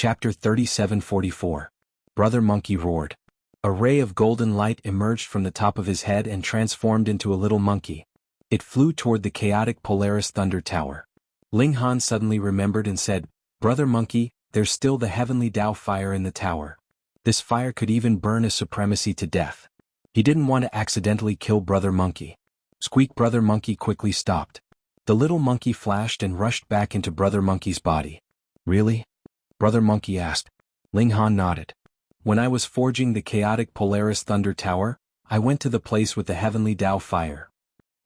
Chapter 3744. Brother Monkey roared. A ray of golden light emerged from the top of his head and transformed into a little monkey. It flew toward the chaotic Polaris Thunder Tower. Ling Han suddenly remembered and said, "Brother Monkey, there's still the heavenly Tao fire in the tower. This fire could even burn a supremacy to death." He didn't want to accidentally kill Brother Monkey. Squeak! Brother Monkey quickly stopped. The little monkey flashed and rushed back into Brother Monkey's body. "Really?" Brother Monkey asked. Ling Han nodded. "When I was forging the chaotic Polaris Thunder Tower, I went to the place with the heavenly Tao fire.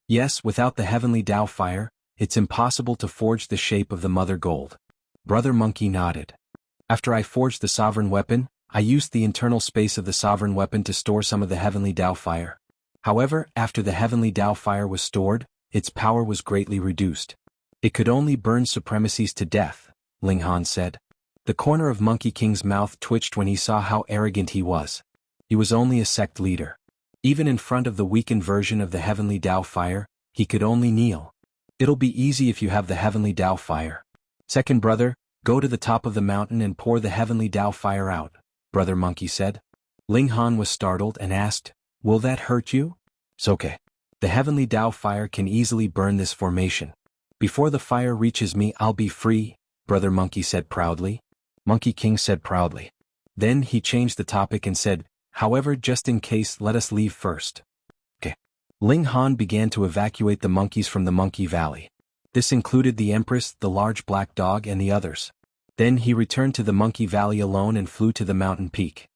Yes, without the heavenly Tao fire, it's impossible to forge the shape of the Mother Gold." Brother Monkey nodded. "After I forged the sovereign weapon, I used the internal space of the sovereign weapon to store some of the heavenly Tao fire. However, after the heavenly Tao fire was stored, its power was greatly reduced. It could only burn supremacies to death," Ling Han said. The corner of Monkey King's mouth twitched when he saw how arrogant he was. He was only a sect leader. Even in front of the weakened version of the heavenly Tao fire, he could only kneel. "It'll be easy if you have the heavenly Tao fire. Second brother, go to the top of the mountain and pour the heavenly Tao fire out," Brother Monkey said. Ling Han was startled and asked, "Will that hurt you?" "It's okay. The heavenly Tao fire can easily burn this formation. Before the fire reaches me, I'll be free," Brother Monkey said proudly. Monkey King said proudly. Then he changed the topic and said, "However, just in case, let us leave first." "Okay." Ling Han began to evacuate the monkeys from the Monkey Valley. This included the Empress, the large black dog, and the others. Then he returned to the Monkey Valley alone and flew to the mountain peak.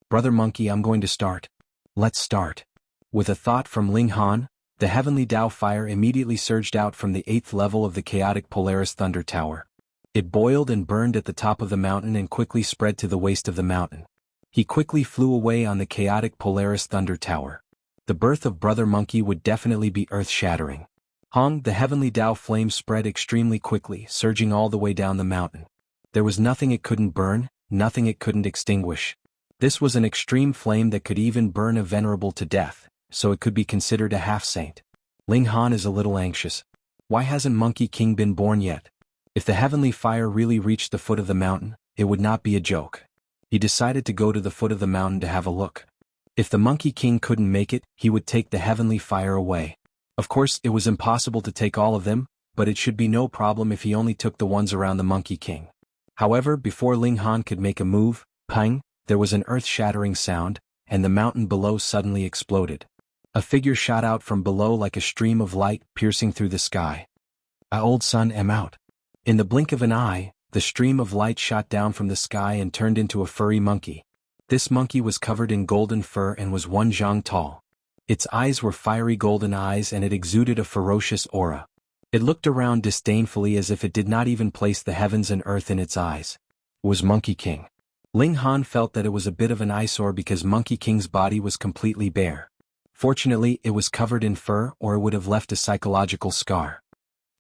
"Brother Monkey, I'm going to start." "Let's start." With a thought from Ling Han, the heavenly Tao fire immediately surged out from the 8th level of the chaotic Polaris Thunder Tower. It boiled and burned at the top of the mountain and quickly spread to the waist of the mountain. He quickly flew away on the chaotic Polaris Thunder Tower. The birth of Brother Monkey would definitely be earth-shattering. The heavenly Tao flame spread extremely quickly, surging all the way down the mountain. There was nothing it couldn't burn, nothing it couldn't extinguish. This was an extreme flame that could even burn a venerable to death, so it could be considered a half-saint. Ling Han is a little anxious. Why hasn't Monkey King been born yet? If the heavenly fire really reached the foot of the mountain, it would not be a joke. He decided to go to the foot of the mountain to have a look. If the Monkey King couldn't make it, he would take the heavenly fire away. Of course, it was impossible to take all of them, but it should be no problem if he only took the ones around the Monkey King. However, before Ling Han could make a move, pang, there was an earth-shattering sound, and the mountain below suddenly exploded. A figure shot out from below like a stream of light piercing through the sky. Old son am out." In the blink of an eye, the stream of light shot down from the sky and turned into a furry monkey. This monkey was covered in golden fur and was 1 zhang tall. Its eyes were fiery golden eyes and it exuded a ferocious aura. It looked around disdainfully as if it did not even place the heavens and earth in its eyes. It was Monkey King. Ling Han felt that it was a bit of an eyesore because Monkey King's body was completely bare. Fortunately, it was covered in fur or it would have left a psychological scar.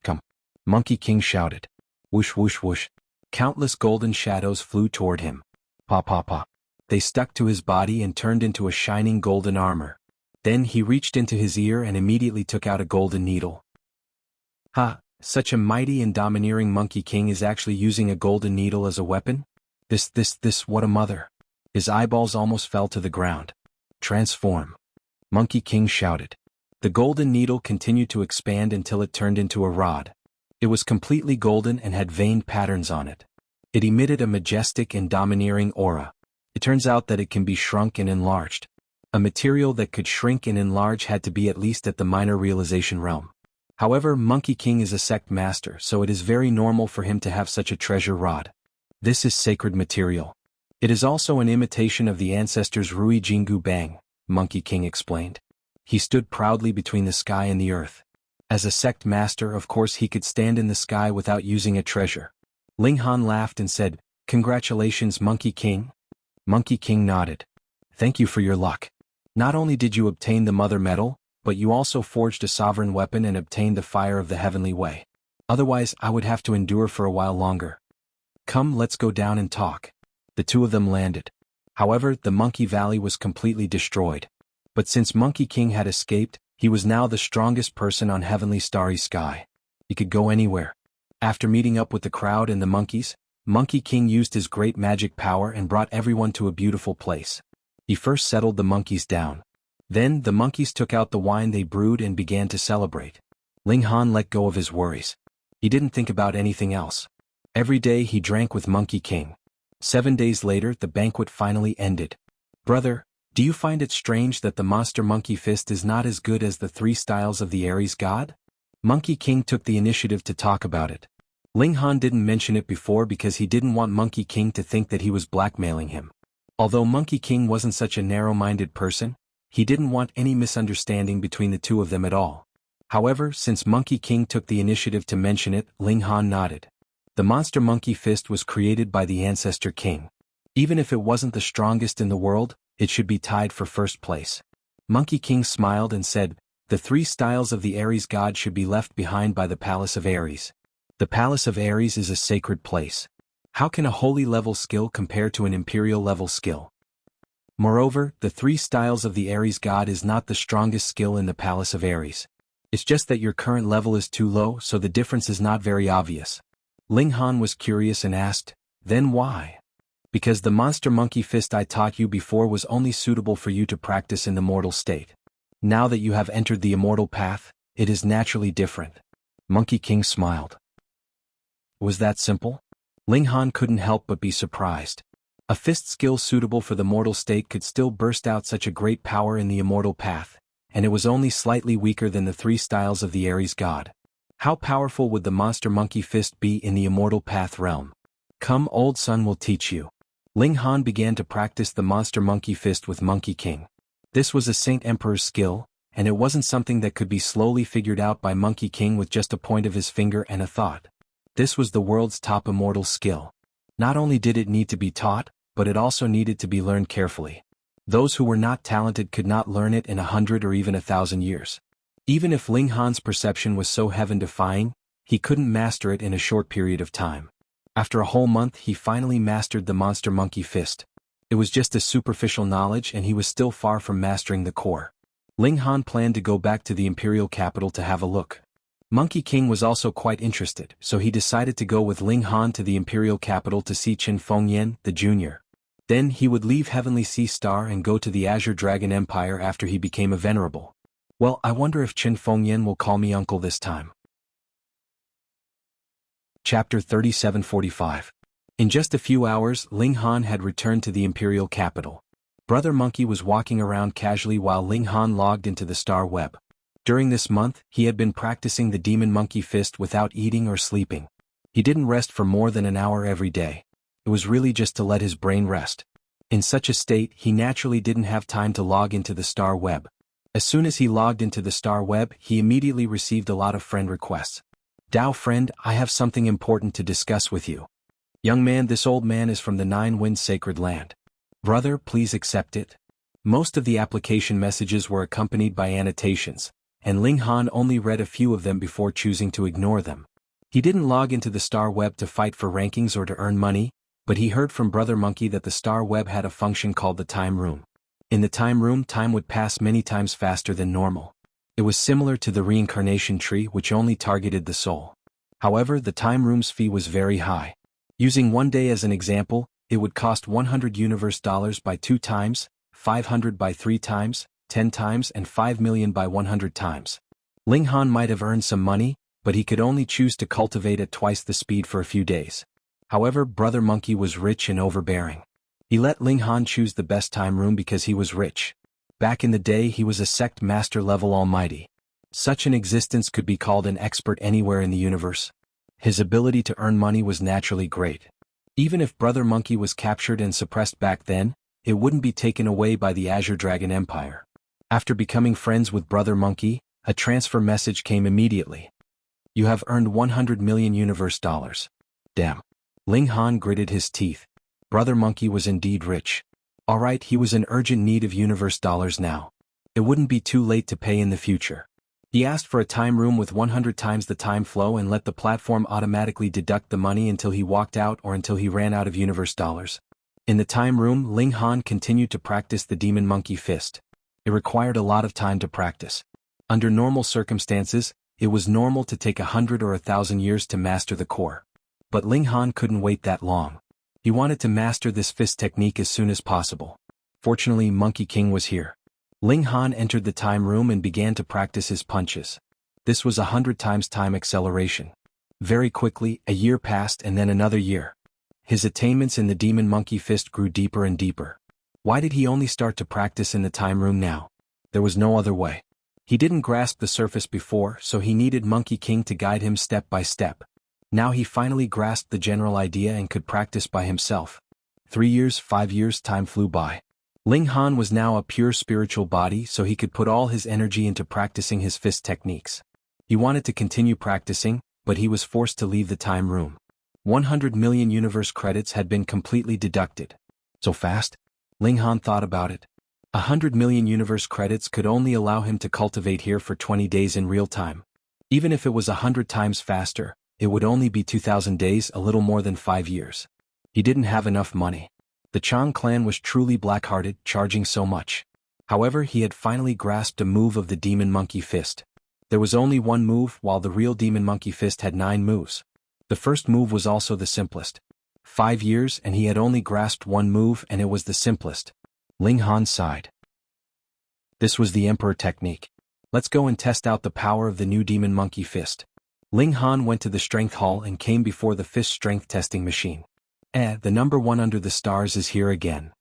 "Come!" Monkey King shouted. Whoosh whoosh whoosh. Countless golden shadows flew toward him. Pa pa pa. They stuck to his body and turned into a shining golden armor. Then he reached into his ear and immediately took out a golden needle. Such a mighty and domineering Monkey King is actually using a golden needle as a weapon? This, what a mother. His eyeballs almost fell to the ground. "Transform!" Monkey King shouted. The golden needle continued to expand until it turned into a rod. It was completely golden and had veined patterns on it. It emitted a majestic and domineering aura. It turns out that it can be shrunk and enlarged. A material that could shrink and enlarge had to be at least at the minor realization realm. However, Monkey King is a sect master, so it is very normal for him to have such a treasure rod. This is sacred material. It is also an imitation of the ancestors' Rui Jianghu Bang, Monkey King explained. He stood proudly between the sky and the earth. As a sect master, of course he could stand in the sky without using a treasure. Ling Han laughed and said, "Congratulations, Monkey King." Monkey King nodded. "Thank you for your luck. Not only did you obtain the Mother Medal, but you also forged a sovereign weapon and obtained the fire of the heavenly way. Otherwise, I would have to endure for a while longer. Come, let's go down and talk." The two of them landed. However, the Monkey Valley was completely destroyed. But since Monkey King had escaped, he was now the strongest person on heavenly starry sky. He could go anywhere. After meeting up with the crowd and the monkeys, Monkey King used his great magic power and brought everyone to a beautiful place. He first settled the monkeys down. Then the monkeys took out the wine they brewed and began to celebrate. Ling Han let go of his worries. He didn't think about anything else. Every day he drank with Monkey King. 7 days later the banquet finally ended. Brother, do you find it strange that the monster monkey fist is not as good as the 3 styles of the Aries god? Monkey King took the initiative to talk about it. Ling Han didn't mention it before because he didn't want Monkey King to think that he was blackmailing him. Although Monkey King wasn't such a narrow-minded person, he didn't want any misunderstanding between the two of them at all. However, since Monkey King took the initiative to mention it, Ling Han nodded. The monster monkey fist was created by the ancestor king. Even if it wasn't the strongest in the world, it should be tied for first place. Monkey King smiled and said, the 3 styles of the Aries god should be left behind by the Palace of Aries. The Palace of Aries is a sacred place. How can a holy level skill compare to an imperial level skill? Moreover, the 3 styles of the Aries god is not the strongest skill in the Palace of Aries. It's just that your current level is too low, so the difference is not very obvious. Ling Han was curious and asked, then why? Because the monster monkey fist I taught you before was only suitable for you to practice in the mortal state. Now that you have entered the immortal path, it is naturally different. Monkey King smiled. Was that simple? Ling Han couldn't help but be surprised. A fist skill suitable for the mortal state could still burst out such a great power in the immortal path, and it was only slightly weaker than the 3 styles of the Aries god. How powerful would the monster monkey fist be in the immortal path realm? Come, old son will teach you. Ling Han began to practice the monster monkey fist with Monkey King. This was a Saint Emperor's skill, and it wasn't something that could be slowly figured out by Monkey King with just a point of his finger and a thought. This was the world's top immortal skill. Not only did it need to be taught, but it also needed to be learned carefully. Those who were not talented could not learn it in 100 or even 1,000 years. Even if Ling Han's perception was so heaven-defying, he couldn't master it in a short period of time. After a whole month he finally mastered the monster monkey fist. It was just a superficial knowledge and he was still far from mastering the core. Ling Han planned to go back to the imperial capital to have a look. Monkey King was also quite interested, so he decided to go with Ling Han to the imperial capital to see Qin Fengyan, the junior. Then he would leave Heavenly Sea Star and go to the Azure Dragon Empire after he became a venerable. Well, I wonder if Qin Fengyan will call me uncle this time. Chapter 3745. In just a few hours, Ling Han had returned to the imperial capital. Brother Monkey was walking around casually while Ling Han logged into the star web. During this month, he had been practicing the demon monkey fist without eating or sleeping. He didn't rest for more than an hour every day. It was really just to let his brain rest. In such a state, he naturally didn't have time to log into the star web. As soon as he logged into the star web, he immediately received a lot of friend requests. Dao friend, I have something important to discuss with you. Young man, this old man is from the 9 Winds Sacred Land. Brother, please accept it. Most of the application messages were accompanied by annotations, and Ling Han only read a few of them before choosing to ignore them. He didn't log into the star web to fight for rankings or to earn money, but he heard from Brother Monkey that the star web had a function called the time room. In the time room, time would pass many times faster than normal. It was similar to the reincarnation tree which only targeted the soul. However, the time room's fee was very high. Using 1 day as an example, it would cost 100 universe dollars by 2 times, 500 by 3 times, 10 times and 5 million by 100 times. Ling Han might have earned some money, but he could only choose to cultivate at twice the speed for a few days. However, Brother Monkey was rich and overbearing. He let Ling Han choose the best time room because he was rich. Back in the day he was a sect master level almighty. Such an existence could be called an expert anywhere in the universe. His ability to earn money was naturally great. Even if Brother Monkey was captured and suppressed back then, it wouldn't be taken away by the Azure Dragon Empire. After becoming friends with Brother Monkey, a transfer message came immediately. You have earned 100 million universe dollars. Damn. Ling Han gritted his teeth. Brother Monkey was indeed rich. Alright, he was in urgent need of universe dollars now. It wouldn't be too late to pay in the future. He asked for a time room with 100 times the time flow and let the platform automatically deduct the money until he walked out or until he ran out of universe dollars. In the time room, Ling Han continued to practice the demon monkey fist. It required a lot of time to practice. Under normal circumstances, it was normal to take 100 or 1,000 years to master the core. But Ling Han couldn't wait that long. He wanted to master this fist technique as soon as possible. Fortunately, Monkey King was here. Ling Han entered the time room and began to practice his punches. This was 100 times time acceleration. Very quickly, a year passed and then another year. His attainments in the demon monkey fist grew deeper and deeper. Why did he only start to practice in the time room now? There was no other way. He didn't grasp the surface before, so he needed Monkey King to guide him step by step. Now he finally grasped the general idea and could practice by himself. 3 years, 5 years, time flew by. Ling Han was now a pure spiritual body, so he could put all his energy into practicing his fist techniques. He wanted to continue practicing, but he was forced to leave the time room. 100 million universe credits had been completely deducted. So fast? Ling Han thought about it. 100 million universe credits could only allow him to cultivate here for 20 days in real time. Even if it was 100 times faster, it would only be 2,000 days, a little more than 5 years. He didn't have enough money. The Chang clan was truly black-hearted, charging so much. However, he had finally grasped a move of the demon monkey fist. There was only one move, while the real demon monkey fist had 9 moves. The first move was also the simplest. 5 years and he had only grasped one move, and it was the simplest. Ling Han sighed. This was the Emperor technique. Let's go and test out the power of the new demon monkey fist. Ling Han went to the strength hall and came before the fist strength testing machine. The number 1 under the stars is here again.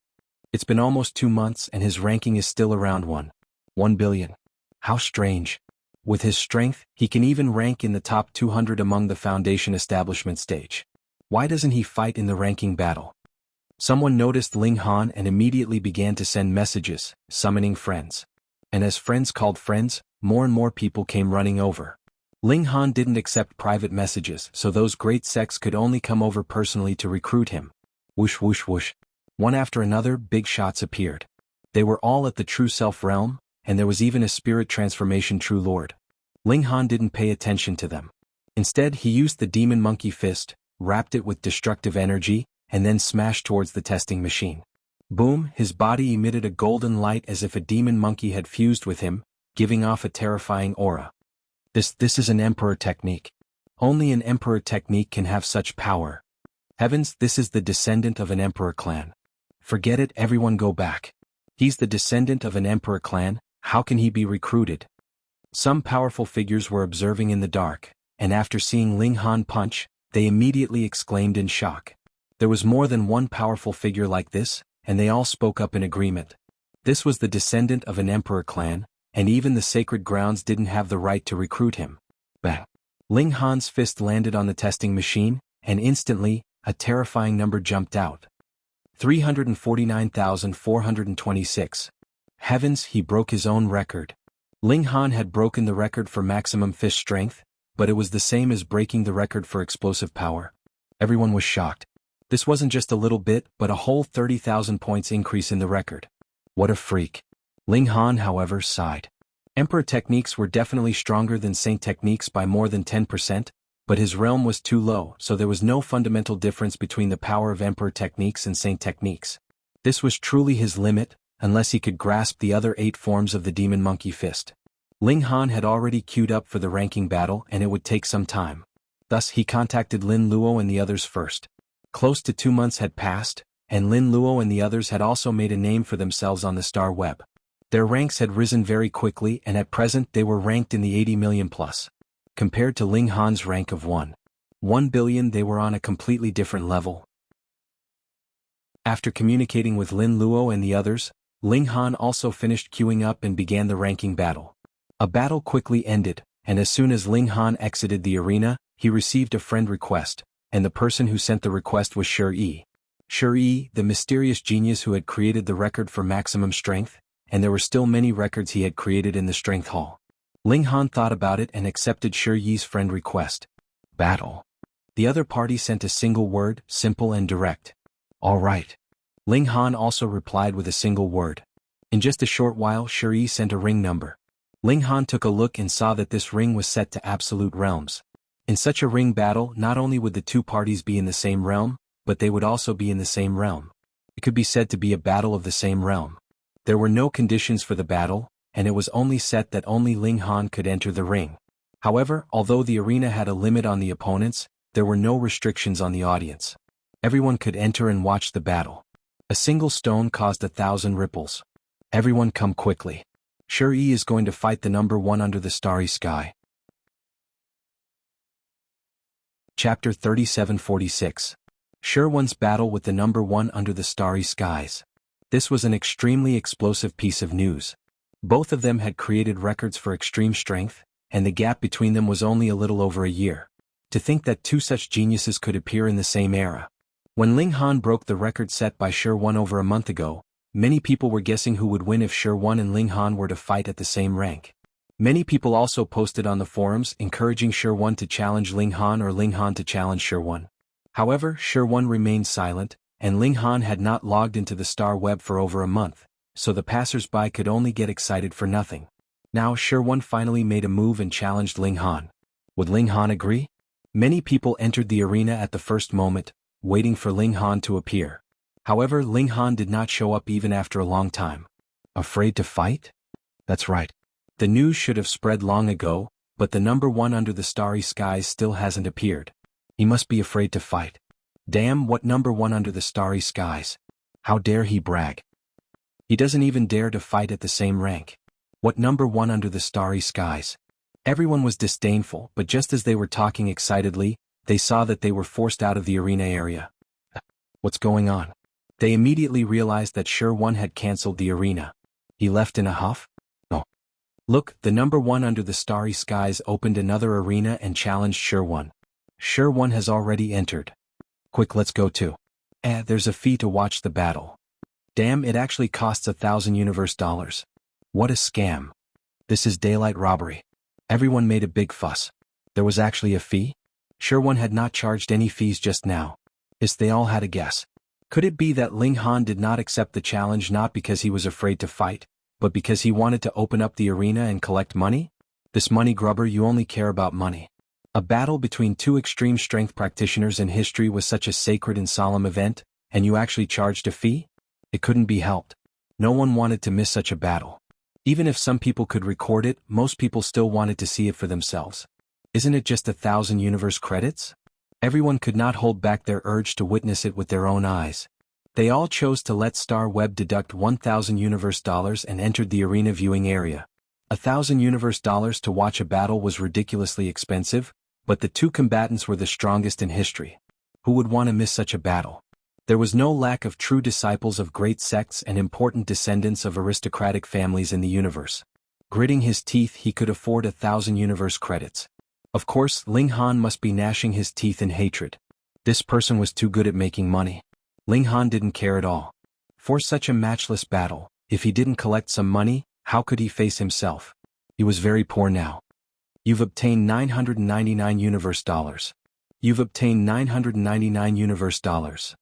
It's been almost 2 months and his ranking is still around 1 billion. How strange. With his strength, he can even rank in the top 200 among the foundation establishment stage. Why doesn't he fight in the ranking battle? Someone noticed Ling Han and immediately began to send messages, summoning friends. And as friends called friends, more and more people came running over. Ling Han didn't accept private messages, so those great sects could only come over personally to recruit him. Whoosh whoosh whoosh. One after another, big shots appeared. They were all at the True Self realm, and there was even a spirit transformation True Lord. Ling Han didn't pay attention to them. Instead, he used the demon monkey fist, wrapped it with destructive energy, and then smashed towards the testing machine. Boom, his body emitted a golden light as if a demon monkey had fused with him, giving off a terrifying aura. This is an Emperor technique. Only an Emperor technique can have such power. Heavens, this is the descendant of an Emperor clan. Forget it, everyone go back. He's the descendant of an Emperor clan, how can he be recruited? Some powerful figures were observing in the dark, and after seeing Ling Han punch, they immediately exclaimed in shock. There was more than one powerful figure like this, and they all spoke up in agreement. This was the descendant of an Emperor clan, and even the sacred grounds didn't have the right to recruit him. Bang! Ling Han's fist landed on the testing machine, and instantly, a terrifying number jumped out. 349,426. Heavens, he broke his own record. Ling Han had broken the record for maximum fist strength, but it was the same as breaking the record for explosive power. Everyone was shocked. This wasn't just a little bit, but a whole 30,000 points increase in the record. What a freak. Ling Han, however, sighed. Emperor techniques were definitely stronger than Saint techniques by more than 10%, but his realm was too low, so there was no fundamental difference between the power of Emperor techniques and Saint techniques. This was truly his limit, unless he could grasp the other 8 forms of the demon monkey fist. Ling Han had already queued up for the ranking battle and it would take some time. Thus he contacted Lin Luo and the others first. Close to 2 months had passed, and Lin Luo and the others had also made a name for themselves on the star web. Their ranks had risen very quickly and at present they were ranked in the 80 million plus. Compared to Ling Han's rank of 1 billion, they were on a completely different level. After communicating with Lin Luo and the others, Ling Han also finished queuing up and began the ranking battle. A battle quickly ended, and as soon as Ling Han exited the arena, he received a friend request, and the person who sent the request was Shi. Shi, the mysterious genius who had created the record for maximum strength, and there were still many records he had created in the strength hall. Ling Han thought about it and accepted Shi's friend request. Battle. The other party sent a single word, simple and direct. All right. Ling Han also replied with a single word. In just a short while, Shi sent a ring number. Ling Han took a look and saw that this ring was set to absolute realms. In such a ring battle, not only would the two parties be in the same realm, but they would also be in the same realm. It could be said to be a battle of the same realm. There were no conditions for the battle, and it was only set that only Ling Han could enter the ring. However, although the arena had a limit on the opponents, there were no restrictions on the audience. Everyone could enter and watch the battle. A single stone caused 1,000 ripples. Everyone come quickly. Shi is going to fight the number 1 under the starry sky. Chapter 3746. Shi battle with the number 1 under the starry skies. This was an extremely explosive piece of news. Both of them had created records for extreme strength, and the gap between them was only a little over a year. To think that two such geniuses could appear in the same era. When Ling Han broke the record set by Shi over a month ago, many people were guessing who would win if Shi and Ling Han were to fight at the same rank. Many people also posted on the forums encouraging Shi to challenge Ling Han or Ling Han to challenge Shi. However, Shi remained silent, and Ling Han had not logged into the star web for over a month, so the passers-by could only get excited for nothing. Now Shi finally made a move and challenged Ling Han. Would Ling Han agree? Many people entered the arena at the first moment, waiting for Ling Han to appear. However, Ling Han did not show up even after a long time. Afraid to fight? That's right. The news should have spread long ago, but the number 1 under the starry skies still hasn't appeared. He must be afraid to fight. Damn, what number 1 under the starry skies? How dare he brag? He doesn't even dare to fight at the same rank. What number 1 under the starry skies? Everyone was disdainful, but just as they were talking excitedly, they saw that they were forced out of the arena area. What's going on? They immediately realized that Shi had cancelled the arena. He left in a huff? No. Look, the number 1 under the starry skies opened another arena and challenged Shi. Shi has already entered. Quick, let's go too. There's a fee to watch the battle. Damn, it actually costs 1,000 universe dollars. What a scam. This is daylight robbery. Everyone made a big fuss. There was actually a fee? Shi had not charged any fees just now. They all had a guess. Could it be that Ling Han did not accept the challenge not because he was afraid to fight, but because he wanted to open up the arena and collect money? This money grubber, you only care about money. A battle between two extreme strength practitioners in history was such a sacred and solemn event, and you actually charged a fee? It couldn't be helped. No one wanted to miss such a battle. Even if some people could record it, most people still wanted to see it for themselves. Isn't it just 1,000 universe credits? Everyone could not hold back their urge to witness it with their own eyes. They all chose to let Star Web deduct 1,000 universe dollars and entered the arena viewing area. 1,000 universe dollars to watch a battle was ridiculously expensive, but the two combatants were the strongest in history. Who would want to miss such a battle? There was no lack of true disciples of great sects and important descendants of aristocratic families in the universe. Gritting his teeth, he could afford 1,000 universe credits. Of course, Ling Han must be gnashing his teeth in hatred. This person was too good at making money. Ling Han didn't care at all. For such a matchless battle, if he didn't collect some money, how could he face himself? He was very poor now. You've obtained 999 universe dollars. You've obtained 999 universe dollars.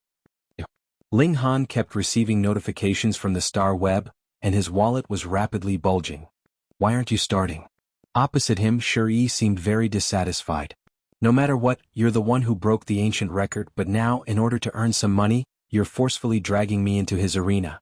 Ling Han kept receiving notifications from the Star Web, and his wallet was rapidly bulging. Why aren't you starting? Opposite him, Shi seemed very dissatisfied. No matter what, you're the one who broke the ancient record, but now, in order to earn some money, you're forcefully dragging me into his arena.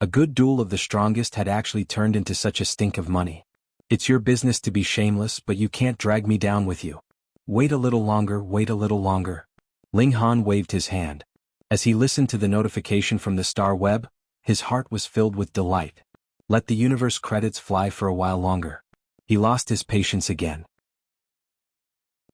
A good duel of the strongest had actually turned into such a stink of money. It's your business to be shameless, but you can't drag me down with you. Wait a little longer, wait a little longer. Ling Han waved his hand. As he listened to the notification from the Star Web, his heart was filled with delight. Let the universe credits fly for a while longer. He lost his patience again.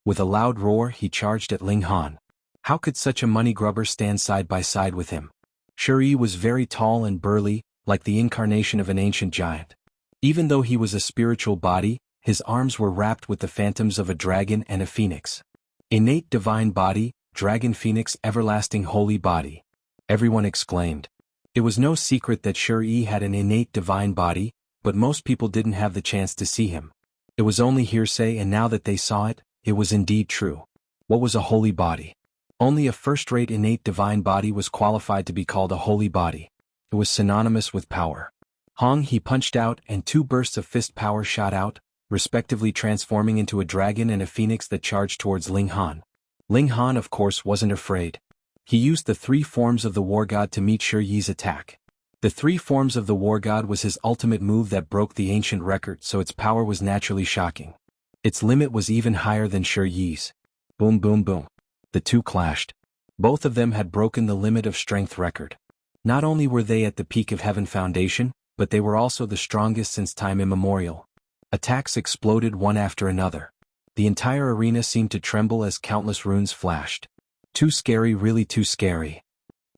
With a loud roar, he charged at Ling Han. How could such a money grubber stand side by side with him? Shi was very tall and burly, like the incarnation of an ancient giant. Even though he was a spiritual body, his arms were wrapped with the phantoms of a dragon and a phoenix. Innate divine body, dragon phoenix, everlasting holy body. Everyone exclaimed. It was no secret that Shi had an innate divine body, but most people didn't have the chance to see him. It was only hearsay, and now that they saw it, it was indeed true. What was a holy body? Only a first-rate innate divine body was qualified to be called a holy body. It was synonymous with power. Hong, he punched out, and two bursts of fist power shot out, respectively transforming into a dragon and a phoenix that charged towards Ling Han. Ling Han, of course, wasn't afraid. He used the three forms of the war god to meet Shi's attack. The three forms of the war god was his ultimate move that broke the ancient record, so its power was naturally shocking. Its limit was even higher than Shi's. Boom boom boom. The two clashed. Both of them had broken the limit of strength record. Not only were they at the peak of Heaven Foundation, but they were also the strongest since time immemorial. Attacks exploded one after another. The entire arena seemed to tremble as countless runes flashed. Too scary, really too scary.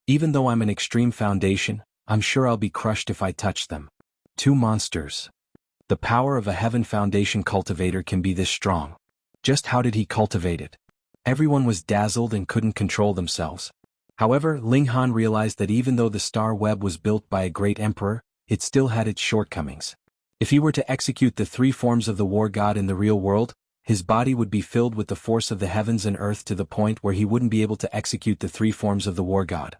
Even though I'm an extreme foundation, I'm sure I'll be crushed if I touch them. Two monsters. The power of a Heaven Foundation cultivator can be this strong. Just how did he cultivate it? Everyone was dazzled and couldn't control themselves. However, Ling Han realized that even though the star web was built by a great emperor, it still had its shortcomings. If he were to execute the three forms of the war god in the real world, his body would be filled with the force of the heavens and earth to the point where he wouldn't be able to execute the three forms of the war god.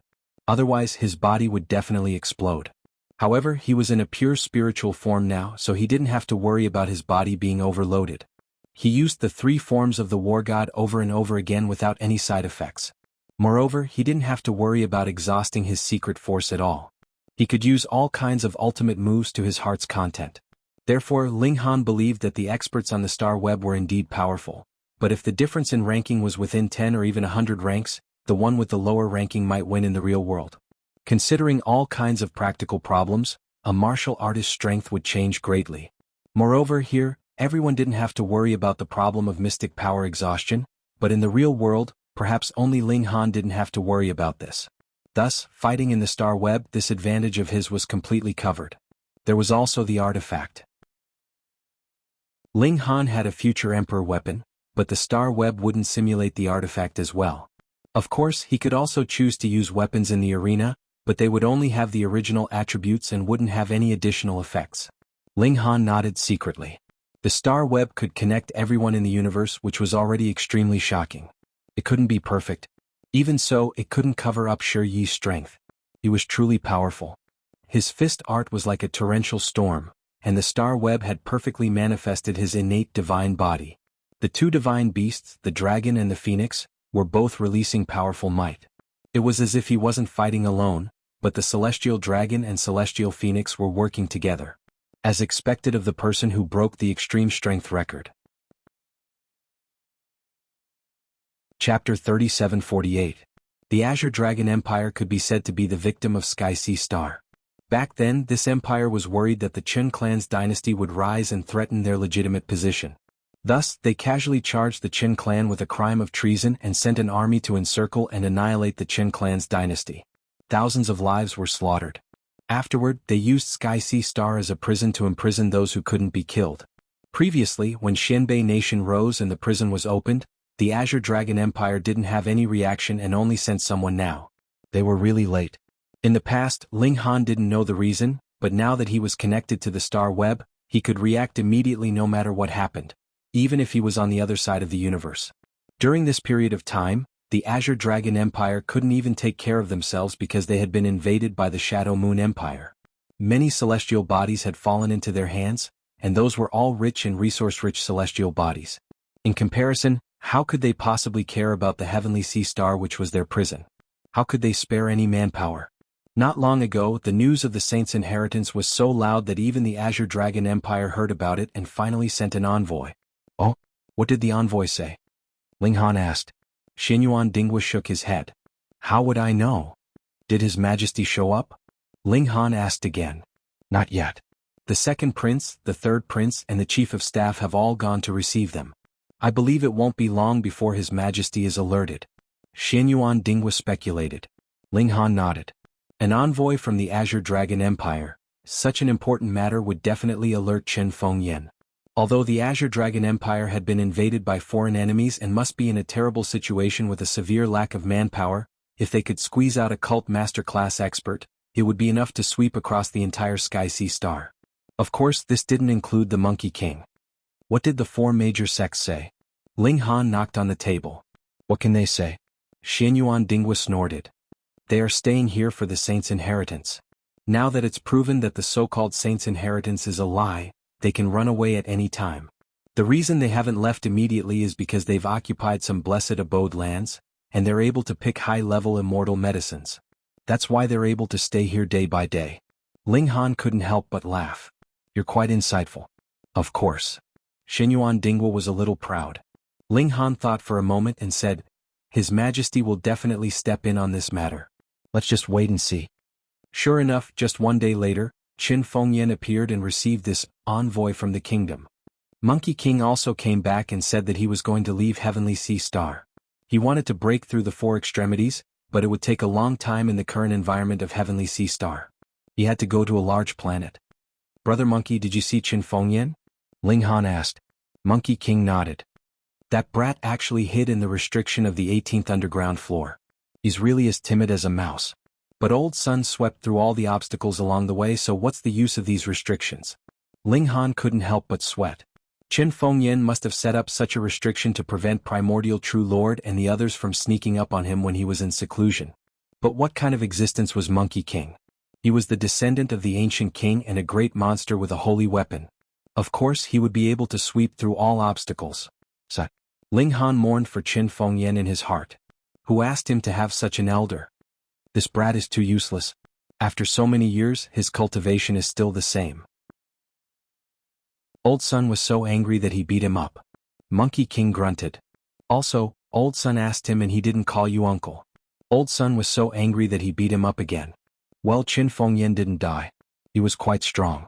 Otherwise, his body would definitely explode. However, he was in a pure spiritual form now, so he didn't have to worry about his body being overloaded. He used the three forms of the war god over and over again without any side effects. Moreover, he didn't have to worry about exhausting his secret force at all. He could use all kinds of ultimate moves to his heart's content. Therefore, Ling Han believed that the experts on the star web were indeed powerful, but if the difference in ranking was within 10 or even 100 ranks, the one with the lower ranking might win in the real world. Considering all kinds of practical problems, a martial artist's strength would change greatly. Moreover, here, everyone didn't have to worry about the problem of mystic power exhaustion, but in the real world, perhaps only Ling Han didn't have to worry about this. Thus, fighting in the star web, this advantage of his was completely covered. There was also the artifact. Ling Han had a future emperor weapon, but the star web wouldn't simulate the artifact as well. Of course, he could also choose to use weapons in the arena, but they would only have the original attributes and wouldn't have any additional effects. Ling Han nodded secretly. The star web could connect everyone in the universe, which was already extremely shocking. It couldn't be perfect. Even so, it couldn't cover up Shi Yi's strength. He was truly powerful. His fist art was like a torrential storm, and the star web had perfectly manifested his innate divine body. The two divine beasts, the dragon and the phoenix, were both releasing powerful might. It was as if he wasn't fighting alone, but the celestial dragon and celestial phoenix were working together. As expected of the person who broke the extreme strength record. Chapter 3748. The Azure Dragon Empire could be said to be the victim of Sky Sea Star. Back then, this empire was worried that the Qin clan's dynasty would rise and threaten their legitimate position. Thus, they casually charged the Qin clan with a crime of treason and sent an army to encircle and annihilate the Qin clan's dynasty. Thousands of lives were slaughtered. Afterward, they used Sky Sea Star as a prison to imprison those who couldn't be killed. Previously, when Xianbei Nation rose and the prison was opened, the Azure Dragon Empire didn't have any reaction and only sent someone now. They were really late. In the past, Ling Han didn't know the reason, but now that he was connected to the star web, he could react immediately no matter what happened, even if he was on the other side of the universe. During this period of time, the Azure Dragon Empire couldn't even take care of themselves because they had been invaded by the Shadow Moon Empire. Many celestial bodies had fallen into their hands, and those were all rich and resource-rich celestial bodies. In comparison, how could they possibly care about the Heavenly Sea Star, which was their prison? How could they spare any manpower? Not long ago, the news of the Saint's inheritance was so loud that even the Azure Dragon Empire heard about it and finally sent an envoy. Oh, what did the envoy say? Ling Han asked. Xinyuan Dinghua shook his head. How would I know? Did His Majesty show up? Ling Han asked again. Not yet. The second prince, the third prince, and the chief of staff have all gone to receive them. I believe it won't be long before His Majesty is alerted. Xinyuan Dinghua speculated. Ling Han nodded. An envoy from the Azure Dragon Empire. Such an important matter would definitely alert Chen Fengyan. Although the Azure Dragon Empire had been invaded by foreign enemies and must be in a terrible situation with a severe lack of manpower, if they could squeeze out a cult masterclass expert, it would be enough to sweep across the entire Sky Sea Star. Of course, this didn't include the Monkey King. What did the four major sects say? Ling Han knocked on the table. What can they say? Xianyuan Dinghua snorted. They are staying here for the Saint's inheritance. Now that it's proven that the so-called Saint's inheritance is a lie, they can run away at any time. The reason they haven't left immediately is because they've occupied some blessed abode lands, and they're able to pick high-level immortal medicines. That's why they're able to stay here day by day. Ling Han couldn't help but laugh. You're quite insightful. Of course. Xinyuan Dinghua was a little proud. Ling Han thought for a moment and said, His Majesty will definitely step in on this matter. Let's just wait and see. Sure enough, just one day later, Qin Fengyan appeared and received this envoy from the kingdom. Monkey King also came back and said that he was going to leave Heavenly Sea Star. He wanted to break through the four extremities, but it would take a long time in the current environment of Heavenly Sea Star. He had to go to a large planet. Brother Monkey, did you see Qin Fengyan? Ling Han asked. Monkey King nodded. That brat actually hid in the restriction of the 18th underground floor. He's really as timid as a mouse. But Old Sun swept through all the obstacles along the way, so what's the use of these restrictions? Ling Han couldn't help but sweat. Qin Fengyan must have set up such a restriction to prevent Primordial True Lord and the others from sneaking up on him when he was in seclusion. But what kind of existence was Monkey King? He was the descendant of the ancient king and a great monster with a holy weapon. Of course he would be able to sweep through all obstacles. So, Ling Han mourned for Qin Fengyan in his heart. Who asked him to have such an elder? This brat is too useless. After so many years, his cultivation is still the same. Old Sun was so angry that he beat him up. Monkey King grunted. Also, Old Sun asked him and he didn't call you uncle. Old Sun was so angry that he beat him up again. Well, Qin Fengyan didn't die. He was quite strong.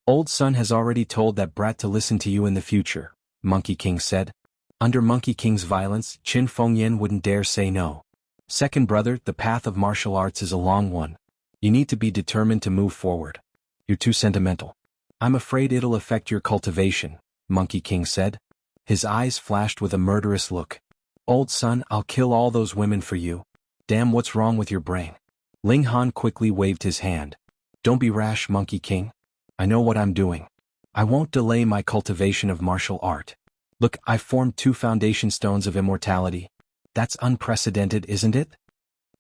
Old Sun has already told that brat to listen to you in the future, Monkey King said. Under Monkey King's violence, Qin Fengyan wouldn't dare say no. Second brother, the path of martial arts is a long one. You need to be determined to move forward. You're too sentimental. I'm afraid it'll affect your cultivation, Monkey King said. His eyes flashed with a murderous look. Old Sun, I'll kill all those women for you. Damn, what's wrong with your brain? Ling Han quickly waved his hand. Don't be rash, Monkey King. I know what I'm doing. I won't delay my cultivation of martial art. Look, I've formed 2 foundation stones of immortality. That's unprecedented, isn't it?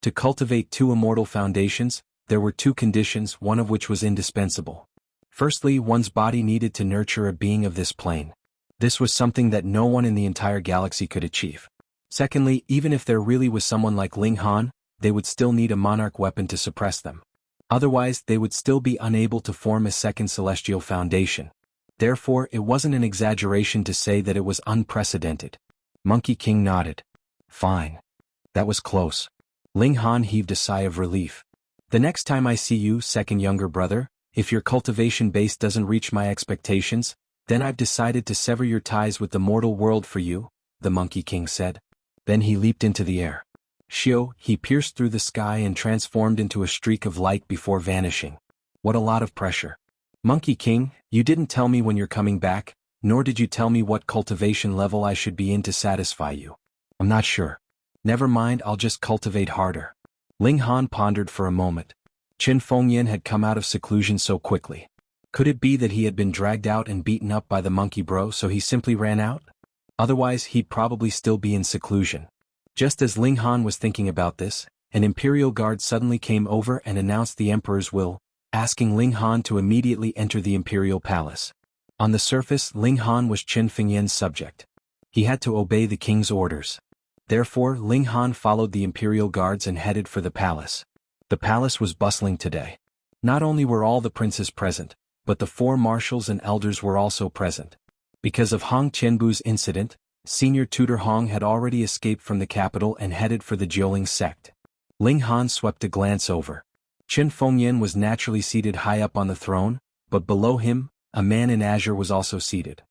To cultivate 2 immortal foundations, there were 2 conditions, one of which was indispensable. Firstly, one's body needed to nurture a being of this plane. This was something that no one in the entire galaxy could achieve. Secondly, even if there really was someone like Ling Han, they would still need a monarch weapon to suppress them. Otherwise, they would still be unable to form a second celestial foundation. Therefore, it wasn't an exaggeration to say that it was unprecedented. Monkey King nodded. Fine. That was close. Ling Han heaved a sigh of relief. The next time I see you, second younger brother, if your cultivation base doesn't reach my expectations, then I've decided to sever your ties with the mortal world for you, the Monkey King said. Then he leaped into the air. Shio, he pierced through the sky and transformed into a streak of light before vanishing. What a lot of pressure. Monkey King, you didn't tell me when you're coming back, nor did you tell me what cultivation level I should be in to satisfy you. I'm not sure. Never mind, I'll just cultivate harder. Ling Han pondered for a moment. Qin Fengyan had come out of seclusion so quickly. Could it be that he had been dragged out and beaten up by the monkey bro, so he simply ran out? Otherwise, he'd probably still be in seclusion. Just as Ling Han was thinking about this, an imperial guard suddenly came over and announced the emperor's will, asking Ling Han to immediately enter the imperial palace. On the surface, Ling Han was Qin Fengyan's subject. He had to obey the king's orders. Therefore, Ling Han followed the imperial guards and headed for the palace. The palace was bustling today. Not only were all the princes present, but the 4 marshals and elders were also present. Because of Hong Qianbu's incident, Senior Tutor Hong had already escaped from the capital and headed for the Jiuling sect. Ling Han swept a glance over. Qin Fengyan was naturally seated high up on the throne, but below him, a man in azure was also seated.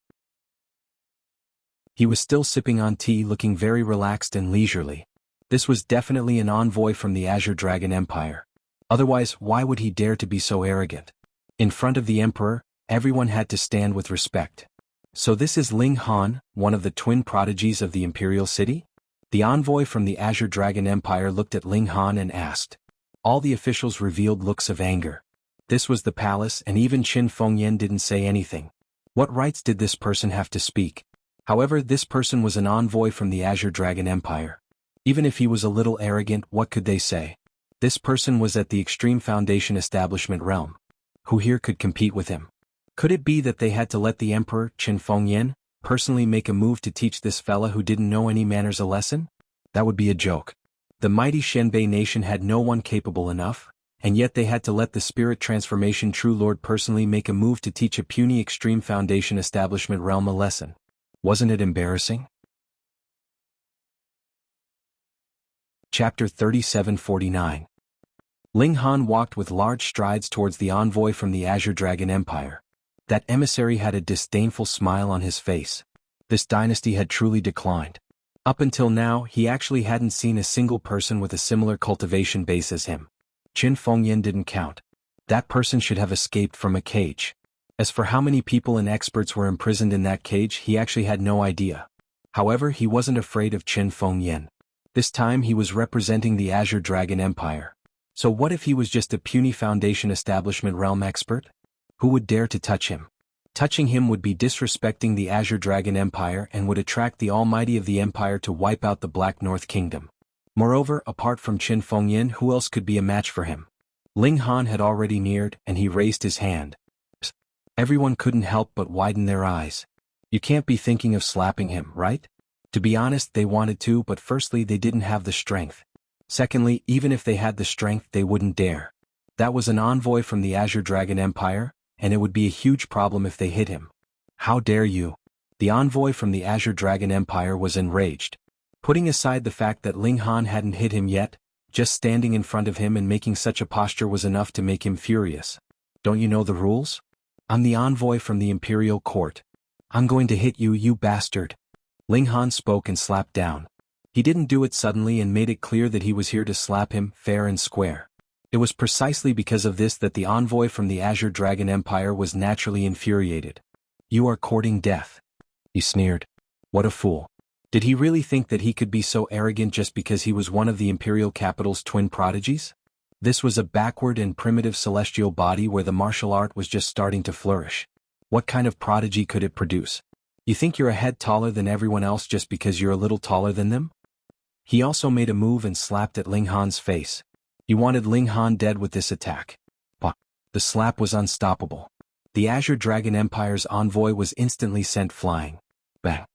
He was still sipping on tea, looking very relaxed and leisurely. This was definitely an envoy from the Azure Dragon Empire. Otherwise, why would he dare to be so arrogant? In front of the emperor, everyone had to stand with respect. So this is Ling Han, one of the twin prodigies of the imperial city? The envoy from the Azure Dragon Empire looked at Ling Han and asked. All the officials revealed looks of anger. This was the palace, and even Qin Fengyan didn't say anything. What rights did this person have to speak? However, this person was an envoy from the Azure Dragon Empire. Even if he was a little arrogant, what could they say? This person was at the Extreme Foundation Establishment realm. Who here could compete with him? Could it be that they had to let the emperor, Qin Fengyan, personally make a move to teach this fella who didn't know any manners a lesson? That would be a joke. The mighty Shenbei nation had no one capable enough, and yet they had to let the Spirit Transformation True Lord personally make a move to teach a puny Extreme Foundation Establishment realm a lesson. Wasn't it embarrassing? Chapter 3749. Ling Han walked with large strides towards the envoy from the Azure Dragon Empire. That emissary had a disdainful smile on his face. This dynasty had truly declined. Up until now, he actually hadn't seen a single person with a similar cultivation base as him. Qin Fengyan didn't count. That person should have escaped from a cage. As for how many people and experts were imprisoned in that cage, he actually had no idea. However, he wasn't afraid of Qin Fengyan. This time he was representing the Azure Dragon Empire. So what if he was just a puny Foundation establishment realm expert? Who would dare to touch him? Touching him would be disrespecting the Azure Dragon Empire and would attract the Almighty of the Empire to wipe out the Black North Kingdom. Moreover, apart from Qin Fengyan, who else could be a match for him? Ling Han had already neared, and he raised his hand. Everyone couldn't help but widen their eyes. You can't be thinking of slapping him, right? To be honest, they wanted to, but firstly, they didn't have the strength. Secondly, even if they had the strength, they wouldn't dare. That was an envoy from the Azure Dragon Empire, and it would be a huge problem if they hit him. How dare you? The envoy from the Azure Dragon Empire was enraged. Putting aside the fact that Ling Han hadn't hit him yet, just standing in front of him and making such a posture was enough to make him furious. Don't you know the rules? I'm the envoy from the Imperial Court. I'm going to hit you, you bastard. Ling Han spoke and slapped down. He didn't do it suddenly and made it clear that he was here to slap him, fair and square. It was precisely because of this that the envoy from the Azure Dragon Empire was naturally infuriated. You are courting death. He sneered. What a fool. Did he really think that he could be so arrogant just because he was one of the Imperial capital's twin prodigies? This was a backward and primitive celestial body where the martial art was just starting to flourish. What kind of prodigy could it produce? You think you're a head taller than everyone else just because you're a little taller than them? He also made a move and slapped at Ling Han's face. He wanted Ling Han dead with this attack. But the slap was unstoppable. The Azure Dragon Empire's envoy was instantly sent flying. Bang!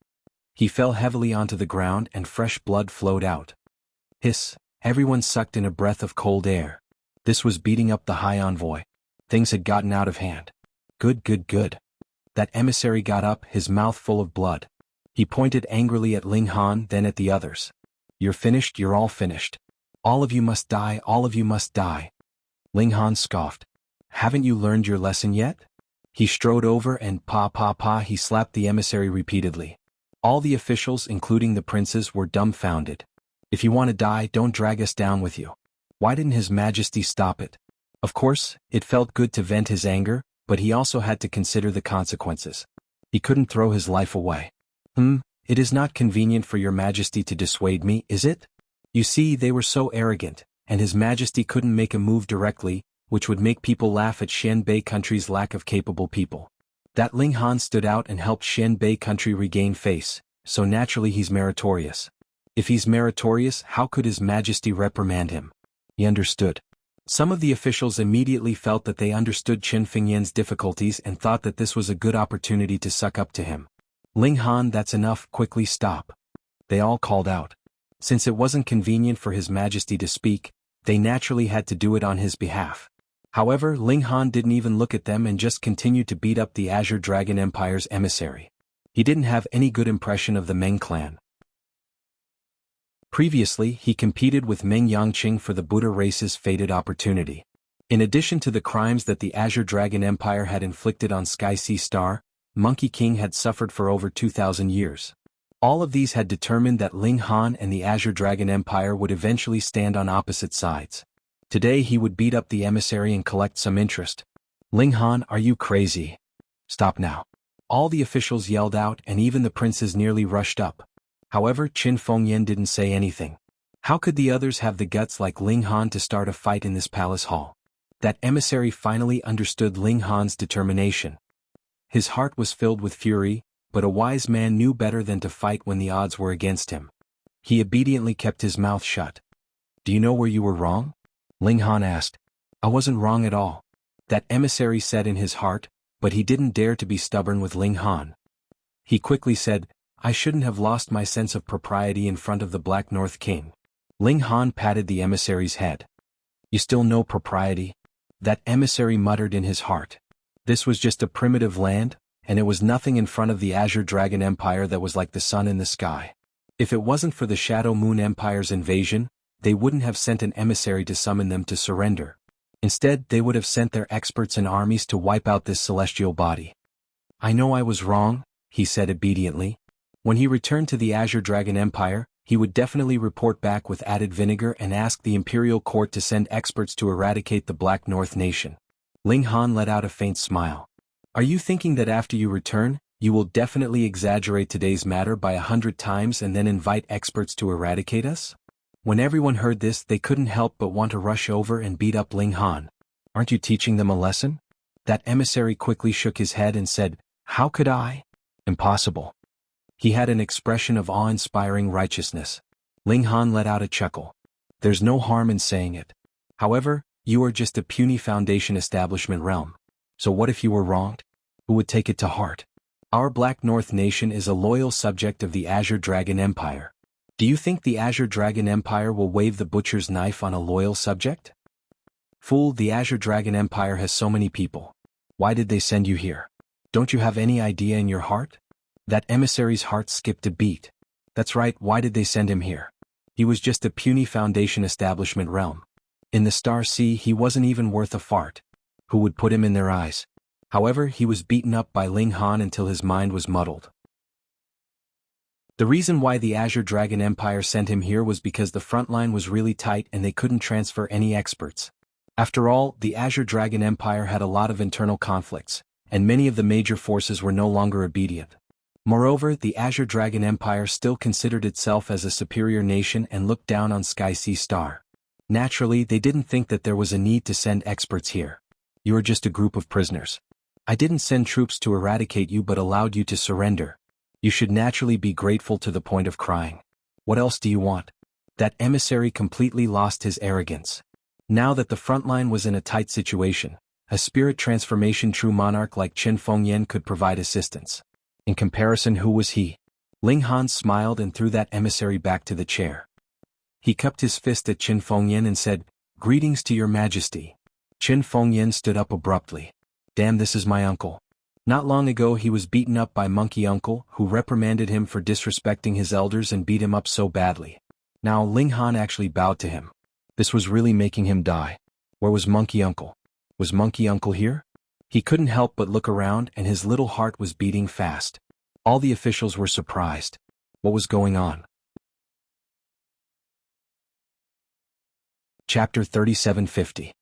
He fell heavily onto the ground and fresh blood flowed out. Hiss! Everyone sucked in a breath of cold air. This was beating up the High Envoy. Things had gotten out of hand. Good. That emissary got up, his mouth full of blood. He pointed angrily at Ling Han, then at the others. You're finished, you're all finished. All of you must die, all of you must die. Ling Han scoffed. Haven't you learned your lesson yet? He strode over and he slapped the emissary repeatedly. All the officials, including the princes, were dumbfounded. If you want to die, don't drag us down with you. Why didn't His Majesty stop it? Of course, it felt good to vent his anger, but he also had to consider the consequences. He couldn't throw his life away. It is not convenient for your Majesty to dissuade me, is it? You see, they were so arrogant, and His Majesty couldn't make a move directly, which would make people laugh at Xianbei country's lack of capable people. That Ling Han stood out and helped Xianbei country regain face, so naturally he's meritorious. If he's meritorious, how could His Majesty reprimand him? He understood. Some of the officials immediately felt that they understood Qin Fengyan's difficulties and thought that this was a good opportunity to suck up to him. Ling Han, that's enough, quickly stop. They all called out. Since it wasn't convenient for His Majesty to speak, they naturally had to do it on his behalf. However, Ling Han didn't even look at them and just continued to beat up the Azure Dragon Empire's emissary. He didn't have any good impression of the Meng clan. Previously, he competed with Meng Yangqing for the Buddha race's fated opportunity. In addition to the crimes that the Azure Dragon Empire had inflicted on Sky Sea Star, Monkey King had suffered for over 2,000 years. All of these had determined that Ling Han and the Azure Dragon Empire would eventually stand on opposite sides. Today he would beat up the emissary and collect some interest. Ling Han, are you crazy? Stop now. All the officials yelled out and even the princes nearly rushed up. However, Qin Fengyan didn't say anything. How could the others have the guts like Ling Han to start a fight in this palace hall? That emissary finally understood Ling Han's determination. His heart was filled with fury, but a wise man knew better than to fight when the odds were against him. He obediently kept his mouth shut. Do you know where you were wrong? Ling Han asked. I wasn't wrong at all. That emissary said in his heart, but he didn't dare to be stubborn with Ling Han. He quickly said, I shouldn't have lost my sense of propriety in front of the Black North King. Ling Han patted the emissary's head. You still know propriety? That emissary muttered in his heart. This was just a primitive land, and it was nothing in front of the Azure Dragon Empire that was like the sun in the sky. If it wasn't for the Shadow Moon Empire's invasion, they wouldn't have sent an emissary to summon them to surrender. Instead, they would have sent their experts and armies to wipe out this celestial body. I know I was wrong, he said obediently. When he returned to the Azure Dragon Empire, he would definitely report back with added vinegar and ask the imperial court to send experts to eradicate the Black North Nation. Ling Han let out a faint smile. Are you thinking that after you return, you will definitely exaggerate today's matter by 100 times and then invite experts to eradicate us? When everyone heard this, they couldn't help but want to rush over and beat up Ling Han. Aren't you teaching them a lesson? That emissary quickly shook his head and said, How could I? Impossible. He had an expression of awe-inspiring righteousness. Ling Han let out a chuckle. There's no harm in saying it. However, you are just a puny Foundation establishment realm. So what if you were wronged? Who would take it to heart? Our Black North Nation is a loyal subject of the Azure Dragon Empire. Do you think the Azure Dragon Empire will wave the butcher's knife on a loyal subject? Fool, the Azure Dragon Empire has so many people. Why did they send you here? Don't you have any idea in your heart? That emissary's heart skipped a beat. That's right, why did they send him here? He was just a puny Foundation establishment realm. In the Star Sea, he wasn't even worth a fart. Who would put him in their eyes? However, he was beaten up by Ling Han until his mind was muddled. The reason why the Azure Dragon Empire sent him here was because the front line was really tight and they couldn't transfer any experts. After all, the Azure Dragon Empire had a lot of internal conflicts, and many of the major forces were no longer obedient. Moreover, the Azure Dragon Empire still considered itself as a superior nation and looked down on Sky Sea Star. Naturally, they didn't think that there was a need to send experts here. You are just a group of prisoners. I didn't send troops to eradicate you but allowed you to surrender. You should naturally be grateful to the point of crying. What else do you want? That emissary completely lost his arrogance. Now that the front line was in a tight situation, a spirit transformation true monarch like Qin Fengyan could provide assistance. In comparison, who was he? Ling Han smiled and threw that emissary back to the chair. He cupped his fist at Qin Fengyan and said, Greetings to your majesty. Qin Fengyan stood up abruptly. Damn, this is my uncle. Not long ago he was beaten up by Monkey Uncle, who reprimanded him for disrespecting his elders and beat him up so badly. Now Ling Han actually bowed to him. This was really making him die. Where was Monkey Uncle? Was Monkey Uncle here? He couldn't help but look around and his little heart was beating fast. All the officials were surprised. What was going on? Chapter 3750.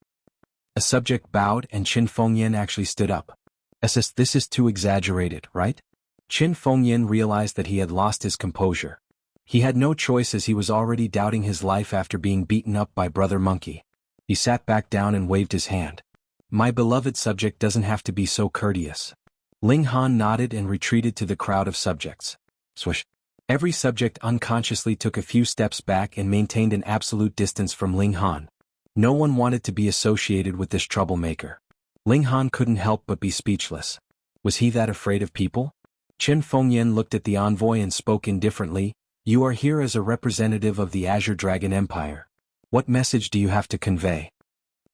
A subject bowed and Qin Fengyan actually stood up. This is too exaggerated, right? Qin Fengyan realized that he had lost his composure. He had no choice as he was already doubting his life after being beaten up by Brother Monkey. He sat back down and waved his hand. My beloved subject doesn't have to be so courteous. Ling Han nodded and retreated to the crowd of subjects. Swish. Every subject unconsciously took a few steps back and maintained an absolute distance from Ling Han. No one wanted to be associated with this troublemaker. Ling Han couldn't help but be speechless. Was he that afraid of people? Qin Fengyan looked at the envoy and spoke indifferently. You are here as a representative of the Azure Dragon Empire. What message do you have to convey?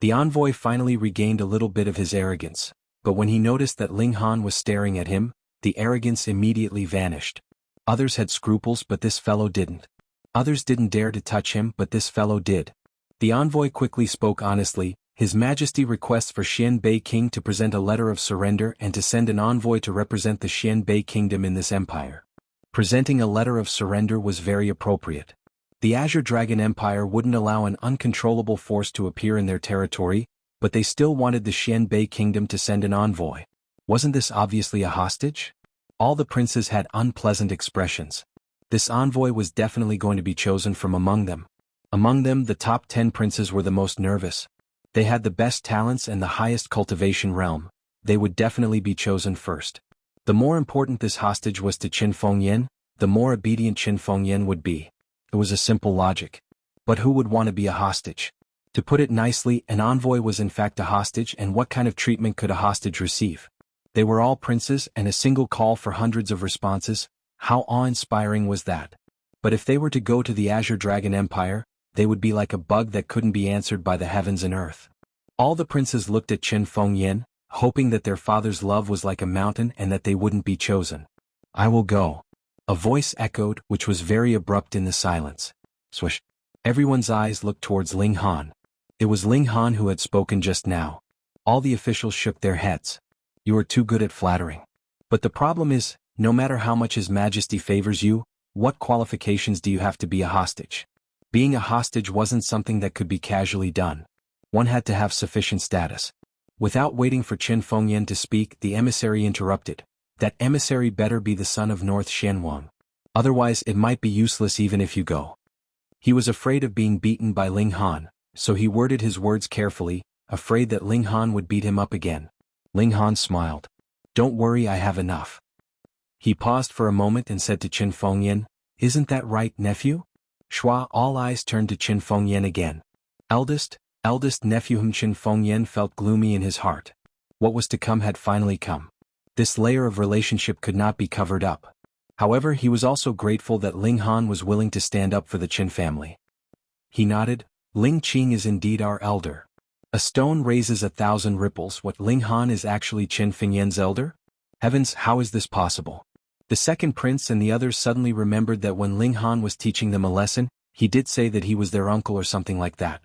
The envoy finally regained a little bit of his arrogance, but when he noticed that Ling Han was staring at him, the arrogance immediately vanished. Others had scruples but this fellow didn't. Others didn't dare to touch him but this fellow did. The envoy quickly spoke honestly. His Majesty requests for Xianbei King to present a letter of surrender and to send an envoy to represent the Xianbei Kingdom in this empire. Presenting a letter of surrender was very appropriate. The Azure Dragon Empire wouldn't allow an uncontrollable force to appear in their territory, but they still wanted the Xianbei Kingdom to send an envoy. Wasn't this obviously a hostage? All the princes had unpleasant expressions. This envoy was definitely going to be chosen from among them. Among them, the top 10 princes were the most nervous. They had the best talents and the highest cultivation realm. They would definitely be chosen first. The more important this hostage was to Qin Fengyan, the more obedient Qin Fengyan would be. It was a simple logic. But who would want to be a hostage? To put it nicely, an envoy was in fact a hostage, and what kind of treatment could a hostage receive? They were all princes and a single call for hundreds of responses. How awe-inspiring was that? But if they were to go to the Azure Dragon Empire, they would be like a bug that couldn't be answered by the heavens and earth. All the princes looked at Qin Fengyan, hoping that their father's love was like a mountain and that they wouldn't be chosen. I will go. A voice echoed, which was very abrupt in the silence. Swish. Everyone's eyes looked towards Ling Han. It was Ling Han who had spoken just now. All the officials shook their heads. You are too good at flattering. But the problem is, no matter how much His Majesty favors you, what qualifications do you have to be a hostage? Being a hostage wasn't something that could be casually done. One had to have sufficient status. Without waiting for Qin Fengyan to speak, the emissary interrupted. That emissary better be the son of North Xianwang. Otherwise it might be useless even if you go. He was afraid of being beaten by Ling Han, so he worded his words carefully, afraid that Ling Han would beat him up again. Ling Han smiled. Don't worry, I have enough. He paused for a moment and said to Qin Fengyan, Isn't that right, nephew? Shua, all eyes turned to Qin Fengyan again. Eldest nephew. Qin Fengyan felt gloomy in his heart. What was to come had finally come. This layer of relationship could not be covered up. However, he was also grateful that Ling Han was willing to stand up for the Qin family. He nodded. Ling Qing is indeed our elder. A stone raises 1,000 ripples. What, Ling Han is actually Qin Fengyan's elder? Heavens, how is this possible? The second prince and the others suddenly remembered that when Ling Han was teaching them a lesson, he did say that he was their uncle or something like that.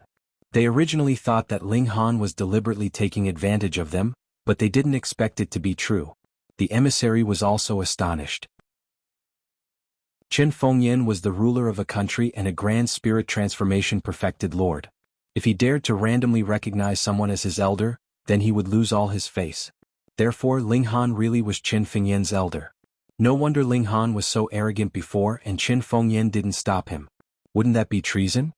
They originally thought that Ling Han was deliberately taking advantage of them, but they didn't expect it to be true. The emissary was also astonished. Qin Fengyan was the ruler of a country and a grand spirit transformation perfected lord. If he dared to randomly recognize someone as his elder, then he would lose all his face. Therefore Ling Han really was Qin Fengyan's elder. No wonder Ling Han was so arrogant before and Qin Fengyan didn't stop him. Wouldn't that be treason?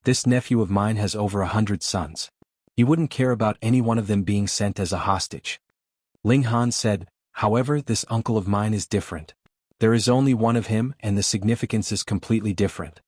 This nephew of mine has over 100 sons. He wouldn't care about any one of them being sent as a hostage. Ling Han said, however, this uncle of mine is different. There is only one of him and the significance is completely different.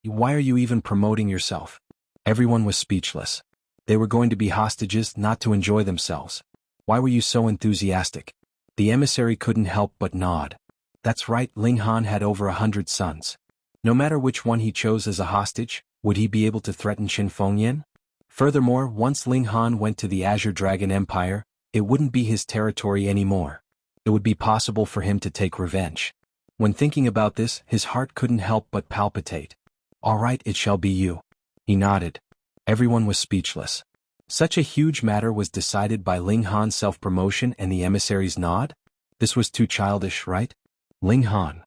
Why are you even promoting yourself? Everyone was speechless. They were going to be hostages, not to enjoy themselves. Why were you so enthusiastic? The emissary couldn't help but nod. That's right, Ling Han had over 100 sons. No matter which one he chose as a hostage, would he be able to threaten Qin Fengyan? Furthermore, once Ling Han went to the Azure Dragon Empire, it wouldn't be his territory anymore. It would be possible for him to take revenge. When thinking about this, his heart couldn't help but palpitate. All right, it shall be you. He nodded. Everyone was speechless. Such a huge matter was decided by Ling Han's self-promotion and the emissary's nod? This was too childish, right? Ling Han.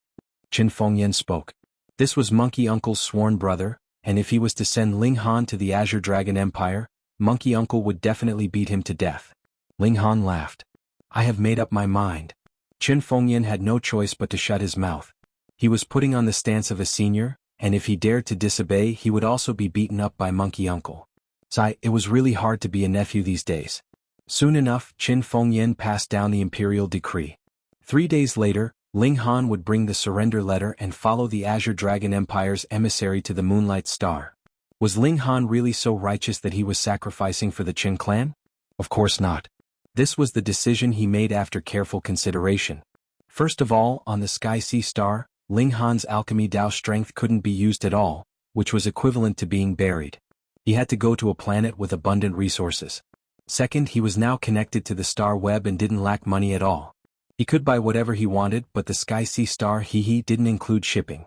Qin Fengyan spoke. This was Monkey Uncle's sworn brother, and if he was to send Ling Han to the Azure Dragon Empire, Monkey Uncle would definitely beat him to death. Ling Han laughed. I have made up my mind. Qin Fengyan had no choice but to shut his mouth. He was putting on the stance of a senior, and if he dared to disobey he would also be beaten up by Monkey Uncle. Sigh, it was really hard to be a nephew these days. Soon enough, Qin Fengyan passed down the imperial decree. 3 days later, Ling Han would bring the surrender letter and follow the Azure Dragon Empire's emissary to the Moonlight Star. Was Ling Han really so righteous that he was sacrificing for the Qin clan? Of course not. This was the decision he made after careful consideration. First of all, on the Sky Sea Star, Ling Han's alchemy Dao strength couldn't be used at all, which was equivalent to being buried. He had to go to a planet with abundant resources. Second, he was now connected to the star web and didn't lack money at all. He could buy whatever he wanted, but the Sky Sea Star didn't include shipping.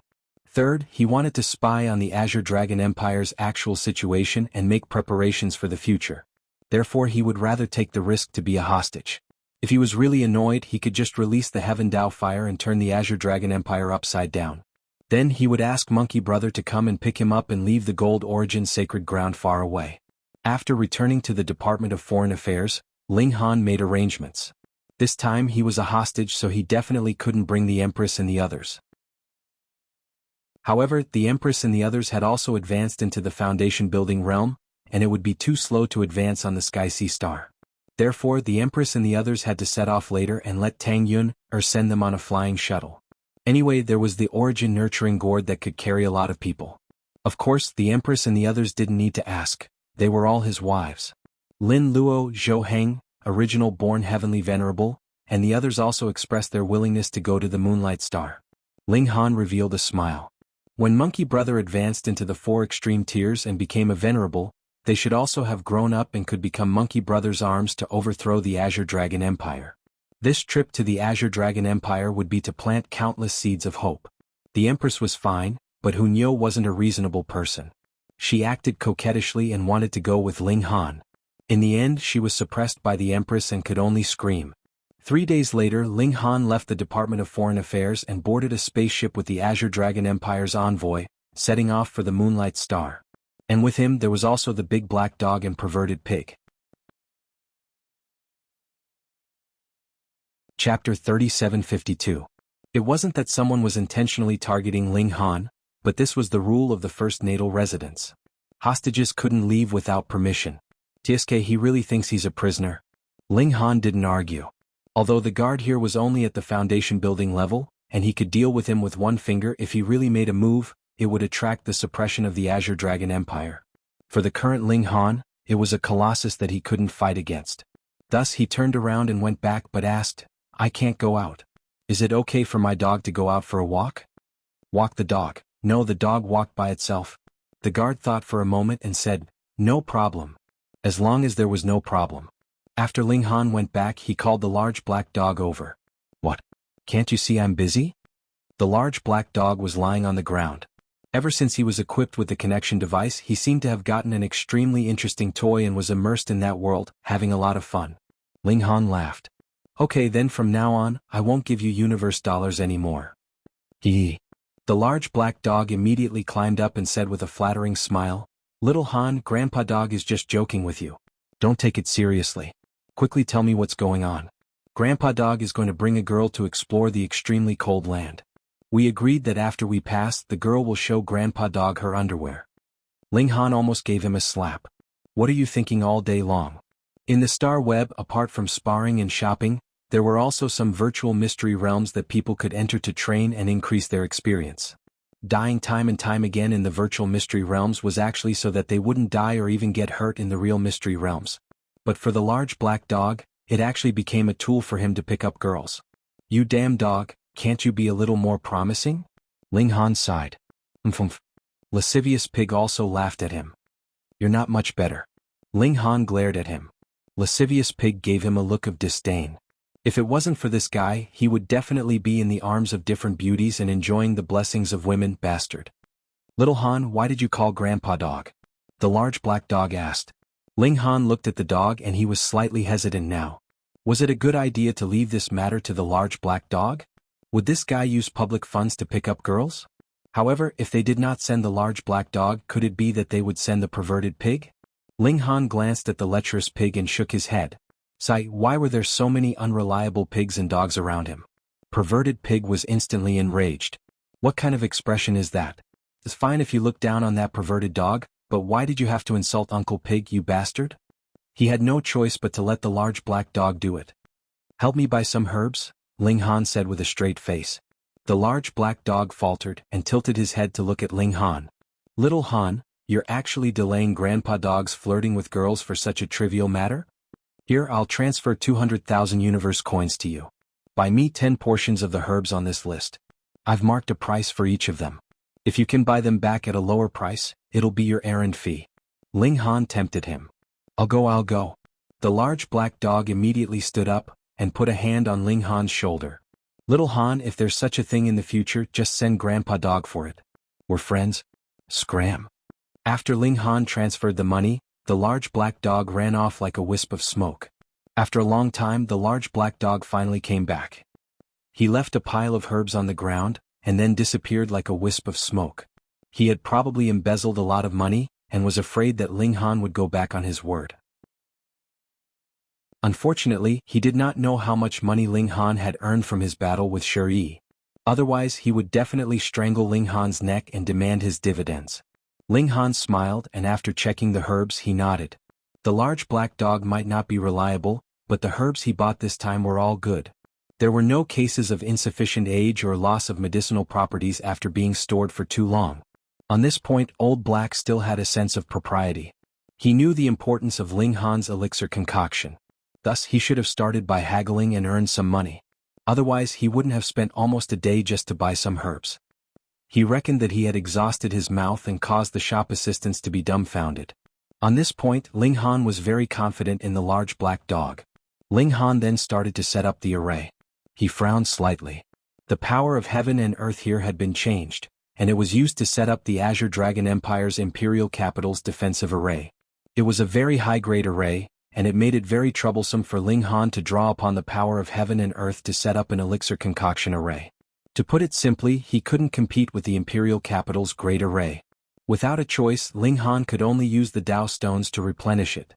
Third, he wanted to spy on the Azure Dragon Empire's actual situation and make preparations for the future. Therefore he would rather take the risk to be a hostage. If he was really annoyed, he could just release the Heaven Dao fire and turn the Azure Dragon Empire upside down. Then he would ask Monkey Brother to come and pick him up and leave the Gold Origin sacred ground far away. After returning to the Department of Foreign Affairs, Ling Han made arrangements. This time he was a hostage, so he definitely couldn't bring the Empress and the others. However, the Empress and the others had also advanced into the foundation building realm, and it would be too slow to advance on the Sky Sea Star. Therefore the Empress and the others had to set off later and let Tang Yun send them on a flying shuttle. Anyway, there was the Origin nurturing gourd that could carry a lot of people. Of course, the Empress and the others didn't need to ask. They were all his wives. Lin Luo Zhou Heng, original born heavenly venerable, and the others also expressed their willingness to go to the Moonlight Star. Ling Han revealed a smile. When Monkey Brother advanced into the 4 extreme tiers and became a venerable, they should also have grown up and could become Monkey Brother's arms to overthrow the Azure Dragon Empire. This trip to the Azure Dragon Empire would be to plant countless seeds of hope. The Empress was fine, but Hunyo wasn't a reasonable person. She acted coquettishly and wanted to go with Ling Han. In the end she was suppressed by the Empress and could only scream. 3 days later Ling Han left the Department of Foreign Affairs and boarded a spaceship with the Azure Dragon Empire's envoy, setting off for the Moonlight Star. And with him there was also the big black dog and perverted pig. Chapter 3752. It wasn't that someone was intentionally targeting Ling Han, but this was the rule of the first natal residence. Hostages couldn't leave without permission. Tsk, he really thinks he's a prisoner? Ling Han didn't argue. Although the guard here was only at the foundation building level, and he could deal with him with one finger if he really made a move, it would attract the suppression of the Azure Dragon Empire. For the current Ling Han, it was a colossus that he couldn't fight against. Thus he turned around and went back but asked, "I can't go out. Is it okay for my dog to go out for a walk?" "Walk the dog." No, the dog walked by itself. The guard thought for a moment and said, "No problem." As long as there was no problem. After Ling Han went back he called the large black dog over. "What? Can't you see I'm busy?" The large black dog was lying on the ground. Ever since he was equipped with the connection device he seemed to have gotten an extremely interesting toy and was immersed in that world, having a lot of fun. Ling Han laughed. "Okay then from now on, I won't give you universe dollars anymore." Hee. The large black dog immediately climbed up and said with a flattering smile, "Little Han, Grandpa Dog is just joking with you. Don't take it seriously. Quickly tell me what's going on." "Grandpa Dog is going to bring a girl to explore the extremely cold land. We agreed that after we pass, the girl will show Grandpa Dog her underwear." Ling Han almost gave him a slap. "What are you thinking all day long?" In the Star Web, apart from sparring and shopping, there were also some virtual mystery realms that people could enter to train and increase their experience. Dying time and time again in the virtual mystery realms was actually so that they wouldn't die or even get hurt in the real mystery realms. But for the large black dog, it actually became a tool for him to pick up girls. "You damn dog, can't you be a little more promising?" Ling Han sighed. "Umph." Lascivious Pig also laughed at him. "You're not much better." Ling Han glared at him. Lascivious Pig gave him a look of disdain. If it wasn't for this guy, he would definitely be in the arms of different beauties and enjoying the blessings of women, bastard. "Little Han, why did you call Grandpa Dog?" the large black dog asked. Ling Han looked at the dog and he was slightly hesitant now. Was it a good idea to leave this matter to the large black dog? Would this guy use public funds to pick up girls? However, if they did not send the large black dog, could it be that they would send the perverted pig? Ling Han glanced at the lecherous pig and shook his head. Sigh, why were there so many unreliable pigs and dogs around him? Perverted Pig was instantly enraged. "What kind of expression is that? It's fine if you look down on that perverted dog, but why did you have to insult Uncle Pig, you bastard?" He had no choice but to let the large black dog do it. "Help me buy some herbs," Ling Han said with a straight face. The large black dog faltered and tilted his head to look at Ling Han. "Little Han, you're actually delaying Grandpa Dog's flirting with girls for such a trivial matter? Here, I'll transfer 200,000 universe coins to you. Buy me 10 portions of the herbs on this list. I've marked a price for each of them. If you can buy them back at a lower price, it'll be your errand fee." Ling Han tempted him. I'll go." The large black dog immediately stood up and put a hand on Ling Han's shoulder. "Little Han, if there's such a thing in the future, just send Grandpa Dog for it. We're friends." Scram. After Ling Han transferred the money, the large black dog ran off like a wisp of smoke. After a long time the large black dog finally came back. He left a pile of herbs on the ground, and then disappeared like a wisp of smoke. He had probably embezzled a lot of money, and was afraid that Ling Han would go back on his word. Unfortunately, he did not know how much money Ling Han had earned from his battle with Sheree. Otherwise he would definitely strangle Ling Han's neck and demand his dividends. Ling Han smiled and after checking the herbs he nodded. The large black dog might not be reliable, but the herbs he bought this time were all good. There were no cases of insufficient age or loss of medicinal properties after being stored for too long. On this point Old Black still had a sense of propriety. He knew the importance of Ling Han's elixir concoction. Thus he should have started by haggling and earned some money. Otherwise he wouldn't have spent almost a day just to buy some herbs. He reckoned that he had exhausted his mouth and caused the shop assistants to be dumbfounded. On this point Ling Han was very confident in the large black dog. Ling Han then started to set up the array. He frowned slightly. The power of heaven and earth here had been changed. and it was used to set up the Azure Dragon Empire's Imperial Capital's defensive array. It was a very high-grade array, and it made it very troublesome for Ling Han to draw upon the power of heaven and earth to set up an elixir concoction array. To put it simply, he couldn't compete with the Imperial Capital's great array. Without a choice, Ling Han could only use the Dao Stones to replenish it.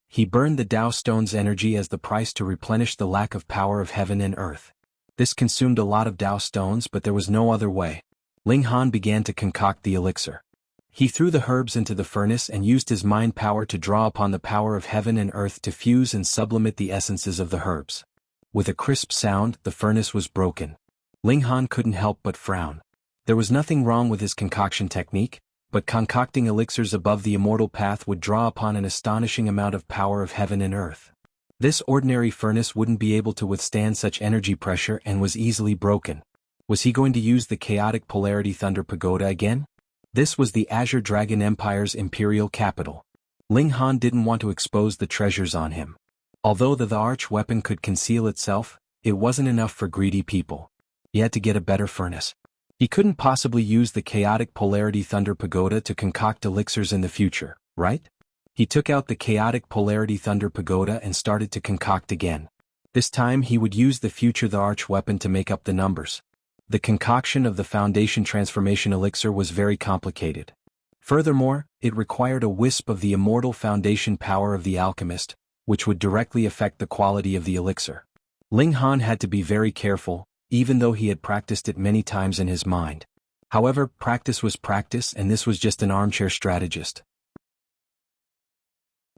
He burned the Dao Stones' energy as the price to replenish the lack of power of heaven and earth. This consumed a lot of Dao Stones, but there was no other way. Ling Han began to concoct the elixir. He threw the herbs into the furnace and used his mind power to draw upon the power of heaven and earth to fuse and sublimate the essences of the herbs. With a crisp sound, the furnace was broken. Ling Han couldn't help but frown. There was nothing wrong with his concoction technique, but concocting elixirs above the immortal path would draw upon an astonishing amount of power of heaven and earth. This ordinary furnace wouldn't be able to withstand such energy pressure and was easily broken. Was he going to use the chaotic polarity Thunder Pagoda again? This was the Azure Dragon Empire's imperial capital. Ling Han didn't want to expose the treasures on him. Although the arch weapon could conceal itself, it wasn't enough for greedy people. He had to get a better furnace. He couldn't possibly use the chaotic polarity Thunder Pagoda to concoct elixirs in the future, right? He took out the chaotic polarity Thunder Pagoda and started to concoct again. This time he would use the future the arch weapon to make up the numbers. The concoction of the Foundation Transformation Elixir was very complicated. Furthermore, it required a wisp of the immortal foundation power of the alchemist, which would directly affect the quality of the elixir. Ling Han had to be very careful, even though he had practiced it many times in his mind. However, practice was practice, and this was just an armchair strategist.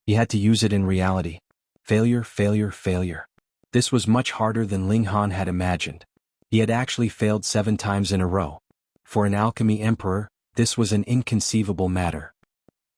He had to use it in reality. Failure, failure, failure. This was much harder than Ling Han had imagined. He had actually failed 7 times in a row. For an alchemy emperor, this was an inconceivable matter.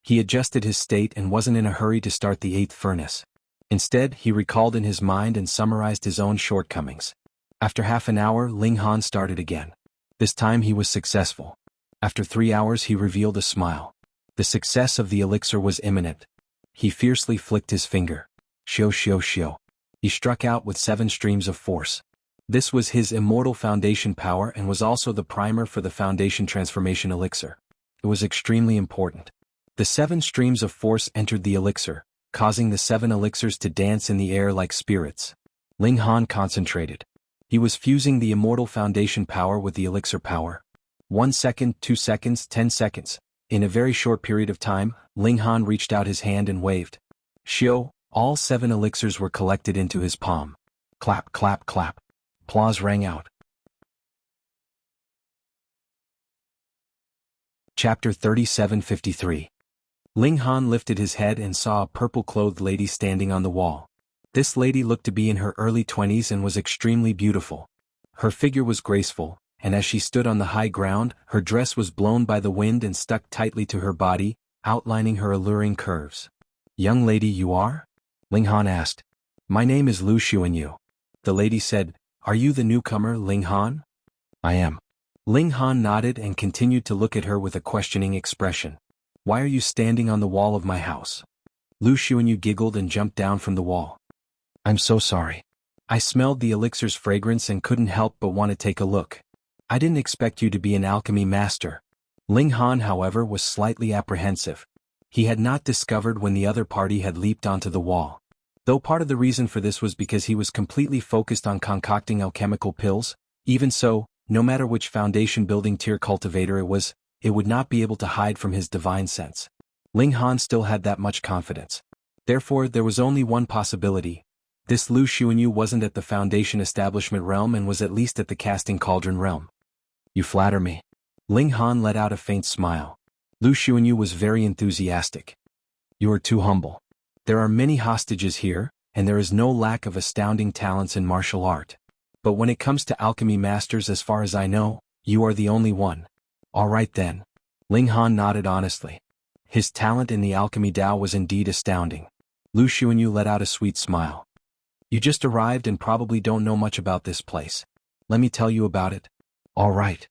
He adjusted his state and wasn't in a hurry to start the 8th furnace. Instead, he recalled in his mind and summarized his own shortcomings. After half an hour, Ling Han started again. This time he was successful. After 3 hours he revealed a smile. The success of the elixir was imminent. He fiercely flicked his finger. Shio shio shio. He struck out with 7 streams of force. This was his immortal foundation power and was also the primer for the Foundation Transformation Elixir. It was extremely important. The 7 streams of force entered the elixir, causing the 7 elixirs to dance in the air like spirits. Ling Han concentrated. He was fusing the immortal foundation power with the elixir power. 1 second, 2 seconds, 10 seconds. In a very short period of time, Ling Han reached out his hand and waved. Shio, all 7 elixirs were collected into his palm. Clap, clap, clap. Applause rang out. Chapter 3753. Ling Han lifted his head and saw a purple-clothed lady standing on the wall. This lady looked to be in her early 20s and was extremely beautiful. Her figure was graceful, and as she stood on the high ground, her dress was blown by the wind and stuck tightly to her body, outlining her alluring curves. Young lady you are? Ling Han asked. My name is Lu Xuanyu. The lady said, Are you the newcomer, Ling Han? I am. Ling Han nodded and continued to look at her with a questioning expression. Why are you standing on the wall of my house? Lu Xuanyu giggled and jumped down from the wall. I'm so sorry. I smelled the elixir's fragrance and couldn't help but want to take a look. I didn't expect you to be an alchemy master. Ling Han, however, was slightly apprehensive. He had not discovered when the other party had leaped onto the wall. Though part of the reason for this was because he was completely focused on concocting alchemical pills, even so, no matter which foundation building tier cultivator it would not be able to hide from his divine sense. Ling Han still had that much confidence. Therefore, there was only one possibility. This Lu Xuanyu wasn't at the Foundation Establishment realm and was at least at the Casting Cauldron realm. You flatter me. Ling Han let out a faint smile. Lu Xuanyu was very enthusiastic. You are too humble. There are many hostages here, and there is no lack of astounding talents in martial art. But when it comes to alchemy masters, as far as I know, you are the only one. All right then. Ling Han nodded honestly. His talent in the alchemy Dao was indeed astounding. Lu Xuanyu let out a sweet smile. You just arrived and probably don't know much about this place. Let me tell you about it. All right.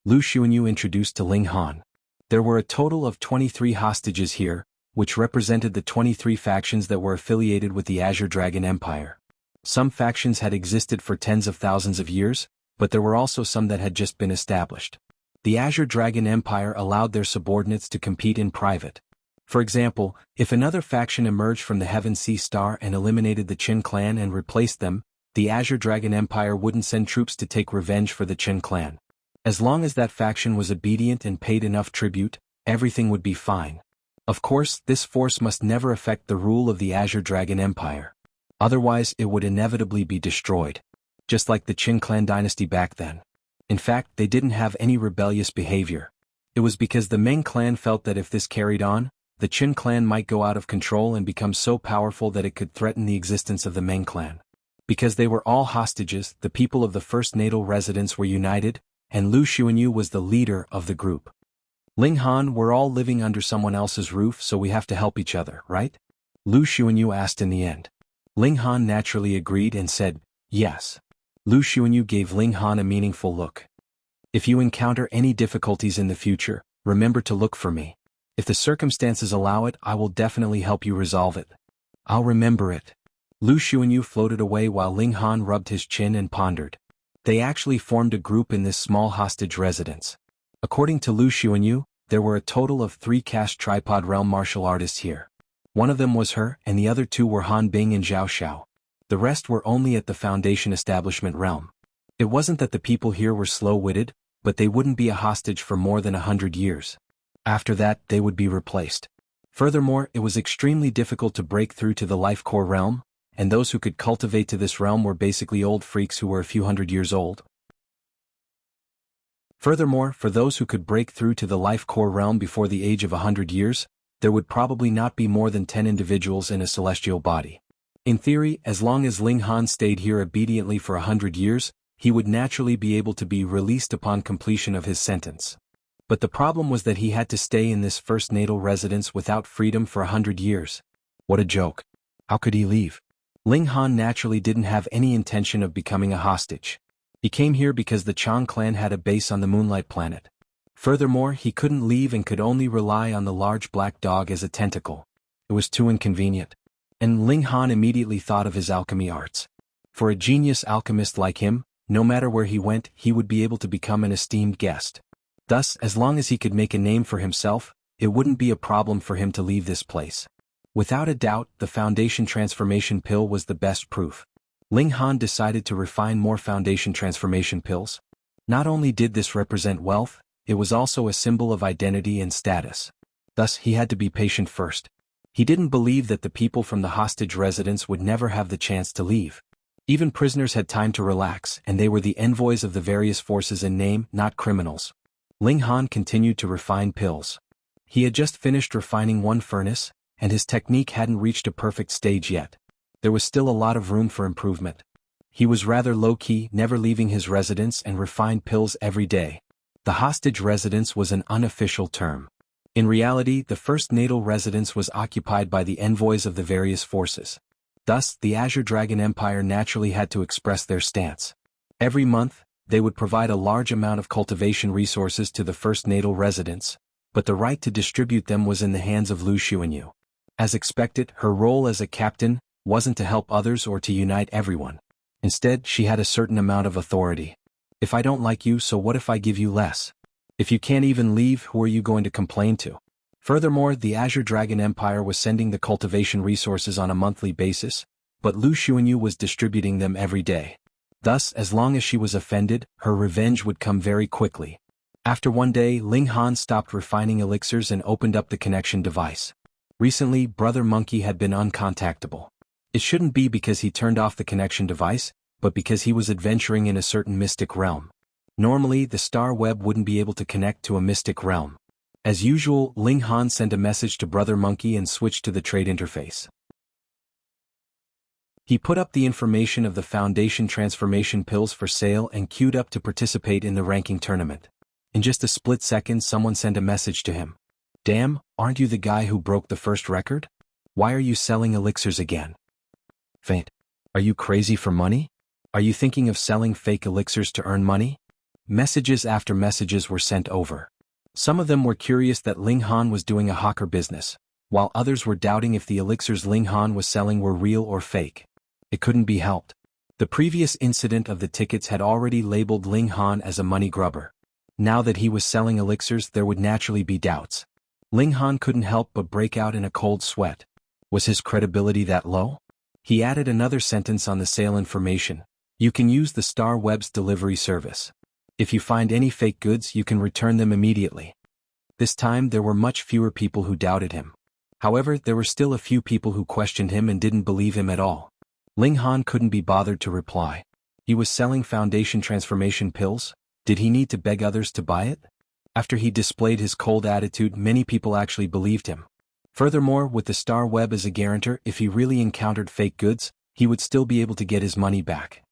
Lu Xuanyu introduced to Ling Han. There were a total of 23 hostages here, which represented the 23 factions that were affiliated with the Azure Dragon Empire. Some factions had existed for tens of thousands of years, but there were also some that had just been established. The Azure Dragon Empire allowed their subordinates to compete in private. For example, if another faction emerged from the Heaven Sea Star and eliminated the Qin clan and replaced them, the Azure Dragon Empire wouldn't send troops to take revenge for the Qin clan. As long as that faction was obedient and paid enough tribute, everything would be fine. Of course, this force must never affect the rule of the Azure Dragon Empire. Otherwise, it would inevitably be destroyed. Just like the Qin clan dynasty back then. In fact, they didn't have any rebellious behavior. It was because the Ming clan felt that if this carried on, the Qin clan might go out of control and become so powerful that it could threaten the existence of the Ming clan. Because they were all hostages, the people of the first natal residence were united, and Lu Xuanyu was the leader of the group. Ling Han, we're all living under someone else's roof, so we have to help each other, right? Lu Xuanyu asked in the end. Ling Han naturally agreed and said, yes. Lu Xuanyu gave Ling Han a meaningful look. If you encounter any difficulties in the future, remember to look for me. If the circumstances allow it, I will definitely help you resolve it. I'll remember it. Lu Xuanyu floated away while Ling Han rubbed his chin and pondered. They actually formed a group in this small hostage residence. According to Lu Xuanyu, there were a total of 3 cast tripod realm martial artists here. One of them was her, and the other 2 were Han Bing and Zhao Xiao. The rest were only at the Foundation establishment realm. It wasn't that the people here were slow-witted, but they wouldn't be a hostage for more than 100 years. After that, they would be replaced. Furthermore, it was extremely difficult to break through to the life core realm, and those who could cultivate to this realm were basically old freaks who were a few hundred years old. Furthermore, for those who could break through to the life core realm before the age of 100 years, there would probably not be more than 10 individuals in a celestial body. In theory, as long as Ling Han stayed here obediently for 100 years, he would naturally be able to be released upon completion of his sentence. But the problem was that he had to stay in this first natal residence without freedom for 100 years. What a joke. How could he leave? Ling Han naturally didn't have any intention of becoming a hostage. He came here because the Chang clan had a base on the Moonlight planet. Furthermore, he couldn't leave and could only rely on the large black dog as a tentacle. It was too inconvenient. And Ling Han immediately thought of his alchemy arts. For a genius alchemist like him, no matter where he went, he would be able to become an esteemed guest. Thus, as long as he could make a name for himself, it wouldn't be a problem for him to leave this place. Without a doubt, the Foundation Transformation Pill was the best proof. Ling Han decided to refine more Foundation Transformation Pills. Not only did this represent wealth, it was also a symbol of identity and status. Thus, he had to be patient first. He didn't believe that the people from the hostage residence would never have the chance to leave. Even prisoners had time to relax, and they were the envoys of the various forces in name, not criminals. Ling Han continued to refine pills. He had just finished refining one furnace, and his technique hadn't reached a perfect stage yet. There was still a lot of room for improvement. He was rather low-key, never leaving his residence, and refined pills every day. The hostage residence was an unofficial term. In reality, the first natal residence was occupied by the envoys of the various forces. Thus, the Azure Dragon Empire naturally had to express their stance. Every month, they would provide a large amount of cultivation resources to the first natal residence, but the right to distribute them was in the hands of Lu Xuanyu. As expected, her role as a captain wasn't to help others or to unite everyone. Instead, she had a certain amount of authority. If I don't like you, so what if I give you less? If you can't even leave, who are you going to complain to? Furthermore, the Azure Dragon Empire was sending the cultivation resources on a monthly basis, but Lu Xuanyu was distributing them every day. Thus, as long as she was offended, her revenge would come very quickly. After one day, Ling Han stopped refining elixirs and opened up the connection device. Recently, Brother Monkey had been uncontactable. It shouldn't be because he turned off the connection device, but because he was adventuring in a certain mystic realm. Normally, the star web wouldn't be able to connect to a mystic realm. As usual, Ling Han sent a message to Brother Monkey and switched to the trade interface. He put up the information of the Foundation Transformation Pills for sale and queued up to participate in the ranking tournament. In just a split second, someone sent a message to him. Damn, aren't you the guy who broke the first record? Why are you selling elixirs again? Faint. Are you crazy for money? Are you thinking of selling fake elixirs to earn money? Messages after messages were sent over. Some of them were curious that Ling Han was doing a hawker business, while others were doubting if the elixirs Ling Han was selling were real or fake. It couldn't be helped. The previous incident of the tickets had already labeled Ling Han as a money grubber. Now that he was selling elixirs, there would naturally be doubts. Ling Han couldn't help but break out in a cold sweat. Was his credibility that low? He added another sentence on the sale information. You can use the Star Web's delivery service. If you find any fake goods, you can return them immediately. This time there were much fewer people who doubted him. However, there were still a few people who questioned him and didn't believe him at all. Ling Han couldn't be bothered to reply. He was selling foundation transformation pills. Did he need to beg others to buy it? After he displayed his cold attitude, many people actually believed him. Furthermore, with the Star Web as a guarantor, if he really encountered fake goods, he would still be able to get his money back.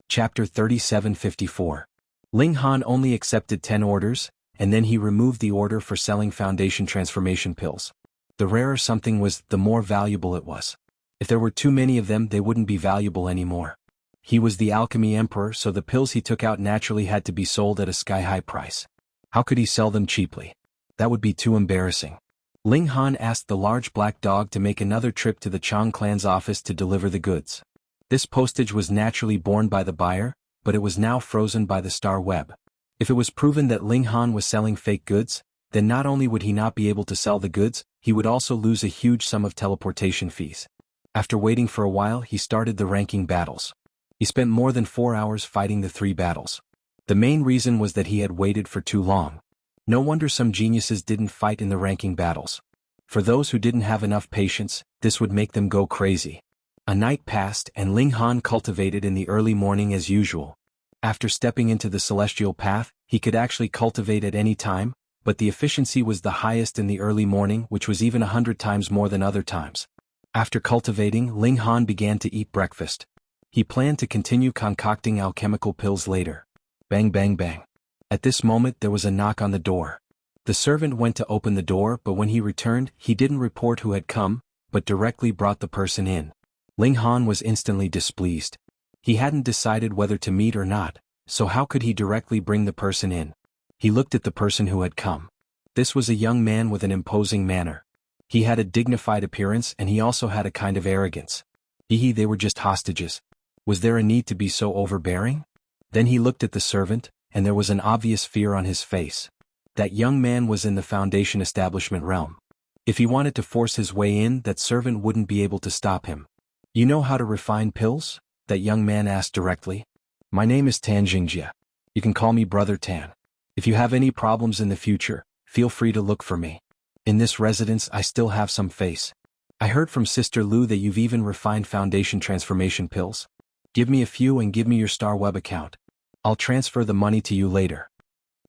Chapter 3754. Ling Han only accepted 10 orders, and then he removed the order for selling foundation transformation pills. The rarer something was, the more valuable it was. If there were too many of them, they wouldn't be valuable anymore. He was the alchemy emperor, so the pills he took out naturally had to be sold at a sky-high price. How could he sell them cheaply? That would be too embarrassing. Ling Han asked the large black dog to make another trip to the Chang clan's office to deliver the goods. This postage was naturally borne by the buyer, but it was now frozen by the Star Web. If it was proven that Ling Han was selling fake goods, then not only would he not be able to sell the goods, he would also lose a huge sum of teleportation fees. After waiting for a while, he started the ranking battles. He spent more than 4 hours fighting the 3 battles. The main reason was that he had waited for too long. No wonder some geniuses didn't fight in the ranking battles. For those who didn't have enough patience, this would make them go crazy. A night passed and Ling Han cultivated in the early morning as usual. After stepping into the celestial path, he could actually cultivate at any time, but the efficiency was the highest in the early morning, which was even 100 times more than other times. After cultivating, Ling Han began to eat breakfast. He planned to continue concocting alchemical pills later. Bang bang bang. At this moment there was a knock on the door. The servant went to open the door, but when he returned, he didn't report who had come, but directly brought the person in. Ling Han was instantly displeased. He hadn't decided whether to meet or not, so how could he directly bring the person in? He looked at the person who had come. This was a young man with an imposing manner. He had a dignified appearance and he also had a kind of arrogance. They were just hostages. Was there a need to be so overbearing? Then he looked at the servant, and there was an obvious fear on his face. That young man was in the Foundation establishment realm. If he wanted to force his way in, that servant wouldn't be able to stop him. You know how to refine pills? That young man asked directly. My name is Tan Jingjia. You can call me Brother Tan. If you have any problems in the future, feel free to look for me. In this residence I still have some face. I heard from Sister Lu that you've even refined foundation transformation pills. Give me a few and give me your Star Web account. I'll transfer the money to you later.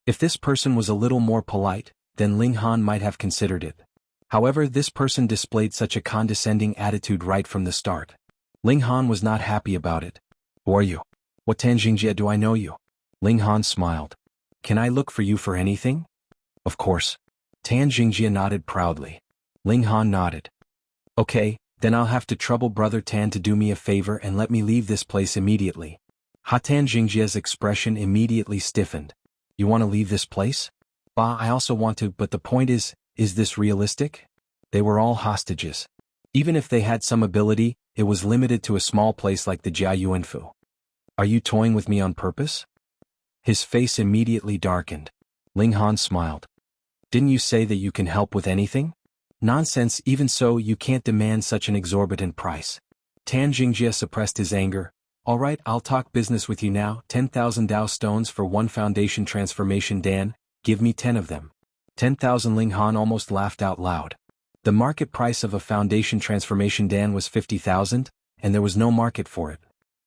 If this person was a little more polite, then Ling Han might have considered it. However, this person displayed such a condescending attitude right from the start. Ling Han was not happy about it. Who are you? What Tan Jingjia do I know you? Ling Han smiled. Can I look for you for anything? Of course. Tan Jingjia nodded proudly. Ling Han nodded. Okay, then I'll have to trouble Brother Tan to do me a favor and let me leave this place immediately. Tan Jingjia's expression immediately stiffened. You want to leave this place? Bah, I also want to, but the point is this realistic? They were all hostages. Even if they had some ability, it was limited to a small place like the Jianghu. Are you toying with me on purpose? His face immediately darkened. Ling Han smiled. Didn't you say that you can help with anything? Nonsense, even so you can't demand such an exorbitant price. Tan Jingjia suppressed his anger. Alright, I'll talk business with you now. 10,000 Dao stones for 1 foundation transformation Dan, give me 10 of them. 10,000 Ling Han almost laughed out loud. The market price of a foundation transformation Dan was 50,000, and there was no market for it.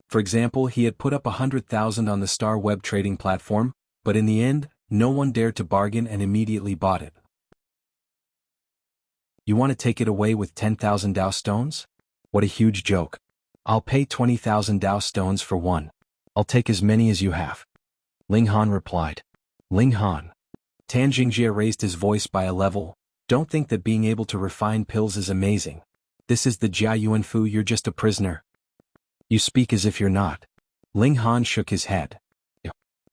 For example, he had put up 100,000 on the Star Web trading platform, but in the end, no one dared to bargain and immediately bought it. You want to take it away with 10,000 Dao stones? What a huge joke. I'll pay 20,000 Dao stones for 1. I'll take as many as you have. Ling Han replied. Ling Han. Tan Jingjia raised his voice by a level. Don't think that being able to refine pills is amazing. This is the Jianghu, you're just a prisoner. You speak as if you're not. Ling Han shook his head.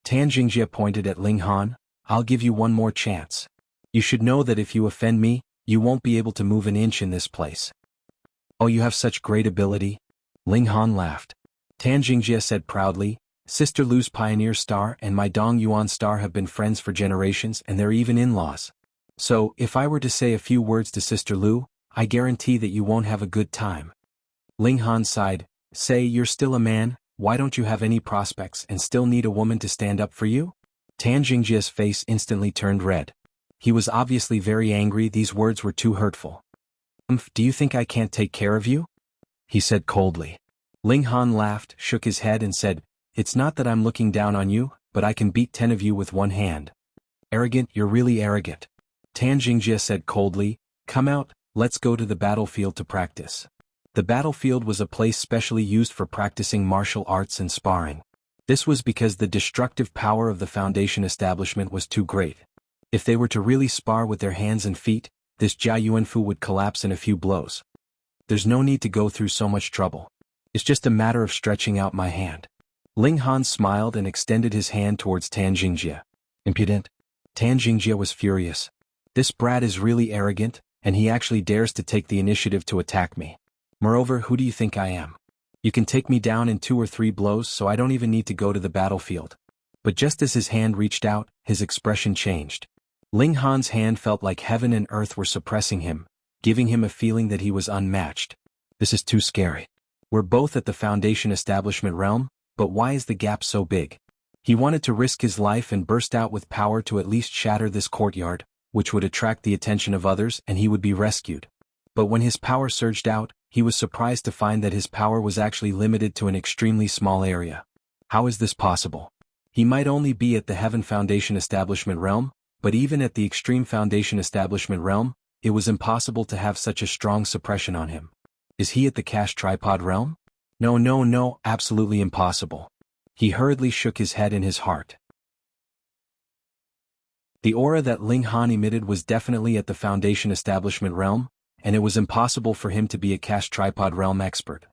Tan Jingjia pointed at Ling Han. I'll give you one more chance. You should know that if you offend me, you won't be able to move an inch in this place. Oh, you have such great ability? Ling Han laughed. Tan Jingjia said proudly, Sister Lu's Pioneer Star and my Dong Yuan Star have been friends for generations and they're even in-laws. So, if I were to say a few words to Sister Lu, I guarantee that you won't have a good time. Ling Han sighed. Say you're still a man, why don't you have any prospects and still need a woman to stand up for you? Tan Jingjia's face instantly turned red. He was obviously very angry. These words were too hurtful. Do you think I can't take care of you? He said coldly. Ling Han laughed, shook his head and said, It's not that I'm looking down on you, but I can beat 10 of you with one hand. Arrogant, you're really arrogant. Tan Jingjia said coldly, Come out, let's go to the battlefield to practice. The battlefield was a place specially used for practicing martial arts and sparring. This was because the destructive power of the Foundation establishment was too great. If they were to really spar with their hands and feet, this Jia Yuanfu would collapse in a few blows. There's no need to go through so much trouble. It's just a matter of stretching out my hand. Ling Han smiled and extended his hand towards Tan Jingjia. Impudent. Tan Jingjia was furious. This brat is really arrogant, and he actually dares to take the initiative to attack me. Moreover, who do you think I am? You can take me down in 2 or 3 blows, so I don't even need to go to the battlefield. But just as his hand reached out, his expression changed. Ling Han's hand felt like heaven and earth were suppressing him, giving him a feeling that he was unmatched. This is too scary. We're both at the Foundation establishment realm, but why is the gap so big? He wanted to risk his life and burst out with power to at least shatter this courtyard, which would attract the attention of others and he would be rescued. But when his power surged out, he was surprised to find that his power was actually limited to an extremely small area. How is this possible? He might only be at the Heaven Foundation establishment realm, but even at the Extreme Foundation establishment realm, it was impossible to have such a strong suppression on him. Is he at the Cash Tripod realm? No, absolutely impossible. He hurriedly shook his head in his heart. The aura that Ling Han emitted was definitely at the Foundation establishment realm, and it was impossible for him to be a Cash Tripod realm expert.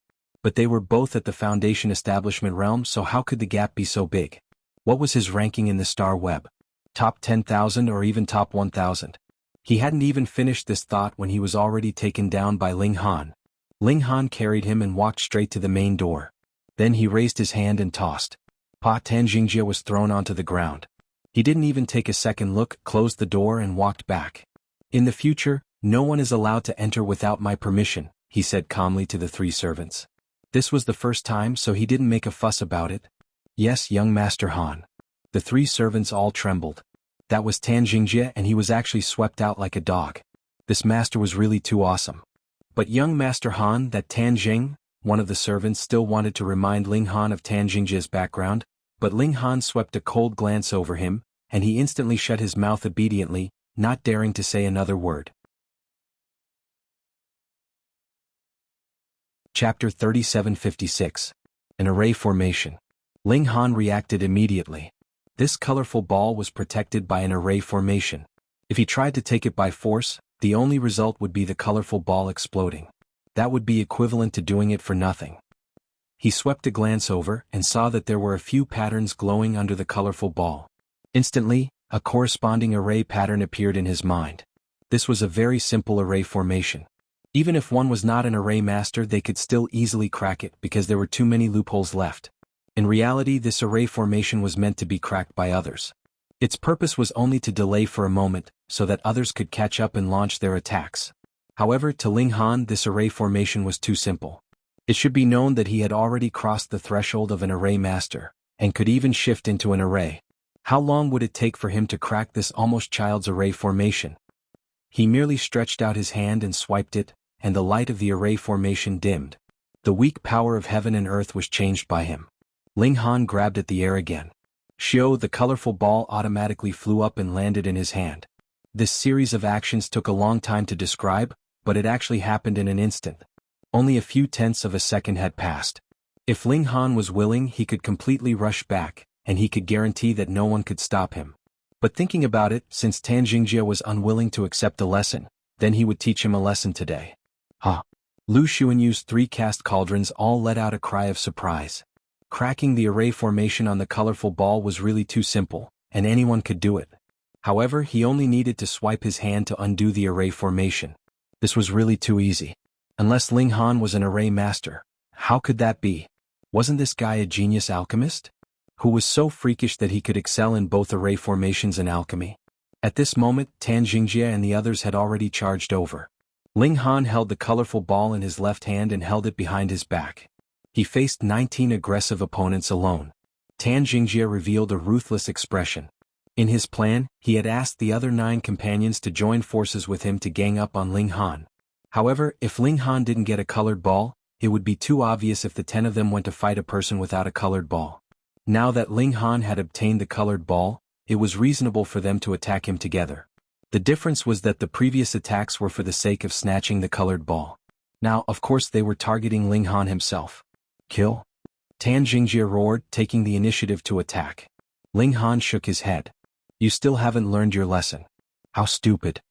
But they were both at the Foundation establishment realm, so how could the gap be so big? What was his ranking in the star web? Top 10,000 or even top 1,000? He hadn't even finished this thought when he was already taken down by Ling Han. Ling Han carried him and walked straight to the main door. Then he raised his hand and tossed. Tan Jingjia was thrown onto the ground. He didn't even take a second look, closed the door and walked back. In the future, no one is allowed to enter without my permission, he said calmly to the 3 servants. This was the first time, so he didn't make a fuss about it. Yes, young Master Han. The 3 servants all trembled. That was Tan Jingjia and he was actually swept out like a dog. This master was really too awesome. But young Master Han, that Tan Jing, one of the servants still wanted to remind Ling Han of Tan Jingjia's background, but Ling Han swept a cold glance over him, and he instantly shut his mouth obediently, not daring to say another word. Chapter 3756. An Array Formation. Ling Han reacted immediately. This colorful ball was protected by an array formation. If he tried to take it by force, the only result would be the colorful ball exploding. That would be equivalent to doing it for nothing. He swept a glance over and saw that there were a few patterns glowing under the colorful ball. Instantly, a corresponding array pattern appeared in his mind. This was a very simple array formation. Even if one was not an array master, they could still easily crack it because there were too many loopholes left. In reality, this array formation was meant to be cracked by others. Its purpose was only to delay for a moment, so that others could catch up and launch their attacks. However, to Ling Han, this array formation was too simple. It should be known that he had already crossed the threshold of an array master, and could even shift into an array. How long would it take for him to crack this almost child's array formation? He merely stretched out his hand and swiped it, and the light of the array formation dimmed. The weak power of heaven and earth was changed by him. Ling Han grabbed at the air again. Xiao, the colorful ball, automatically flew up and landed in his hand. This series of actions took a long time to describe, but it actually happened in an instant. Only a few tenths of a second had passed. If Ling Han was willing, he could completely rush back, and he could guarantee that no one could stop him. But thinking about it, since Tan Jingjia was unwilling to accept a lesson, then he would teach him a lesson today. Lu Xuanyu's 3 cast cauldrons all let out a cry of surprise. Cracking the array formation on the colorful ball was really too simple, and anyone could do it. However, he only needed to swipe his hand to undo the array formation. This was really too easy. Unless Ling Han was an array master, how could that be? Wasn't this guy a genius alchemist? who was so freakish that he could excel in both array formations and alchemy. At this moment, Tan Xingjie and the others had already charged over. Ling Han held the colorful ball in his left hand and held it behind his back. He faced 19 aggressive opponents alone. Tan Xingjie revealed a ruthless expression. In his plan, he had asked the other 9 companions to join forces with him to gang up on Ling Han. However, if Ling Han didn't get a colored ball, it would be too obvious if the 10 of them went to fight a person without a colored ball. Now that Ling Han had obtained the colored ball, it was reasonable for them to attack him together. The difference was that the previous attacks were for the sake of snatching the colored ball. Now, of course, they were targeting Ling Han himself. Kill? Tan Xingjie roared, taking the initiative to attack. Ling Han shook his head. You still haven't learned your lesson. How stupid.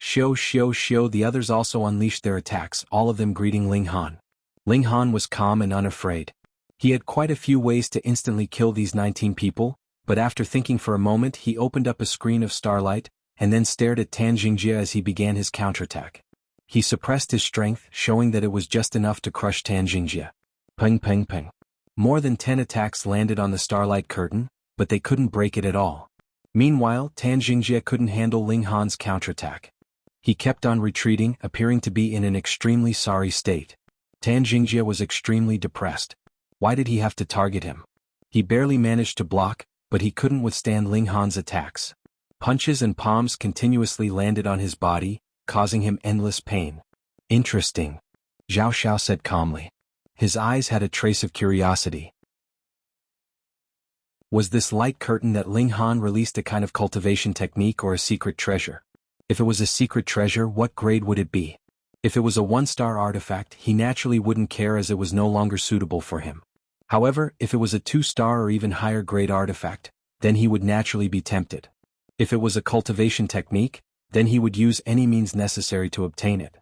Shio. The others also unleashed their attacks, all of them greeting Ling Han. Ling Han was calm and unafraid. He had quite a few ways to instantly kill these 19 people, but after thinking for a moment he opened up a screen of starlight, and then stared at Tan Xingjie as he began his counterattack. He suppressed his strength, showing that it was just enough to crush Tan Xingjie. Ping. More than 10 attacks landed on the starlight curtain, but they couldn't break it at all. Meanwhile, Tan Xingjie couldn't handle Ling Han's counterattack. He kept on retreating, appearing to be in an extremely sorry state. Tan Xingjie was extremely depressed. Why did he have to target him? He barely managed to block, but he couldn't withstand Ling Han's attacks. Punches and palms continuously landed on his body, causing him endless pain. Interesting, Zhao Xiao said calmly. His eyes had a trace of curiosity. Was this light curtain that Ling Han released a kind of cultivation technique or a secret treasure? If it was a secret treasure, what grade would it be? If it was a 1-star artifact, he naturally wouldn't care as it was no longer suitable for him. However, if it was a 2-star or even higher grade artifact, then he would naturally be tempted. If it was a cultivation technique, then he would use any means necessary to obtain it.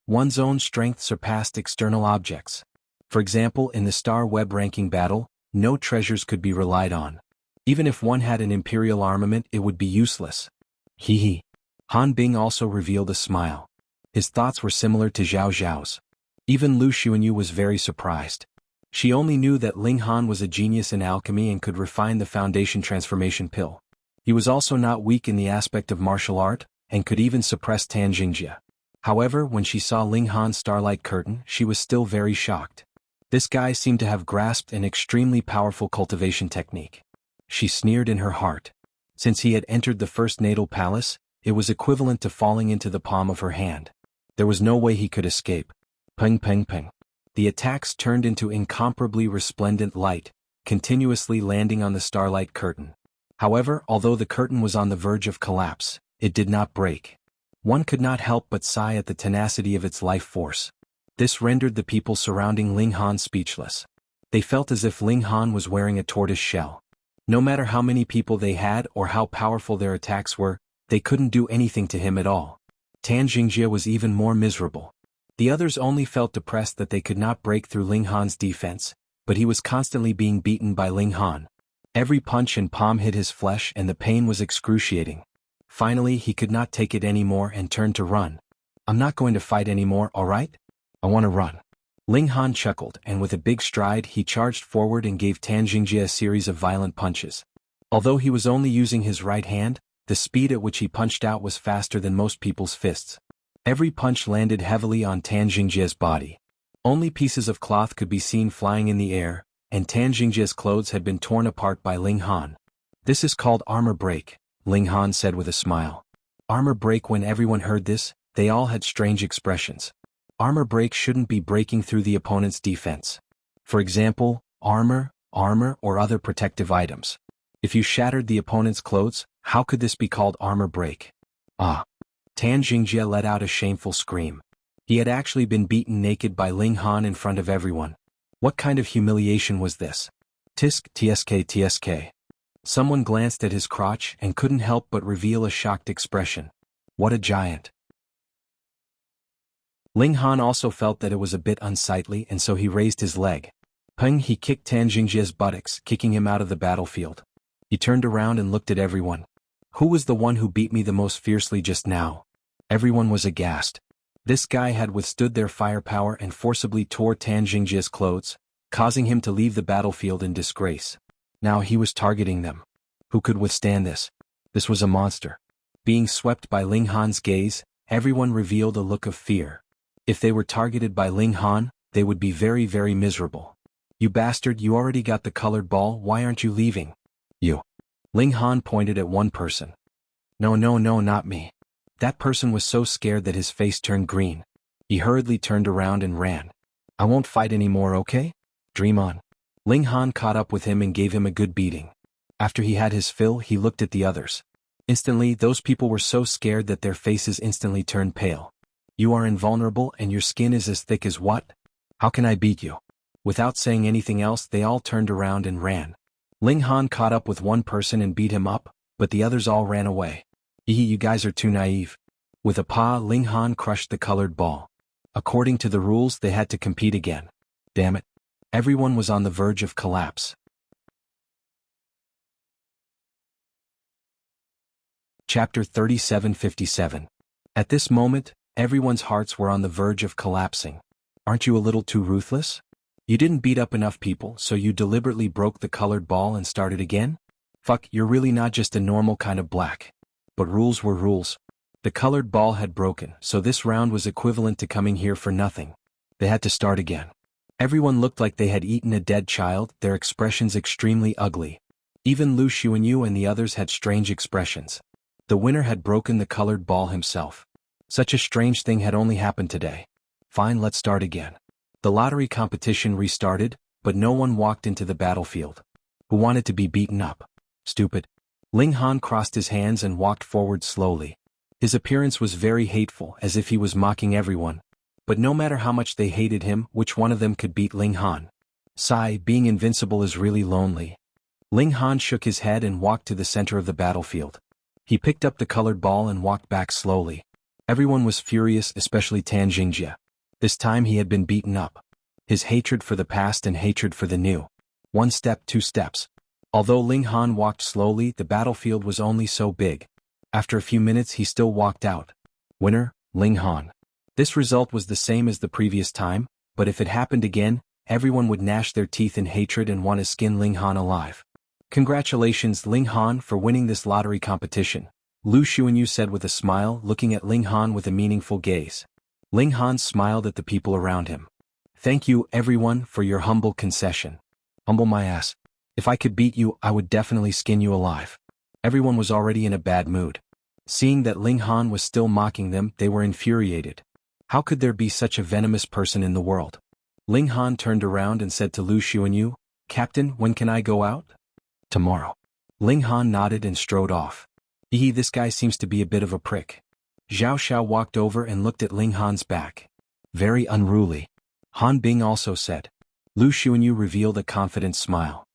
One's own strength surpassed external objects. For example, in the star web ranking battle, no treasures could be relied on. Even if one had an imperial armament, it would be useless. Hee. Han Bing also revealed a smile. His thoughts were similar to Zhao Zhao's. Even Lu Xuanyu was very surprised. She only knew that Ling Han was a genius in alchemy and could refine the foundation transformation pill. He was also not weak in the aspect of martial art, and could even suppress Tan Xingjie. However, when she saw Ling Han's starlight curtain, she was still very shocked. This guy seemed to have grasped an extremely powerful cultivation technique. She sneered in her heart. Since he had entered the first natal palace, it was equivalent to falling into the palm of her hand. There was no way he could escape. Ping. The attacks turned into incomparably resplendent light, continuously landing on the starlight curtain. However, although the curtain was on the verge of collapse, it did not break. One could not help but sigh at the tenacity of its life force. This rendered the people surrounding Ling Han speechless. They felt as if Ling Han was wearing a tortoise shell. No matter how many people they had or how powerful their attacks were, they couldn't do anything to him at all. Tan Xingjie was even more miserable. The others only felt depressed that they could not break through Ling Han's defense, but he was constantly being beaten by Ling Han. Every punch and palm hit his flesh and the pain was excruciating. Finally, he could not take it anymore and turned to run. I'm not going to fight anymore, alright? I want to run. Ling Han chuckled, and with a big stride he charged forward and gave Tan Xingjie a series of violent punches. Although he was only using his right hand, the speed at which he punched out was faster than most people's fists. Every punch landed heavily on Tan Xingjie's body. Only pieces of cloth could be seen flying in the air, and Tan Xingjie's clothes had been torn apart by Ling Han. This is called armor break, Ling Han said with a smile. Armor break. When everyone heard this, they all had strange expressions. Armor break shouldn't be breaking through the opponent's defense. For example, armor, or other protective items. If you shattered the opponent's clothes, how could this be called armor break? Ah! Tan Xingjie let out a shameful scream. He had actually been beaten naked by Ling Han in front of everyone. What kind of humiliation was this? Tsk. Someone glanced at his crotch and couldn't help but reveal a shocked expression. What a giant! Ling Han also felt that it was a bit unsightly, and so he raised his leg. Peng! He kicked Tan Xingjie's buttocks, kicking him out of the battlefield. He turned around and looked at everyone. Who was the one who beat me the most fiercely just now? Everyone was aghast. This guy had withstood their firepower and forcibly tore Tan Xingjie's clothes, causing him to leave the battlefield in disgrace. Now he was targeting them. Who could withstand this? This was a monster. Being swept by Ling Han's gaze, everyone revealed a look of fear. If they were targeted by Ling Han, they would be very, very miserable. You bastard, you already got the colored ball, why aren't you leaving? You. Ling Han pointed at one person. No, not me. That person was so scared that his face turned green. He hurriedly turned around and ran. I won't fight anymore, okay? Dream on. Ling Han caught up with him and gave him a good beating. After he had his fill, he looked at the others. Instantly, those people were so scared that their faces instantly turned pale. You are invulnerable and your skin is as thick as what? How can I beat you? Without saying anything else, they all turned around and ran. Ling Han caught up with one person and beat him up, but the others all ran away. You guys are too naive. With a paw, Ling Han crushed the colored ball. According to the rules, they had to compete again. Damn it. Everyone was on the verge of collapse. Chapter 3757. At this moment, everyone's hearts were on the verge of collapsing. Aren't you a little too ruthless? You didn't beat up enough people, so you deliberately broke the colored ball and started again? Fuck, you're really not just a normal kind of black. But rules were rules. The colored ball had broken, so this round was equivalent to coming here for nothing. They had to start again. Everyone looked like they had eaten a dead child, their expressions extremely ugly. Even Lu Xuanyu and the others had strange expressions. The winner had broken the colored ball himself. Such a strange thing had only happened today. Fine, let's start again. The lottery competition restarted, but no one walked into the battlefield. Who wanted to be beaten up? Stupid. Ling Han crossed his hands and walked forward slowly. His appearance was very hateful, as if he was mocking everyone. But no matter how much they hated him, which one of them could beat Ling Han? Sigh, being invincible is really lonely. Ling Han shook his head and walked to the center of the battlefield. He picked up the colored ball and walked back slowly. Everyone was furious, especially Tan Jingjia. This time he had been beaten up. His hatred for the past and hatred for the new. 1 step, 2 steps. Although Ling Han walked slowly, the battlefield was only so big. After a few minutes he still walked out. Winner, Ling Han. This result was the same as the previous time, but if it happened again, everyone would gnash their teeth in hatred and want to skin Ling Han alive. Congratulations, Ling Han, for winning this lottery competition, Lu Xuanyu said with a smile, looking at Ling Han with a meaningful gaze. Ling Han smiled at the people around him. Thank you, everyone, for your humble concession. Humble my ass. If I could beat you, I would definitely skin you alive. Everyone was already in a bad mood. Seeing that Ling Han was still mocking them, they were infuriated. How could there be such a venomous person in the world? Ling Han turned around and said to Lu Xuanyu, Captain, when can I go out? Tomorrow. Ling Han nodded and strode off. This guy seems to be a bit of a prick. Zhao Xiao walked over and looked at Ling Han's back. Very unruly. Han Bing also said. Lu Xuanyu revealed a confident smile.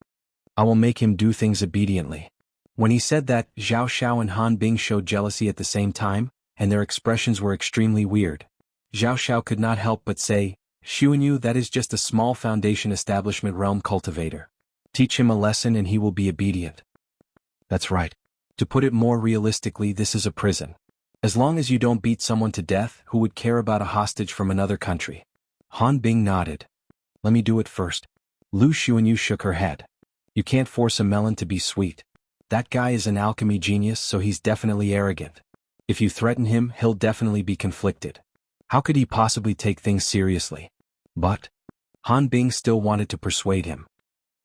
I will make him do things obediently. When he said that, Zhao Xiao and Han Bing showed jealousy at the same time, and their expressions were extremely weird. Zhao Xiao could not help but say, Xuanyu, that is just a small foundation establishment realm cultivator. Teach him a lesson and he will be obedient. That's right. To put it more realistically, this is a prison. As long as you don't beat someone to death, who would care about a hostage from another country? Han Bing nodded. Let me do it first. Lu Xuanyu shook her head. You can't force a melon to be sweet. That guy is an alchemy genius, so he's definitely arrogant. If you threaten him, he'll definitely be conflicted. How could he possibly take things seriously? But Han Bing still wanted to persuade him.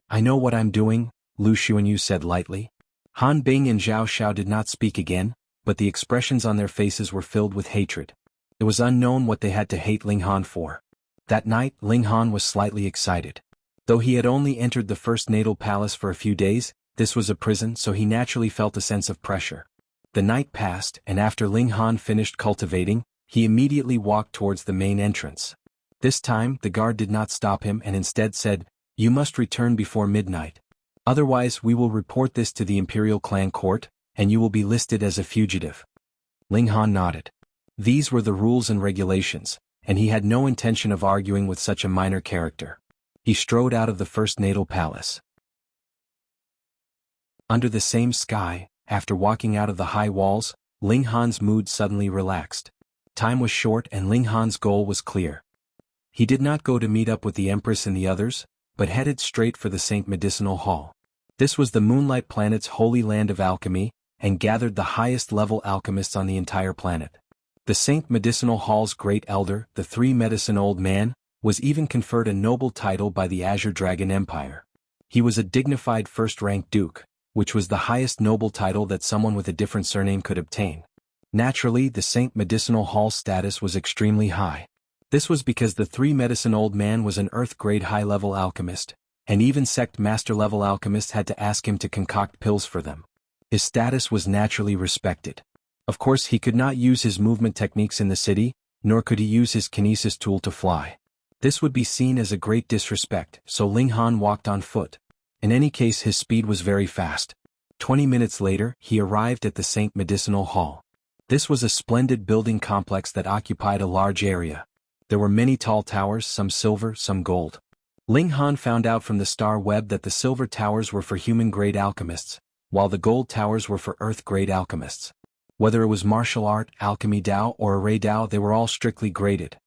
I know what I'm doing, Lu Xuanyu said lightly. Han Bing and Zhao Xiao did not speak again, but the expressions on their faces were filled with hatred. It was unknown what they had to hate Ling Han for. That night, Ling Han was slightly excited. Though he had only entered the first natal palace for a few days, this was a prison, so he naturally felt a sense of pressure. The night passed, and after Ling Han finished cultivating, he immediately walked towards the main entrance. This time, the guard did not stop him and instead said, You must return before midnight. Otherwise, we will report this to the Imperial Clan Court, and you will be listed as a fugitive. Ling Han nodded. These were the rules and regulations, and he had no intention of arguing with such a minor character. He strode out of the first natal palace. Under the same sky, after walking out of the high walls, Ling Han's mood suddenly relaxed. Time was short and Ling Han's goal was clear. He did not go to meet up with the Empress and the others, but headed straight for the Saint Medicinal Hall. This was the Moonlight Planet's holy land of alchemy, and gathered the highest-level alchemists on the entire planet. The Saint Medicinal Hall's great elder, the Three-Medicine Old Man, was even conferred a noble title by the Azure Dragon Empire. He was a dignified first-rank duke, which was the highest noble title that someone with a different surname could obtain. Naturally, the Saint Medicinal Hall's status was extremely high. This was because the Three-Medicine Old Man was an Earth-grade high-level alchemist, and even sect master-level alchemists had to ask him to concoct pills for them. His status was naturally respected. Of course, he could not use his movement techniques in the city, nor could he use his kinesis tool to fly. This would be seen as a great disrespect, so Ling Han walked on foot. In any case, his speed was very fast. 20 minutes later, he arrived at the Saint Medicinal Hall. This was a splendid building complex that occupied a large area. There were many tall towers, some silver, some gold. Ling Han found out from the star web that the silver towers were for human-grade alchemists, while the gold towers were for Earth-grade alchemists. Whether it was martial art, alchemy Dao, or array Dao, they were all strictly graded.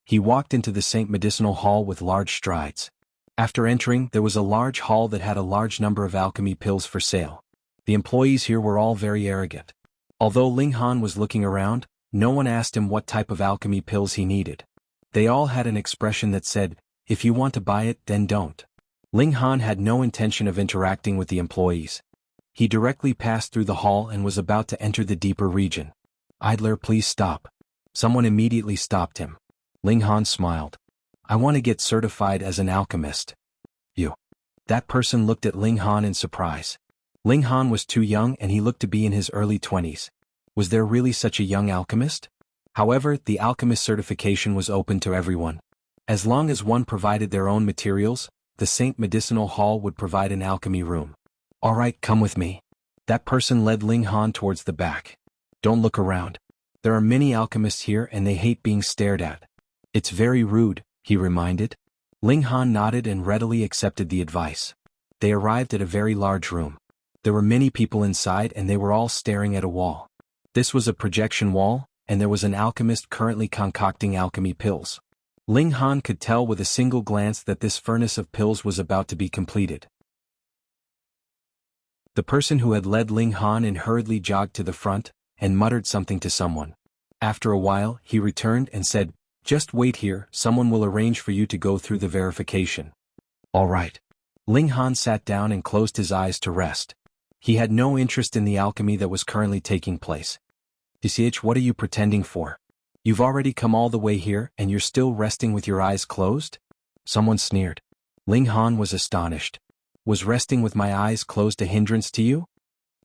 He walked into the Saint Medicinal Hall with large strides. After entering, there was a large hall that had a large number of alchemy pills for sale. The employees here were all very arrogant. Although Ling Han was looking around, no one asked him what type of alchemy pills he needed. They all had an expression that said, "If you want to buy it, then don't." Ling Han had no intention of interacting with the employees. He directly passed through the hall and was about to enter the deeper region. "Idler, please stop." Someone immediately stopped him. Ling Han smiled. "I want to get certified as an alchemist." "You?" That person looked at Ling Han in surprise. Ling Han was too young and he looked to be in his early 20s. Was there really such a young alchemist? However, the alchemist certification was open to everyone. As long as one provided their own materials, the Saint Medicinal Hall would provide an alchemy room. "All right, come with me." That person led Ling Han towards the back. "Don't look around. There are many alchemists here and they hate being stared at." "It's very rude," he reminded. Ling Han nodded and readily accepted the advice. They arrived at a very large room. There were many people inside and they were all staring at a wall. This was a projection wall, and there was an alchemist currently concocting alchemy pills. Ling Han could tell with a single glance that this furnace of pills was about to be completed. The person who had led Ling Han in hurriedly jogged to the front, and muttered something to someone. After a while, he returned and said, "Just wait here, someone will arrange for you to go through the verification." "All right." Ling Han sat down and closed his eyes to rest. He had no interest in the alchemy that was currently taking place. "DCH, what are you pretending for? You've already come all the way here and you're still resting with your eyes closed?" Someone sneered. Ling Han was astonished. "Was resting with my eyes closed a hindrance to you?"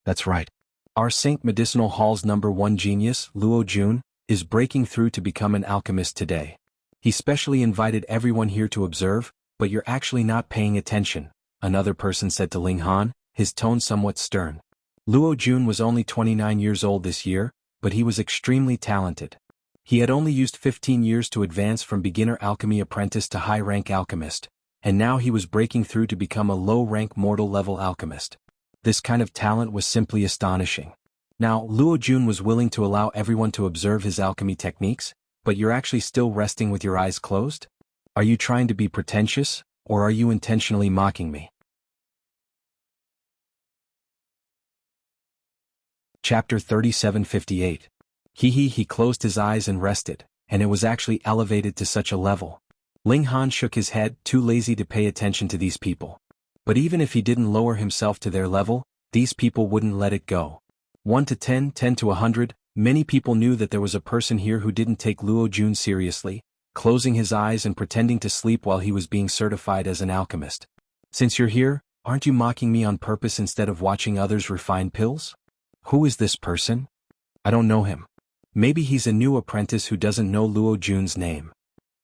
"That's right. Our Saint Medicinal Hall's #1 genius, Luo Jun, is breaking through to become an alchemist today. He specially invited everyone here to observe, but you're actually not paying attention," another person said to Ling Han, his tone somewhat stern. Luo Jun was only 29 years old this year, but he was extremely talented. He had only used 15 years to advance from beginner alchemy apprentice to high-rank alchemist, and now he was breaking through to become a low-rank mortal-level alchemist. This kind of talent was simply astonishing. Now, Luo Jun was willing to allow everyone to observe his alchemy techniques, but you're actually still resting with your eyes closed? Are you trying to be pretentious, or are you intentionally mocking me? Chapter 3758. He closed his eyes and rested, and it was actually elevated to such a level. Ling Han shook his head, too lazy to pay attention to these people. But even if he didn't lower himself to their level, these people wouldn't let it go. 1 to 10, 10 to 100, many people knew that there was a person here who didn't take Luo Jun seriously, closing his eyes and pretending to sleep while he was being certified as an alchemist. "Since you're here, aren't you mocking me on purpose instead of watching others refine pills?" "Who is this person?" "I don't know him. Maybe he's a new apprentice who doesn't know Luo Jun's name."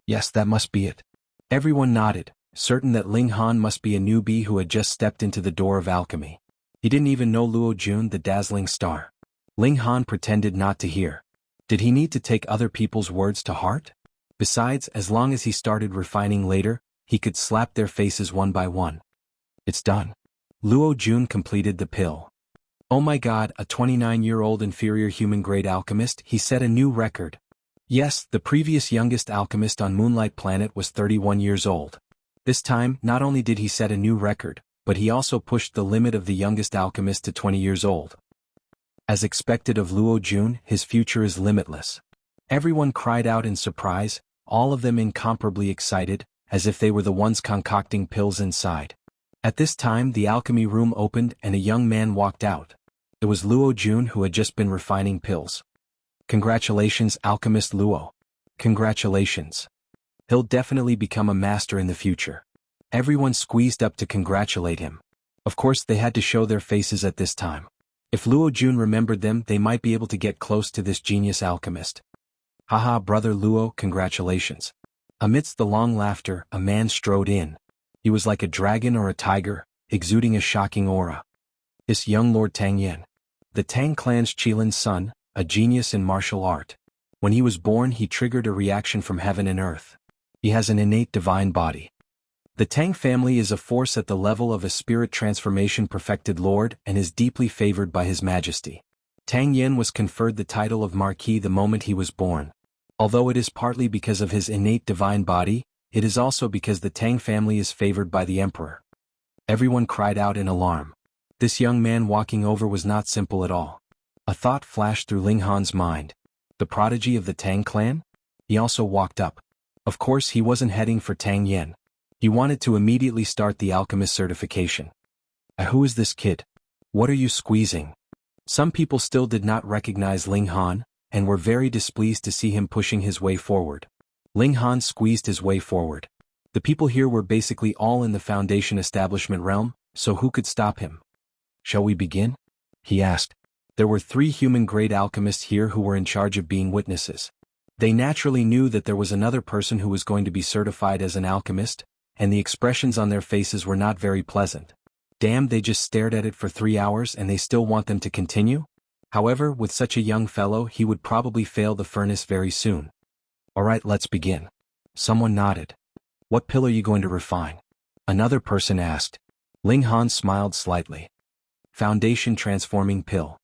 "Yes, that must be it." Everyone nodded, certain that Ling Han must be a newbie who had just stepped into the door of alchemy. He didn't even know Luo Jun, the dazzling star. Ling Han pretended not to hear. Did he need to take other people's words to heart? Besides, as long as he started refining later, he could slap their faces one by one. "It's done." Luo Jun completed the pill. "Oh my god, a 29-year-old inferior human-grade alchemist," he set a new record. Yes, the previous youngest alchemist on Moonlight Planet was 31 years old. This time, not only did he set a new record, but he also pushed the limit of the youngest alchemist to 20 years old. As expected of Luo Jun, his future is limitless. Everyone cried out in surprise, all of them incomparably excited, as if they were the ones concocting pills inside. At this time the alchemy room opened and a young man walked out. It was Luo Jun, who had just been refining pills. "Congratulations, Alchemist Luo. Congratulations. He'll definitely become a master in the future." Everyone squeezed up to congratulate him. Of course they had to show their faces at this time. If Luo Jun remembered them, they might be able to get close to this genius alchemist. "Haha, brother Luo, congratulations." Amidst the long laughter, a man strode in. He was like a dragon or a tiger, exuding a shocking aura. This young Lord Tang Yan, the Tang clan's Qilin's son, a genius in martial art. When he was born, he triggered a reaction from heaven and earth. He has an innate divine body. The Tang family is a force at the level of a spirit transformation perfected lord and is deeply favored by His Majesty. Tang Yan was conferred the title of Marquis the moment he was born. Although it is partly because of his innate divine body, it is also because the Tang family is favored by the emperor. Everyone cried out in alarm. This young man walking over was not simple at all. A thought flashed through Ling Han's mind. The prodigy of the Tang clan? He also walked up. Of course he wasn't heading for Tang Yan. He wanted to immediately start the alchemist certification. Who is this kid? What are you squeezing? Some people still did not recognize Ling Han, and were very displeased to see him pushing his way forward. Ling Han squeezed his way forward. The people here were basically all in the Foundation establishment realm, so who could stop him? "Shall we begin?" he asked. There were 3 human-grade alchemists here who were in charge of being witnesses. They naturally knew that there was another person who was going to be certified as an alchemist, and the expressions on their faces were not very pleasant. Damn, they just stared at it for 3 hours and they still want them to continue? However, with such a young fellow, he would probably fail the furnace very soon. "Alright, let's begin." Someone nodded. "What pill are you going to refine?" another person asked. Ling Han smiled slightly. "Foundation transforming pill."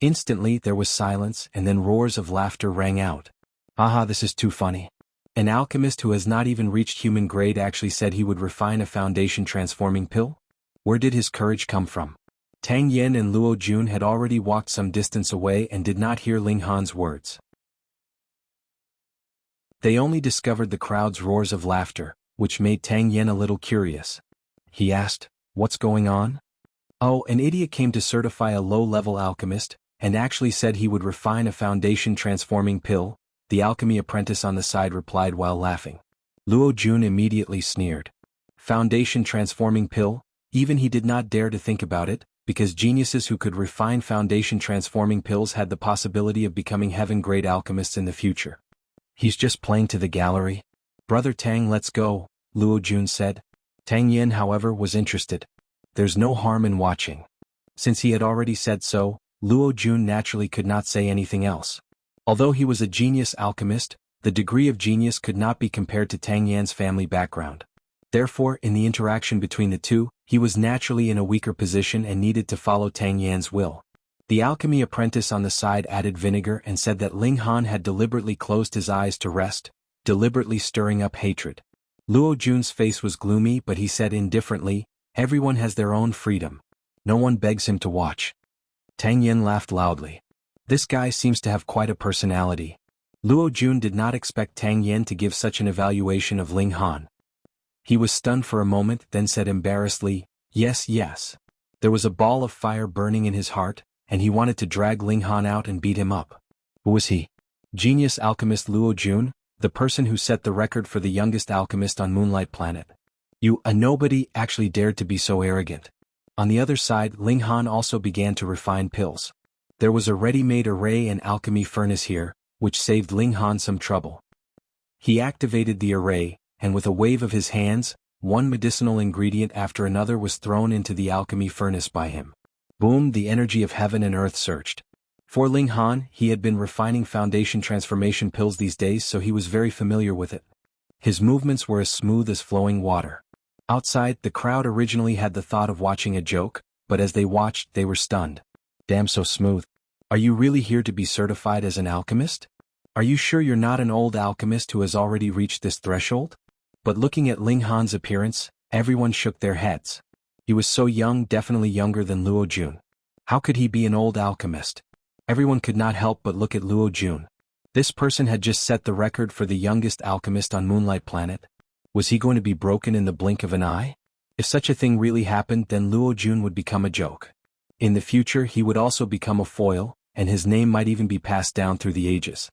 Instantly there was silence and then roars of laughter rang out. "Haha, this is too funny. An alchemist who has not even reached human grade actually said he would refine a foundation transforming pill? Where did his courage come from?" Tang Yan and Luo Jun had already walked some distance away and did not hear Ling Han's words. They only discovered the crowd's roars of laughter, which made Tang Yan a little curious. He asked, "What's going on?" "Oh, an idiot came to certify a low-level alchemist, and actually said he would refine a foundation transforming pill," the alchemy apprentice on the side replied while laughing. Luo Jun immediately sneered. Foundation transforming pill? Even he did not dare to think about it, because geniuses who could refine foundation transforming pills had the possibility of becoming heaven-grade alchemists in the future. "He's just playing to the gallery." "Brother Tang, let's go," Luo Jun said. Tang Yan, however, was interested. There's no harm in watching. Since he had already said so, Luo Jun naturally could not say anything else. Although he was a genius alchemist, the degree of genius could not be compared to Tang Yan's family background. Therefore, in the interaction between the two, he was naturally in a weaker position and needed to follow Tang Yan's will. The alchemy apprentice on the side added vinegar and said that Ling Han had deliberately closed his eyes to rest, deliberately stirring up hatred. Luo Jun's face was gloomy, but he said indifferently, "Everyone has their own freedom. No one begs him to watch." Tang Yan laughed loudly. This guy seems to have quite a personality. Luo Jun did not expect Tang Yan to give such an evaluation of Ling Han. He was stunned for a moment, then said embarrassedly, "Yes, yes." There was a ball of fire burning in his heart, and he wanted to drag Ling Han out and beat him up. Who was he? Genius alchemist Luo Jun, the person who set the record for the youngest alchemist on Moonlight Planet. Nobody actually dared to be so arrogant. On the other side, Ling Han also began to refine pills. There was a ready-made array and alchemy furnace here, which saved Ling Han some trouble. He activated the array, and with a wave of his hands, one medicinal ingredient after another was thrown into the alchemy furnace by him. Boom, the energy of heaven and earth surged. For Ling Han, he had been refining foundation transformation pills these days, so he was very familiar with it. His movements were as smooth as flowing water. Outside, the crowd originally had the thought of watching a joke, but as they watched, they were stunned. Damn, so smooth. Are you really here to be certified as an alchemist? Are you sure you're not an old alchemist who has already reached this threshold? But looking at Ling Han's appearance, everyone shook their heads. He was so young, definitely younger than Luo Jun. How could he be an old alchemist? Everyone could not help but look at Luo Jun. This person had just set the record for the youngest alchemist on Moonlight Planet. Was he going to be broken in the blink of an eye? If such a thing really happened, then Luo Jun would become a joke. In the future he would also become a foil, and his name might even be passed down through the ages.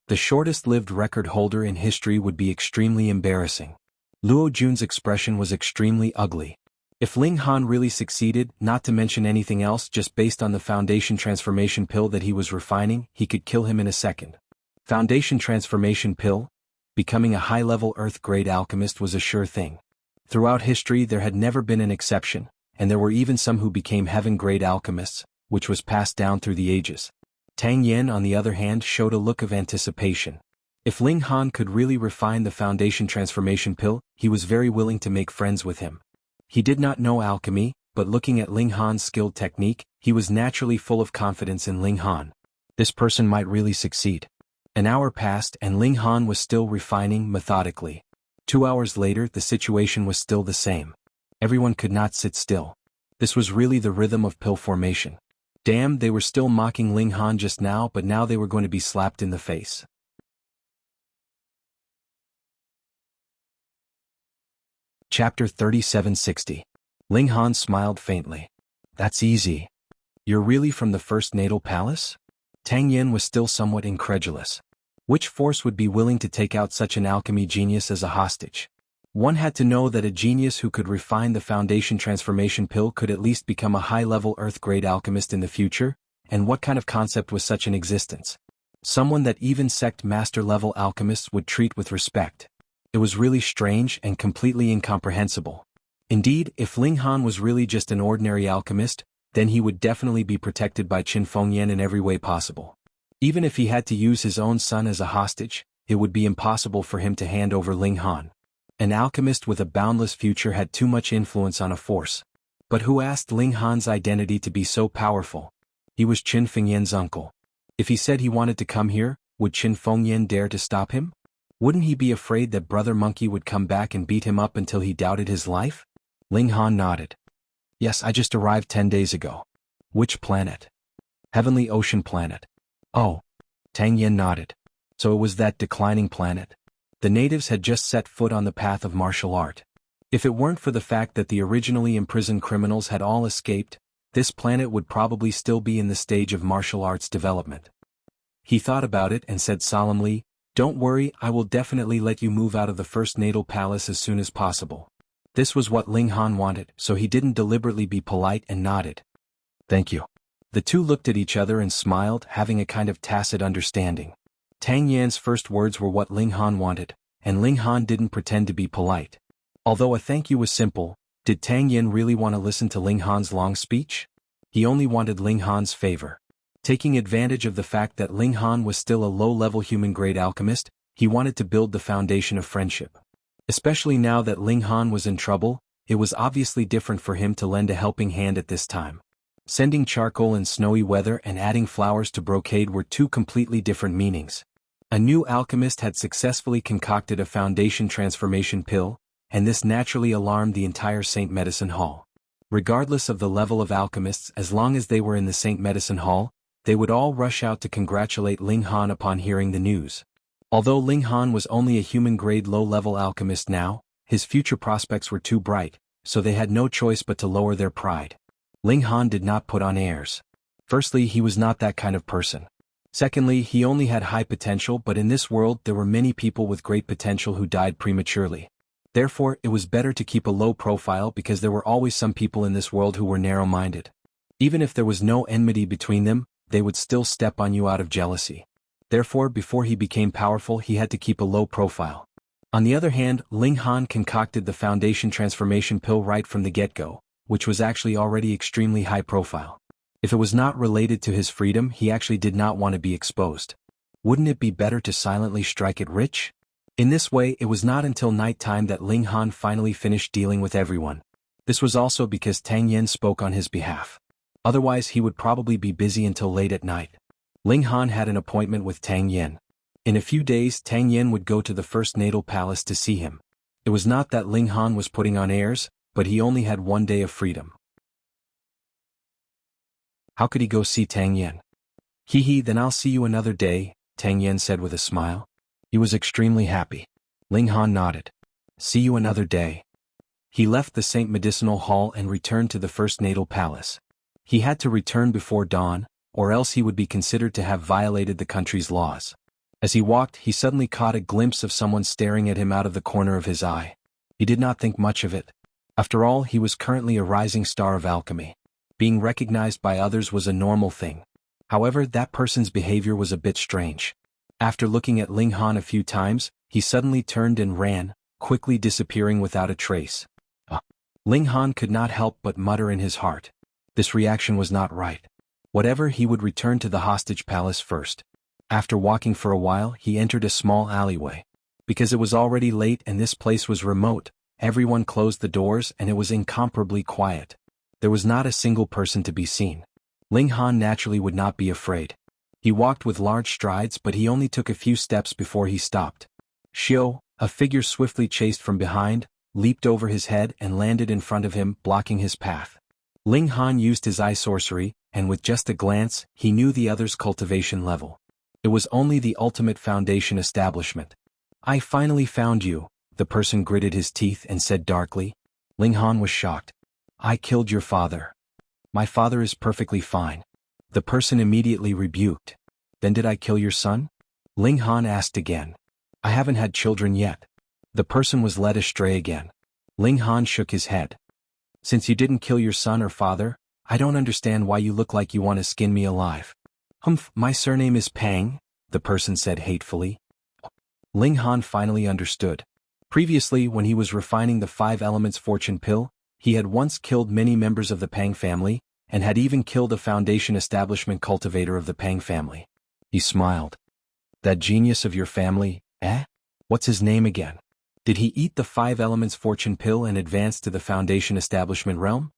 The shortest-lived record holder in history would be extremely embarrassing. Luo Jun's expression was extremely ugly. If Ling Han really succeeded, not to mention anything else, just based on the Foundation transformation pill that he was refining, he could kill him in a second. Foundation transformation pill? Becoming a high-level Earth-grade alchemist was a sure thing. Throughout history there had never been an exception, and there were even some who became heaven-grade alchemists, which was passed down through the ages. Tang Yen, on the other hand, showed a look of anticipation. If Ling Han could really refine the Foundation transformation pill, he was very willing to make friends with him. He did not know alchemy, but looking at Ling Han's skilled technique, he was naturally full of confidence in Ling Han. This person might really succeed. An hour passed and Ling Han was still refining methodically. 2 hours later the situation was still the same. Everyone could not sit still. This was really the rhythm of pill formation. Damn, they were still mocking Ling Han just now, but now they were going to be slapped in the face. Chapter 3760. Ling Han smiled faintly. That's easy. You're really from the First Natal Palace? Tang Yen was still somewhat incredulous. Which force would be willing to take out such an alchemy genius as a hostage? One had to know that a genius who could refine the Foundation transformation pill could at least become a high-level Earth-grade alchemist in the future, and what kind of concept was such an existence? Someone that even sect master-level alchemists would treat with respect. It was really strange and completely incomprehensible. Indeed, if Ling Han was really just an ordinary alchemist, then he would definitely be protected by Qin Fengyan in every way possible. Even if he had to use his own son as a hostage, it would be impossible for him to hand over Ling Han. An alchemist with a boundless future had too much influence on a force. But who asked Ling Han's identity to be so powerful? He was Qin Fengyan's uncle. If he said he wanted to come here, would Qin Fengyan dare to stop him? Wouldn't he be afraid that Brother Monkey would come back and beat him up until he doubted his life? Ling Han nodded. Yes, I just arrived 10 days ago. Which planet? Heavenly Ocean Planet. Oh. Tang Yen nodded. So it was that declining planet. The natives had just set foot on the path of martial art. If it weren't for the fact that the originally imprisoned criminals had all escaped, this planet would probably still be in the stage of martial arts development. He thought about it and said solemnly, "Don't worry, I will definitely let you move out of the First Natal Palace as soon as possible." This was what Ling Han wanted, so he didn't deliberately be polite and nodded. "Thank you." The two looked at each other and smiled, having a kind of tacit understanding. Tang Yan's first words were what Ling Han wanted, and Ling Han didn't pretend to be polite. Although a thank you was simple, did Tang Yan really want to listen to Ling Han's long speech? He only wanted Ling Han's favor. Taking advantage of the fact that Ling Han was still a low-level human-grade alchemist, he wanted to build the foundation of friendship. Especially now that Ling Han was in trouble, it was obviously different for him to lend a helping hand at this time. Sending charcoal in snowy weather and adding flowers to brocade were two completely different meanings. A new alchemist had successfully concocted a Foundation transformation pill, and this naturally alarmed the entire Saint Medicine Hall. Regardless of the level of alchemists, as long as they were in the Saint Medicine Hall, they would all rush out to congratulate Ling Han upon hearing the news. Although Ling Han was only a human-grade low-level alchemist now, his future prospects were too bright, so they had no choice but to lower their pride. Ling Han did not put on airs. Firstly, he was not that kind of person. Secondly, he only had high potential, but in this world there were many people with great potential who died prematurely. Therefore, it was better to keep a low profile because there were always some people in this world who were narrow-minded. Even if there was no enmity between them, they would still step on you out of jealousy. Therefore, before he became powerful, he had to keep a low profile. On the other hand, Ling Han concocted the Foundation transformation pill right from the get-go, which was actually already extremely high profile. If it was not related to his freedom, he actually did not want to be exposed. Wouldn't it be better to silently strike it rich? In this way, it was not until night time that Ling Han finally finished dealing with everyone. This was also because Tang Yen spoke on his behalf. Otherwise, he would probably be busy until late at night. Ling Han had an appointment with Tang Yen. In a few days, Tang Yen would go to the First Natal Palace to see him. It It was not that Ling Han was putting on airs, but he only had 1 day of freedom. How could he go see Tang Yen? Hee, then I'll see you another day, Tang Yen said with a smile. He was extremely happy. Ling Han nodded. See you another day. He left the St. Medicinal Hall and returned to the First Natal Palace. He had to return before dawn, or else he would be considered to have violated the country's laws. As he walked, he suddenly caught a glimpse of someone staring at him out of the corner of his eye. He did not think much of it. After all, he was currently a rising star of alchemy. Being recognized by others was a normal thing. However, that person's behavior was a bit strange. After looking at Ling Han a few times, he suddenly turned and ran, quickly disappearing without a trace. Ling Han could not help but mutter in his heart. This reaction was not right. Whatever, he would return to the hostage palace first. After walking for a while, he entered a small alleyway. Because it was already late and this place was remote, everyone closed the doors and it was incomparably quiet. There was not a single person to be seen. Ling Han naturally would not be afraid. He walked with large strides, but he only took a few steps before he stopped. Xiao, a figure swiftly chased from behind, leaped over his head and landed in front of him, blocking his path. Ling Han used his eye sorcery, and with just a glance, he knew the other's cultivation level. It was only the ultimate foundation establishment. I finally found you, the person gritted his teeth and said darkly. Ling Han was shocked. I killed your father. My father is perfectly fine. The person immediately rebuked. Then did I kill your son? Ling Han asked again. I haven't had children yet. The person was led astray again. Ling Han shook his head. Since you didn't kill your son or father, I don't understand why you look like you want to skin me alive. Humph, my surname is Pang, the person said hatefully. Ling Han finally understood. Previously, when he was refining the 5 Elements fortune pill, he had once killed many members of the Pang family, and had even killed a foundation establishment cultivator of the Pang family. He smiled. That genius of your family, eh? What's his name again? Did he eat the 5 Elements fortune pill and advance to the foundation establishment realm?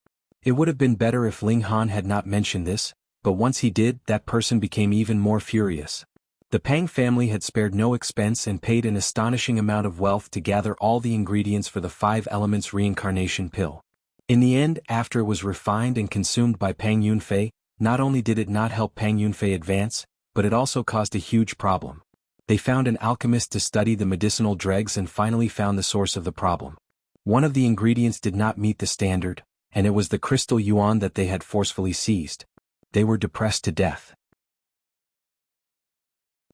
It would have been better if Ling Han had not mentioned this, but once he did, that person became even more furious. The Pang family had spared no expense and paid an astonishing amount of wealth to gather all the ingredients for the 5 Elements reincarnation pill. In the end, after it was refined and consumed by Pang Yunfei, not only did it not help Pang Yunfei advance, but it also caused a huge problem. They found an alchemist to study the medicinal dregs and finally found the source of the problem. One of the ingredients did not meet the standard, and it was the crystal yuan that they had forcefully seized. They were depressed to death.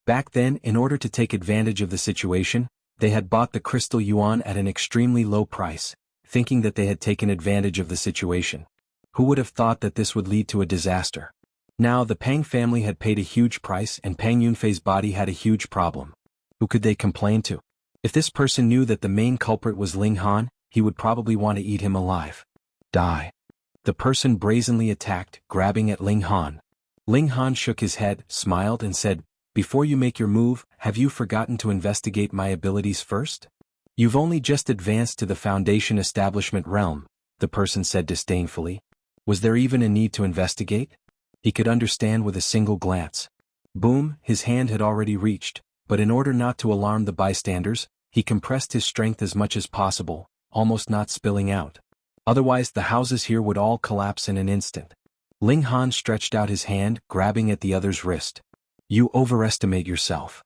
Back then, in order to take advantage of the situation, they had bought the crystal yuan at an extremely low price, thinking that they had taken advantage of the situation. Who would have thought that this would lead to a disaster? Now the Pang family had paid a huge price and Pang Yunfei's body had a huge problem. Who could they complain to? If this person knew that the main culprit was Ling Han, he would probably want to eat him alive. Die. The person brazenly attacked, grabbing at Ling Han. Ling Han shook his head, smiled and said, Before you make your move, have you forgotten to investigate my abilities first? You've only just advanced to the foundation establishment realm, the person said disdainfully. Was there even a need to investigate? He could understand with a single glance. Boom, his hand had already reached, but in order not to alarm the bystanders, he compressed his strength as much as possible, almost not spilling out. Otherwise the houses here would all collapse in an instant. Ling Han stretched out his hand, grabbing at the other's wrist. You overestimate yourself.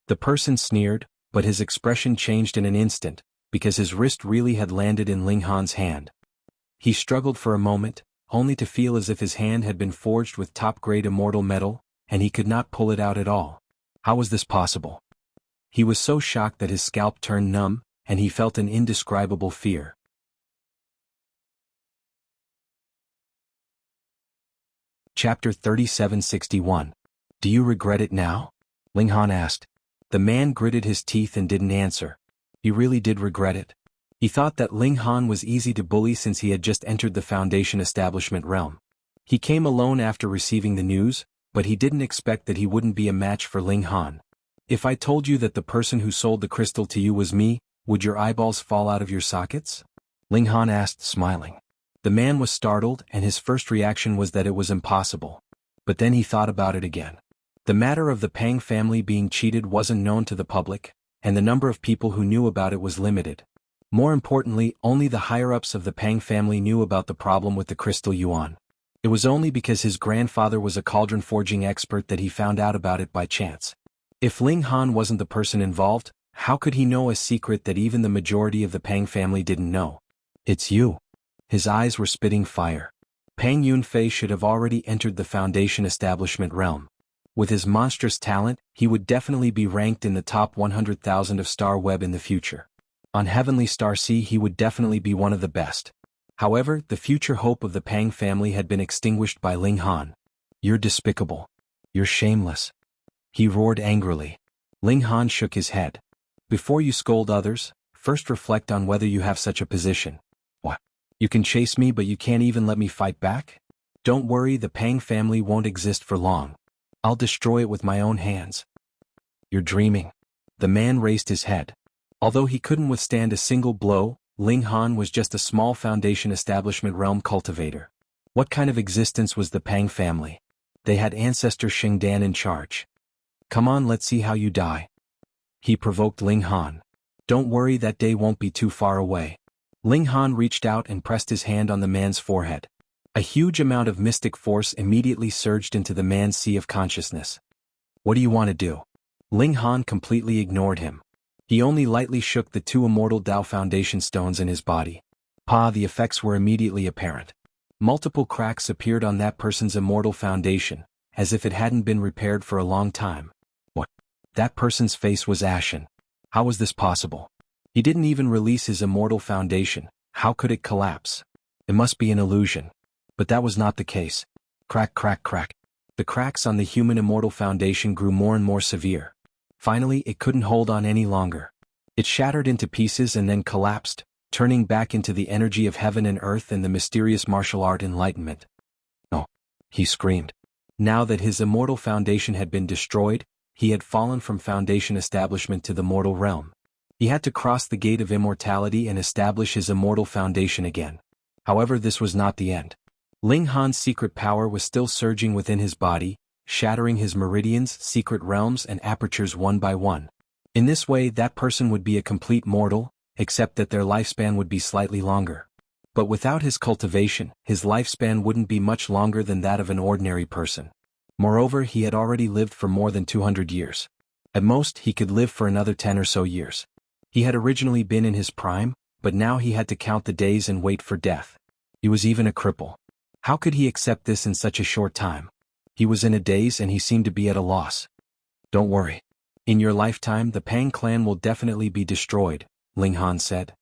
The person sneered, but his expression changed in an instant, because his wrist really had landed in Ling Han's hand. He struggled for a moment, only to feel as if his hand had been forged with top-grade immortal metal, and he could not pull it out at all. How was this possible? He was so shocked that his scalp turned numb, and he felt an indescribable fear. Chapter 3761. Do you regret it now? Ling Han asked. The man gritted his teeth and didn't answer. He really did regret it. He thought that Ling Han was easy to bully since he had just entered the foundation establishment realm. He came alone after receiving the news, but he didn't expect that he wouldn't be a match for Ling Han. If I told you that the person who sold the crystal to you was me, would your eyeballs fall out of your sockets? Ling Han asked, smiling. The man was startled and his first reaction was that it was impossible. But then he thought about it again. The matter of the Pang family being cheated wasn't known to the public, and the number of people who knew about it was limited. More importantly, only the higher-ups of the Pang family knew about the problem with the crystal yuan. It was only because his grandfather was a cauldron forging expert that he found out about it by chance. If Ling Han wasn't the person involved, how could he know a secret that even the majority of the Pang family didn't know? It's you. His eyes were spitting fire. Pang Yunfei should have already entered the Foundation establishment realm. With his monstrous talent, he would definitely be ranked in the top 100,000 of Star Web in the future. On Heavenly Star Sea he would definitely be one of the best. However, the future hope of the Pang family had been extinguished by Ling Han. You're despicable. You're shameless. He roared angrily. Ling Han shook his head. Before you scold others, first reflect on whether you have such a position. What? You can chase me but you can't even let me fight back? Don't worry, the Pang family won't exist for long. I'll destroy it with my own hands. You're dreaming. The man raised his head. Although he couldn't withstand a single blow, Ling Han was just a small Foundation establishment realm cultivator. What kind of existence was the Pang family? They had ancestor Xingdan in charge. Come on, let's see how you die. He provoked Ling Han. Don't worry, that day won't be too far away. Ling Han reached out and pressed his hand on the man's forehead. A huge amount of mystic force immediately surged into the man's sea of consciousness. What do you want to do? Ling Han completely ignored him. He only lightly shook the two immortal Dao Foundation stones in his body. The effects were immediately apparent. Multiple cracks appeared on that person's immortal foundation, as if it hadn't been repaired for a long time. What? That person's face was ashen. How was this possible? He didn't even release his immortal foundation. How could it collapse? It must be an illusion. But that was not the case. Crack, crack, crack. The cracks on the human immortal foundation grew more and more severe. Finally, it couldn't hold on any longer. It shattered into pieces and then collapsed, turning back into the energy of heaven and earth and the mysterious martial art enlightenment. Oh! He screamed. Now that his immortal foundation had been destroyed, he had fallen from Foundation establishment to the mortal realm. He had to cross the gate of immortality and establish his immortal foundation again. However, this was not the end. Ling Han's secret power was still surging within his body, shattering his meridians, secret realms and apertures one by one. In this way, that person would be a complete mortal, except that their lifespan would be slightly longer. But without his cultivation, his lifespan wouldn't be much longer than that of an ordinary person. Moreover, he had already lived for more than 200 years. At most, he could live for another 10 or so years. He had originally been in his prime, but now he had to count the days and wait for death. He was even a cripple. How could he accept this in such a short time? He was in a daze and he seemed to be at a loss. Don't worry. In your lifetime, the Pang clan will definitely be destroyed, Ling Han said.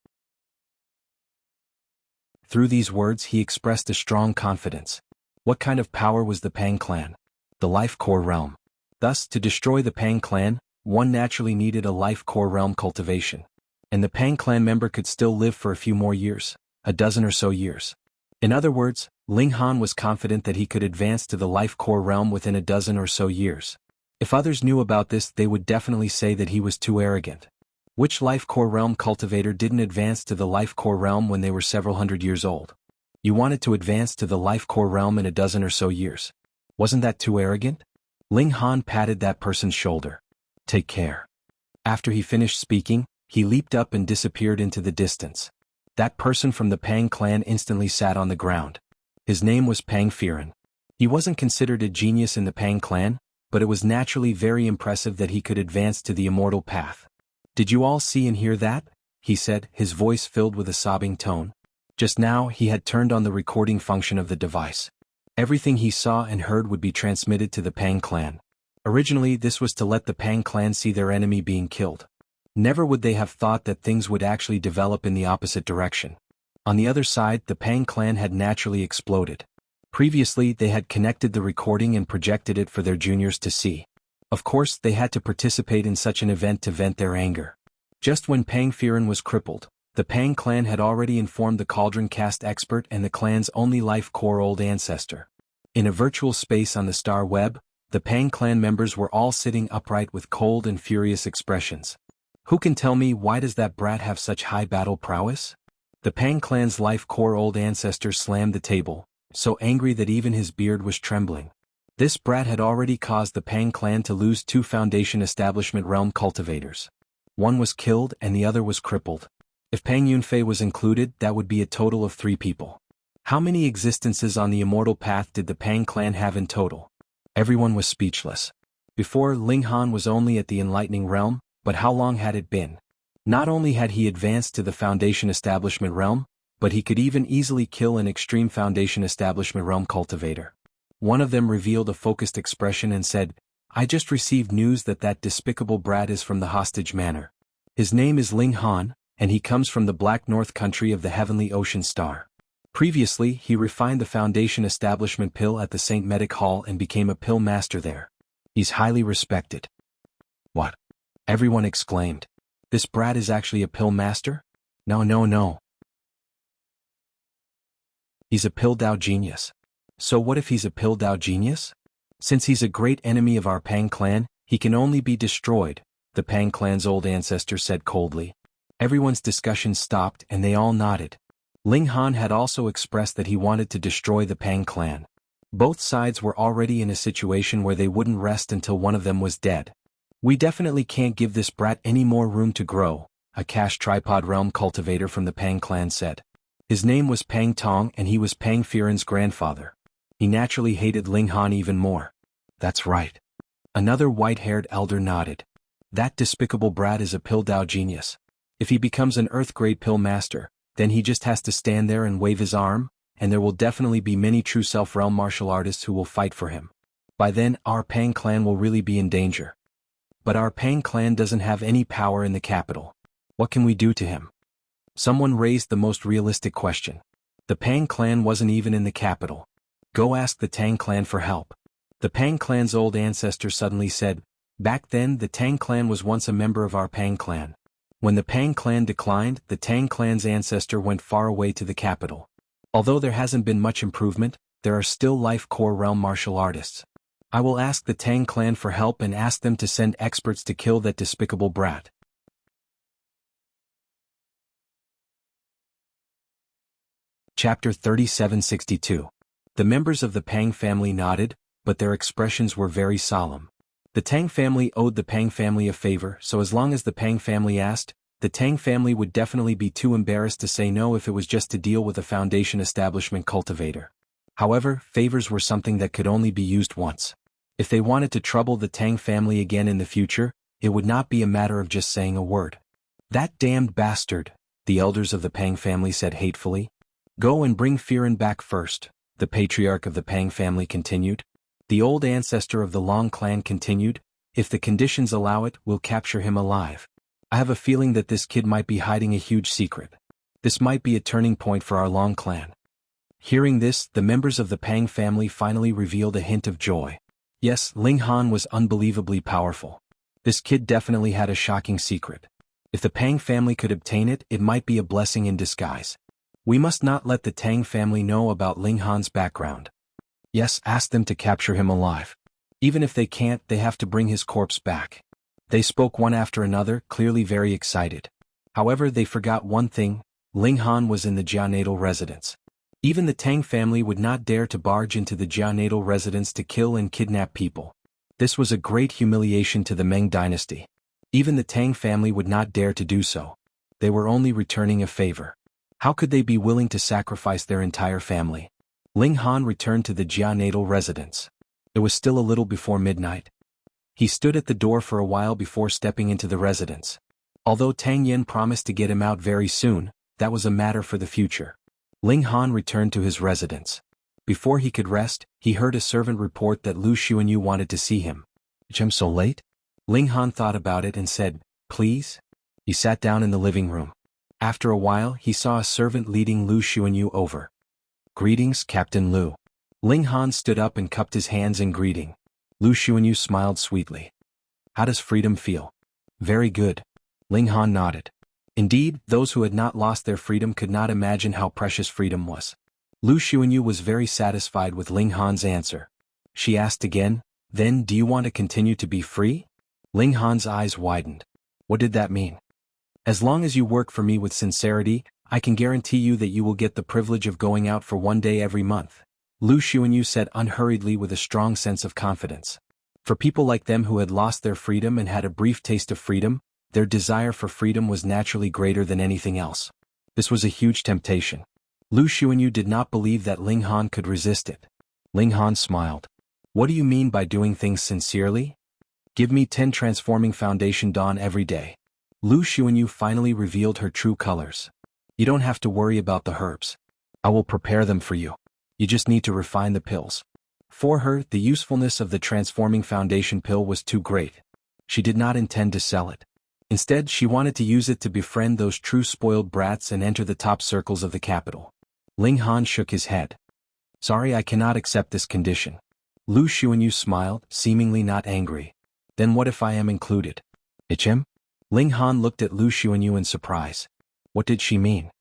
Through these words he expressed a strong confidence. What kind of power was the Pang clan? The life core realm. Thus, to destroy the Pang clan, one naturally needed a life core realm cultivation. And the Pang clan member could still live for a few more years, a dozen or so years. In other words, Ling Han was confident that he could advance to the life core realm within a dozen or so years. If others knew about this, they would definitely say that he was too arrogant. Which life core realm cultivator didn't advance to the life core realm when they were several hundred years old? You wanted to advance to the life core realm in a dozen or so years. Wasn't that too arrogant? Ling Han patted that person's shoulder. Take care. After he finished speaking, he leaped up and disappeared into the distance. That person from the Pang clan instantly sat on the ground. His name was Pang Firen. He wasn't considered a genius in the Pang clan, but it was naturally very impressive that he could advance to the immortal path. Did you all see and hear that? He said, his voice filled with a sobbing tone. Just now, he had turned on the recording function of the device. Everything he saw and heard would be transmitted to the Pang clan. Originally, this was to let the Pang clan see their enemy being killed. Never would they have thought that things would actually develop in the opposite direction. On the other side, the Pang clan had naturally exploded. Previously, they had connected the recording and projected it for their juniors to see. Of course, they had to participate in such an event to vent their anger. Just when Pang Firen was crippled, the Pang clan had already informed the Cauldron Cast expert and the clan's only life core old ancestor. In a virtual space on the Star Web, the Pang clan members were all sitting upright with cold and furious expressions. Who can tell me why does that brat have such high battle prowess? The Pang clan's life core old ancestor slammed the table, so angry that even his beard was trembling. This brat had already caused the Pang clan to lose 2 Foundation establishment realm cultivators. One was killed and the other was crippled. If Pang Yunfei was included, that would be a total of 3 people. How many existences on the immortal path did the Pang clan have in total? Everyone was speechless. Before, Ling Han was only at the enlightening realm, but how long had it been? Not only had he advanced to the Foundation Establishment realm, but he could even easily kill an extreme Foundation Establishment realm cultivator. One of them revealed a focused expression and said, I just received news that despicable brat is from the hostage manor. His name is Ling Han, and he comes from the Black North country of the Heavenly Ocean Star. Previously, he refined the Foundation Establishment pill at the St. Medic Hall and became a pill master there. He's highly respected. What? Everyone exclaimed. This brat is actually a pill master? No. He's a pill Dao genius. So what if he's a pill Dao genius? Since he's a great enemy of our Pang clan, he can only be destroyed, the Pang clan's old ancestor said coldly. Everyone's discussion stopped and they all nodded. Ling Han had also expressed that he wanted to destroy the Pang clan. Both sides were already in a situation where they wouldn't rest until one of them was dead. We definitely can't give this brat any more room to grow, a cash tripod realm cultivator from the Pang clan said. His name was Pang Tong and he was Pang Firen's grandfather. He naturally hated Ling Han even more. That's right. Another white-haired elder nodded. That despicable brat is a pill Dao genius. If he becomes an Earth-grade pill master, then he just has to stand there and wave his arm, and there will definitely be many true self-realm martial artists who will fight for him. By then, our Pang clan will really be in danger. But our Pang clan doesn't have any power in the capital. What can we do to him? Someone raised the most realistic question. The Pang clan wasn't even in the capital. Go ask the Tang clan for help. The Pang clan's old ancestor suddenly said, back then the Tang clan was once a member of our Pang clan. When the Pang clan declined, the Tang clan's ancestor went far away to the capital. Although there hasn't been much improvement, there are still life core realm martial artists. I will ask the Tang clan for help and ask them to send experts to kill that despicable brat. Chapter 3762. The members of the Pang family nodded, but their expressions were very solemn. The Tang family owed the Pang family a favor, so as long as the Pang family asked, the Tang family would definitely be too embarrassed to say no if it was just to deal with a Foundation Establishment cultivator. However, favors were something that could only be used once. If they wanted to trouble the Tang family again in the future, it would not be a matter of just saying a word. That damned bastard, the elders of the Pang family said hatefully. Go and bring Firen back first, the patriarch of the Pang family continued. The old ancestor of the Long clan continued, if the conditions allow it, we'll capture him alive. I have a feeling that this kid might be hiding a huge secret. This might be a turning point for our Long clan. Hearing this, the members of the Pang family finally revealed a hint of joy. Yes, Ling Han was unbelievably powerful. This kid definitely had a shocking secret. If the Pang family could obtain it, it might be a blessing in disguise. We must not let the Tang family know about Ling Han's background. Yes, ask them to capture him alive. Even if they can't, they have to bring his corpse back. They spoke one after another, clearly very excited. However, they forgot one thing, Ling Han was in the Jia natal residence. Even the Tang family would not dare to barge into the Jia natal residence to kill and kidnap people. This was a great humiliation to the Meng dynasty. Even the Tang family would not dare to do so. They were only returning a favor. How could they be willing to sacrifice their entire family? Ling Han returned to the Jia natal residence. It was still a little before midnight. He stood at the door for a while before stepping into the residence. Although Tang Yen promised to get him out very soon, that was a matter for the future. Ling Han returned to his residence. Before he could rest, he heard a servant report that Lu Xuanyu wanted to see him. "I'm so late?" Ling Han thought about it and said, "Please?" He sat down in the living room. After a while, he saw a servant leading Lu Xuanyu over. "Greetings, Captain Lu." Ling Han stood up and cupped his hands in greeting. Lu Xuanyu smiled sweetly. "How does freedom feel?" "Very good." Ling Han nodded. Indeed, those who had not lost their freedom could not imagine how precious freedom was. Lu Xuanyu was very satisfied with Ling Han's answer. She asked again, "Then do you want to continue to be free?" Ling Han's eyes widened. What did that mean? "As long as you work for me with sincerity, I can guarantee you that you will get the privilege of going out for one day every month," Lu Xuanyu said unhurriedly with a strong sense of confidence. For people like them who had lost their freedom and had a brief taste of freedom, Their desire for freedom was naturally greater than anything else. This was a huge temptation. Lu Xuanyu did not believe that Ling Han could resist it. Ling Han smiled. What do you mean by doing things sincerely? Give me 10 transforming foundation dawn every day. Lu Xuanyu finally revealed her true colors. You don't have to worry about the herbs. I will prepare them for you. You just need to refine the pills. For her, the usefulness of the transforming foundation pill was too great. She did not intend to sell it. Instead, she wanted to use it to befriend those true spoiled brats and enter the top circles of the capital. Ling Han shook his head. Sorry, I cannot accept this condition. Lu Xuanyu smiled, seemingly not angry. Then what if I am included? Him? Ling Han looked at Lu Xuanyu in surprise. What did she mean?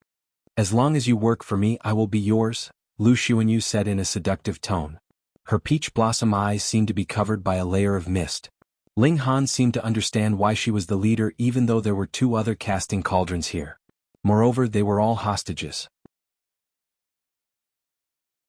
As long as you work for me, I will be yours, Lu Xuanyu said in a seductive tone. Her peach blossom eyes seemed to be covered by a layer of mist. Ling Han seemed to understand why she was the leader even though there were 2 other casting cauldrons here. Moreover, they were all hostages.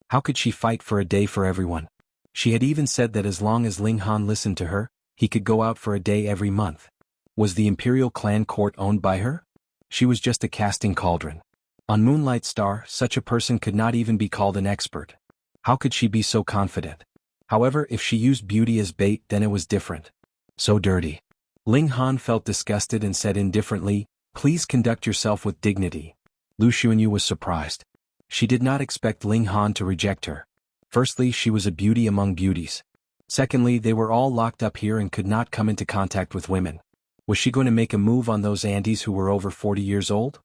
How could she fight for a day for everyone? She had even said that as long as Ling Han listened to her, he could go out for a day every month. Was the Imperial clan court owned by her? She was just a casting cauldron. On Moonlight Star, such a person could not even be called an expert. How could she be so confident? However, if she used beauty as bait, then it was different. So dirty. Ling Han felt disgusted and said indifferently, Please conduct yourself with dignity. Lu Xuanyu was surprised. She did not expect Ling Han to reject her. Firstly, she was a beauty among beauties. Secondly, they were all locked up here and could not come into contact with women. Was she going to make a move on those Andes who were over 40 years old?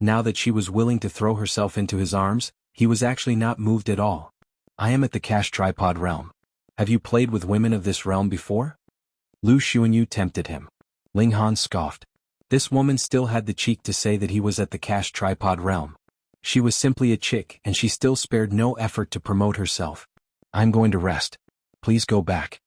Now that she was willing to throw herself into his arms, he was actually not moved at all. I am at the cash tripod realm. Have you played with women of this realm before? Lu Xuanyu tempted him. Ling Han scoffed. This woman still had the cheek to say that he was at the cash tripod realm. She was simply a chick and she still spared no effort to promote herself. I'm going to rest. Please go back.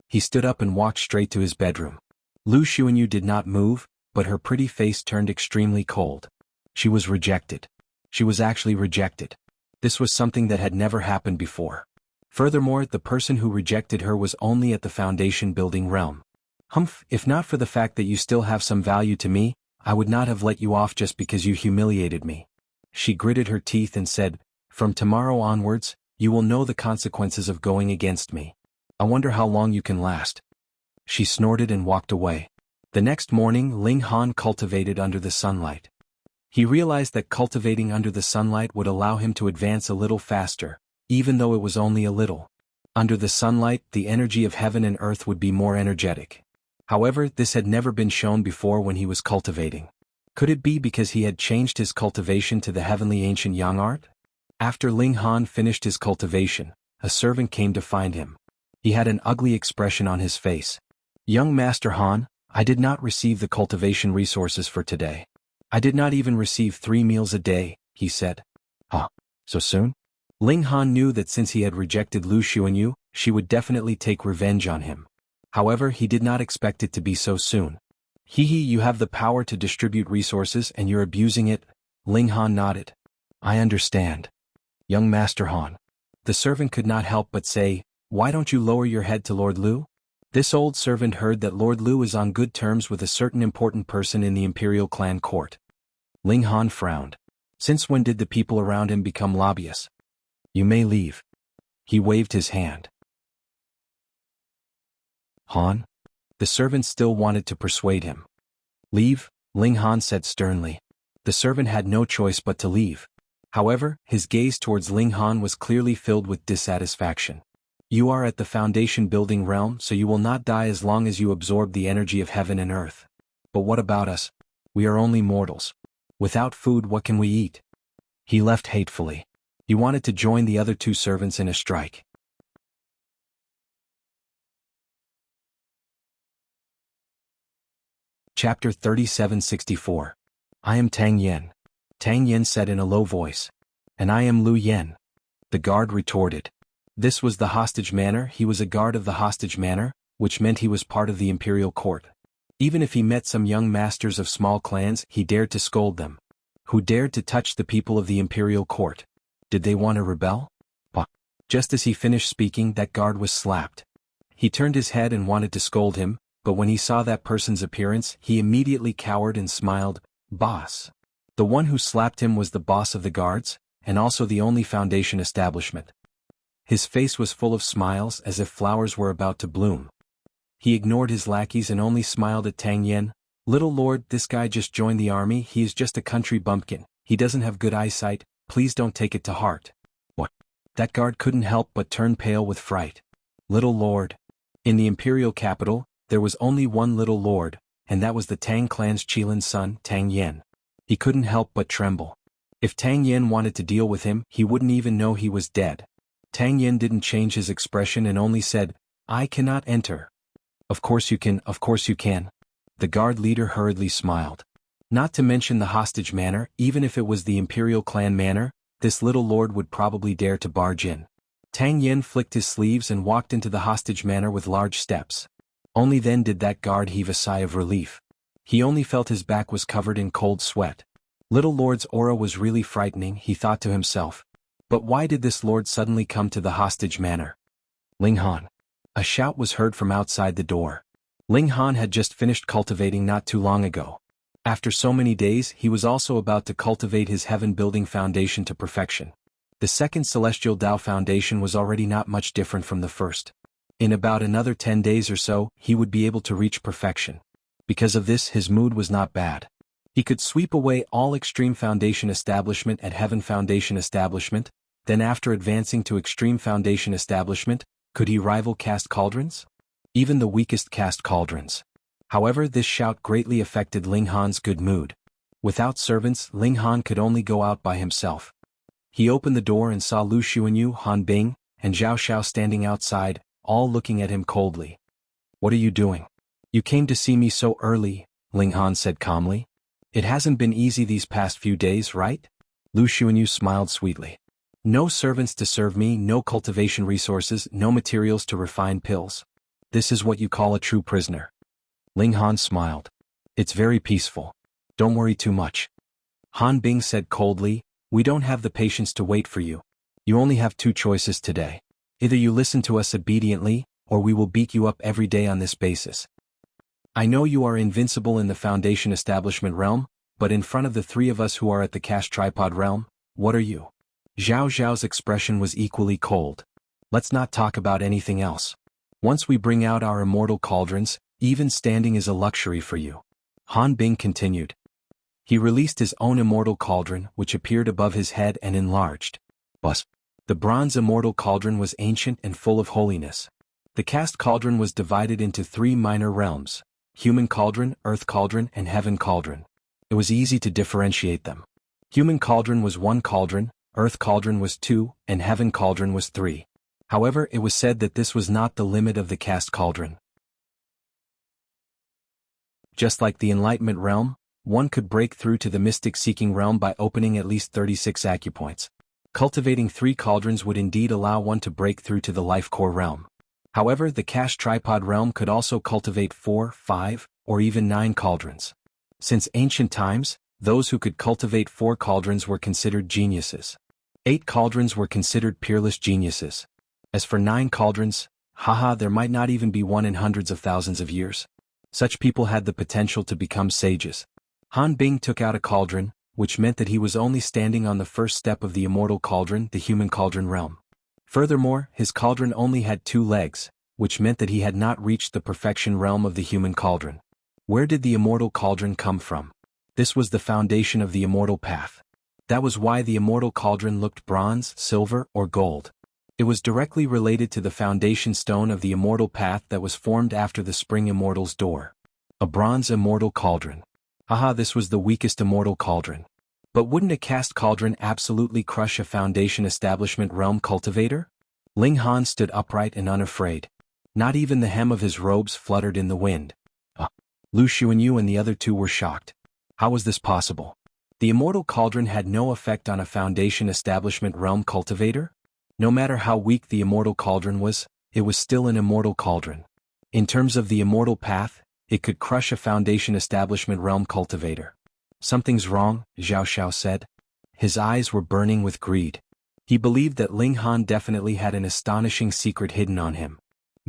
He stood up and walked straight to his bedroom. Lu Xuanyu did not move, but her pretty face turned extremely cold. She was rejected. She was actually rejected. This was something that had never happened before. Furthermore, the person who rejected her was only at the foundation building realm. Humph, if not for the fact that you still have some value to me, I would not have let you off just because you humiliated me. She gritted her teeth and said, From tomorrow onwards, you will know the consequences of going against me. I wonder how long you can last. She snorted and walked away. The next morning, Ling Han cultivated under the sunlight. He realized that cultivating under the sunlight would allow him to advance a little faster, even though it was only a little. Under the sunlight, the energy of heaven and earth would be more energetic. However, this had never been shown before when he was cultivating. Could it be because he had changed his cultivation to the heavenly ancient yang art? After Ling Han finished his cultivation, a servant came to find him. He had an ugly expression on his face. Young Master Han, I did not receive the cultivation resources for today. I did not even receive 3 meals a day, he said. Huh? So soon? Ling Han knew that since he had rejected Lu Xuanyu, she would definitely take revenge on him. However, he did not expect it to be so soon. You have the power to distribute resources and you're abusing it, Ling Han nodded. I understand. Young Master Han. The servant could not help but say, Why don't you lower your head to Lord Lu? This old servant heard that Lord Lu is on good terms with a certain important person in the Imperial clan court. Ling Han frowned. Since when did the people around him become lobbyists? You may leave. He waved his hand. Han? The servant still wanted to persuade him. Leave, Ling Han said sternly. The servant had no choice but to leave. However, his gaze towards Ling Han was clearly filled with dissatisfaction. You are at the foundation building realm, so you will not die as long as you absorb the energy of heaven and earth. But what about us? We are only mortals. Without food, what can we eat? He left hatefully. He wanted to join the other 2 servants in a strike. Chapter 3764. I am Tang Yen. Tang Yen said in a low voice. And I am Lu Yen. The guard retorted. This was the hostage manor. He was a guard of the hostage manor, which meant he was part of the imperial court. Even if he met some young masters of small clans, he dared to scold them. Who dared to touch the people of the imperial court? Did they want to rebel? Just as he finished speaking, that guard was slapped. He turned his head and wanted to scold him, but when he saw that person's appearance, he immediately cowered and smiled. Boss. The one who slapped him was the boss of the guards, and also the only Foundation establishment. His face was full of smiles as if flowers were about to bloom. He ignored his lackeys and only smiled at Tang Yen. Little lord, this guy just joined the army, he is just a country bumpkin, he doesn't have good eyesight, please don't take it to heart. What? That guard couldn't help but turn pale with fright. Little lord. In the imperial capital, there was only one little lord, and that was the Tang clan's Qilin's son, Tang Yen. He couldn't help but tremble. If Tang Yen wanted to deal with him, he wouldn't even know he was dead. Tang Yen didn't change his expression and only said, I cannot enter. Of course you can, of course you can. The guard leader hurriedly smiled. Not to mention the hostage manor, even if it was the imperial clan manor, this little lord would probably dare to barge in. Tang Yen flicked his sleeves and walked into the hostage manor with large steps. Only then did that guard heave a sigh of relief. He only felt his back was covered in cold sweat. Little lord's aura was really frightening, he thought to himself. But why did this lord suddenly come to the hostage manor? Ling Han. A shout was heard from outside the door. Ling Han had just finished cultivating not too long ago. After so many days, he was also about to cultivate his heaven-building foundation to perfection. The second Celestial Dao Foundation was already not much different from the first. In about another 10 days or so, he would be able to reach perfection. Because of this, his mood was not bad. He could sweep away all Extreme Foundation Establishment at Heaven Foundation Establishment, then after advancing to Extreme Foundation Establishment, could he rival Caste Cauldrons? Even the weakest Caste Cauldrons. However, this shout greatly affected Ling Han's good mood. Without servants, Ling Han could only go out by himself. He opened the door and saw Lu Xuanyu, Han Bing, and Zhao Xiao standing outside, all looking at him coldly. What are you doing? You came to see me so early, Ling Han said calmly. It hasn't been easy these past few days, right? Lu Xuanyu smiled sweetly. No servants to serve me, no cultivation resources, no materials to refine pills. This is what you call a true prisoner. Ling Han smiled. It's very peaceful. Don't worry too much. Han Bing said coldly, we don't have the patience to wait for you. You only have two choices today. Either you listen to us obediently, or we will beat you up every day on this basis. I know you are invincible in the Foundation Establishment realm, but in front of the three of us who are at the Cash Tripod realm, what are you? Zhao Zhao's expression was equally cold. Let's not talk about anything else. Once we bring out our immortal cauldrons, even standing is a luxury for you. Han Bing continued. He released his own immortal cauldron, which appeared above his head and enlarged. Bus. The bronze immortal cauldron was ancient and full of holiness. The Caste Cauldron was divided into three minor realms: Human Cauldron, Earth Cauldron, and Heaven Cauldron. It was easy to differentiate them. Human Cauldron was 1 cauldron, Earth Cauldron was 2, and Heaven Cauldron was 3. However, it was said that this was not the limit of the Caste Cauldron. Just like the Enlightenment realm, one could break through to the mystic-seeking realm by opening at least 36 acupoints. Cultivating 3 cauldrons would indeed allow one to break through to the life core realm. However, the Cash Tripod realm could also cultivate 4, 5, or even 9 cauldrons. Since ancient times, those who could cultivate 4 cauldrons were considered geniuses. 8 cauldrons were considered peerless geniuses. As for 9 cauldrons, there might not even be one in hundreds of thousands of years. Such people had the potential to become sages. Han Bing took out a cauldron, which meant that he was only standing on the first step of the immortal cauldron, the human cauldron realm. Furthermore, his cauldron only had 2 legs, which meant that he had not reached the perfection realm of the human cauldron. Where did the immortal cauldron come from? This was the foundation of the immortal path. That was why the immortal cauldron looked bronze, silver, or gold. It was directly related to the foundation stone of the immortal path that was formed after the spring immortal's door. A bronze immortal cauldron. This was the weakest immortal cauldron. But wouldn't a Caste Cauldron absolutely crush a Foundation Establishment realm cultivator? Ling Han stood upright and unafraid. Not even the hem of his robes fluttered in the wind. Lu Xuanyu and the other 2 were shocked. How was this possible? The immortal cauldron had no effect on a Foundation Establishment realm cultivator? No matter how weak the immortal cauldron was, it was still an immortal cauldron. In terms of the immortal path, it could crush a Foundation Establishment realm cultivator. Something's wrong, Zhao Xiao said. His eyes were burning with greed. He believed that Ling Han definitely had an astonishing secret hidden on him.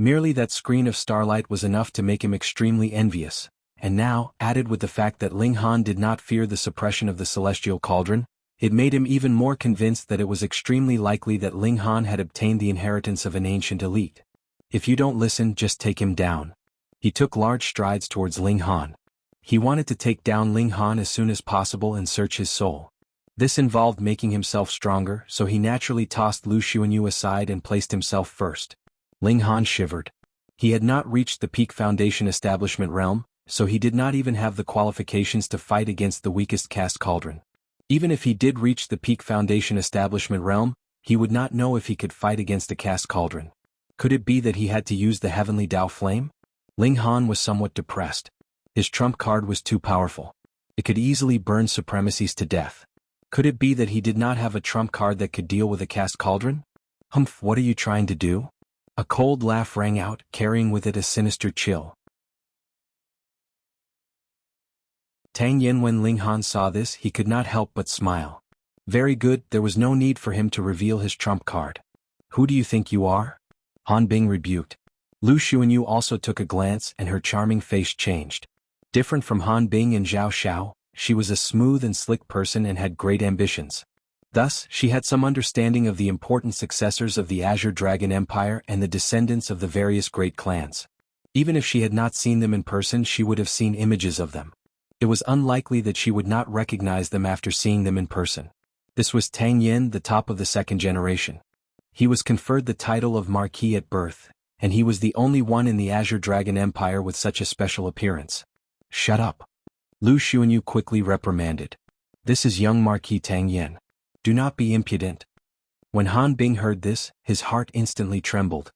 Merely that screen of starlight was enough to make him extremely envious, and now, added with the fact that Ling Han did not fear the suppression of the celestial cauldron, it made him even more convinced that it was extremely likely that Ling Han had obtained the inheritance of an ancient elite. If you don't listen, just take him down. He took large strides towards Ling Han. He wanted to take down Ling Han as soon as possible and search his soul. This involved making himself stronger, so he naturally tossed Lu Xuanyu aside and placed himself first. Ling Han shivered. He had not reached the peak foundation establishment realm, so he did not even have the qualifications to fight against the weakest caste cauldron. Even if he did reach the peak foundation establishment realm, he would not know if he could fight against a caste cauldron. Could it be that he had to use the heavenly Tao flame? Ling Han was somewhat depressed. His trump card was too powerful. It could easily burn supremacies to death. Could it be that he did not have a trump card that could deal with a caste cauldron? Humph, what are you trying to do? A cold laugh rang out, carrying with it a sinister chill. Tang Yin. When Ling Han saw this, he could not help but smile. Very good, there was no need for him to reveal his trump card. Who do you think you are? Han Bing rebuked. Lu Xuanyu also took a glance and her charming face changed. Different from Han Bing and Zhao Xiao, she was a smooth and slick person and had great ambitions. Thus, she had some understanding of the important successors of the Azure Dragon Empire and the descendants of the various great clans. Even if she had not seen them in person, she would have seen images of them. It was unlikely that she would not recognize them after seeing them in person. This was Tang Yin, the top of the second generation. He was conferred the title of Marquis at birth, and he was the only one in the Azure Dragon Empire with such a special appearance. Shut up. Lu Xuanyu quickly reprimanded. This is young Marquis Tang Yin. Do not be impudent. When Han Bing heard this, his heart instantly trembled.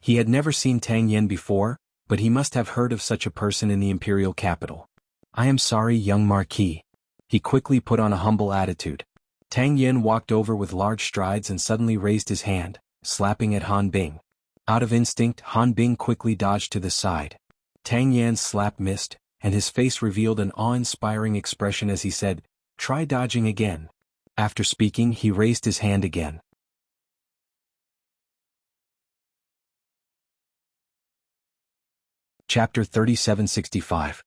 He had never seen Tang Yin before, but he must have heard of such a person in the imperial capital. I am sorry, young Marquis. He quickly put on a humble attitude. Tang Yin walked over with large strides and suddenly raised his hand, slapping at Han Bing. Out of instinct, Han Bing quickly dodged to the side. Tang Yan's slap missed, and his face revealed an awe-inspiring expression as he said, "Try dodging again." After speaking, he raised his hand again. Chapter 3765.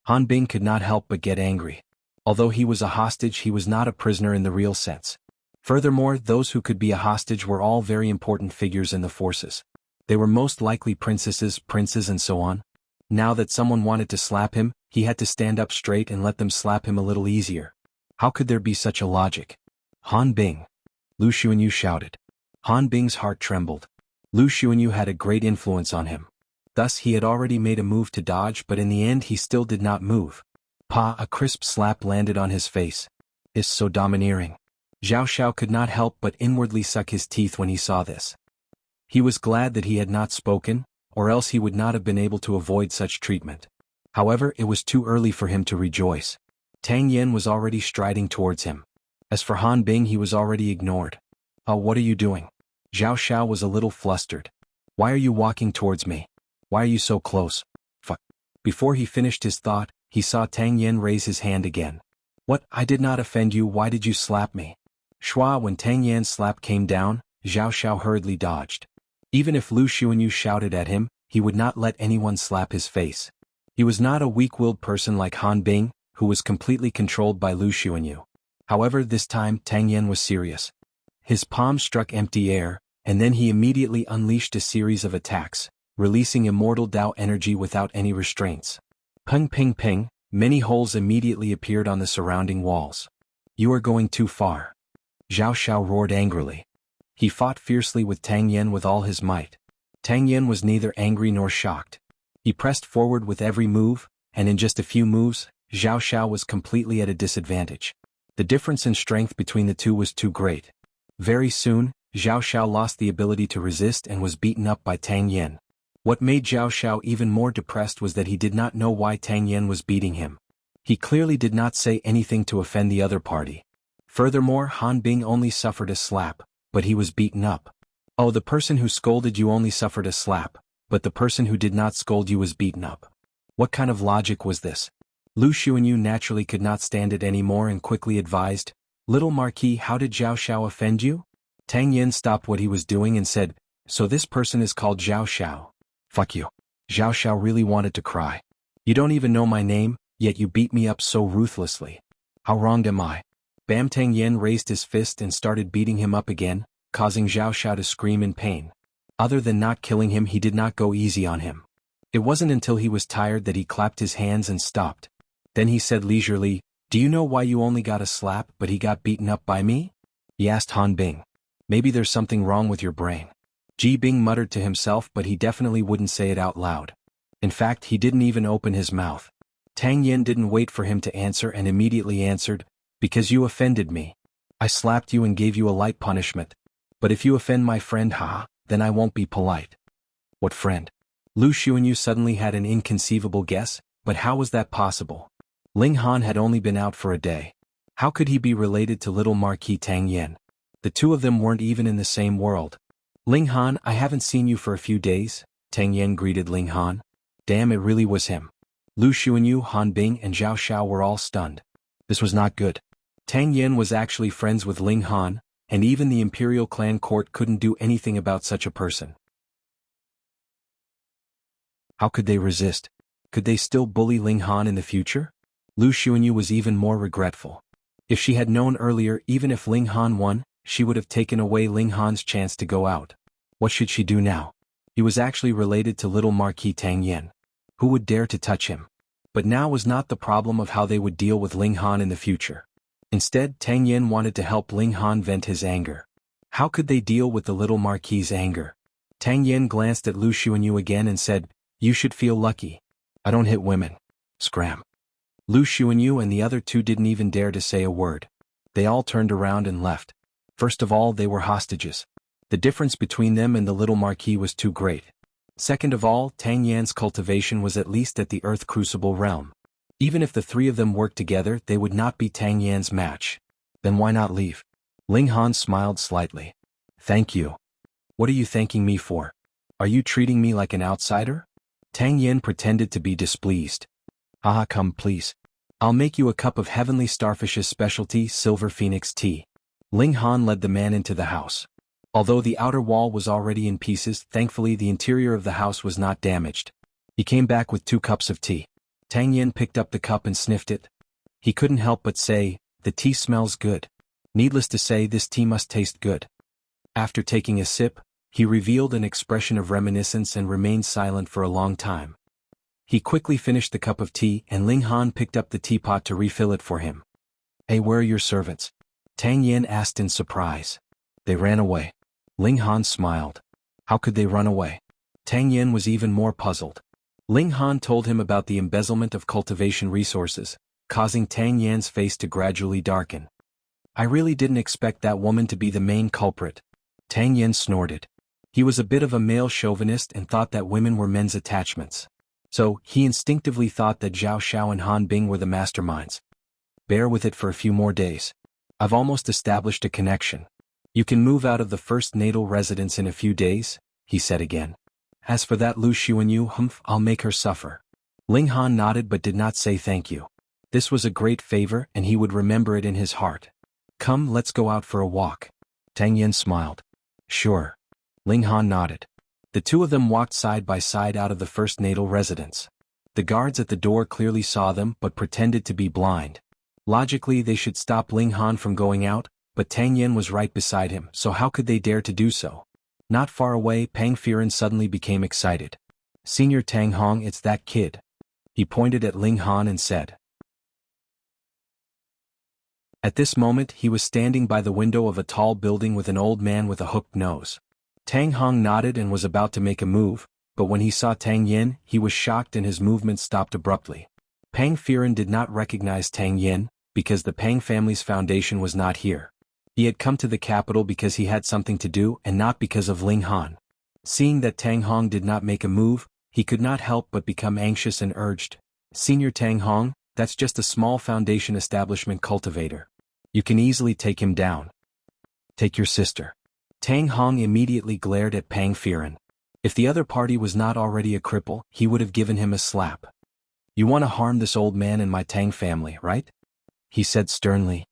Han Bing could not help but get angry. Although he was a hostage, he was not a prisoner in the real sense. Furthermore, those who could be a hostage were all very important figures in the forces. They were most likely princesses, princes, and so on. Now that someone wanted to slap him, he had to stand up straight and let them slap him a little easier. How could there be such a logic? Han Bing. Lu Xuanyu shouted. Han Bing's heart trembled. Lu Xuanyu had a great influence on him. Thus he had already made a move to dodge, but in the end he still did not move. Pa! A crisp slap landed on his face. Is so domineering. Zhao Xiao could not help but inwardly suck his teeth when he saw this. He was glad that he had not spoken, or else he would not have been able to avoid such treatment. However, it was too early for him to rejoice. Tang Yin was already striding towards him. As for Han Bing, he was already ignored. Oh, what are you doing? Zhao Xiao was a little flustered. Why are you walking towards me? Why are you so close? Fuck. Before he finished his thought, he saw Tang Yin raise his hand again. What? I did not offend you, why did you slap me? Shua. When Tang Yan's slap came down, Zhao Xiao hurriedly dodged. Even if Lu Xuanyu shouted at him, he would not let anyone slap his face. He was not a weak-willed person like Han Bing, who was completely controlled by Lu Xuanyu. However, this time Tang Yin was serious. His palm struck empty air, and then he immediately unleashed a series of attacks, releasing immortal Tao energy without any restraints. Ping ping ping, many holes immediately appeared on the surrounding walls. You are going too far. Zhao Xiao roared angrily. He fought fiercely with Tang Yin with all his might. Tang Yin was neither angry nor shocked. He pressed forward with every move, and in just a few moves, Zhao Xiao was completely at a disadvantage. The difference in strength between the two was too great. Very soon, Zhao Xiao lost the ability to resist and was beaten up by Tang Yin. What made Zhao Xiao even more depressed was that he did not know why Tang Yin was beating him. He clearly did not say anything to offend the other party. Furthermore, Han Bing only suffered a slap, but he was beaten up. Oh, the person who scolded you only suffered a slap, but the person who did not scold you was beaten up. What kind of logic was this? Lu Xuanyu naturally could not stand it anymore and quickly advised, Little Marquis, how did Zhao Xiao offend you? Tang Yin stopped what he was doing and said, So this person is called Zhao Xiao. Fuck you. Zhao Xiao really wanted to cry. You don't even know my name, yet you beat me up so ruthlessly. How wronged am I? Bam Tang Yen raised his fist and started beating him up again, causing Zhao Xiao to scream in pain. Other than not killing him, he did not go easy on him. It wasn't until he was tired that he clapped his hands and stopped. Then he said leisurely, "Do you know why you only got a slap but he got beaten up by me?" He asked Han Bing. "Maybe there's something wrong with your brain." Ji Bing muttered to himself, but he definitely wouldn't say it out loud. In fact, he didn't even open his mouth. Tang Yen didn't wait for him to answer and immediately answered, "Because you offended me. I slapped you and gave you a light punishment. But if you offend my friend, then I won't be polite." What friend? Lu Xuanyu suddenly had an inconceivable guess, but how was that possible? Ling Han had only been out for a day. How could he be related to little Marquis Tang Yen? The two of them weren't even in the same world. "Ling Han, I haven't seen you for a few days," Tang Yen greeted Ling Han. Damn, it really was him. Lu Xuanyu, Han Bing and Zhao Xiao were all stunned. This was not good. Tang Yen was actually friends with Ling Han, and even the Imperial Clan Court couldn't do anything about such a person. How could they resist? Could they still bully Ling Han in the future? Lu Xuanyu was even more regretful. If she had known earlier, even if Ling Han won, she would have taken away Ling Han's chance to go out. What should she do now? He was actually related to little Marquis Tang Yen. Who would dare to touch him? But now was not the problem of how they would deal with Ling Han in the future. Instead, Tang Yen wanted to help Ling Han vent his anger. How could they deal with the little Marquis's anger? Tang Yen glanced at Lu Xuanyu again and said, "You should feel lucky. I don't hit women." Scram. Lu Xuanyu and the other two didn't even dare to say a word. They all turned around and left. First of all, they were hostages. The difference between them and the little Marquis was too great. Second of all, Tang Yan's cultivation was at least at the Earth Crucible realm. Even if the three of them worked together, they would not be Tang Yan's match. Then why not leave? Ling Han smiled slightly. "Thank you. What are you thanking me for? Are you treating me like an outsider?" Tang Yan pretended to be displeased. "Haha, come please. I'll make you a cup of heavenly starfish's specialty silver phoenix tea." Ling Han led the man into the house. Although the outer wall was already in pieces, thankfully the interior of the house was not damaged. He came back with 2 cups of tea. Tang Yen picked up the cup and sniffed it. He couldn't help but say, "The tea smells good." Needless to say, this tea must taste good. After taking a sip, he revealed an expression of reminiscence and remained silent for a long time. He quickly finished the cup of tea and Ling Han picked up the teapot to refill it for him. "Hey, where are your servants?" Tang Yen asked in surprise. "They ran away." Ling Han smiled. How could they run away? Tang Yen was even more puzzled. Ling Han told him about the embezzlement of cultivation resources, causing Tang Yan's face to gradually darken. "I really didn't expect that woman to be the main culprit." Tang Yen snorted. He was a bit of a male chauvinist and thought that women were men's attachments. So, he instinctively thought that Zhao Xiao and Han Bing were the masterminds. "Bear with it for a few more days. I've almost established a connection. You can move out of the first natal residence in a few days," he said again. "As for that Lu Xuanyu, I'll make her suffer." Ling Han nodded but did not say thank you. This was a great favor and he would remember it in his heart. "Come, let's go out for a walk." Tang Yen smiled. "Sure." Ling Han nodded. The two of them walked side by side out of the first natal residence. The guards at the door clearly saw them but pretended to be blind. Logically, they should stop Ling Han from going out, but Tang Yen was right beside him, so how could they dare to do so? Not far away, Pang Firen suddenly became excited. "Senior Tang Hong, it's that kid." He pointed at Ling Han and said. At this moment, he was standing by the window of a tall building with an old man with a hooked nose. Tang Hong nodded and was about to make a move, but when he saw Tang Yen, he was shocked and his movement stopped abruptly. Pang Firen did not recognize Tang Yen, because the Pang family's foundation was not here. He had come to the capital because he had something to do and not because of Ling Han. Seeing that Tang Hong did not make a move, he could not help but become anxious and urged, "Senior Tang Hong, that's just a small foundation establishment cultivator. You can easily take him down. Take your sister." Tang Hong immediately glared at Pang Firen. If the other party was not already a cripple, he would have given him a slap. "You want to harm this old man and my Tang family, right?" he said sternly.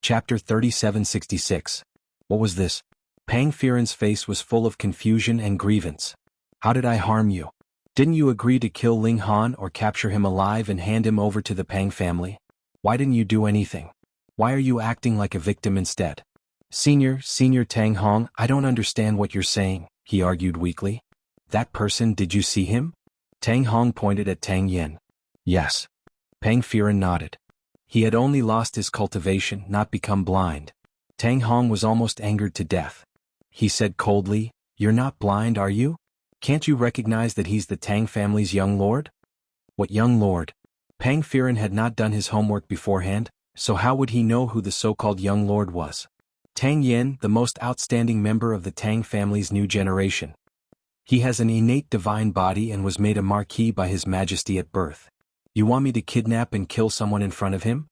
Chapter 3766. What was this? Pang Firen's face was full of confusion and grievance. How did I harm you? Didn't you agree to kill Ling Han or capture him alive and hand him over to the Pang family? Why didn't you do anything? Why are you acting like a victim instead? Senior Tang Hong, I don't understand what you're saying, he argued weakly. That person, did you see him? Tang Hong pointed at Tang Yen. Yes. Pang Firen nodded. He had only lost his cultivation, not become blind. Tang Hong was almost angered to death. He said coldly, You're not blind, are you? Can't you recognize that he's the Tang family's young lord? What young lord? Pang Firen had not done his homework beforehand, so how would he know who the so-called young lord was? Tang Yen, the most outstanding member of the Tang family's new generation. He has an innate divine body and was made a marquis by His Majesty at birth. You want me to kidnap and kill someone in front of him?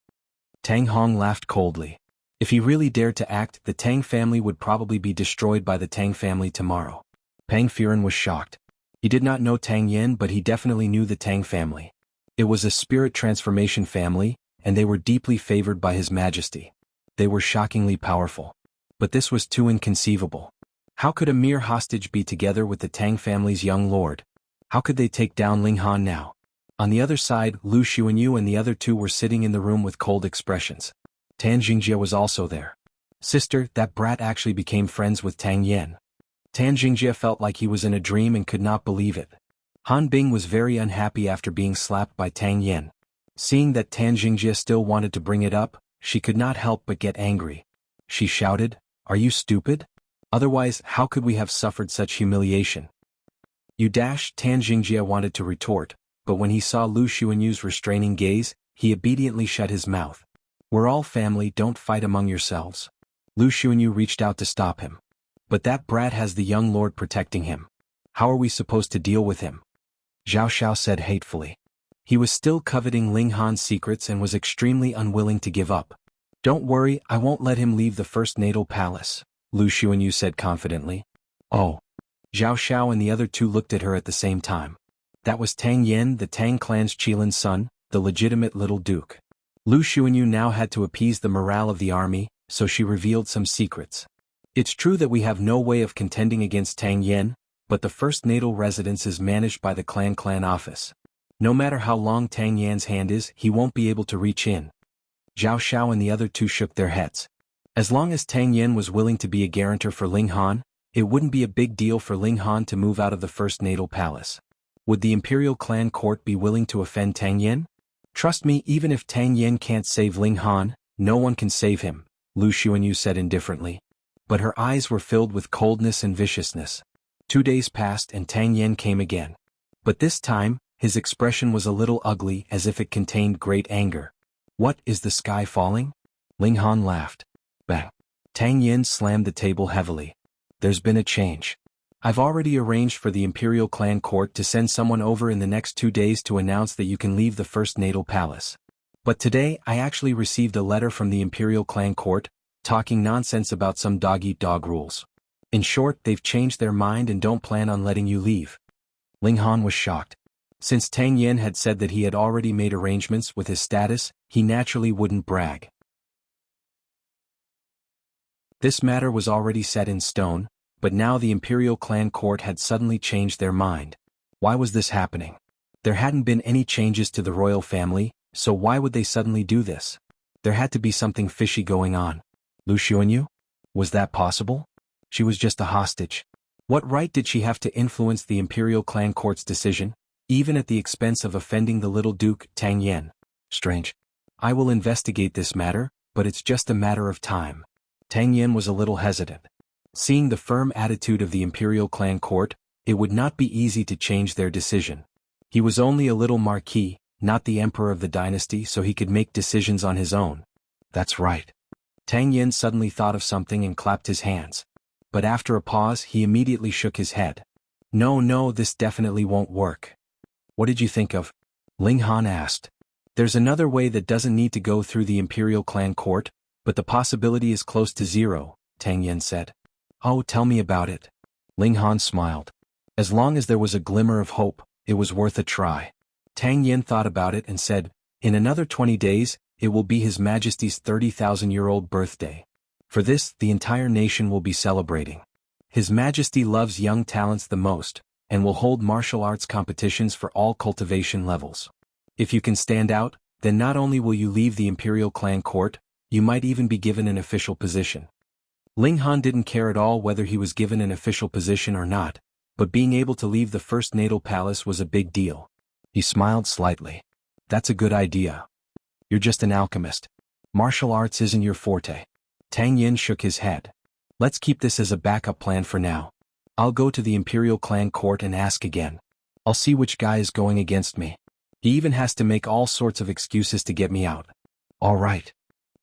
Tang Hong laughed coldly. If he really dared to act, the Tang family would probably be destroyed by the Tang family tomorrow. Pang Firen was shocked. He did not know Tang Yen, but he definitely knew the Tang family. It was a spirit transformation family, and they were deeply favored by His Majesty. They were shockingly powerful. But this was too inconceivable. How could a mere hostage be together with the Tang family's young lord? How could they take down Ling Han now? On the other side, Lu Xuanyu and the other two were sitting in the room with cold expressions. Tan Jingjie was also there. Sister, that brat actually became friends with Tang Yen. Tan Jingjie felt like he was in a dream and could not believe it. Han Bing was very unhappy after being slapped by Tang Yen. Seeing that Tan Jingjie still wanted to bring it up, she could not help but get angry. She shouted, Are you stupid? Otherwise, how could we have suffered such humiliation? Tan Jingjie wanted to retort, but when he saw Lu Xuanyu's restraining gaze, he obediently shut his mouth. We're all family, don't fight among yourselves. Lu Xuanyu reached out to stop him. But that brat has the young lord protecting him. How are we supposed to deal with him? Zhao Xiao said hatefully. He was still coveting Ling Han's secrets and was extremely unwilling to give up. Don't worry, I won't let him leave the first natal palace, Lu Xuanyu said confidently. Oh. Zhao Xiao and the other two looked at her at the same time. That was Tang Yen, the Tang clan's Qilin's son, the legitimate little duke. Lu Xuanyu now had to appease the morale of the army, so she revealed some secrets. It's true that we have no way of contending against Tang Yen, but the first natal residence is managed by the clan office. No matter how long Tang Yan's hand is, he won't be able to reach in. Zhao Xiao and the other two shook their heads. As long as Tang Yen was willing to be a guarantor for Ling Han, it wouldn't be a big deal for Ling Han to move out of the first natal palace. Would the imperial clan court be willing to offend Tang Yen? Trust me, even if Tang Yen can't save Ling Han, no one can save him, Lu Xuanyu said indifferently. But her eyes were filled with coldness and viciousness. 2 days passed and Tang Yen came again. But this time, his expression was a little ugly, as if it contained great anger. What, is the sky falling? Ling Han laughed. Bang. Tang Yen slammed the table heavily. There's been a change. I've already arranged for the Imperial Clan Court to send someone over in the next 2 days to announce that you can leave the first natal palace. But today, I actually received a letter from the Imperial Clan Court, talking nonsense about some dog-eat-dog rules. In short, they've changed their mind and don't plan on letting you leave. Ling Han was shocked. Since Tang Yen had said that he had already made arrangements with his status, he naturally wouldn't brag. This matter was already set in stone, but now the Imperial Clan Court had suddenly changed their mind. Why was this happening? There hadn't been any changes to the royal family, so why would they suddenly do this? There had to be something fishy going on. Lu Xuanyu? Was that possible? She was just a hostage. What right did she have to influence the Imperial Clan Court's decision, even at the expense of offending the little Duke, Tang Yen? Strange. I will investigate this matter, but it's just a matter of time. Tang Yen was a little hesitant. Seeing the firm attitude of the Imperial Clan Court, it would not be easy to change their decision. He was only a little marquis, not the emperor of the dynasty, so he could make decisions on his own. That's right. Tang Yen suddenly thought of something and clapped his hands. But after a pause, he immediately shook his head. No, this definitely won't work. What did you think of? Ling Han asked. There's another way that doesn't need to go through the Imperial Clan Court, but the possibility is close to zero, Tang Yen said. Oh, tell me about it. Ling Han smiled. As long as there was a glimmer of hope, it was worth a try. Tang Yen thought about it and said, in another 20 days, it will be His Majesty's 30,000-year-old birthday. For this, the entire nation will be celebrating. His Majesty loves young talents the most, and will hold martial arts competitions for all cultivation levels. If you can stand out, then not only will you leave the imperial clan court, you might even be given an official position. Ling Han didn't care at all whether he was given an official position or not, but being able to leave the first natal palace was a big deal. He smiled slightly. That's a good idea. You're just an alchemist. Martial arts isn't your forte. Tang Yin shook his head. Let's keep this as a backup plan for now. I'll go to the imperial clan court and ask again. I'll see which guy is going against me. He even has to make all sorts of excuses to get me out. All right.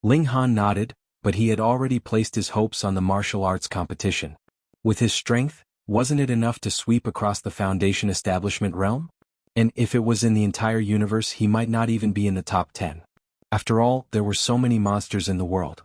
Ling Han nodded, but he had already placed his hopes on the martial arts competition. With his strength, wasn't it enough to sweep across the Foundation establishment realm? And if it was in the entire universe, he might not even be in the top 10. After all, there were so many monsters in the world.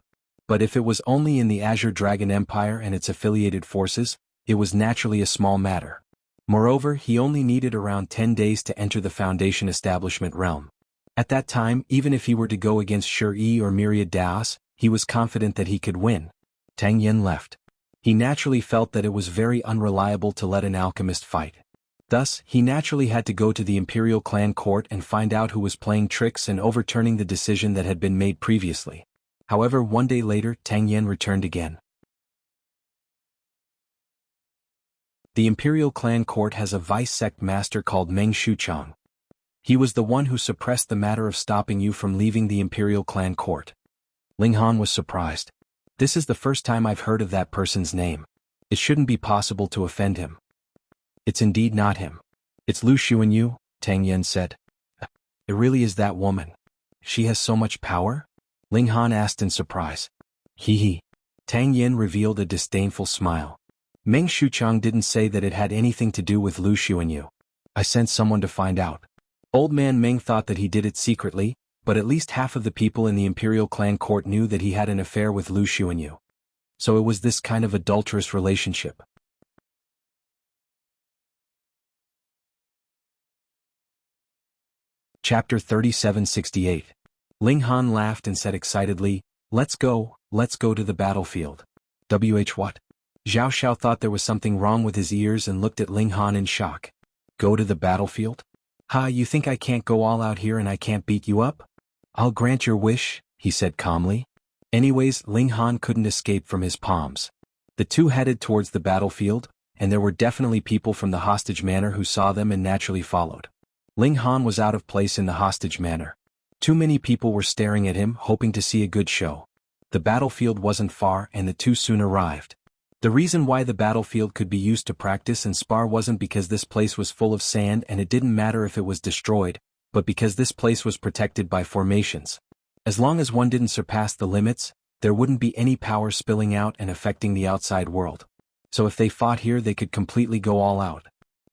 But if it was only in the Azure Dragon Empire and its affiliated forces, it was naturally a small matter. Moreover, he only needed around 10 days to enter the Foundation establishment realm. At that time, even if he were to go against Shi or Myriad Daos, he was confident that he could win. Tang Yin left. He naturally felt that it was very unreliable to let an alchemist fight. Thus, he naturally had to go to the imperial clan court and find out who was playing tricks and overturning the decision that had been made previously. However, one day later, Tang Yin returned again. The imperial clan court has a vice-sect master called Meng Shuchang. He was the one who suppressed the matter of stopping you from leaving the imperial clan court. Ling Han was surprised. This is the first time I've heard of that person's name. It shouldn't be possible to offend him. It's indeed not him. It's Lu Xuanyu, Tang Yin said. It really is that woman. She has so much power? Ling Han asked in surprise. Hee hee. Tang Yin revealed a disdainful smile. Meng Shuchang didn't say that it had anything to do with Lu Xuanyu. I sent someone to find out. Old man Meng thought that he did it secretly, but at least half of the people in the imperial clan court knew that he had an affair with Lu Xuanyu. So it was this kind of adulterous relationship. Chapter 3768. Ling Han laughed and said excitedly, let's go to the battlefield. What? Zhao Xiao thought there was something wrong with his ears and looked at Ling Han in shock. Go to the battlefield? Ha, you think I can't go all out here and I can't beat you up? I'll grant your wish, he said calmly. Anyways, Ling Han couldn't escape from his palms. The two headed towards the battlefield, and there were definitely people from the hostage manor who saw them and naturally followed. Ling Han was out of place in the hostage manor. Too many people were staring at him, hoping to see a good show. The battlefield wasn't far and the two soon arrived. The reason why the battlefield could be used to practice and spar wasn't because this place was full of sand and it didn't matter if it was destroyed, but because this place was protected by formations. As long as one didn't surpass the limits, there wouldn't be any power spilling out and affecting the outside world. So if they fought here, they could completely go all out.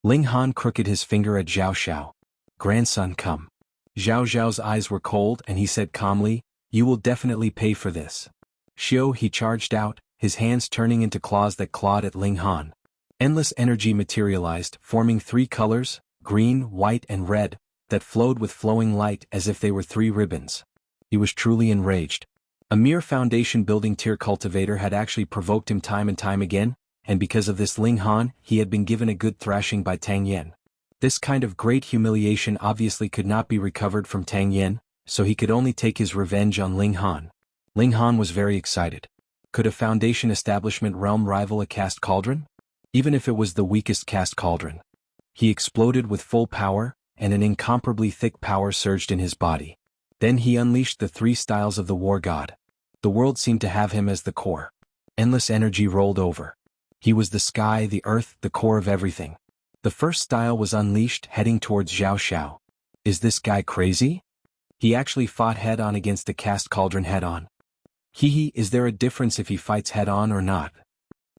Ling Han crooked his finger at Zhao Xiao. Grandson, come. Zhao Xiao's eyes were cold and he said calmly, you will definitely pay for this. Xiao, he charged out, his hands turning into claws that clawed at Ling Han. Endless energy materialized, forming three colors, green, white and red, that flowed with flowing light as if they were three ribbons. He was truly enraged. A mere foundation building tier cultivator had actually provoked him time and time again, and because of this Ling Han, he had been given a good thrashing by Tang Yin. This kind of great humiliation obviously could not be recovered from Tang Yin, so he could only take his revenge on Ling Han. Ling Han was very excited. Could a Foundation establishment realm rival a cast cauldron? Even if it was the weakest cast cauldron. He exploded with full power, and an incomparably thick power surged in his body. Then he unleashed the three styles of the war god. The world seemed to have him as the core. Endless energy rolled over. He was the sky, the earth, the core of everything. The first style was unleashed, heading towards Zhao Xiao. Is this guy crazy? He actually fought head-on against the cast cauldron head-on. Hee, is there a difference if he fights head-on or not?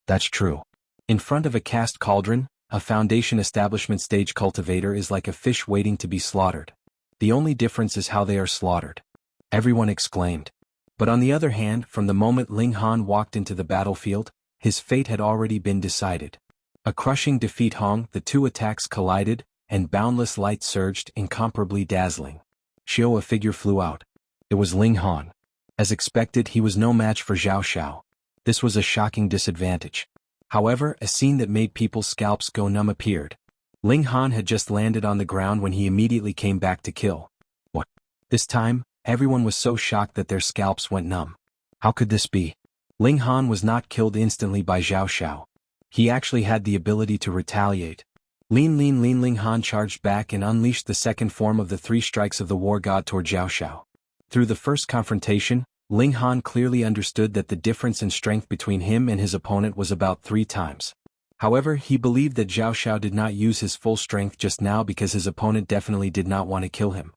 That's true. In front of a cast cauldron, a Foundation establishment stage cultivator is like a fish waiting to be slaughtered. The only difference is how they are slaughtered. Everyone exclaimed. But on the other hand, from the moment Ling Han walked into the battlefield, his fate had already been decided. A crushing defeat hung, the two attacks collided, and boundless light surged, incomparably dazzling. Xiao, a figure flew out. It was Ling Han. As expected, he was no match for Zhao Xiao. This was a shocking disadvantage. However, a scene that made people's scalps go numb appeared. Ling Han had just landed on the ground when he immediately came back to kill. What? This time, everyone was so shocked that their scalps went numb. How could this be? Ling Han was not killed instantly by Zhao Xiao. He actually had the ability to retaliate. Ling Han charged back and unleashed the second form of the three strikes of the war god toward Zhao Xiao. Through the first confrontation, Ling Han clearly understood that the difference in strength between him and his opponent was about 3 times. However, he believed that Zhao Xiao did not use his full strength just now because his opponent definitely did not want to kill him.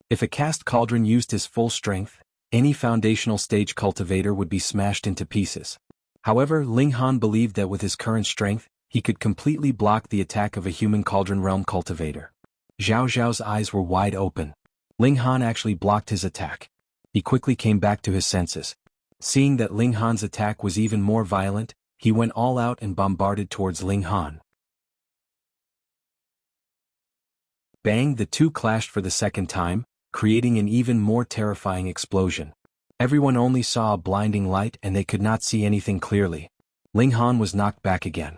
If a cast cauldron used his full strength, any foundational stage cultivator would be smashed into pieces. However, Ling Han believed that with his current strength, he could completely block the attack of a human cauldron realm cultivator. Zhao Xiao's eyes were wide open. Ling Han actually blocked his attack. He quickly came back to his senses. Seeing that Ling Han's attack was even more violent, he went all out and bombarded towards Ling Han. Bang! The two clashed for the second time, creating an even more terrifying explosion. Everyone only saw a blinding light and they could not see anything clearly. Ling Han was knocked back again.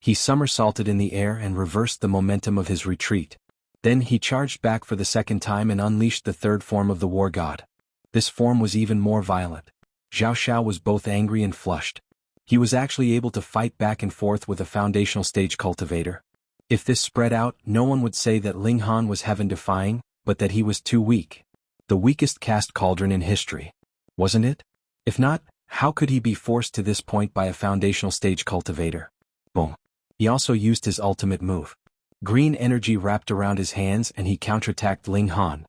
He somersaulted in the air and reversed the momentum of his retreat. Then he charged back for the second time and unleashed the third form of the war god. This form was even more violent. Zhao Xiao was both angry and flushed. He was actually able to fight back and forth with a foundational stage cultivator. If this spread out, no one would say that Ling Han was heaven-defying, but that he was too weak. The weakest cast cauldron in history. Wasn't it? If not, how could he be forced to this point by a foundational stage cultivator? Boom. He also used his ultimate move. Green energy wrapped around his hands and he counterattacked Ling Han.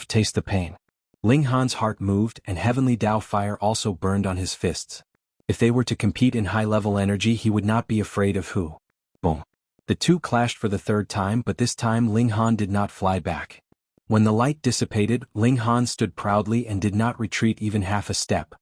Taste the pain. Ling Han's heart moved and heavenly Dao fire also burned on his fists. If they were to compete in high-level energy, he would not be afraid of who. Boom. The two clashed for the third time, but this time Ling Han did not fly back. When the light dissipated, Ling Han stood proudly and did not retreat even half a step.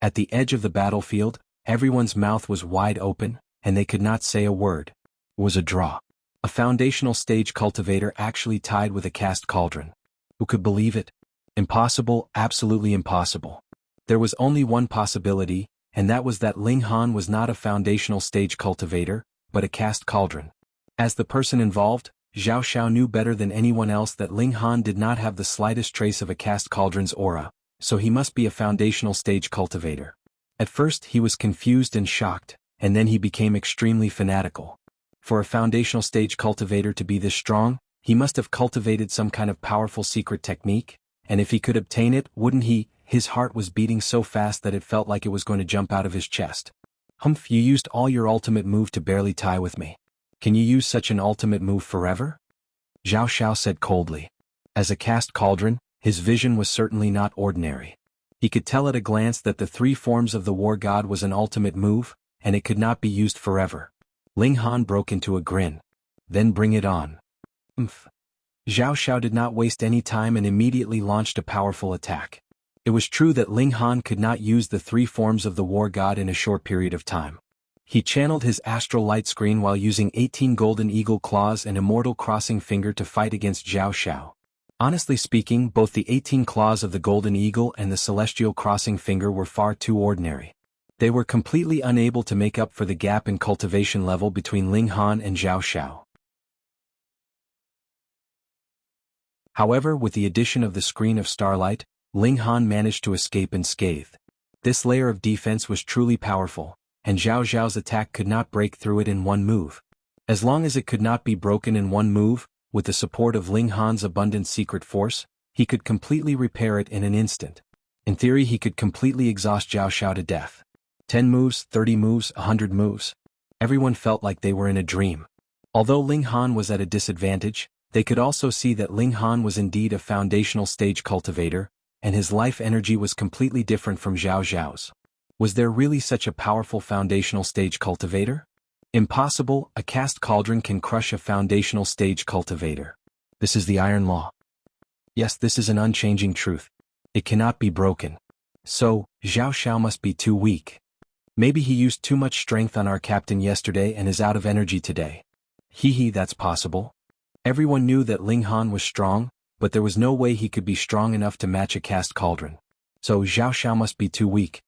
At the edge of the battlefield, everyone's mouth was wide open, and they could not say a word. It was a draw. A foundational stage cultivator actually tied with a cast cauldron. Who could believe it? Impossible, absolutely impossible. There was only one possibility, and that was that Ling Han was not a foundational stage cultivator, but a cast cauldron. As the person involved, Zhao Xiao knew better than anyone else that Ling Han did not have the slightest trace of a cast cauldron's aura, so he must be a foundational stage cultivator. At first he was confused and shocked, and then he became extremely fanatical. For a foundational stage cultivator to be this strong, he must have cultivated some kind of powerful secret technique, and if he could obtain it, wouldn't he? His heart was beating so fast that it felt like it was going to jump out of his chest. Humph, you used all your ultimate move to barely tie with me. Can you use such an ultimate move forever? Zhao Xiao said coldly. As a cast cauldron, his vision was certainly not ordinary. He could tell at a glance that the three forms of the war god was an ultimate move, and it could not be used forever. Ling Han broke into a grin. Then bring it on. Zhao Xiao did not waste any time and immediately launched a powerful attack. It was true that Ling Han could not use the three forms of the war god in a short period of time. He channeled his astral light screen while using 18 golden eagle claws and immortal crossing finger to fight against Zhao Xiao. Honestly speaking, both the 18 claws of the golden eagle and the celestial crossing finger were far too ordinary. They were completely unable to make up for the gap in cultivation level between Ling Han and Zhao Xiao. However, with the addition of the screen of starlight, Ling Han managed to escape unscathed. This layer of defense was truly powerful, and Zhao Xiao's attack could not break through it in one move. As long as it could not be broken in one move, with the support of Ling Han's abundant secret force, he could completely repair it in an instant. In theory, he could completely exhaust Zhao Xiao to death. 10 moves, 30 moves, 100 moves. Everyone felt like they were in a dream. Although Ling Han was at a disadvantage, they could also see that Ling Han was indeed a foundational stage cultivator, and his life energy was completely different from Zhao Xiao's. Was there really such a powerful foundational stage cultivator? Impossible, a cast cauldron can crush a foundational stage cultivator. This is the iron law. Yes, this is an unchanging truth. It cannot be broken. So, Zhao Xiao must be too weak. Maybe he used too much strength on our captain yesterday and is out of energy today. That's possible. Everyone knew that Ling Han was strong, but there was no way he could be strong enough to match a cast cauldron. So Zhao Xiao must be too weak.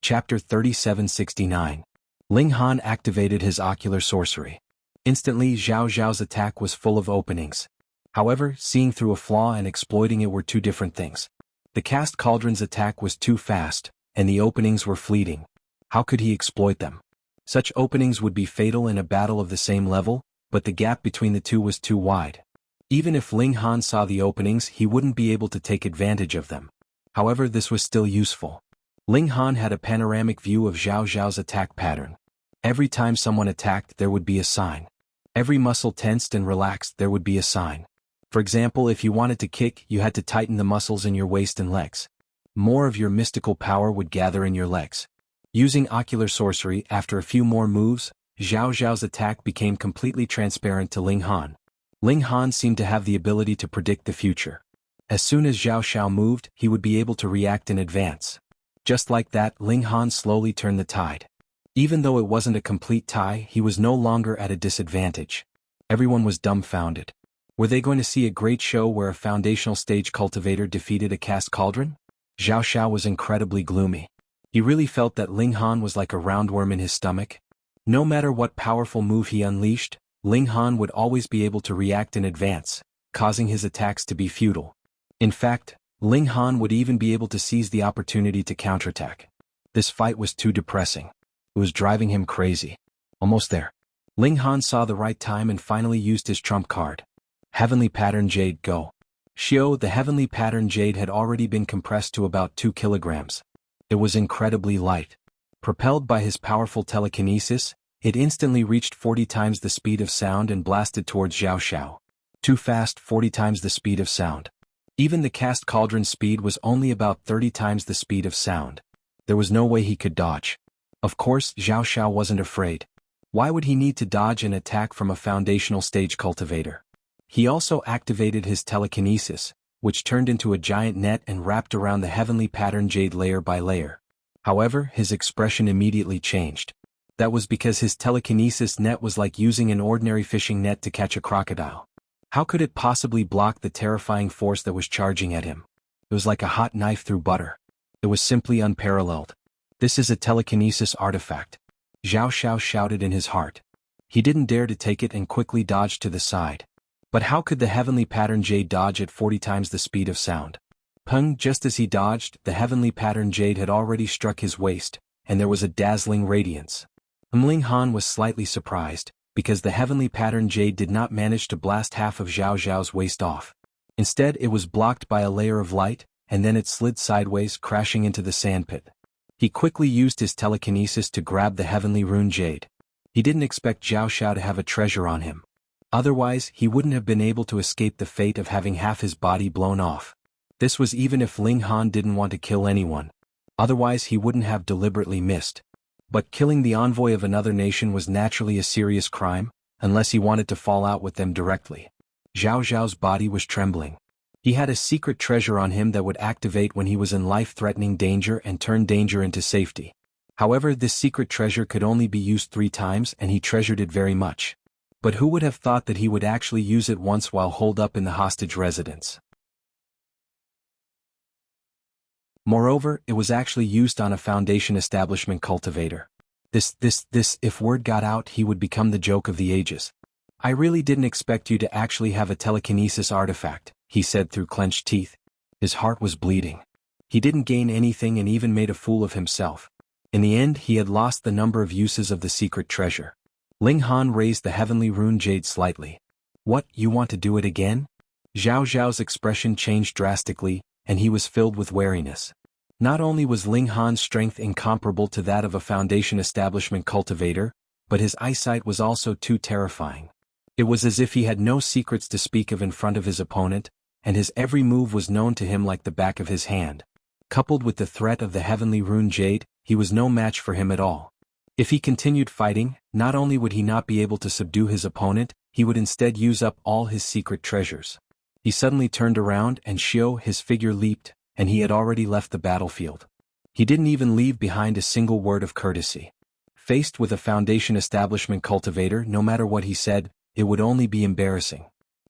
Chapter 3769. Ling Han activated his ocular sorcery. Instantly Zhao Zhao's attack was full of openings. However, seeing through a flaw and exploiting it were two different things. The cast cauldron's attack was too fast, and the openings were fleeting. How could he exploit them? Such openings would be fatal in a battle of the same level, but the gap between the two was too wide. Even if Ling Han saw the openings, he wouldn't be able to take advantage of them. However, this was still useful. Ling Han had a panoramic view of Zhao Zhao's attack pattern. Every time someone attacked, there would be a sign. Every muscle tensed and relaxed, there would be a sign. For example, if you wanted to kick, you had to tighten the muscles in your waist and legs. More of your mystical power would gather in your legs. Using ocular sorcery, after a few more moves, Zhao Zhao's attack became completely transparent to Ling Han. Ling Han seemed to have the ability to predict the future. As soon as Zhao Xiao moved, he would be able to react in advance. Just like that, Ling Han slowly turned the tide. Even though it wasn't a complete tie, he was no longer at a disadvantage. Everyone was dumbfounded. Were they going to see a great show where a foundational stage cultivator defeated a cast cauldron? Zhao Xiao was incredibly gloomy. He really felt that Ling Han was like a roundworm in his stomach. No matter what powerful move he unleashed, Ling Han would always be able to react in advance, causing his attacks to be futile. In fact, Ling Han would even be able to seize the opportunity to counterattack. This fight was too depressing. It was driving him crazy. Almost there. Ling Han saw the right time and finally used his trump card. Heavenly Pattern Jade Go. Xiao, the Heavenly Pattern Jade had already been compressed to about 2 kilograms. It was incredibly light. Propelled by his powerful telekinesis, it instantly reached 40 times the speed of sound and blasted towards Zhao Xiao. Too fast, 40 times the speed of sound. Even the cast cauldron speed was only about 30 times the speed of sound. There was no way he could dodge. Of course, Zhao Xiao wasn't afraid. Why would he need to dodge an attack from a foundational stage cultivator? He also activated his telekinesis, which turned into a giant net and wrapped around the Heavenly Pattern Jade layer by layer. However, his expression immediately changed. That was because his telekinesis net was like using an ordinary fishing net to catch a crocodile. How could it possibly block the terrifying force that was charging at him? It was like a hot knife through butter. It was simply unparalleled. This is a telekinesis artifact. Zhao Xiao shouted in his heart. He didn't dare to take it and quickly dodged to the side. But how could the Heavenly Pattern Jade dodge at 40 times the speed of sound? Pung, just as he dodged, the Heavenly Pattern Jade had already struck his waist, and there was a dazzling radiance. Ling Han was slightly surprised, because the Heavenly Pattern Jade did not manage to blast half of Zhao Zhao's waist off. Instead, it was blocked by a layer of light, and then it slid sideways, crashing into the sandpit. He quickly used his telekinesis to grab the Heavenly Rune Jade. He didn't expect Zhao Xiao to have a treasure on him. Otherwise, he wouldn't have been able to escape the fate of having half his body blown off. This was even if Ling Han didn't want to kill anyone. Otherwise, he wouldn't have deliberately missed. But killing the envoy of another nation was naturally a serious crime, unless he wanted to fall out with them directly. Zhao Zhao's body was trembling. He had a secret treasure on him that would activate when he was in life-threatening danger and turn danger into safety. However, this secret treasure could only be used 3 times and he treasured it very much. But who would have thought that he would actually use it once while holed up in the hostage residence? Moreover, it was actually used on a Foundation establishment cultivator. If word got out, he would become the joke of the ages. I really didn't expect you to actually have a telekinesis artifact, he said through clenched teeth. His heart was bleeding. He didn't gain anything and even made a fool of himself. In the end, he had lost the number of uses of the secret treasure. Ling Han raised the Heavenly Rune Jade slightly. What, you want to do it again? Zhao Zhao's expression changed drastically, and he was filled with wariness. Not only was Ling Han's strength incomparable to that of a Foundation establishment cultivator, but his eyesight was also too terrifying. It was as if he had no secrets to speak of in front of his opponent, and his every move was known to him like the back of his hand. Coupled with the threat of the Heavenly Rune Jade, he was no match for him at all. If he continued fighting, not only would he not be able to subdue his opponent, he would instead use up all his secret treasures. He suddenly turned around and Xiao, his figure leaped, and he had already left the battlefield. He didn't even leave behind a single word of courtesy. Faced with a Foundation establishment cultivator, no matter what he said, it would only be embarrassing.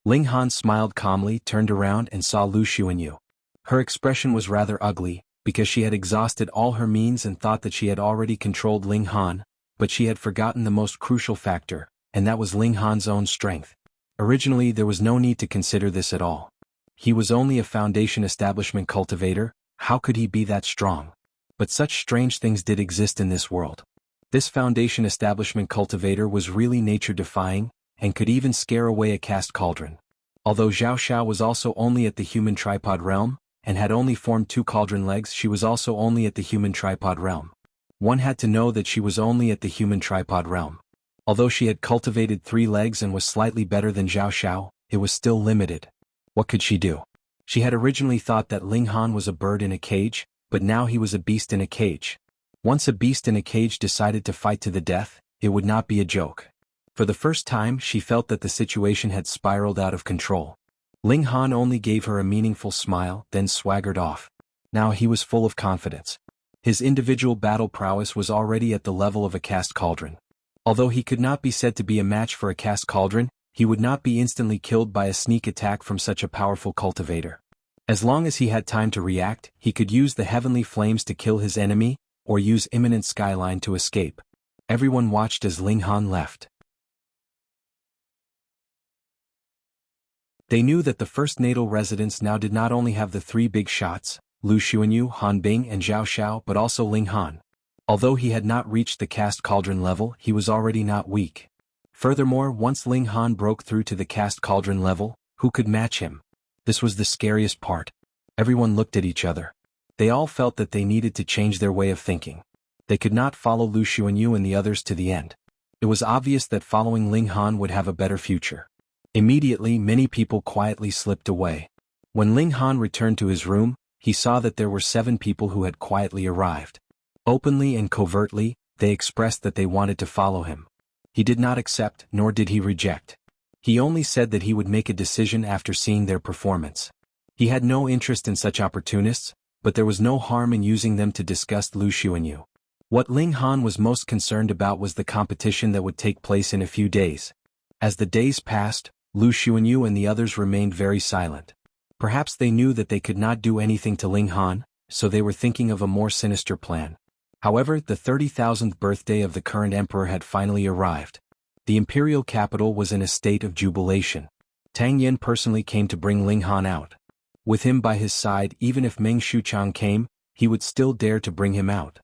Ling Han smiled calmly, turned around and saw Lu Xuanyu. Her expression was rather ugly, because she had exhausted all her means and thought that she had already controlled Ling Han, but she had forgotten the most crucial factor, and that was Ling Han's own strength. Originally there was no need to consider this at all. He was only a foundation establishment cultivator, how could he be that strong? But such strange things did exist in this world. This foundation establishment cultivator was really nature-defying, and could even scare away a caste cauldron. Although Zhao Xiao was also only at the human tripod realm, and had only formed 2 cauldron legs, she was also only at the human tripod realm. One had to know that she was only at the human tripod realm. Although she had cultivated 3 legs and was slightly better than Zhao Xiao, it was still limited. What could she do? She had originally thought that Ling Han was a bird in a cage, but now he was a beast in a cage. Once a beast in a cage decided to fight to the death, it would not be a joke. For the first time she felt that the situation had spiraled out of control. Ling Han only gave her a meaningful smile, then swaggered off. Now he was full of confidence. His individual battle prowess was already at the level of a caste cauldron. Although he could not be said to be a match for a caste cauldron, he would not be instantly killed by a sneak attack from such a powerful cultivator. As long as he had time to react, he could use the heavenly flames to kill his enemy, or use imminent skyline to escape. Everyone watched as Ling Han left. They knew that the first natal residents now did not only have the 3 big shots, Lu Xuanyu, Han Bing and Zhao Xiao, but also Ling Han. Although he had not reached the caste cauldron level, he was already not weak. Furthermore, once Ling Han broke through to the caste cauldron level, who could match him? This was the scariest part. Everyone looked at each other. They all felt that they needed to change their way of thinking. They could not follow Lu Xuanyu and the others to the end. It was obvious that following Ling Han would have a better future. Immediately many people quietly slipped away. When Ling Han returned to his room, he saw that there were 7 people who had quietly arrived. Openly and covertly, they expressed that they wanted to follow him. He did not accept, nor did he reject. He only said that he would make a decision after seeing their performance. He had no interest in such opportunists, but there was no harm in using them to disgust Lu Xuanyu. What Ling Han was most concerned about was the competition that would take place in a few days. As the days passed, Lu Xuanyu and the others remained very silent. Perhaps they knew that they could not do anything to Ling Han, so they were thinking of a more sinister plan. However, the 30,000th birthday of the current emperor had finally arrived. The imperial capital was in a state of jubilation. Tang Yen personally came to bring Ling Han out. With him by his side, even if Meng Shuchang came, he would still dare to bring him out.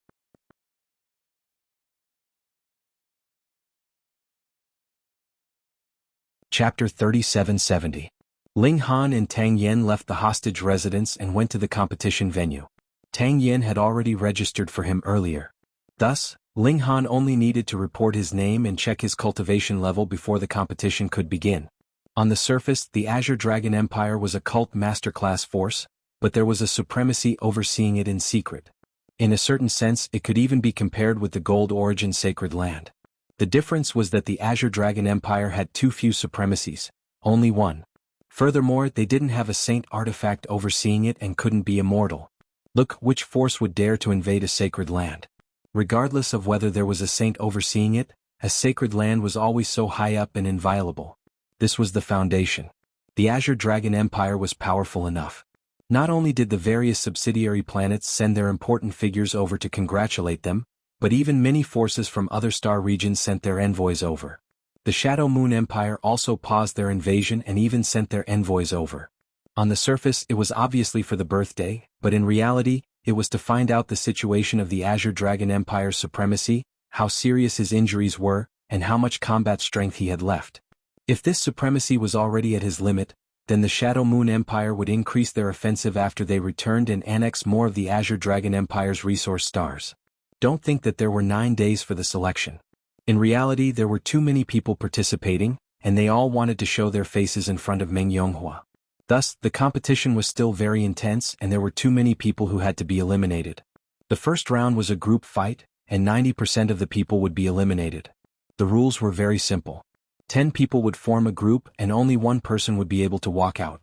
Chapter 3770. Ling Han and Tang Yen left the hostage residence and went to the competition venue. Tang Yen had already registered for him earlier. Thus, Ling Han only needed to report his name and check his cultivation level before the competition could begin. On the surface, the Azure Dragon Empire was a cult masterclass force, but there was a supremacy overseeing it in secret. In a certain sense, it could even be compared with the Gold Origin Sacred Land. The difference was that the Azure Dragon Empire had too few supremacies, only one. Furthermore, they didn't have a saint artifact overseeing it and couldn't be immortal. Look, which force would dare to invade a sacred land? Regardless of whether there was a saint overseeing it, a sacred land was always so high up and inviolable. This was the foundation. The Azure Dragon Empire was powerful enough. Not only did the various subsidiary planets send their important figures over to congratulate them, but even many forces from other star regions sent their envoys over. The Shadow Moon Empire also paused their invasion and even sent their envoys over. On the surface it was obviously for the birthday, but in reality, it was to find out the situation of the Azure Dragon Empire's supremacy, how serious his injuries were, and how much combat strength he had left. If this supremacy was already at his limit, then the Shadow Moon Empire would increase their offensive after they returned and annex more of the Azure Dragon Empire's resource stars. Don't think that there were 9 days for the selection. In reality, there were too many people participating, and they all wanted to show their faces in front of Meng Yonghua. Thus, the competition was still very intense and there were too many people who had to be eliminated. The first round was a group fight, and 90% of the people would be eliminated. The rules were very simple. 10 people would form a group and only one person would be able to walk out.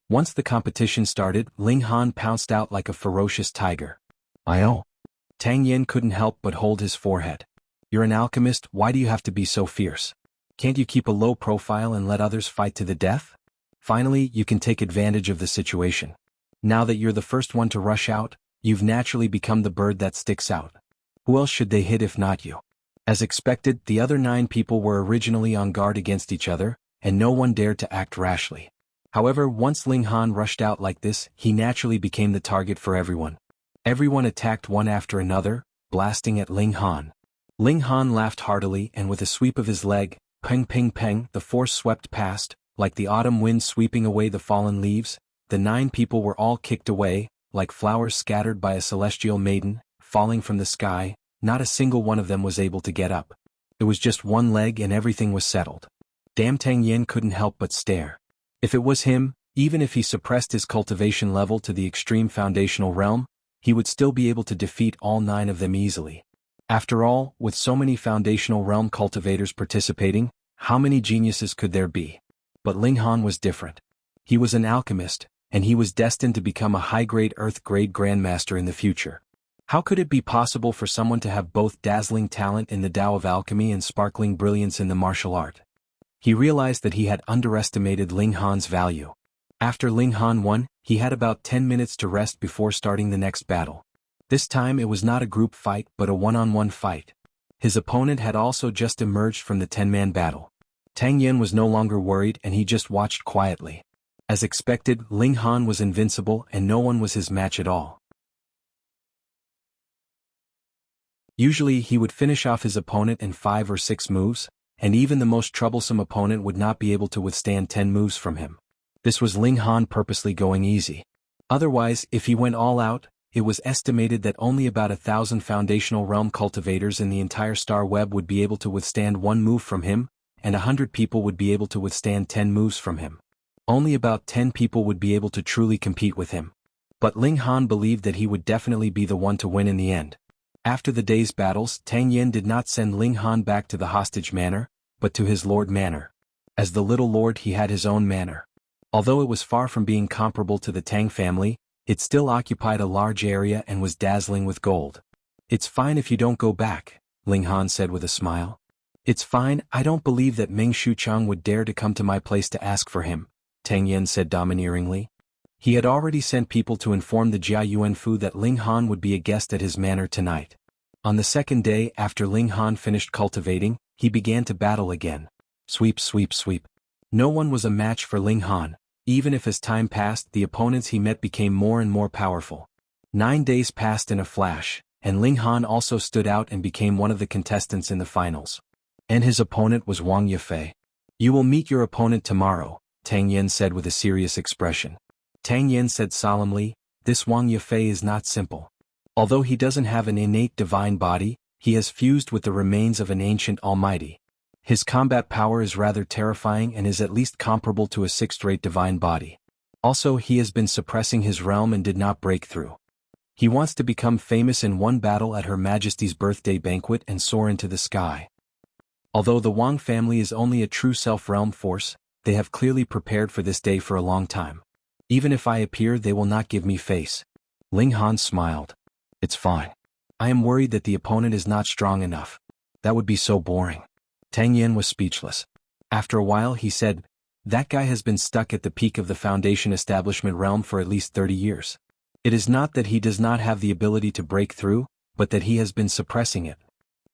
Once the competition started, Ling Han pounced out like a ferocious tiger. "Oh." Tang Yen couldn't help but hold his forehead. "You're an alchemist, why do you have to be so fierce? Can't you keep a low profile and let others fight to the death?" Finally, you can take advantage of the situation. Now that you're the first one to rush out, you've naturally become the bird that sticks out. Who else should they hit if not you? As expected, the other 9 people were originally on guard against each other, and no one dared to act rashly. However, once Ling Han rushed out like this, he naturally became the target for everyone. Everyone attacked one after another, blasting at Ling Han. Ling Han laughed heartily, and with a sweep of his leg, peng peng peng, the force swept past, like the autumn wind sweeping away the fallen leaves. The 9 people were all kicked away, like flowers scattered by a celestial maiden, falling from the sky. Not a single one of them was able to get up. It was just one leg and everything was settled. Damn, Tang Yen couldn't help but stare. If it was him, even if he suppressed his cultivation level to the extreme foundational realm, he would still be able to defeat all 9 of them easily. After all, with so many foundational realm cultivators participating, how many geniuses could there be? But Ling Han was different. He was an alchemist, and he was destined to become a high-grade Earth-grade grandmaster in the future. How could it be possible for someone to have both dazzling talent in the Tao of alchemy and sparkling brilliance in the martial art? He realized that he had underestimated Ling Han's value. After Ling Han won, he had about 10 minutes to rest before starting the next battle. This time it was not a group fight but a one-on-one fight. His opponent had also just emerged from the 10-man battle. Tang Yen was no longer worried and he just watched quietly. As expected, Ling Han was invincible and no one was his match at all. Usually he would finish off his opponent in 5 or 6 moves, and even the most troublesome opponent would not be able to withstand 10 moves from him. This was Ling Han purposely going easy. Otherwise, if he went all out, it was estimated that only about 1,000 foundational realm cultivators in the entire star web would be able to withstand 1 move from him, and 100 people would be able to withstand 10 moves from him. Only about 10 people would be able to truly compete with him. But Ling Han believed that he would definitely be the one to win in the end. After the day's battles, Tang Yen did not send Ling Han back to the hostage manor, but to his lord manor. As the little lord, he had his own manor. Although it was far from being comparable to the Tang family, it still occupied a large area and was dazzling with gold. "It's fine if you don't go back," Ling Han said with a smile. "It's fine, I don't believe that Ming Shuchang would dare to come to my place to ask for him," Tang Yen said domineeringly. He had already sent people to inform the Jia Yuanfu that Ling Han would be a guest at his manor tonight. On the second day after Ling Han finished cultivating, he began to battle again. Sweep, sweep, sweep. No one was a match for Ling Han. Even if as time passed, the opponents he met became more and more powerful. 9 days passed in a flash, and Ling Han also stood out and became one of the contestants in the finals. And his opponent was Wang Yafei. "You will meet your opponent tomorrow," Tang Yen said with a serious expression. Tang Yen said solemnly, "This Wang Yafei is not simple. Although he doesn't have an innate divine body, he has fused with the remains of an ancient almighty. His combat power is rather terrifying and is at least comparable to a 6th-rate divine body. Also, he has been suppressing his realm and did not break through. He wants to become famous in one battle at Her Majesty's birthday banquet and soar into the sky. Although the Wang family is only a true self-realm force, they have clearly prepared for this day for a long time. Even if I appear, they will not give me face." Ling Han smiled. "It's fine. I am worried that the opponent is not strong enough. That would be so boring." Tang Yen was speechless. After a while he said, "That guy has been stuck at the peak of the Foundation establishment realm for at least 30 years. It is not that he does not have the ability to break through, but that he has been suppressing it.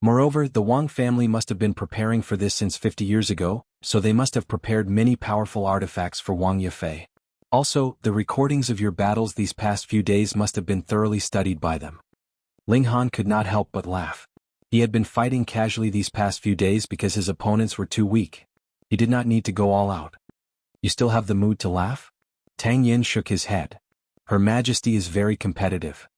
Moreover, the Wang family must have been preparing for this since 50 years ago, so they must have prepared many powerful artifacts for Wang Yafei. Also, the recordings of your battles these past few days must have been thoroughly studied by them." Ling Han could not help but laugh. He had been fighting casually these past few days because his opponents were too weak. He did not need to go all out. "You still have the mood to laugh?" Tang Yen shook his head. "Her Majesty is very competitive.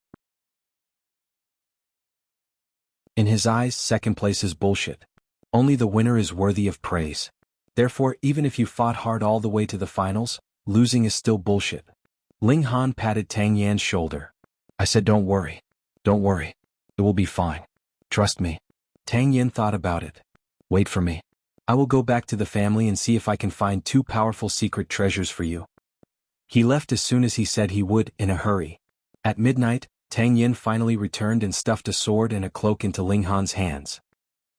In his eyes, second place is bullshit. Only the winner is worthy of praise. Therefore, even if you fought hard all the way to the finals, losing is still bullshit." Ling Han patted Tang Yan's shoulder. "I said don't worry. Don't worry. It will be fine. Trust me." Tang Yan thought about it. "Wait for me. I will go back to the family and see if I can find 2 powerful secret treasures for you." He left as soon as he said he would, in a hurry. At midnight, Tang Yen finally returned and stuffed a sword and a cloak into Ling Han's hands.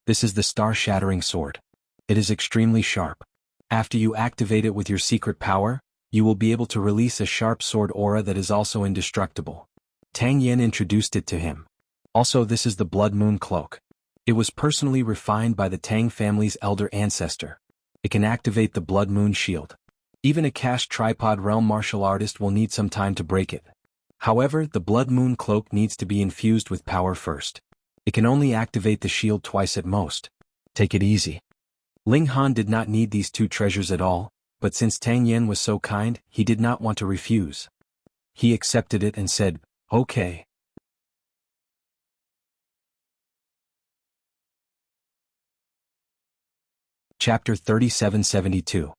"This is the star-shattering sword. It is extremely sharp. After you activate it with your secret power, You will be able to release a sharp sword aura that is also indestructible. Tang Yen introduced it to him. Also, this is the Blood Moon Cloak. It was personally refined by the Tang family's elder ancestor. It can activate the Blood Moon Shield. Even a cast tripod realm martial artist will need some time to break it. However, the Blood Moon Cloak needs to be infused with power first. It can only activate the shield twice at most. Take it easy. Ling Han did not need these two treasures at all, but since Tang Yen was so kind, he did not want to refuse. He accepted it and said, "Okay." Chapter 3772.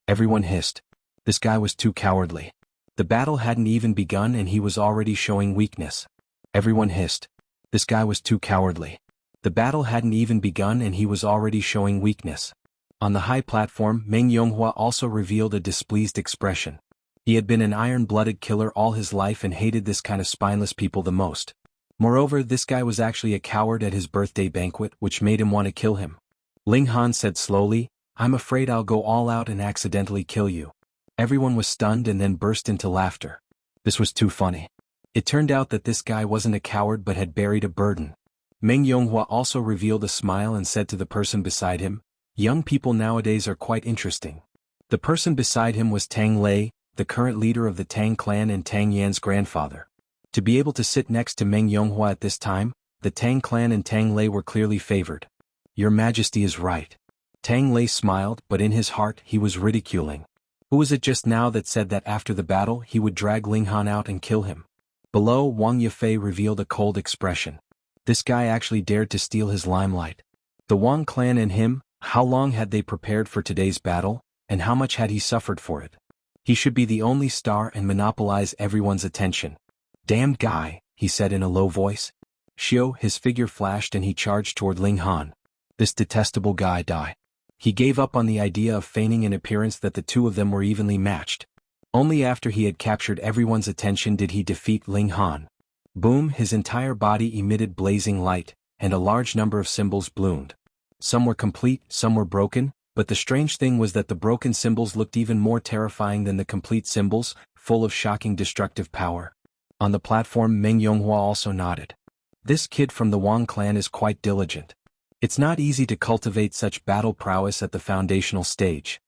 Everyone hissed. This guy was too cowardly. The battle hadn't even begun and he was already showing weakness. Everyone hissed. This guy was too cowardly. The battle hadn't even begun and he was already showing weakness. On the high platform, Meng Yonghua also revealed a displeased expression. He had been an iron-blooded killer all his life and hated this kind of spineless people the most. Moreover, this guy was actually a coward at his birthday banquet, which made him want to kill him. Ling Han said slowly, "I'm afraid I'll go all out and accidentally kill you." Everyone was stunned and then burst into laughter. This was too funny. It turned out that this guy wasn't a coward but had buried a burden. Meng Yonghua also revealed a smile and said to the person beside him, "Young people nowadays are quite interesting." The person beside him was Tang Lei, the current leader of the Tang clan and Tang Yan's grandfather. To be able to sit next to Meng Yonghua at this time, the Tang clan and Tang Lei were clearly favored. "Your Majesty is right." Tang Lei smiled, but in his heart he was ridiculing. Who was it just now that said that after the battle he would drag Ling Han out and kill him? Below, Wang Yifei revealed a cold expression. This guy actually dared to steal his limelight. The Wang clan and him, how long had they prepared for today's battle, and how much had he suffered for it? He should be the only star and monopolize everyone's attention. "Damned guy," he said in a low voice. Xiao, his figure flashed and he charged toward Ling Han. This detestable guy die. He gave up on the idea of feigning an appearance that the two of them were evenly matched. Only after he had captured everyone's attention did he defeat Ling Han. Boom, his entire body emitted blazing light, and a large number of symbols bloomed. Some were complete, some were broken, but the strange thing was that the broken symbols looked even more terrifying than the complete symbols, full of shocking destructive power. On the platform, Meng Yonghua also nodded. This kid from the Wang clan is quite diligent. It's not easy to cultivate such battle prowess at the foundational stage.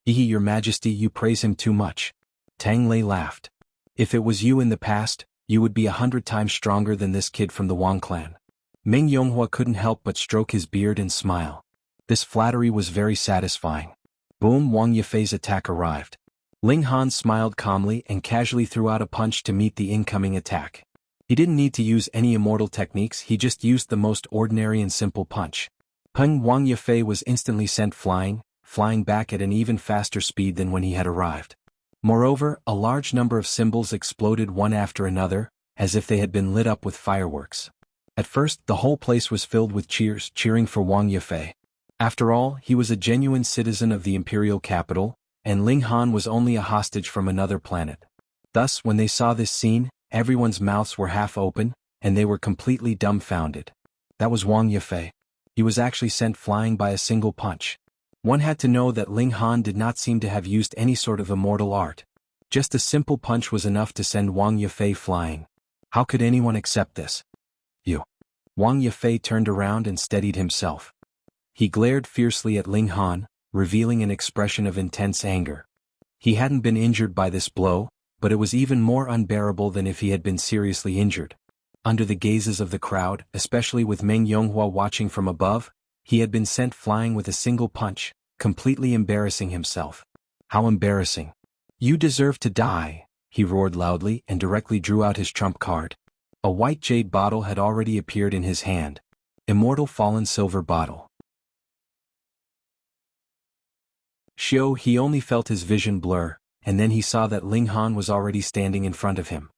Your Majesty, you praise him too much. Tang Lei laughed. If it was you in the past, you would be 100 times stronger than this kid from the Wang clan. Meng Yonghua couldn't help but stroke his beard and smile. This flattery was very satisfying. Boom, Wang Yifei's attack arrived. Ling Han smiled calmly and casually threw out a punch to meet the incoming attack. He didn't need to use any immortal techniques, he just used the most ordinary and simple punch. Peng Wang Yifei was instantly sent flying back at an even faster speed than when he had arrived. Moreover, a large number of symbols exploded one after another, as if they had been lit up with fireworks. At first, the whole place was filled with cheers, cheering for Wang Yifei. After all, he was a genuine citizen of the imperial capital, and Ling Han was only a hostage from another planet. Thus, when they saw this scene, everyone's mouths were half open, and they were completely dumbfounded. That was Wang Yifei. He was actually sent flying by a single punch. One had to know that Ling Han did not seem to have used any sort of immortal art. Just a simple punch was enough to send Wang Yifei flying. How could anyone accept this? You. Wang Yifei turned around and steadied himself. He glared fiercely at Ling Han, revealing an expression of intense anger. He hadn't been injured by this blow, but it was even more unbearable than if he had been seriously injured. Under the gazes of the crowd, especially with Meng Yonghua watching from above, he had been sent flying with a single punch, completely embarrassing himself. How embarrassing. "You deserve to die," he roared loudly and directly drew out his trump card. A white jade bottle had already appeared in his hand. Immortal Fallen Silver Bottle. Xiao, he only felt his vision blur, and then he saw that Ling Han was already standing in front of him.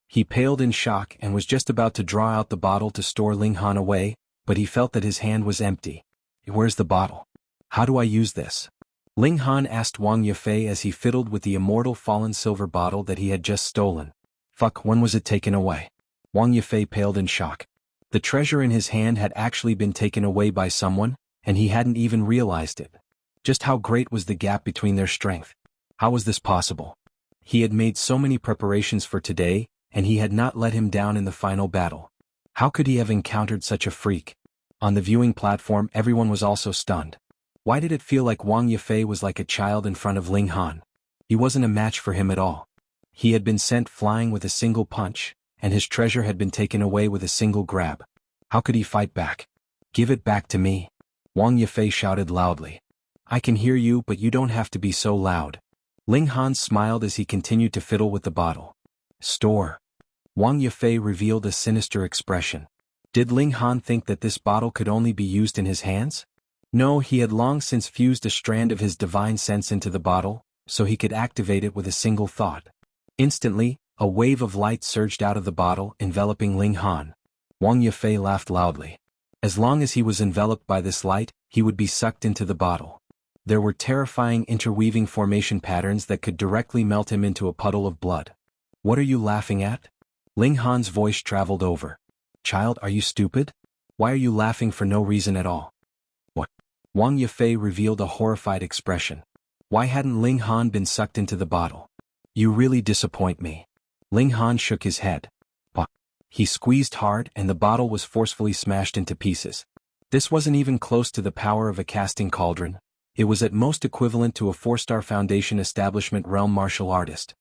He paled in shock and was just about to draw out the bottle to store Ling Han away, but he felt that his hand was empty. "Where's the bottle? How do I use this?" Ling Han asked Wang Yifei as he fiddled with the immortal fallen silver bottle that he had just stolen. "Fuck, when was it taken away?" Wang Yifei paled in shock. The treasure in his hand had actually been taken away by someone, and he hadn't even realized it. Just how great was the gap between their strength? How was this possible? He had made so many preparations for today, and he had not let him down in the final battle. How could he have encountered such a freak? On the viewing platform everyone was also stunned. Why did it feel like Wang Yifei was like a child in front of Ling Han? He wasn't a match for him at all. He had been sent flying with a single punch, and his treasure had been taken away with a single grab. How could he fight back? Give it back to me. Wang Yifei shouted loudly. I can hear you, but you don't have to be so loud. Ling Han smiled as he continued to fiddle with the bottle. Store. Wang Yifei revealed a sinister expression. Did Ling Han think that this bottle could only be used in his hands? No, he had long since fused a strand of his divine sense into the bottle, so he could activate it with a single thought. Instantly, a wave of light surged out of the bottle, enveloping Ling Han. Wang Yifei laughed loudly. As long as he was enveloped by this light, he would be sucked into the bottle. There were terrifying interweaving formation patterns that could directly melt him into a puddle of blood. What are you laughing at? Ling Han's voice traveled over. Child, are you stupid? Why are you laughing for no reason at all? What? Wang Yifei revealed a horrified expression. Why hadn't Ling Han been sucked into the bottle? You really disappoint me. Ling Han shook his head. But he squeezed hard and the bottle was forcefully smashed into pieces. This wasn't even close to the power of a casting cauldron. It was at most equivalent to a 4-star Foundation Establishment realm martial artist.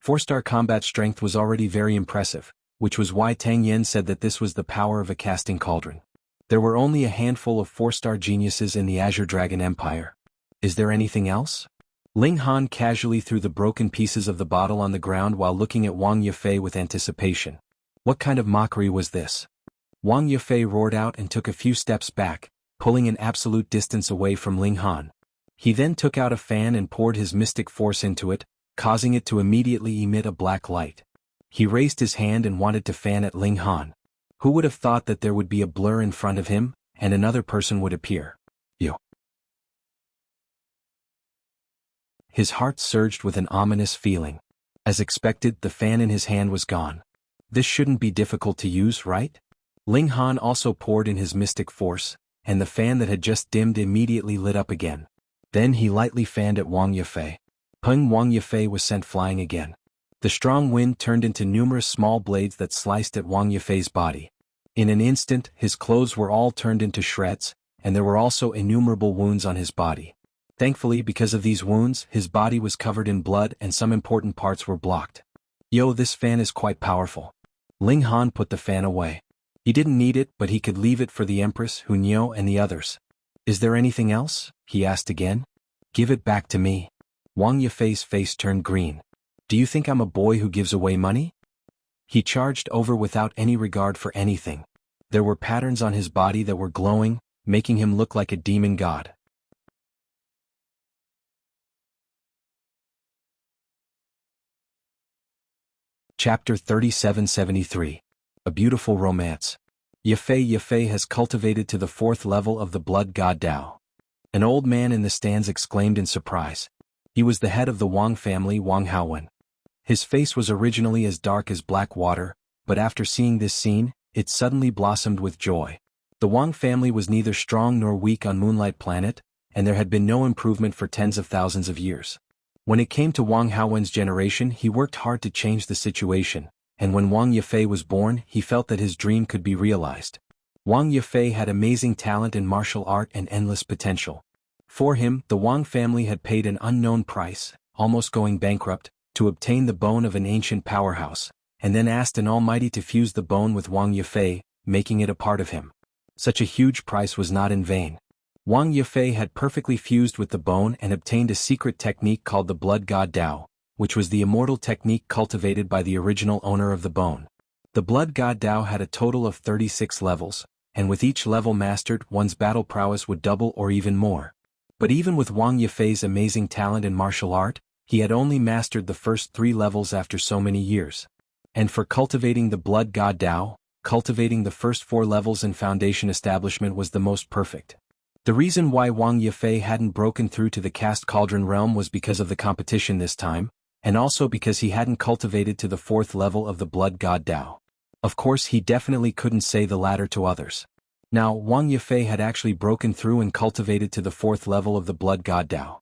4-star combat strength was already very impressive, which was why Tang Yen said that this was the power of a casting cauldron. There were only a handful of 4-star geniuses in the Azure Dragon Empire. Is there anything else? Ling Han casually threw the broken pieces of the bottle on the ground while looking at Wang Yifei with anticipation. What kind of mockery was this? Wang Yifei roared out and took a few steps back, pulling an absolute distance away from Ling Han. He then took out a fan and poured his mystic force into it, causing it to immediately emit a black light. He raised his hand and wanted to fan at Ling Han. Who would have thought that there would be a blur in front of him, and another person would appear? Yo. His heart surged with an ominous feeling. As expected, the fan in his hand was gone. This shouldn't be difficult to use, right? Ling Han also poured in his mystic force, and the fan that had just dimmed immediately lit up again. Then he lightly fanned at Wang Yifei. Wang Yifei was sent flying again. The strong wind turned into numerous small blades that sliced at Wang Yifei's body. In an instant, his clothes were all turned into shreds, and there were also innumerable wounds on his body. Thankfully, because of these wounds, his body was covered in blood and some important parts were blocked. Yo, this fan is quite powerful. Ling Han put the fan away. He didn't need it, but he could leave it for the Empress, Hunyo, and the others. Is there anything else? He asked again. Give it back to me. Wang Yifei's face turned green. Do you think I'm a boy who gives away money? He charged over without any regard for anything. There were patterns on his body that were glowing, making him look like a demon god. Chapter 3773. A Beautiful Romance. Yifei has cultivated to the 4th level of the Blood God Dao. An old man in the stands exclaimed in surprise. He was the head of the Wang family, Wang Haowen. His face was originally as dark as black water, but after seeing this scene, it suddenly blossomed with joy. The Wang family was neither strong nor weak on Moonlight Planet, and there had been no improvement for tens of thousands of years. When it came to Wang Haowen's generation, he worked hard to change the situation, and when Wang Yifei was born, he felt that his dream could be realized. Wang Yifei had amazing talent in martial art and endless potential. For him, the Wang family had paid an unknown price, almost going bankrupt, to obtain the bone of an ancient powerhouse, and then asked an almighty to fuse the bone with Wang Yifei, making it a part of him. Such a huge price was not in vain. Wang Yifei had perfectly fused with the bone and obtained a secret technique called the Blood God Dao, which was the immortal technique cultivated by the original owner of the bone. The Blood God Dao had a total of 36 levels, and with each level mastered, one's battle prowess would double or even more. But even with Wang Yifei's amazing talent in martial art, he had only mastered the first 3 levels after so many years. And for cultivating the Blood God Dao, cultivating the first 4 levels in Foundation Establishment was the most perfect. The reason why Wang Yifei hadn't broken through to the Cast Cauldron realm was because of the competition this time, and also because he hadn't cultivated to the 4th level of the Blood God Dao. Of course, he definitely couldn't say the latter to others. Now, Wang Yifei had actually broken through and cultivated to the 4th level of the Blood God Dao.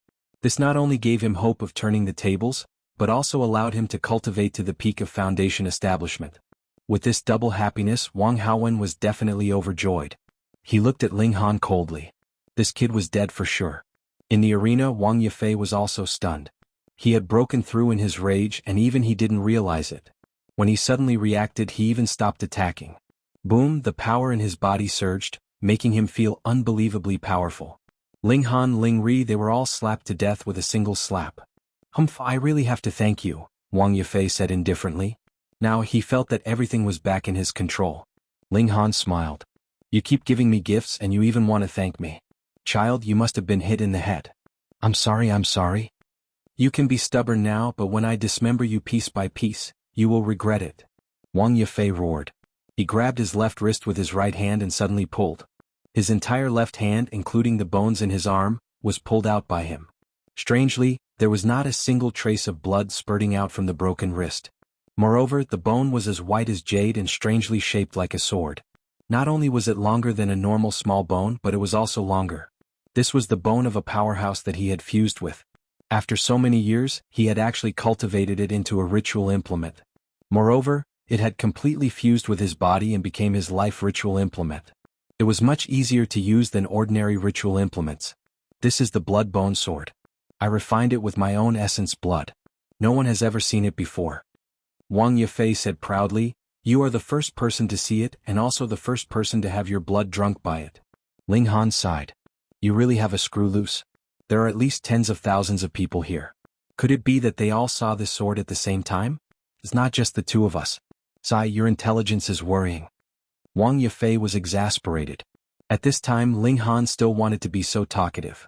This not only gave him hope of turning the tables, but also allowed him to cultivate to the peak of foundation establishment. With this double happiness, Wang Haowen was definitely overjoyed. He looked at Ling Han coldly. This kid was dead for sure. In the arena, Wang Yafei was also stunned. He had broken through in his rage and even he didn't realize it. When he suddenly reacted, he even stopped attacking. Boom, the power in his body surged, making him feel unbelievably powerful. Ling Han, Ling Ri, they were all slapped to death with a single slap. Humph, I really have to thank you, Wang Yafei said indifferently. Now he felt that everything was back in his control. Ling Han smiled. You keep giving me gifts and you even want to thank me. Child, you must have been hit in the head. I'm sorry. You can be stubborn now, but when I dismember you piece by piece, you will regret it. Wang Yafei roared. He grabbed his left wrist with his right hand and suddenly pulled. His entire left hand, including the bones in his arm, was pulled out by him. Strangely, there was not a single trace of blood spurting out from the broken wrist. Moreover, the bone was as white as jade and strangely shaped like a sword. Not only was it longer than a normal small bone, but it was also longer. This was the bone of a powerhouse that he had fused with. After so many years, he had actually cultivated it into a ritual implement. Moreover, it had completely fused with his body and became his life ritual implement. It was much easier to use than ordinary ritual implements. This is the blood bone sword. I refined it with my own essence blood. No one has ever seen it before. Wang Yafei said proudly, you are the first person to see it and also the first person to have your blood drunk by it. Ling Han sighed. You really have a screw loose. There are at least tens of thousands of people here. Could it be that they all saw this sword at the same time? It's not just the two of us. Sai, your intelligence is worrying. Wang Yafei was exasperated. At this time, Ling Han still wanted to be so talkative.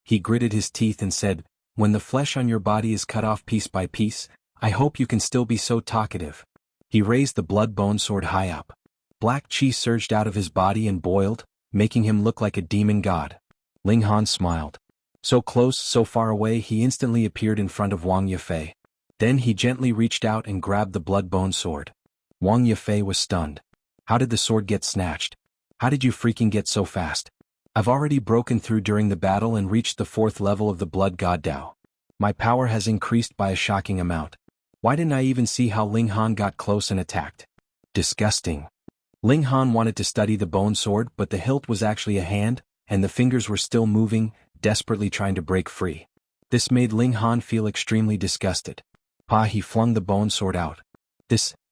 He gritted his teeth and said, when the flesh on your body is cut off piece by piece, I hope you can still be so talkative. He raised the blood bone sword high up. Black chi surged out of his body and boiled, making him look like a demon god. Ling Han smiled. So close, so far away, he instantly appeared in front of Wang Yafei. Then he gently reached out and grabbed the blood bone sword. Wang Yafei was stunned. How did the sword get snatched? How did you freaking get so fast? I've already broken through during the battle and reached the 4th level of the blood god Dao. My power has increased by a shocking amount. Why didn't I even see how Ling Han got close and attacked? Disgusting. Ling Han wanted to study the bone sword, but the hilt was actually a hand, and the fingers were still moving, desperately trying to break free. This made Ling Han feel extremely disgusted. He flung the bone sword out.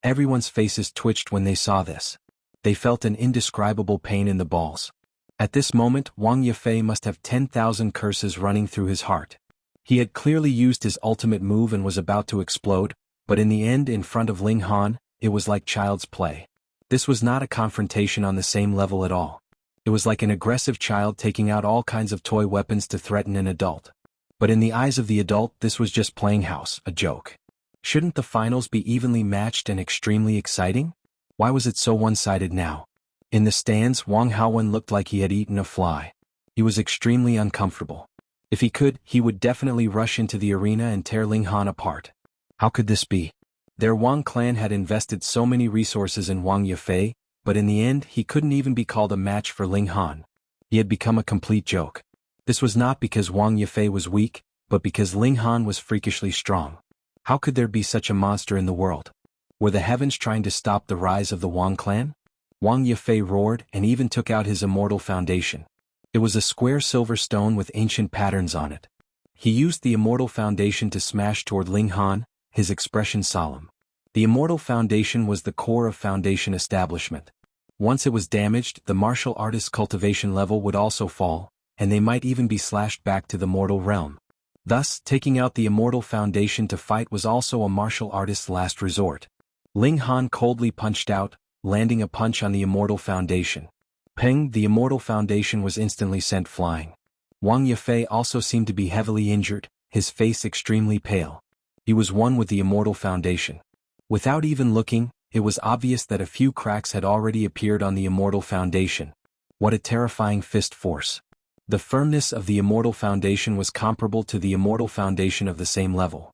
Everyone's faces twitched when they saw this. They felt an indescribable pain in the balls. At this moment, Wang Yafei must have 10,000 curses running through his heart. He had clearly used his ultimate move and was about to explode, but in the end, in front of Ling Han, it was like child's play. This was not a confrontation on the same level at all. It was like an aggressive child taking out all kinds of toy weapons to threaten an adult. But in the eyes of the adult, this was just playing house, a joke. Shouldn't the finals be evenly matched and extremely exciting? Why was it so one-sided now? In the stands, Wang Haowen looked like he had eaten a fly. He was extremely uncomfortable. If he could, he would definitely rush into the arena and tear Ling Han apart. How could this be? Their Wang clan had invested so many resources in Wang Yafei, but in the end he couldn't even be called a match for Ling Han. He had become a complete joke. This was not because Wang Yafei was weak, but because Ling Han was freakishly strong. How could there be such a monster in the world? Were the heavens trying to stop the rise of the Wang clan? Wang Yafei roared and even took out his immortal foundation. It was a square silver stone with ancient patterns on it. He used the immortal foundation to smash toward Ling Han, his expression solemn. The immortal foundation was the core of foundation establishment. Once it was damaged, the martial artist's cultivation level would also fall, and they might even be slashed back to the mortal realm. Thus, taking out the immortal foundation to fight was also a martial artist's last resort. Ling Han coldly punched out, landing a punch on the immortal foundation. Peng, the immortal foundation was instantly sent flying. Wang Yafei also seemed to be heavily injured, his face extremely pale. He was one with the immortal foundation. Without even looking, it was obvious that a few cracks had already appeared on the immortal foundation. What a terrifying fist force. The firmness of the immortal foundation was comparable to the immortal foundation of the same level.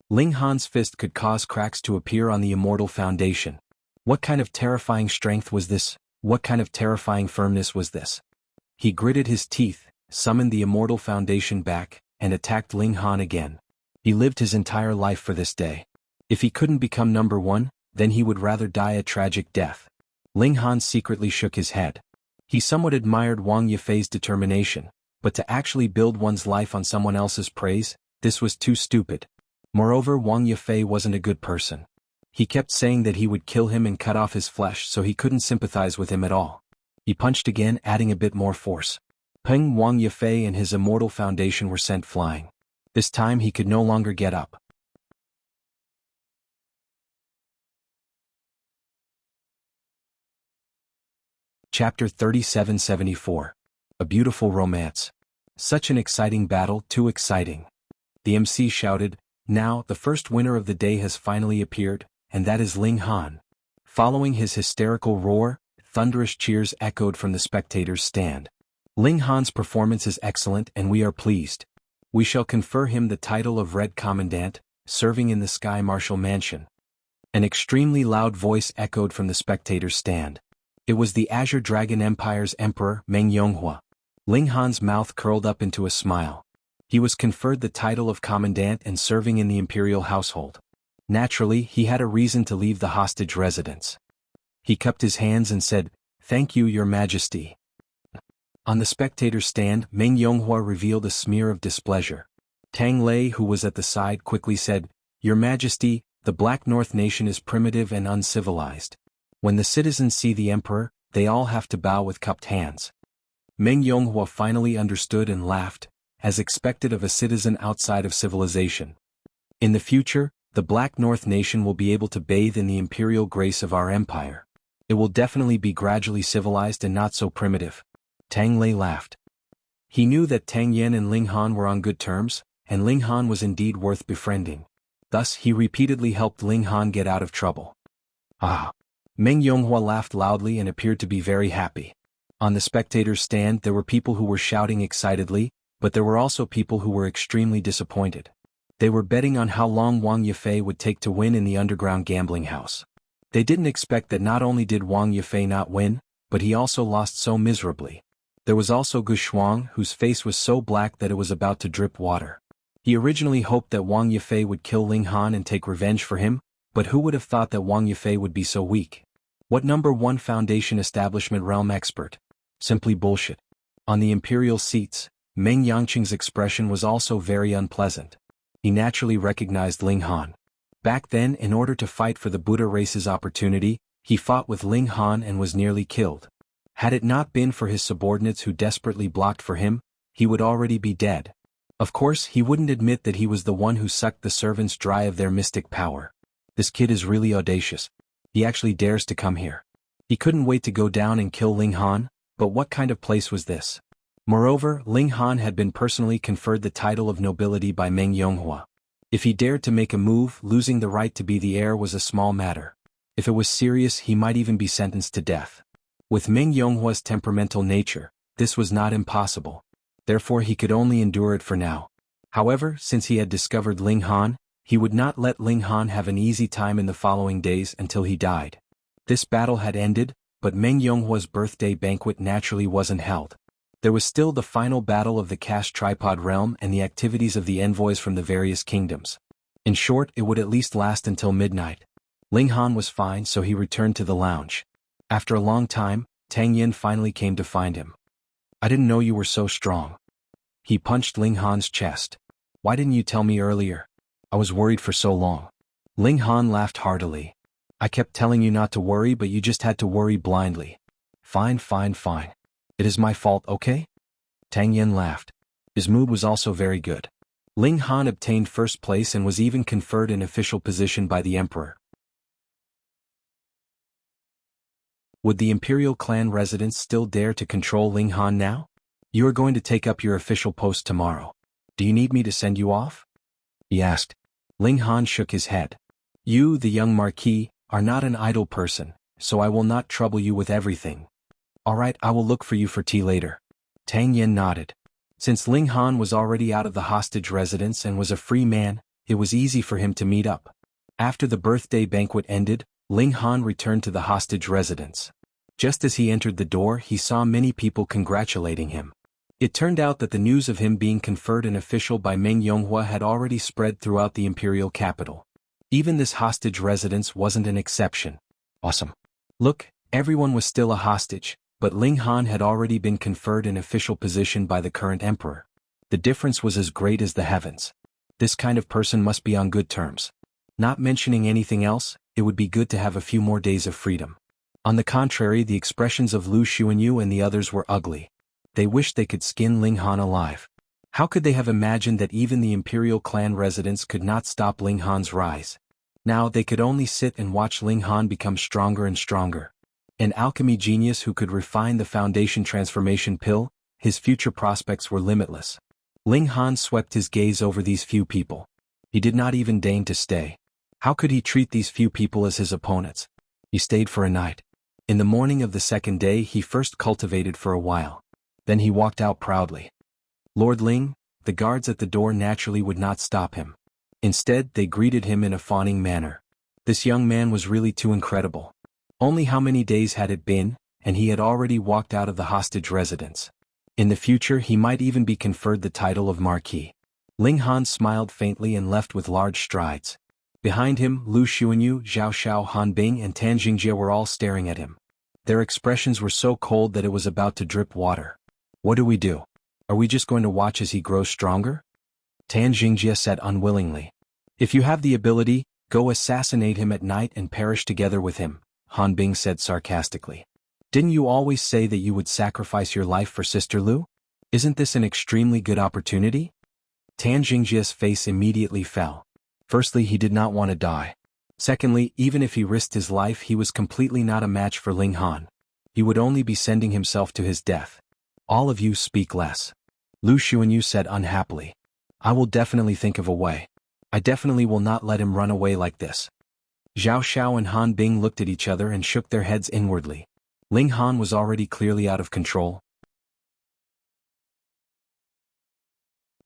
Ling Han's fist could cause cracks to appear on the immortal foundation. What kind of terrifying strength was this? What kind of terrifying firmness was this? He gritted his teeth, summoned the Immortal Foundation back, and attacked Ling Han again. He lived his entire life for this day. If he couldn't become number one, then he would rather die a tragic death. Ling Han secretly shook his head. He somewhat admired Wang Yifei's determination, but to actually build one's life on someone else's praise, this was too stupid. Moreover, Wang Yifei wasn't a good person. He kept saying that he would kill him and cut off his flesh, so he couldn't sympathize with him at all. He punched again, adding a bit more force. Peng Wang Yifei and his Immortal Foundation were sent flying. This time he could no longer get up. Chapter 3774. A Beautiful Romance. Such an exciting battle, too exciting. The MC shouted, "Now, the first winner of the day has finally appeared, and that is Ling Han." Following his hysterical roar, thunderous cheers echoed from the spectators' stand. Ling Han's performance is excellent and we are pleased. We shall confer him the title of Red Commandant, serving in the Sky Marshal Mansion. An extremely loud voice echoed from the spectators' stand. It was the Azure Dragon Empire's Emperor, Meng Yonghua. Ling Han's mouth curled up into a smile. He was conferred the title of Commandant and serving in the Imperial household. Naturally, he had a reason to leave the hostage residence. He cupped his hands and said, "Thank you, Your Majesty." On the spectators' stand, Meng Yonghua revealed a smear of displeasure. Tang Lei, who was at the side, quickly said, "Your Majesty, the Black North nation is primitive and uncivilized. When the citizens see the Emperor, they all have to bow with cupped hands." Meng Yonghua finally understood and laughed, as expected of a citizen outside of civilization. In the future, the Black North nation will be able to bathe in the imperial grace of our empire. It will definitely be gradually civilized and not so primitive. Tang Lei laughed. He knew that Tang Yen and Ling Han were on good terms, and Ling Han was indeed worth befriending. Thus, he repeatedly helped Ling Han get out of trouble. Ah! Meng Yonghua laughed loudly and appeared to be very happy. On the spectators' stand there were people who were shouting excitedly, but there were also people who were extremely disappointed. They were betting on how long Wang Yifei would take to win in the underground gambling house. They didn't expect that not only did Wang Yifei not win, but he also lost so miserably. There was also Gu Shuang, whose face was so black that it was about to drip water. He originally hoped that Wang Yifei would kill Ling Han and take revenge for him, but who would have thought that Wang Yifei would be so weak? What number 1 Foundation establishment realm expert? Simply bullshit. On the imperial seats, Meng Yangqing's expression was also very unpleasant. He naturally recognized Ling Han. Back then, in order to fight for the Buddha race's opportunity, he fought with Ling Han and was nearly killed. Had it not been for his subordinates who desperately blocked for him, he would already be dead. Of course, he wouldn't admit that he was the one who sucked the servants dry of their mystic power. This kid is really audacious. He actually dares to come here. He couldn't wait to go down and kill Ling Han, but what kind of place was this? Moreover, Ling Han had been personally conferred the title of nobility by Meng Yonghua. If he dared to make a move, losing the right to be the heir was a small matter. If it was serious, he might even be sentenced to death. With Meng Yonghua's temperamental nature, this was not impossible. Therefore he could only endure it for now. However, since he had discovered Ling Han, he would not let Ling Han have an easy time in the following days until he died. This battle had ended, but Meng Yonghua's birthday banquet naturally wasn't held. There was still the final battle of the Cash Tripod realm and the activities of the envoys from the various kingdoms. In short, it would at least last until midnight. Ling Han was fine, so he returned to the lounge. After a long time, Tang Yin finally came to find him. "I didn't know you were so strong." He punched Ling Han's chest. "Why didn't you tell me earlier? I was worried for so long." Ling Han laughed heartily. "I kept telling you not to worry, but you just had to worry blindly." Fine. It is my fault, okay?" Tang Yin laughed. His mood was also very good. Ling Han obtained first place and was even conferred an official position by the Emperor. Would the Imperial clan residents still dare to control Ling Han now? "You are going to take up your official post tomorrow. Do you need me to send you off?" he asked. Ling Han shook his head. "You, the young Marquis, are not an idle person, so I will not trouble you with everything. All right, I will look for you for tea later." Tang Yin nodded. Since Ling Han was already out of the hostage residence and was a free man, it was easy for him to meet up. After the birthday banquet ended, Ling Han returned to the hostage residence. Just as he entered the door, he saw many people congratulating him. It turned out that the news of him being conferred an official by Meng Yonghua had already spread throughout the imperial capital. Even this hostage residence wasn't an exception. Awesome. Look, everyone was still a hostage, but Ling Han had already been conferred an official position by the current emperor. The difference was as great as the heavens. This kind of person must be on good terms. Not mentioning anything else, it would be good to have a few more days of freedom. On the contrary, the expressions of Lu Xuanyu and the others were ugly. They wished they could skin Ling Han alive. How could they have imagined that even the imperial clan residents could not stop Ling Han's rise? Now they could only sit and watch Ling Han become stronger and stronger. An alchemy genius who could refine the foundation transformation pill, his future prospects were limitless. Ling Han swept his gaze over these few people. He did not even deign to stay. How could he treat these few people as his opponents? He stayed for a night. In the morning of the second day he first cultivated for a while. Then he walked out proudly. Lord Ling, the guards at the door naturally would not stop him. Instead, they greeted him in a fawning manner. This young man was really too incredible. Only how many days had it been, and he had already walked out of the hostage residence. In the future he might even be conferred the title of Marquis. Ling Han smiled faintly and left with large strides. Behind him, Lu Xuanyu, Zhao Xiao, Han Bing and Tan Jingjie were all staring at him. Their expressions were so cold that it was about to drip water. What do we do? Are we just going to watch as he grows stronger? Tan Jingjie said unwillingly. If you have the ability, go assassinate him at night and perish together with him, Han Bing said sarcastically. Didn't you always say that you would sacrifice your life for Sister Lu? Isn't this an extremely good opportunity? Tan Jingjie's face immediately fell. Firstly, he did not want to die. Secondly, even if he risked his life, he was completely not a match for Ling Han. He would only be sending himself to his death. All of you speak less. Lu Xuanyu said unhappily. I will definitely think of a way. I definitely will not let him run away like this. Zhao Xiao and Han Bing looked at each other and shook their heads inwardly. Ling Han was already clearly out of control.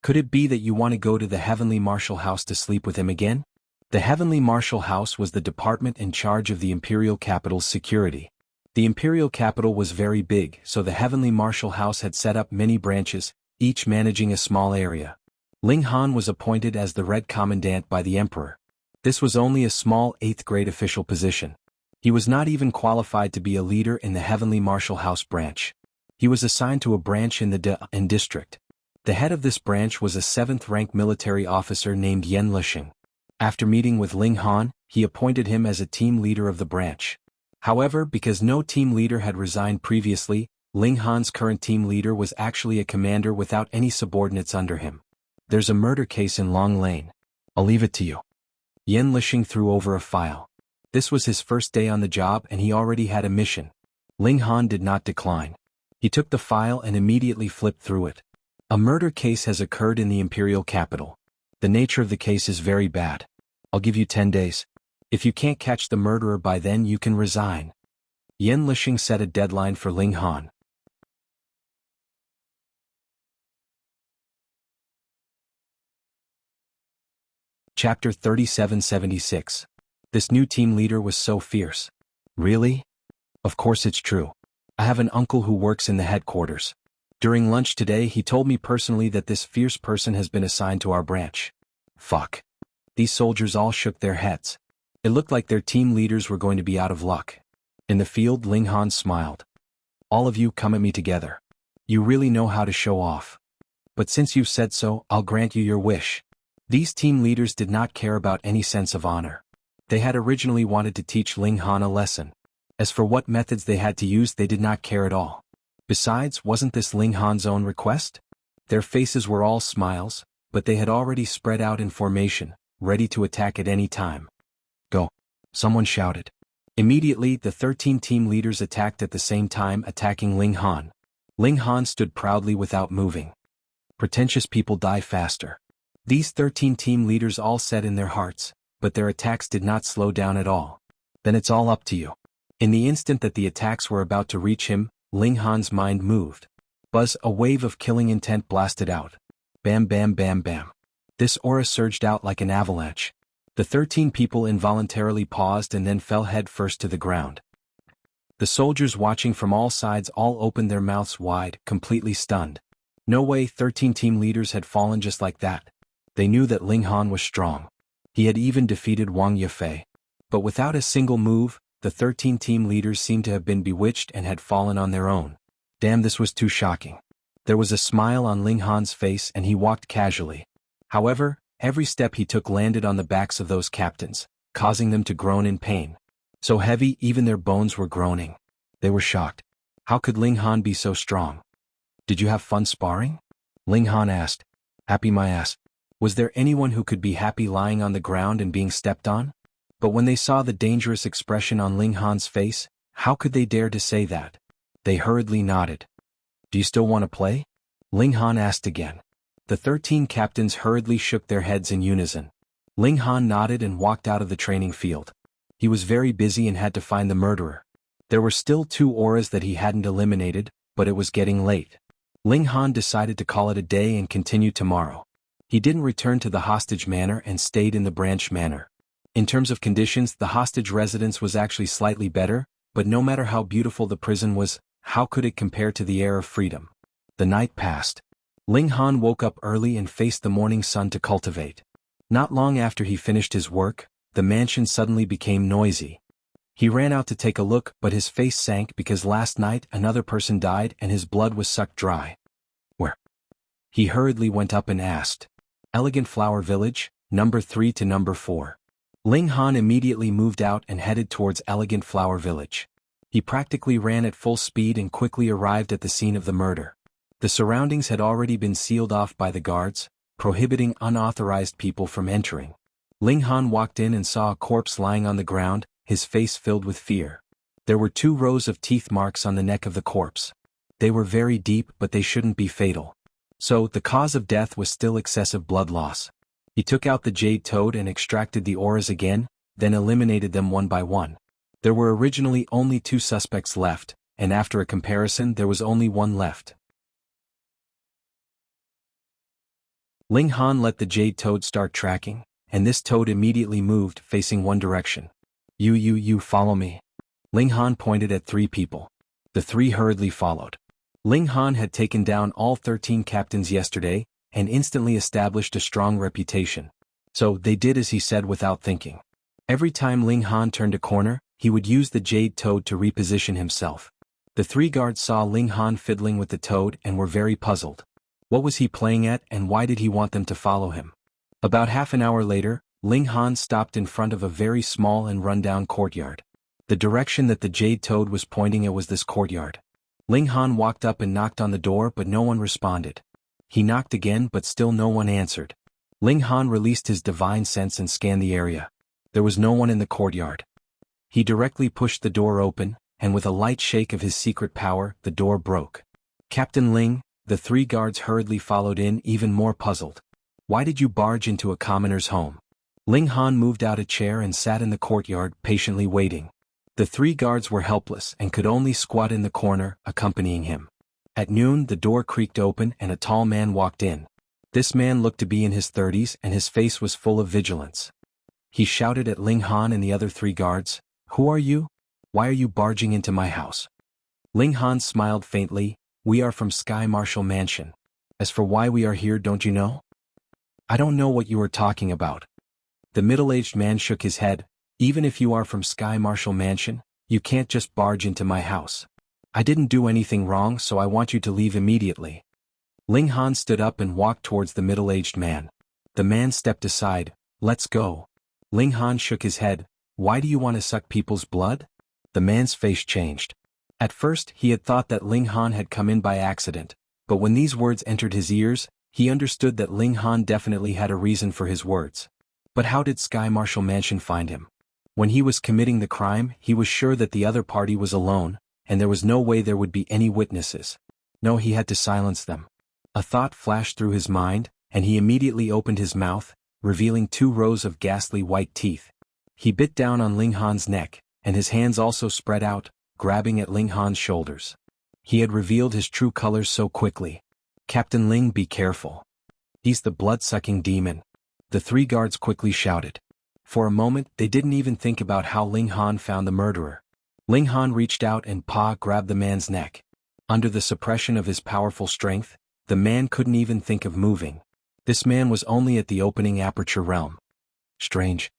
Could it be that you want to go to the Heavenly Martial House to sleep with him again? The Heavenly Martial House was the department in charge of the imperial capital's security. The imperial capital was very big, so the Heavenly Martial House had set up many branches, each managing a small area. Ling Han was appointed as the Red Commandant by the Emperor. This was only a small 8th grade official position. He was not even qualified to be a leader in the Heavenly Martial House branch. He was assigned to a branch in the De district. The head of this branch was a 7th-rank military officer named Yen Lisheng. After meeting with Ling Han, he appointed him as a team leader of the branch. However, because no team leader had resigned previously, Ling Han's current team leader was actually a commander without any subordinates under him. There's a murder case in Long Lane. I'll leave it to you. Yen Lisheng threw over a file. This was his first day on the job and he already had a mission. Ling Han did not decline. He took the file and immediately flipped through it. A murder case has occurred in the imperial capital. The nature of the case is very bad. I'll give you 10 days. If you can't catch the murderer by then, you can resign. Yen Lisheng set a deadline for Ling Han. Chapter 3776. This new team leader was so fierce. Really? Of course it's true. I have an uncle who works in the headquarters. During lunch today he told me personally that this fierce person has been assigned to our branch. Fuck. These soldiers all shook their heads. It looked like their team leaders were going to be out of luck. In the field, Ling Han smiled. All of you come at me together. You really know how to show off. But since you've said so, I'll grant you your wish. These team leaders did not care about any sense of honor. They had originally wanted to teach Ling Han a lesson. As for what methods they had to use, they did not care at all. Besides, wasn't this Ling Han's own request? Their faces were all smiles, but they had already spread out in formation, ready to attack at any time. Go. Someone shouted. Immediately, the 13 team leaders attacked at the same time, attacking Ling Han. Ling Han stood proudly without moving. Pretentious people die faster. These 13 team leaders all said in their hearts, but their attacks did not slow down at all. Then it's all up to you. In the instant that the attacks were about to reach him, Ling Han's mind moved. Buzz, a wave of killing intent blasted out. Bam bam bam bam. This aura surged out like an avalanche. The 13 people involuntarily paused and then fell head first to the ground. The soldiers watching from all sides all opened their mouths wide, completely stunned. No way 13 team leaders had fallen just like that. They knew that Ling Han was strong. He had even defeated Wang Yifei. But without a single move, the 13 team leaders seemed to have been bewitched and had fallen on their own. Damn, this was too shocking. There was a smile on Ling Han's face and he walked casually. However, every step he took landed on the backs of those captains, causing them to groan in pain. So heavy, even their bones were groaning. They were shocked. How could Ling Han be so strong? Did you have fun sparring? Ling Han asked. Happy my ass. Was there anyone who could be happy lying on the ground and being stepped on? But when they saw the dangerous expression on Ling Han's face, how could they dare to say that? They hurriedly nodded. Do you still want to play? Ling Han asked again. The 13 captains hurriedly shook their heads in unison. Ling Han nodded and walked out of the training field. He was very busy and had to find the murderer. There were still 2 auras that he hadn't eliminated, but it was getting late. Ling Han decided to call it a day and continue tomorrow. He didn't return to the hostage manor and stayed in the branch manor. In terms of conditions, the hostage residence was actually slightly better, but no matter how beautiful the prison was, how could it compare to the air of freedom? The night passed. Ling Han woke up early and faced the morning sun to cultivate. Not long after he finished his work, the mansion suddenly became noisy. He ran out to take a look, but his face sank because last night another person died and his blood was sucked dry. Where? He hurriedly went up and asked. Elegant Flower Village, number 3 to number 4. Ling Han immediately moved out and headed towards Elegant Flower Village. He practically ran at full speed and quickly arrived at the scene of the murder. The surroundings had already been sealed off by the guards, prohibiting unauthorized people from entering. Ling Han walked in and saw a corpse lying on the ground, his face filled with fear. There were 2 rows of teeth marks on the neck of the corpse. They were very deep, but they shouldn't be fatal. So, the cause of death was still excessive blood loss. He took out the jade toad and extracted the auras again, then eliminated them one by one. There were originally only 2 suspects left, and after a comparison there was only 1 left. Ling Han let the jade toad start tracking, and this toad immediately moved, facing one direction. You follow me. Ling Han pointed at 3 people. The 3 hurriedly followed. Ling Han had taken down all 13 captains yesterday, and instantly established a strong reputation. So they did as he said without thinking. Every time Ling Han turned a corner, he would use the jade toad to reposition himself. The 3 guards saw Ling Han fiddling with the toad and were very puzzled. What was he playing at and why did he want them to follow him? About half an hour later, Ling Han stopped in front of a very small and run-down courtyard. The direction that the jade toad was pointing at was this courtyard. Ling Han walked up and knocked on the door but no one responded. He knocked again but still no one answered. Ling Han released his divine sense and scanned the area. There was no one in the courtyard. He directly pushed the door open, and with a light shake of his secret power, the door broke. Captain Ling, the 3 guards hurriedly followed in, even more puzzled. Why did you barge into a commoner's home? Ling Han moved out a chair and sat in the courtyard, patiently waiting. The 3 guards were helpless and could only squat in the corner, accompanying him. At noon, the door creaked open and a tall man walked in. This man looked to be in his 30s and his face was full of vigilance. He shouted at Ling Han and the other 3 guards, "Who are you? Why are you barging into my house?" Ling Han smiled faintly, "We are from Sky Marshal Mansion. As for why we are here, don't you know?" "I don't know what you are talking about." The middle-aged man shook his head. "Even if you are from Sky Marshal Mansion, you can't just barge into my house. I didn't do anything wrong, so I want you to leave immediately." Ling Han stood up and walked towards the middle-aged man. The man stepped aside. "Let's go." Ling Han shook his head. "Why do you want to suck people's blood?" The man's face changed. At first, he had thought that Ling Han had come in by accident, but when these words entered his ears, he understood that Ling Han definitely had a reason for his words. But how did Sky Marshal Mansion find him? When he was committing the crime, he was sure that the other party was alone, and there was no way there would be any witnesses. No, he had to silence them. A thought flashed through his mind, and he immediately opened his mouth, revealing 2 rows of ghastly white teeth. He bit down on Ling Han's neck, and his hands also spread out, grabbing at Ling Han's shoulders. He had revealed his true colors so quickly. "Captain Ling, be careful. He's the blood-sucking demon." The 3 guards quickly shouted. For a moment, they didn't even think about how Ling Han found the murderer. Ling Han reached out and grabbed the man's neck. Under the suppression of his powerful strength, the man couldn't even think of moving. This man was only at the opening aperture realm. Strange.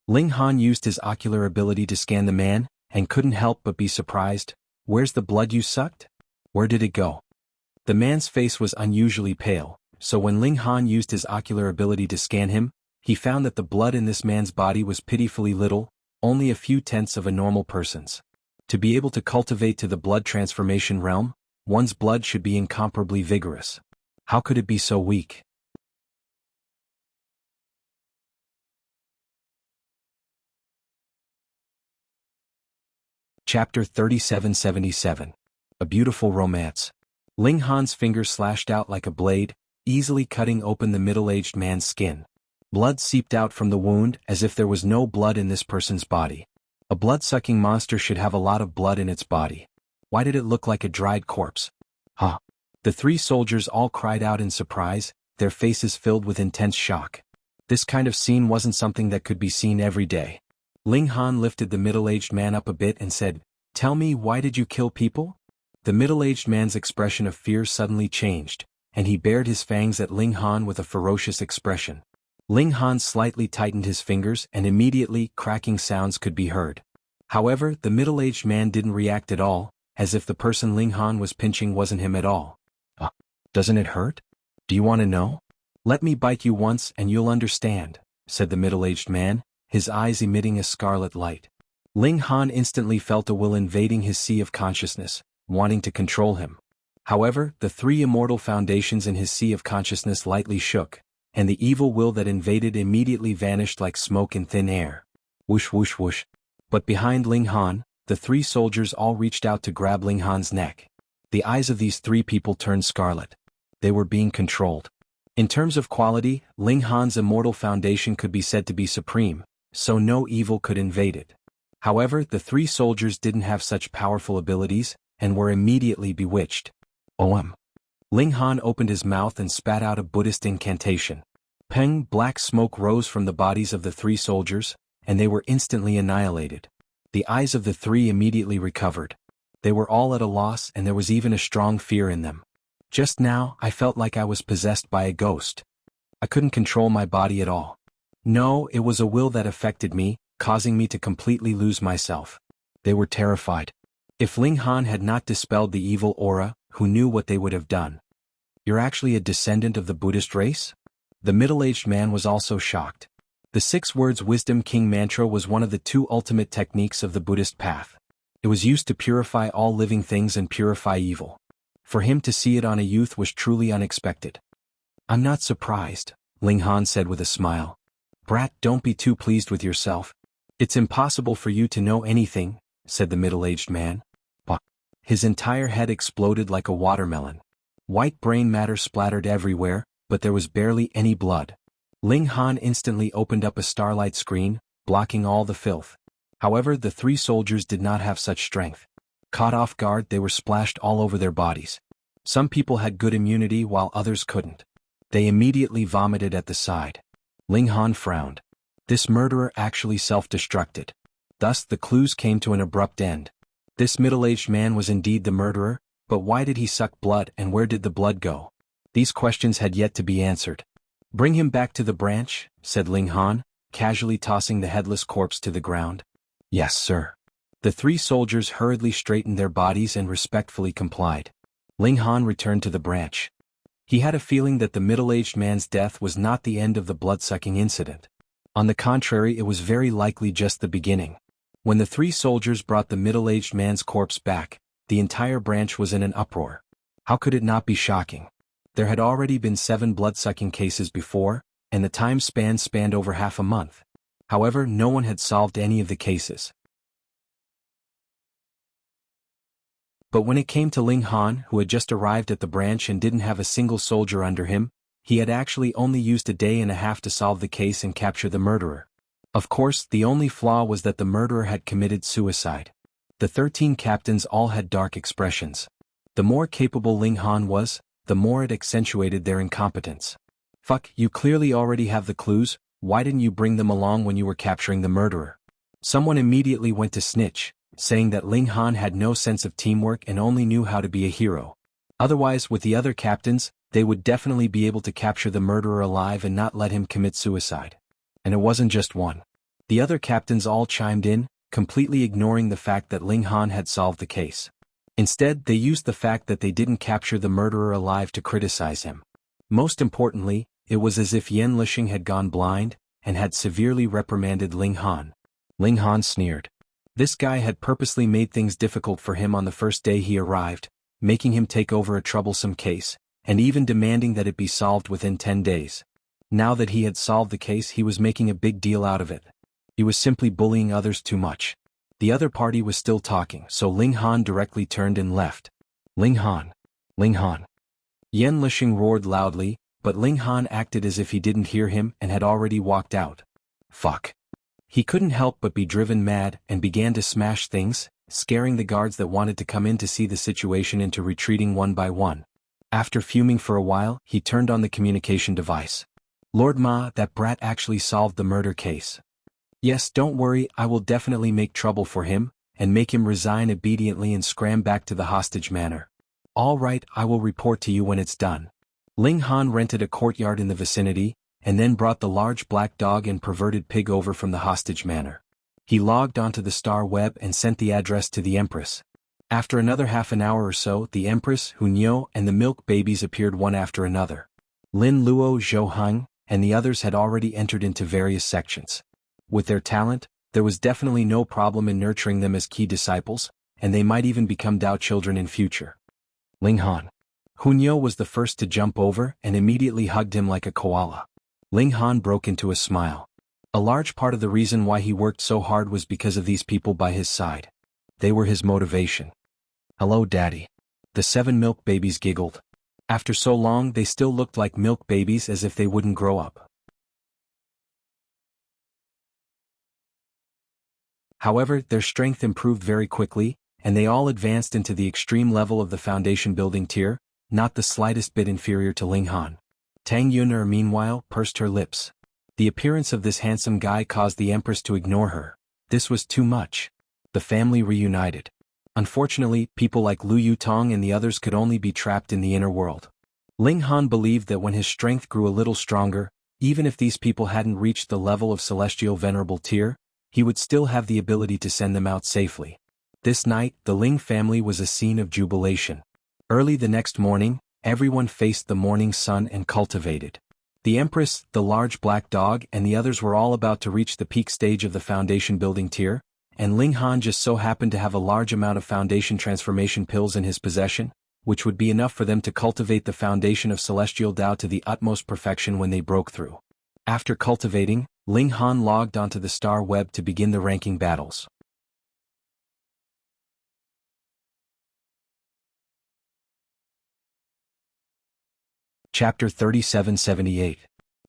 Ling Han used his ocular ability to scan the man, and couldn't help but be surprised. Where's the blood you sucked? Where did it go? The man's face was unusually pale, so when Ling Han used his ocular ability to scan him, he found that the blood in this man's body was pitifully little, only a few tenths of a normal person's. To be able to cultivate to the blood transformation realm, one's blood should be incomparably vigorous. How could it be so weak? Chapter 3777. A Beautiful Romance. Ling Han's fingers slashed out like a blade, easily cutting open the middle-aged man's skin. Blood seeped out from the wound as if there was no blood in this person's body. A blood-sucking monster should have a lot of blood in its body. Why did it look like a dried corpse? Huh? The three soldiers all cried out in surprise, their faces filled with intense shock. This kind of scene wasn't something that could be seen every day. Ling Han lifted the middle-aged man up a bit and said, "Tell me, why did you kill people?" The middle-aged man's expression of fear suddenly changed, and he bared his fangs at Ling Han with a ferocious expression. Ling Han slightly tightened his fingers and immediately cracking sounds could be heard. However, the middle-aged man didn't react at all, as if the person Ling Han was pinching wasn't him at all. Doesn't it hurt? Do you want to know? Let me bite you once and you'll understand, said the middle-aged man, his eyes emitting a scarlet light. Ling Han instantly felt a will invading his sea of consciousness, wanting to control him. However, the three immortal foundations in his sea of consciousness lightly shook, and the evil will that invaded immediately vanished like smoke in thin air. Whoosh whoosh whoosh. But behind Ling Han, the three soldiers all reached out to grab Ling Han's neck. The eyes of these three people turned scarlet. They were being controlled. In terms of quality, Ling Han's immortal foundation could be said to be supreme, so no evil could invade it. However, the three soldiers didn't have such powerful abilities, and were immediately bewitched. Ling Han opened his mouth and spat out a Buddhist incantation. Peng, black smoke rose from the bodies of the three soldiers, and they were instantly annihilated. The eyes of the three immediately recovered. They were all at a loss and there was even a strong fear in them. Just now, I felt like I was possessed by a ghost. I couldn't control my body at all. No, it was a will that affected me, causing me to completely lose myself. They were terrified. If Ling Han had not dispelled the evil aura, who knew what they would have done? You're actually a descendant of the Buddhist race? The middle-aged man was also shocked. The 6 words Wisdom King mantra was one of the 2 ultimate techniques of the Buddhist path. It was used to purify all living things and purify evil. For him to see it on a youth was truly unexpected. I'm not surprised, Ling Han said with a smile. Brat, don't be too pleased with yourself. It's impossible for you to know anything, said the middle-aged man. His entire head exploded like a watermelon. White brain matter splattered everywhere, but there was barely any blood. Ling Han instantly opened up a starlight screen, blocking all the filth. However, the 3 soldiers did not have such strength. Caught off guard, they were splashed all over their bodies. Some people had good immunity while others couldn't. They immediately vomited at the side. Ling Han frowned. This murderer actually self-destructed. Thus the clues came to an abrupt end. This middle-aged man was indeed the murderer, but why did he suck blood and where did the blood go? These questions had yet to be answered. Bring him back to the branch, said Ling Han, casually tossing the headless corpse to the ground. Yes, sir. The 3 soldiers hurriedly straightened their bodies and respectfully complied. Ling Han returned to the branch. He had a feeling that the middle-aged man's death was not the end of the blood-sucking incident. On the contrary, it was very likely just the beginning. When the 3 soldiers brought the middle-aged man's corpse back, the entire branch was in an uproar. How could it not be shocking? There had already been 7 blood-sucking cases before, and the time span spanned over half a month. However, no one had solved any of the cases. But when it came to Ling Han, who had just arrived at the branch and didn't have a single soldier under him, he had actually only used a day and a half to solve the case and capture the murderer. Of course, the only flaw was that the murderer had committed suicide. The 13 captains all had dark expressions. The more capable Ling Han was, the more it accentuated their incompetence. Fuck, you clearly already have the clues, why didn't you bring them along when you were capturing the murderer? Someone immediately went to snitch, saying that Ling Han had no sense of teamwork and only knew how to be a hero. Otherwise, with the other captains, they would definitely be able to capture the murderer alive and not let him commit suicide. And it wasn't just one. The other captains all chimed in, completely ignoring the fact that Ling Han had solved the case. Instead, they used the fact that they didn't capture the murderer alive to criticize him. Most importantly, it was as if Yan Lisheng had gone blind and had severely reprimanded Ling Han. Ling Han sneered. This guy had purposely made things difficult for him on the first day he arrived, making him take over a troublesome case, and even demanding that it be solved within 10 days. Now that he had solved the case, he was making a big deal out of it. He was simply bullying others too much. The other party was still talking, so Ling Han directly turned and left. Ling Han! Ling Han! Yan Lisheng roared loudly, but Ling Han acted as if he didn't hear him and had already walked out. Fuck. He couldn't help but be driven mad and began to smash things, scaring the guards that wanted to come in to see the situation into retreating one by one. After fuming for a while, he turned on the communication device. Lord Ma, that brat actually solved the murder case. Yes, don't worry, I will definitely make trouble for him, and make him resign obediently and scram back to the hostage manor. All right, I will report to you when it's done. Ling Han rented a courtyard in the vicinity, and then brought the large black dog and perverted pig over from the hostage manor. He logged onto the star web and sent the address to the Empress. After another half an hour or so, the Empress, Hunyo, and the milk babies appeared one after another. Lin Luo, Zhou Heng, and the others had already entered into various sections. With their talent, there was definitely no problem in nurturing them as key disciples, and they might even become Dao children in future. Ling Han. Hunyo was the first to jump over and immediately hugged him like a koala. Ling Han broke into a smile. A large part of the reason why he worked so hard was because of these people by his side. They were his motivation. Hello, Daddy. The 7 milk babies giggled. After so long, they still looked like milk babies, as if they wouldn't grow up. However, their strength improved very quickly, and they all advanced into the extreme level of the foundation building tier, not the slightest bit inferior to Ling Han. Tang Yuner, meanwhile, pursed her lips. The appearance of this handsome guy caused the Empress to ignore her. This was too much. The family reunited. Unfortunately, people like Lu Yutong and the others could only be trapped in the inner world. Ling Han believed that when his strength grew a little stronger, even if these people hadn't reached the level of celestial venerable tier, he would still have the ability to send them out safely. This night, the Ling family was a scene of jubilation. Early the next morning, everyone faced the morning sun and cultivated. The Empress, the large black dog, and the others were all about to reach the peak stage of the foundation building tier, and Ling Han just so happened to have a large amount of foundation transformation pills in his possession, which would be enough for them to cultivate the foundation of celestial Dao to the utmost perfection when they broke through. After cultivating, Ling Han logged onto the star web to begin the ranking battles. Chapter 3778.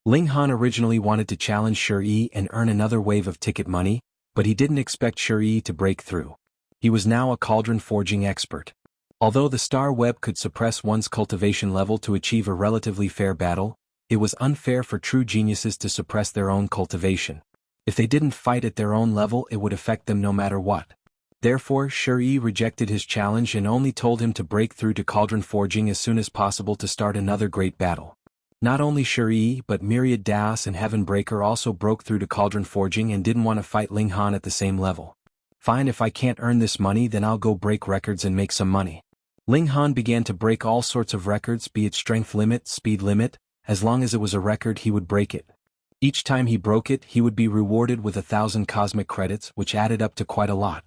Ling Han originally wanted to challenge Shi and earn another wave of ticket money, but he didn't expect Shi to break through. He was now a cauldron forging expert. Although the star web could suppress one's cultivation level to achieve a relatively fair battle, it was unfair for true geniuses to suppress their own cultivation. If they didn't fight at their own level, it would affect them no matter what. Therefore, Shi rejected his challenge and only told him to break through to cauldron forging as soon as possible to start another great battle. Not only Shi but Myriad Daos and Heavenbreaker also broke through to cauldron forging and didn't want to fight Ling Han at the same level. Fine, if I can't earn this money, then I'll go break records and make some money. Ling Han began to break all sorts of records, be it strength limit, speed limit. As long as it was a record, he would break it. Each time he broke it, he would be rewarded with 1,000 cosmic credits, which added up to quite a lot.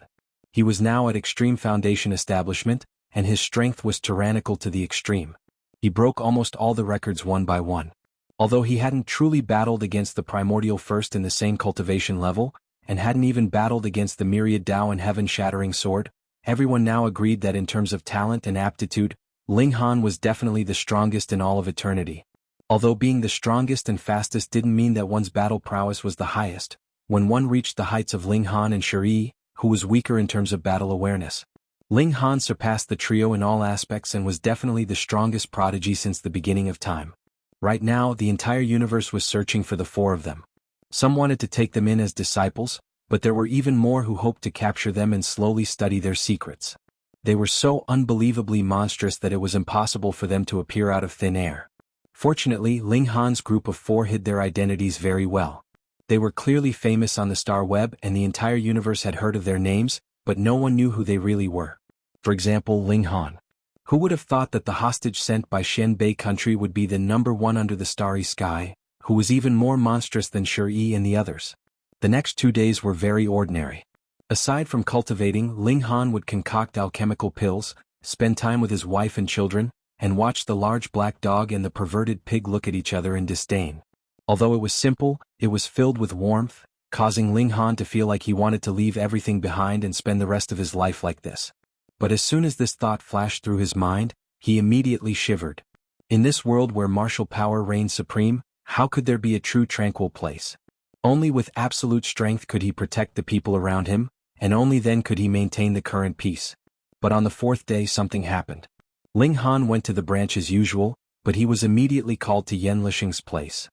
He was now at extreme foundation establishment, and his strength was tyrannical to the extreme. He broke almost all the records one by one. Although he hadn't truly battled against the primordial first in the same cultivation level, and hadn't even battled against the myriad Dao and heaven-shattering sword, everyone now agreed that in terms of talent and aptitude, Ling Han was definitely the strongest in all of eternity. Although being the strongest and fastest didn't mean that one's battle prowess was the highest, when one reached the heights of Ling Han and Shi, who was weaker in terms of battle awareness. Ling Han surpassed the trio in all aspects and was definitely the strongest prodigy since the beginning of time. Right now, the entire universe was searching for the 4 of them. Some wanted to take them in as disciples, but there were even more who hoped to capture them and slowly study their secrets. They were so unbelievably monstrous that it was impossible for them to appear out of thin air. Fortunately, Ling Han's group of 4 hid their identities very well. They were clearly famous on the star web and the entire universe had heard of their names, but no one knew who they really were. For example, Ling Han. Who would have thought that the hostage sent by Xianbei country would be the #1 under the starry sky, who was even more monstrous than Shi and the others? The next 2 days were very ordinary. Aside from cultivating, Ling Han would concoct alchemical pills, spend time with his wife and children, and watch the large black dog and the perverted pig look at each other in disdain. Although it was simple, it was filled with warmth, causing Ling Han to feel like he wanted to leave everything behind and spend the rest of his life like this. But as soon as this thought flashed through his mind, he immediately shivered. In this world where martial power reigned supreme, how could there be a true tranquil place? Only with absolute strength could he protect the people around him, and only then could he maintain the current peace. But on the 4th day something happened. Ling Han went to the branch as usual, but he was immediately called to Yan Lixing's place.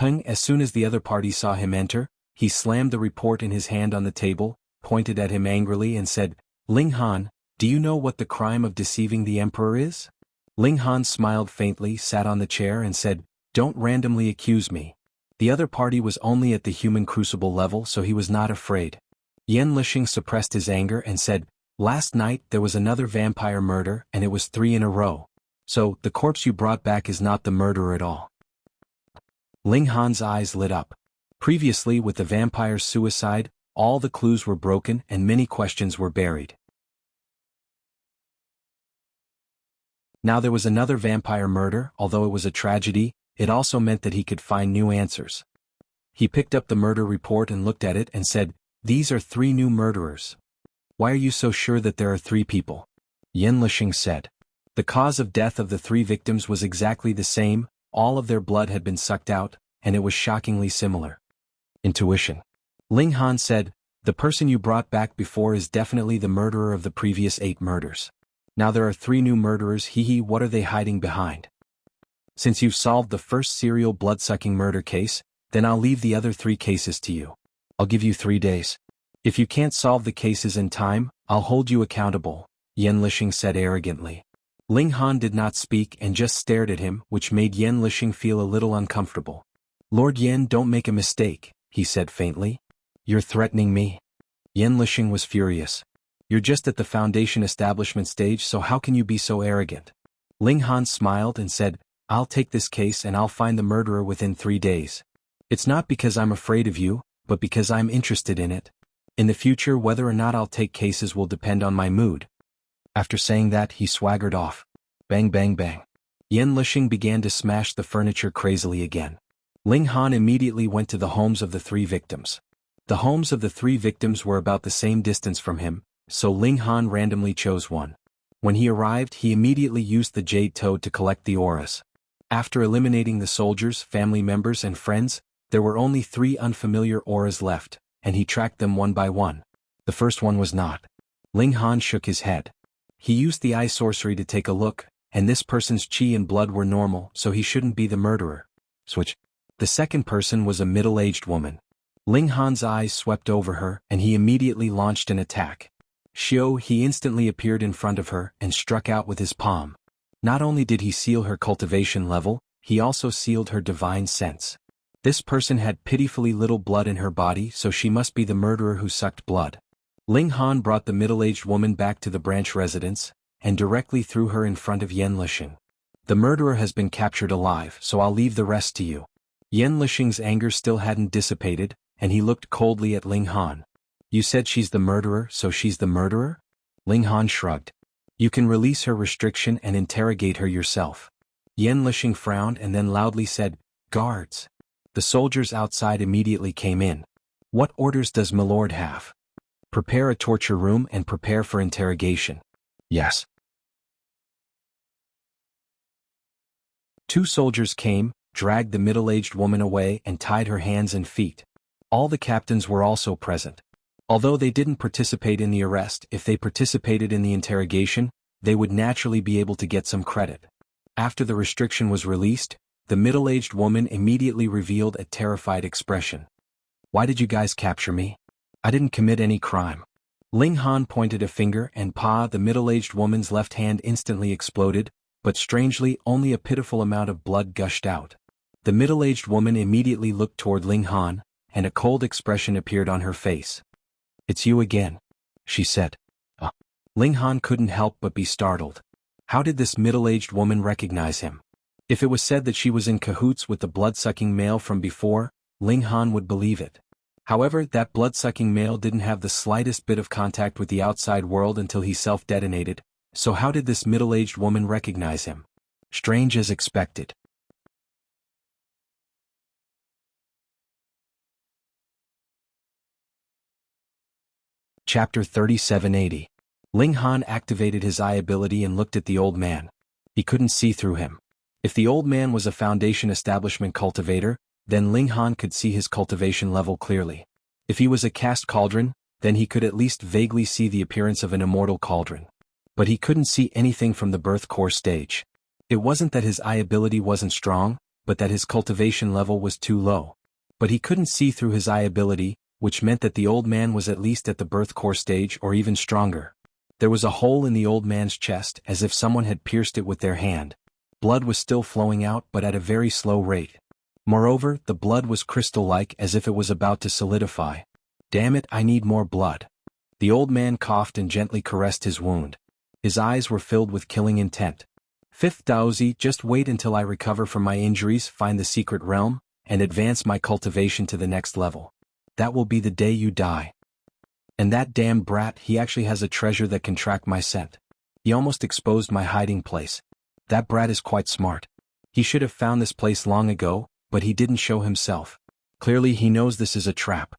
As soon as the other party saw him enter, he slammed the report in his hand on the table, pointed at him angrily and said, "Ling Han, do you know what the crime of deceiving the emperor is?" Ling Han smiled faintly, sat on the chair and said, "Don't randomly accuse me." The other party was only at the human crucible level, so he was not afraid. Yan Lixing suppressed his anger and said, "Last night there was another vampire murder and it was 3 in a row. So, the corpse you brought back is not the murderer at all." Ling Han's eyes lit up. Previously with the vampire's suicide, all the clues were broken and many questions were buried. Now there was another vampire murder. Although it was a tragedy, it also meant that he could find new answers. He picked up the murder report and looked at it and said, "These are 3 new murderers." "Why are you so sure that there are 3 people?" Yan Lixing said. The cause of death of the 3 victims was exactly the same, all of their blood had been sucked out, and it was shockingly similar. Intuition. Ling Han said, "The person you brought back before is definitely the murderer of the previous 8 murders. Now there are 3 new murderers. What are they hiding behind? Since you've solved the first serial blood-sucking murder case, then I'll leave the other 3 cases to you. I'll give you 3 days. If you can't solve the cases in time, I'll hold you accountable," Yan Lixing said arrogantly. Ling Han did not speak and just stared at him, which made Yan Lixing feel a little uncomfortable. "Lord Yan, don't make a mistake," he said faintly. "You're threatening me?" Yan Lixing was furious. "You're just at the foundation establishment stage, so how can you be so arrogant?" Ling Han smiled and said, "I'll take this case and I'll find the murderer within 3 days. It's not because I'm afraid of you, but because I'm interested in it. In the future, whether or not I'll take cases will depend on my mood." After saying that, he swaggered off. Bang bang bang. Yan Lixing began to smash the furniture crazily again. Ling Han immediately went to the homes of the 3 victims. The homes of the 3 victims were about the same distance from him, so Ling Han randomly chose one. When he arrived, he immediately used the jade toad to collect the auras. After eliminating the soldiers, family members and friends, there were only 3 unfamiliar auras left, and he tracked them one by one. The first one was not. Ling Han shook his head. He used the eye sorcery to take a look, and this person's chi and blood were normal, so he shouldn't be the murderer. Switch. The second person was a middle-aged woman. Ling Han's eyes swept over her, and he immediately launched an attack. He instantly appeared in front of her and struck out with his palm. Not only did he seal her cultivation level, he also sealed her divine sense. This person had pitifully little blood in her body, so she must be the murderer who sucked blood. Ling Han brought the middle-aged woman back to the branch residence, and directly threw her in front of Yan Lixing. "The murderer has been captured alive, so I'll leave the rest to you." Yan Lixing's anger still hadn't dissipated, and he looked coldly at Ling Han. "You said she's the murderer, so she's the murderer?" Ling Han shrugged. "You can release her restriction and interrogate her yourself." Yan Lixing frowned and then loudly said, "Guards." The soldiers outside immediately came in. "What orders does Milord have?" "Prepare a torture room and prepare for interrogation." "Yes." 2 soldiers came, dragged the middle-aged woman away and tied her hands and feet. All the captains were also present. Although they didn't participate in the arrest, if they participated in the interrogation, they would naturally be able to get some credit. After the restriction was released, the middle-aged woman immediately revealed a terrified expression. Why did you guys capture me? I didn't commit any crime. Ling Han pointed a finger and the middle-aged woman's left hand instantly exploded, but strangely only a pitiful amount of blood gushed out. The middle-aged woman immediately looked toward Ling Han, and a cold expression appeared on her face. It's you again, she said. Ling Han couldn't help but be startled. How did this middle-aged woman recognize him? If it was said that she was in cahoots with the blood-sucking male from before, Ling Han would believe it. However, that blood-sucking male didn't have the slightest bit of contact with the outside world until he self-detonated, so how did this middle-aged woman recognize him? Strange as expected. Chapter 3780. Ling Han activated his eye ability and looked at the old man. He couldn't see through him. If the old man was a Foundation Establishment cultivator, then Ling Han could see his cultivation level clearly. If he was a caste cauldron, then he could at least vaguely see the appearance of an immortal cauldron. But he couldn't see anything from the birth core stage. It wasn't that his eye ability wasn't strong, but that his cultivation level was too low. But he couldn't see through his eye ability, which meant that the old man was at least at the birth core stage or even stronger. There was a hole in the old man's chest as if someone had pierced it with their hand. Blood was still flowing out but at a very slow rate. Moreover, the blood was crystal-like as if it was about to solidify. Damn it, I need more blood. The old man coughed and gently caressed his wound. His eyes were filled with killing intent. Fifth Daozi, just wait until I recover from my injuries, find the secret realm, and advance my cultivation to the next level. That will be the day you die. And that damn brat, he actually has a treasure that can track my scent. He almost exposed my hiding place. That brat is quite smart. He should have found this place long ago, but he didn't show himself. Clearly he knows this is a trap.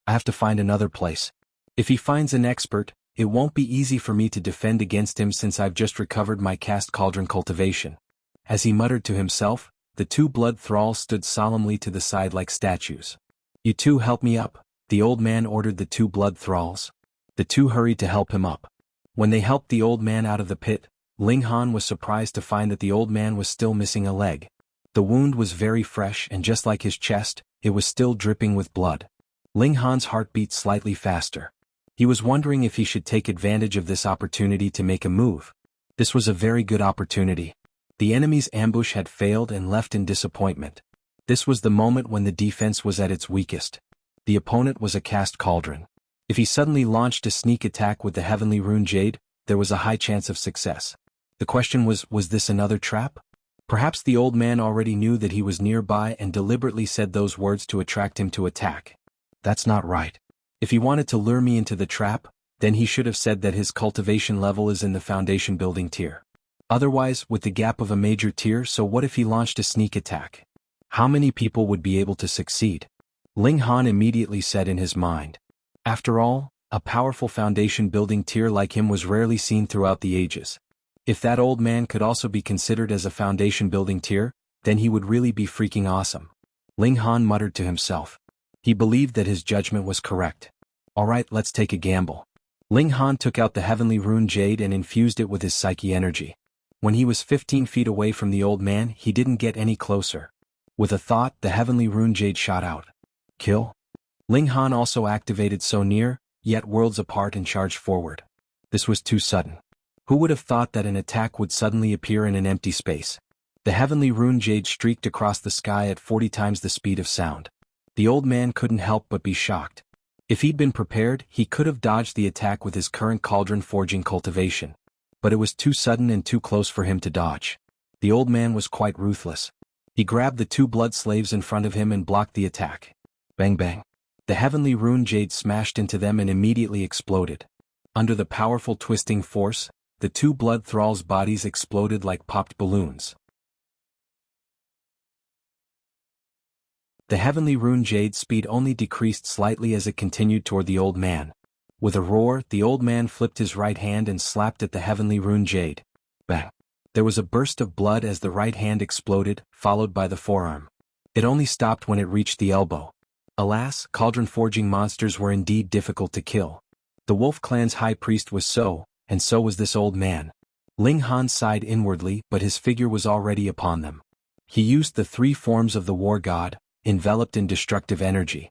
I have to find another place. If he finds an expert, it won't be easy for me to defend against him since I've just recovered my caste cauldron cultivation. As he muttered to himself, the two blood thralls stood solemnly to the side like statues. You two help me up, the old man ordered the two blood thralls. The two hurried to help him up. When they helped the old man out of the pit, Ling Han was surprised to find that the old man was still missing a leg. The wound was very fresh and just like his chest, it was still dripping with blood. Ling Han's heart beat slightly faster. He was wondering if he should take advantage of this opportunity to make a move. This was a very good opportunity. The enemy's ambush had failed and left in disappointment. This was the moment when the defense was at its weakest. The opponent was a caste cauldron. If he suddenly launched a sneak attack with the Heavenly Rune Jade, there was a high chance of success. The question was this another trap? Perhaps the old man already knew that he was nearby and deliberately said those words to attract him to attack. That's not right. If he wanted to lure me into the trap, then he should have said that his cultivation level is in the foundation building tier. Otherwise, with the gap of a major tier, so what if he launched a sneak attack? How many people would be able to succeed? Ling Han immediately said in his mind. After all, a powerful foundation building tier like him was rarely seen throughout the ages. If that old man could also be considered as a foundation building tier, then he would really be freaking awesome. Ling Han muttered to himself. He believed that his judgment was correct. Alright, let's take a gamble. Ling Han took out the Heavenly Rune Jade and infused it with his psyche energy. When he was 15 feet away from the old man, he didn't get any closer. With a thought, the Heavenly Rune Jade shot out. Kill? Ling Han also activated so near, yet worlds apart and charged forward. This was too sudden. Who would have thought that an attack would suddenly appear in an empty space? The Heavenly Rune Jade streaked across the sky at 40 times the speed of sound. The old man couldn't help but be shocked. If he'd been prepared, he could have dodged the attack with his current cauldron forging cultivation. But it was too sudden and too close for him to dodge. The old man was quite ruthless. He grabbed the two blood slaves in front of him and blocked the attack. Bang bang. The Heavenly Rune Jade smashed into them and immediately exploded. Under the powerful twisting force, the two blood thralls' bodies exploded like popped balloons. The Heavenly Rune Jade's speed only decreased slightly as it continued toward the old man. With a roar, the old man flipped his right hand and slapped at the Heavenly Rune Jade. Bang! There was a burst of blood as the right hand exploded, followed by the forearm. It only stopped when it reached the elbow. Alas, cauldron forging monsters were indeed difficult to kill. The Wolf Clan's high priest was and so was this old man. Ling Han sighed inwardly, but his figure was already upon them. He used the three forms of the war god, enveloped in destructive energy.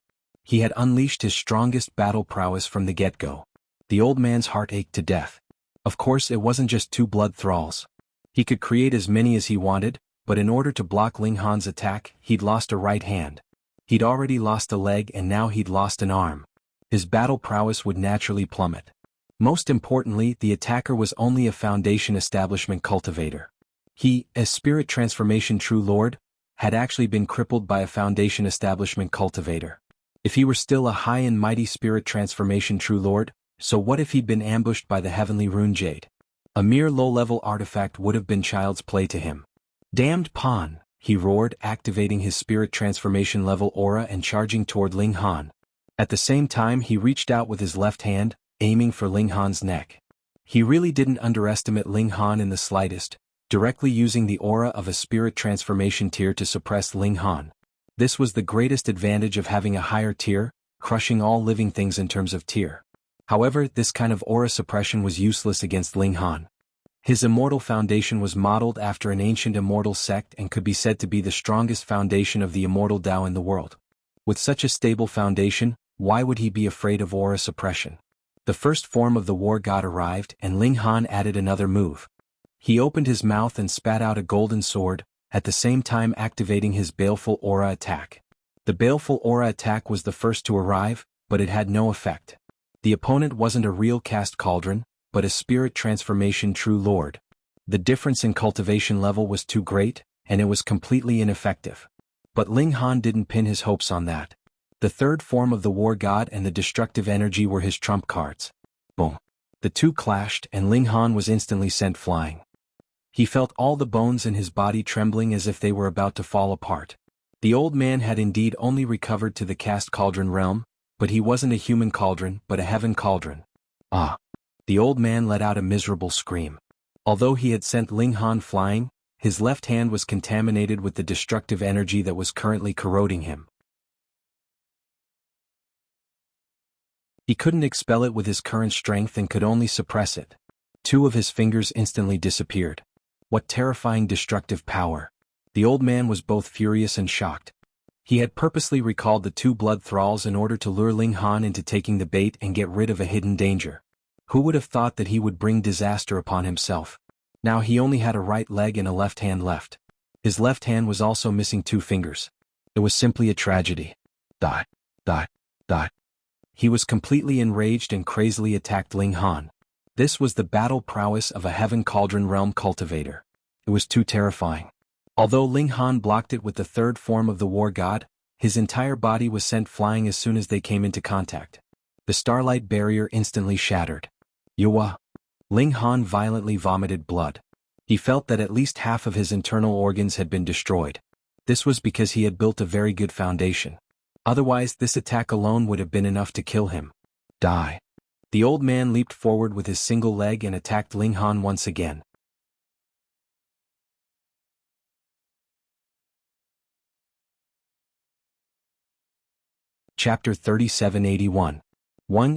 He had unleashed his strongest battle prowess from the get-go. The old man's heart ached to death. Of course, it wasn't just two blood thralls. He could create as many as he wanted, but in order to block Ling Han's attack, he'd lost a right hand. He'd already lost a leg and now he'd lost an arm. His battle prowess would naturally plummet. Most importantly, the attacker was only a Foundation Establishment cultivator. He, as Spirit Transformation True Lord, had actually been crippled by a Foundation Establishment cultivator. If he were still a high and mighty Spirit Transformation True Lord, so what if he'd been ambushed by the Heavenly Rune Jade? A mere low-level artifact would have been child's play to him. Damned pawn, he roared, activating his Spirit Transformation level aura and charging toward Ling Han. At the same time, he reached out with his left hand, aiming for Ling Han's neck. He really didn't underestimate Ling Han in the slightest, directly using the aura of a Spirit Transformation tier to suppress Ling Han. This was the greatest advantage of having a higher tier, crushing all living things in terms of tier. However, this kind of aura suppression was useless against Ling Han. His immortal foundation was modeled after an ancient immortal sect and could be said to be the strongest foundation of the immortal Tao in the world. With such a stable foundation, why would he be afraid of aura suppression? The first form of the war god arrived and Ling Han added another move. He opened his mouth and spat out a golden sword, at the same time activating his baleful aura attack. The baleful aura attack was the first to arrive, but it had no effect. The opponent wasn't a real cast cauldron, but a Spirit Transformation True Lord. The difference in cultivation level was too great, and it was completely ineffective. But Ling Han didn't pin his hopes on that. The third form of the war god and the destructive energy were his trump cards. Boom. The two clashed and Ling Han was instantly sent flying. He felt all the bones in his body trembling as if they were about to fall apart. The old man had indeed only recovered to the cast cauldron realm, but he wasn't a human cauldron but a heaven cauldron. Ah! The old man let out a miserable scream. Although he had sent Ling Han flying, his left hand was contaminated with the destructive energy that was currently corroding him. He couldn't expel it with his current strength and could only suppress it. Two of his fingers instantly disappeared. What terrifying destructive power! The old man was both furious and shocked. He had purposely recalled the two blood thralls in order to lure Ling Han into taking the bait and get rid of a hidden danger. Who would have thought that he would bring disaster upon himself? Now he only had a right leg and a left hand left. His left hand was also missing two fingers. It was simply a tragedy. Dot, dot, dot. He was completely enraged and crazily attacked Ling Han. This was the battle prowess of a Heaven Cauldron Realm cultivator. It was too terrifying. Although Ling Han blocked it with the third form of the war god, his entire body was sent flying as soon as they came into contact. The starlight barrier instantly shattered. Yuwa! Ling Han violently vomited blood. He felt that at least half of his internal organs had been destroyed. This was because he had built a very good foundation. Otherwise, this attack alone would have been enough to kill him. Die! The old man leaped forward with his single leg and attacked Ling Han once again. Chapter 3781.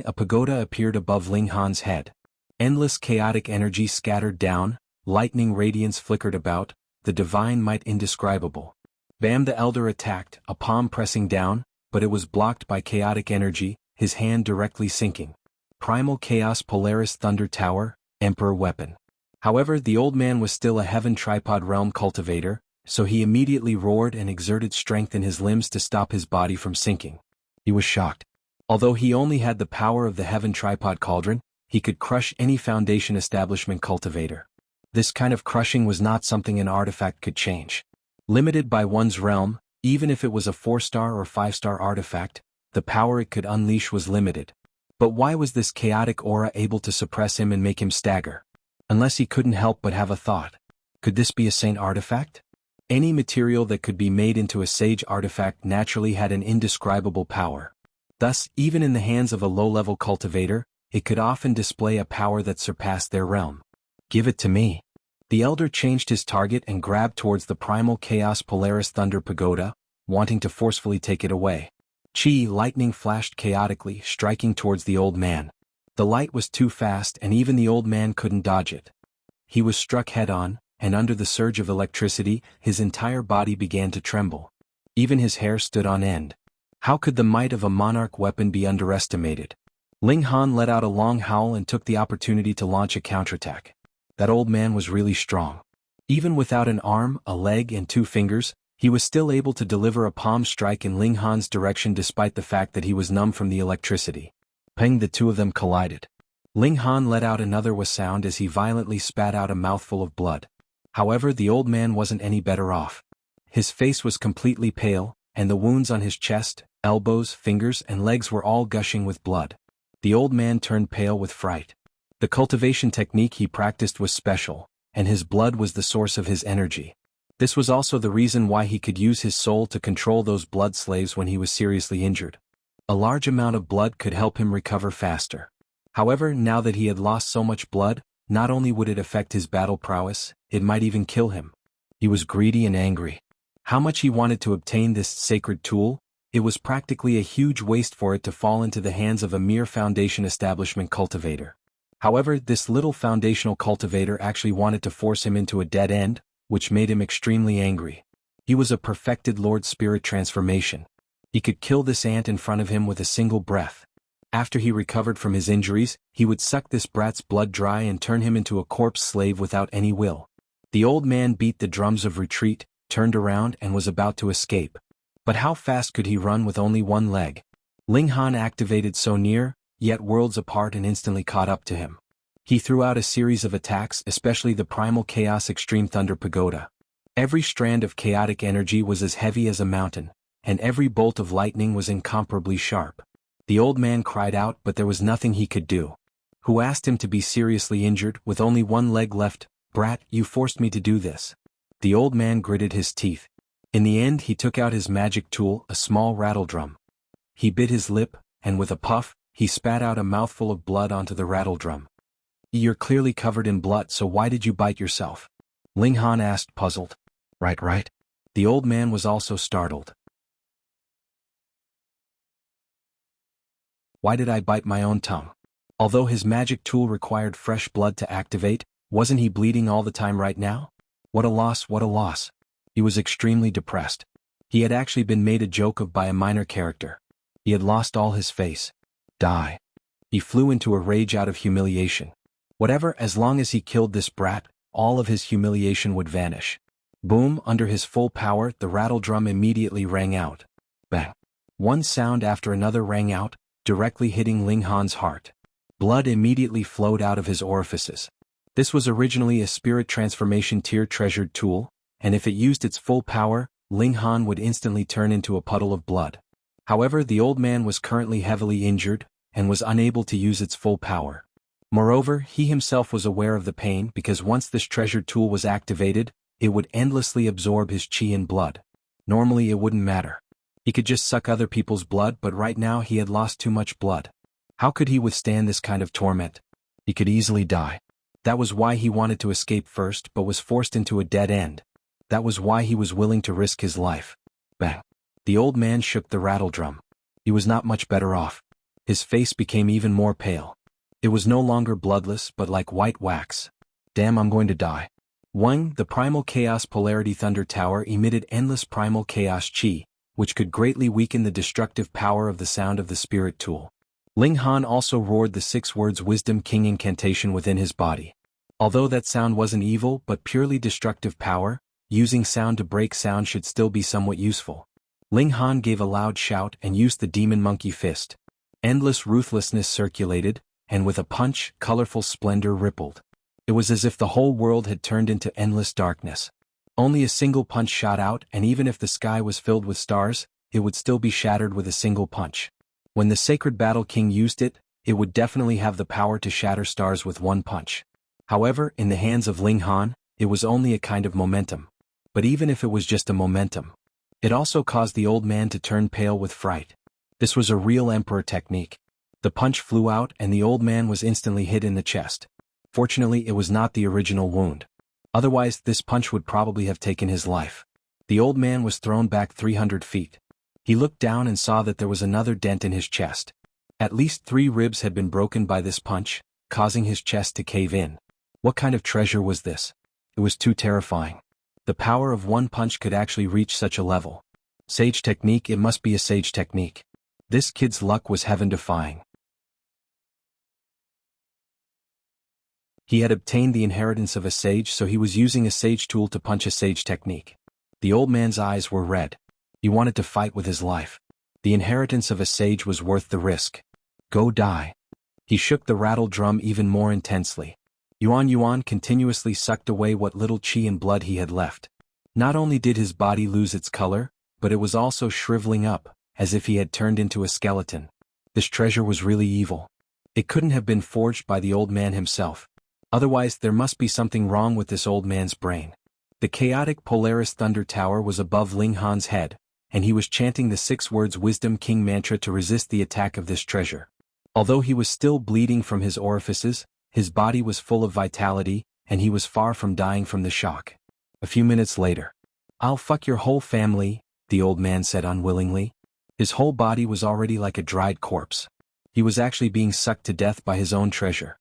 A pagoda appeared above Ling Han's head. Endless chaotic energy scattered down, lightning radiance flickered about, the divine might indescribable. Bam the Elder attacked, a palm pressing down, but it was blocked by chaotic energy, his hand directly sinking. Primal Chaos Polaris Thunder Tower, Emperor Weapon. However, the old man was still a Heaven Tripod Realm cultivator, so he immediately roared and exerted strength in his limbs to stop his body from sinking. He was shocked. Although he only had the power of the Heaven Tripod Cauldron, he could crush any Foundation Establishment cultivator. This kind of crushing was not something an artifact could change. Limited by one's realm, even if it was a 4-star or 5-star artifact, the power it could unleash was limited. But why was this chaotic aura able to suppress him and make him stagger? Unless he couldn't help but have a thought. Could this be a saint artifact? Any material that could be made into a sage artifact naturally had an indescribable power. Thus, even in the hands of a low-level cultivator, it could often display a power that surpassed their realm. Give it to me. The elder changed his target and grabbed towards the Primal Chaos Polaris Thunder Pagoda, wanting to forcefully take it away. Chi lightning flashed chaotically, striking towards the old man. The light was too fast and even the old man couldn't dodge it. He was struck head-on, and under the surge of electricity, his entire body began to tremble. Even his hair stood on end. How could the might of a monarch weapon be underestimated? Ling Han let out a long howl and took the opportunity to launch a counterattack. That old man was really strong. Even without an arm, a leg and 2 fingers, he was still able to deliver a palm strike in Ling Han's direction despite the fact that he was numb from the electricity. Peng, the two of them collided. Ling Han let out another wah sound as he violently spat out a mouthful of blood. However, the old man wasn't any better off. His face was completely pale, and the wounds on his chest, elbows, fingers, and legs were all gushing with blood. The old man turned pale with fright. The cultivation technique he practiced was special, and his blood was the source of his energy. This was also the reason why he could use his soul to control those blood slaves when he was seriously injured. A large amount of blood could help him recover faster. However, now that he had lost so much blood, not only would it affect his battle prowess, it might even kill him. He was greedy and angry. How much he wanted to obtain this sacred tool? It was practically a huge waste for it to fall into the hands of a mere foundation establishment cultivator. However, this little foundational cultivator actually wanted to force him into a dead end, which made him extremely angry. He was a perfected Lord Spirit transformation. He could kill this ant in front of him with a single breath. After he recovered from his injuries, he would suck this brat's blood dry and turn him into a corpse slave without any will. The old man beat the drums of retreat, turned around and was about to escape. But how fast could he run with only one leg? Ling Han activated so near, yet worlds apart, and instantly caught up to him. He threw out a series of attacks, especially the Primal Chaos Extreme Thunder Pagoda. Every strand of chaotic energy was as heavy as a mountain, and every bolt of lightning was incomparably sharp. The old man cried out, but there was nothing he could do. Who asked him to be seriously injured, with only one leg left? Brat, you forced me to do this. The old man gritted his teeth. In the end, he took out his magic tool, a small rattledrum. He bit his lip, and with a puff, he spat out a mouthful of blood onto the rattledrum. You're clearly covered in blood, so why did you bite yourself? Ling Han asked, puzzled. Right. The old man was also startled. Why did I bite my own tongue? Although his magic tool required fresh blood to activate, wasn't he bleeding all the time right now? What a loss. He was extremely depressed. He had actually been made a joke of by a minor character. He had lost all his face. Die. He flew into a rage out of humiliation. Whatever, as long as he killed this brat, all of his humiliation would vanish. Boom, under his full power, the rattledrum immediately rang out. Bang. One sound after another rang out, directly hitting Ling Han's heart. Blood immediately flowed out of his orifices. This was originally a spirit transformation tier treasured tool, and if it used its full power, Ling Han would instantly turn into a puddle of blood. However, the old man was currently heavily injured, and was unable to use its full power. Moreover, he himself was aware of the pain because once this treasured tool was activated, it would endlessly absorb his chi and blood. Normally it wouldn't matter. He could just suck other people's blood, but right now he had lost too much blood. How could he withstand this kind of torment? He could easily die. That was why he wanted to escape first but was forced into a dead end. That was why he was willing to risk his life. Bang. The old man shook the rattledrum. He was not much better off. His face became even more pale. It was no longer bloodless but like white wax. Damn, I'm going to die. 1. The Primal Chaos Polarity Thunder Tower emitted endless primal chaos chi, which could greatly weaken the destructive power of the sound of the spirit tool. Ling Han also roared the 6 words Wisdom King incantation within his body. Although that sound wasn't evil but purely destructive power, using sound to break sound should still be somewhat useful. Ling Han gave a loud shout and used the demon monkey fist. Endless ruthlessness circulated, and with a punch, colorful splendor rippled. It was as if the whole world had turned into endless darkness. Only a single punch shot out, and even if the sky was filled with stars, it would still be shattered with a single punch. When the Sacred Battle King used it, it would definitely have the power to shatter stars with one punch. However, in the hands of Ling Han, it was only a kind of momentum. But even if it was just a momentum, it also caused the old man to turn pale with fright. This was a real emperor technique. The punch flew out and the old man was instantly hit in the chest. Fortunately, it was not the original wound. Otherwise, this punch would probably have taken his life. The old man was thrown back 300 feet. He looked down and saw that there was another dent in his chest. At least 3 ribs had been broken by this punch, causing his chest to cave in. What kind of treasure was this? It was too terrifying. The power of one punch could actually reach such a level. Sage technique, it must be a sage technique. This kid's luck was heaven-defying. He had obtained the inheritance of a sage, so he was using a sage tool to punch a sage technique. The old man's eyes were red. He wanted to fight with his life. The inheritance of a sage was worth the risk. Go die. He shook the rattle drum even more intensely. Yuan continuously sucked away what little qi and blood he had left. Not only did his body lose its color, but it was also shriveling up, as if he had turned into a skeleton. This treasure was really evil. It couldn't have been forged by the old man himself. Otherwise, there must be something wrong with this old man's brain. The chaotic Polaris Thunder Tower was above Ling Han's head, and he was chanting the 6 words Wisdom King mantra to resist the attack of this treasure. Although he was still bleeding from his orifices, his body was full of vitality, and he was far from dying from the shock. A few minutes later, "I'll fuck your whole family," the old man said unwillingly. His whole body was already like a dried corpse. He was actually being sucked to death by his own treasure.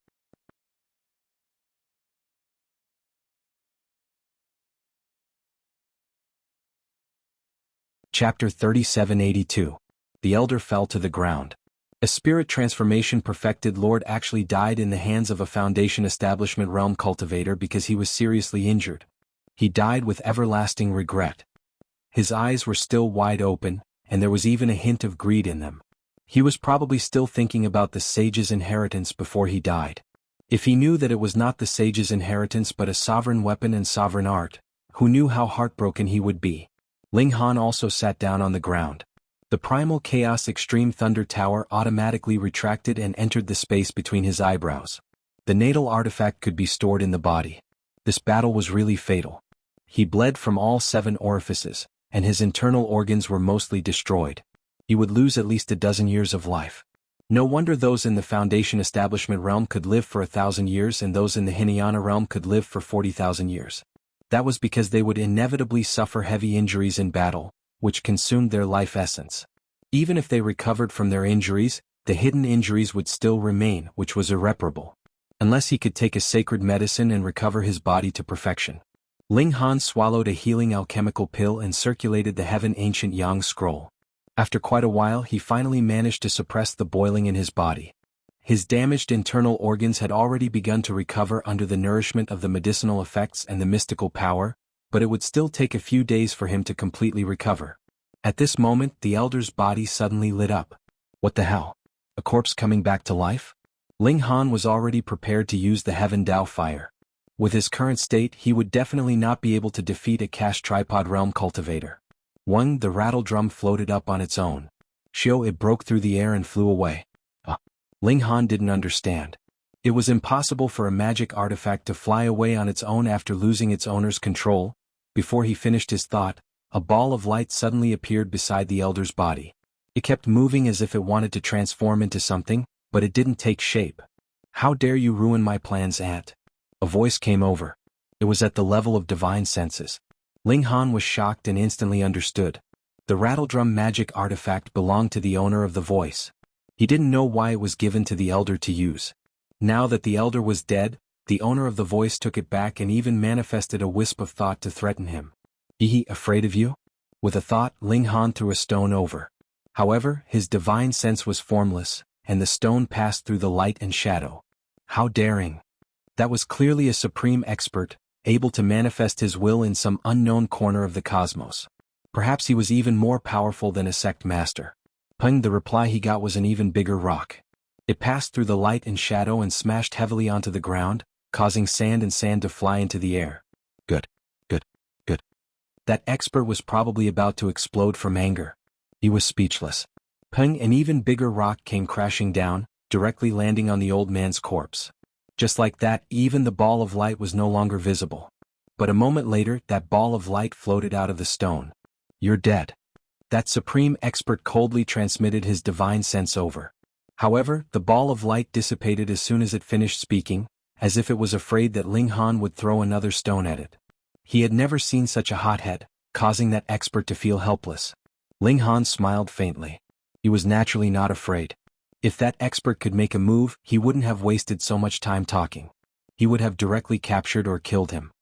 Chapter 3782. The Elder fell to the ground. A spirit transformation perfected lord actually died in the hands of a Foundation Establishment realm cultivator because he was seriously injured. He died with everlasting regret. His eyes were still wide open, and there was even a hint of greed in them. He was probably still thinking about the sage's inheritance before he died. If he knew that it was not the sage's inheritance but a sovereign weapon and sovereign art, who knew how heartbroken he would be? Ling Han also sat down on the ground. The Primal Chaos Extreme Thunder Tower automatically retracted and entered the space between his eyebrows. The natal artifact could be stored in the body. This battle was really fatal. He bled from all 7 orifices, and his internal organs were mostly destroyed. He would lose at least a dozen years of life. No wonder those in the Foundation Establishment realm could live for 1,000 years and those in the Hinayana realm could live for 40,000 years. That was because they would inevitably suffer heavy injuries in battle, which consumed their life essence. Even if they recovered from their injuries, the hidden injuries would still remain, which was irreparable. Unless he could take a sacred medicine and recover his body to perfection. Ling Han swallowed a healing alchemical pill and circulated the Heaven Ancient Yang scroll. After quite a while, he finally managed to suppress the boiling in his body. His damaged internal organs had already begun to recover under the nourishment of the medicinal effects and the mystical power, but it would still take a few days for him to completely recover. At this moment, the elder's body suddenly lit up. What the hell? A corpse coming back to life? Ling Han was already prepared to use the Heaven Dao fire. With his current state, he would definitely not be able to defeat a cash tripod realm cultivator. The rattle drum floated up on its own. It broke through the air and flew away. Ling Han didn't understand. It was impossible for a magic artifact to fly away on its own after losing its owner's control. Before he finished his thought, a ball of light suddenly appeared beside the elder's body. It kept moving as if it wanted to transform into something, but it didn't take shape. "How dare you ruin my plans, Aunt?" A voice came over. It was at the level of divine senses. Ling Han was shocked and instantly understood. The rattledrum magic artifact belonged to the owner of the voice. He didn't know why it was given to the elder to use. Now that the elder was dead, the owner of the voice took it back and even manifested a wisp of thought to threaten him. "He afraid of you?" With a thought, Ling Han threw a stone over. However, his divine sense was formless, and the stone passed through the light and shadow. How daring! That was clearly a supreme expert, able to manifest his will in some unknown corner of the cosmos. Perhaps he was even more powerful than a sect master. The reply he got was an even bigger rock. It passed through the light and shadow and smashed heavily onto the ground, causing sand to fly into the air. Good. That expert was probably about to explode from anger. He was speechless. An even bigger rock came crashing down, directly landing on the old man's corpse. Just like that, even the ball of light was no longer visible. But a moment later, that ball of light floated out of the stone. "You're dead." That supreme expert coldly transmitted his divine sense over. However, the ball of light dissipated as soon as it finished speaking, as if it was afraid that Ling Han would throw another stone at it. He had never seen such a hothead, causing that expert to feel helpless. Ling Han smiled faintly. He was naturally not afraid. If that expert could make a move, he wouldn't have wasted so much time talking. He would have directly captured or killed him.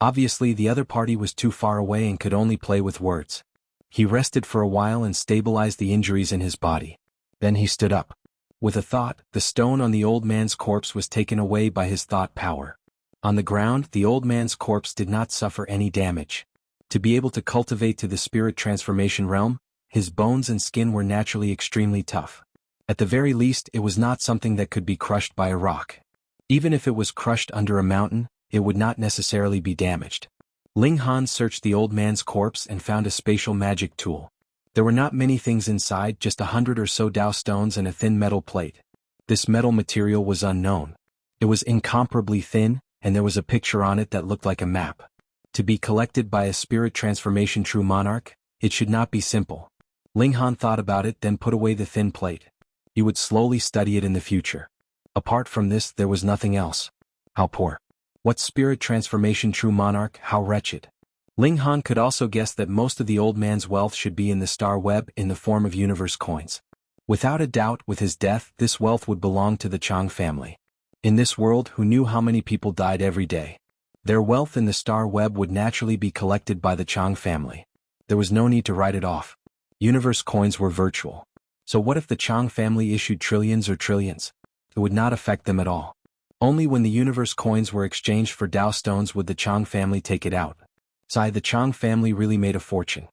Obviously the other party was too far away and could only play with words. He rested for a while and stabilized the injuries in his body. Then he stood up. With a thought, the stone on the old man's corpse was taken away by his thought power. On the ground, the old man's corpse did not suffer any damage. To be able to cultivate to the spirit transformation realm, his bones and skin were naturally extremely tough. At the very least, it was not something that could be crushed by a rock. Even if it was crushed under a mountain, it would not necessarily be damaged. Ling Han searched the old man's corpse and found a spatial magic tool. There were not many things inside, just 100 or so Dao stones and a thin metal plate. This metal material was unknown. It was incomparably thin, and there was a picture on it that looked like a map. To be collected by a spirit transformation true monarch, it should not be simple. Ling Han thought about it, then put away the thin plate. He would slowly study it in the future. Apart from this, there was nothing else. How poor. What spirit transformation true monarch, how wretched. Ling Han could also guess that most of the old man's wealth should be in the star web in the form of universe coins. Without a doubt, with his death, this wealth would belong to the Chang family. In this world, who knew how many people died every day? Their wealth in the star web would naturally be collected by the Chang family. There was no need to write it off. Universe coins were virtual. So what if the Chang family issued trillions or trillions? It would not affect them at all. Only when the universe coins were exchanged for Dao stones would the Chang family take it out. The Chang family really made a fortune.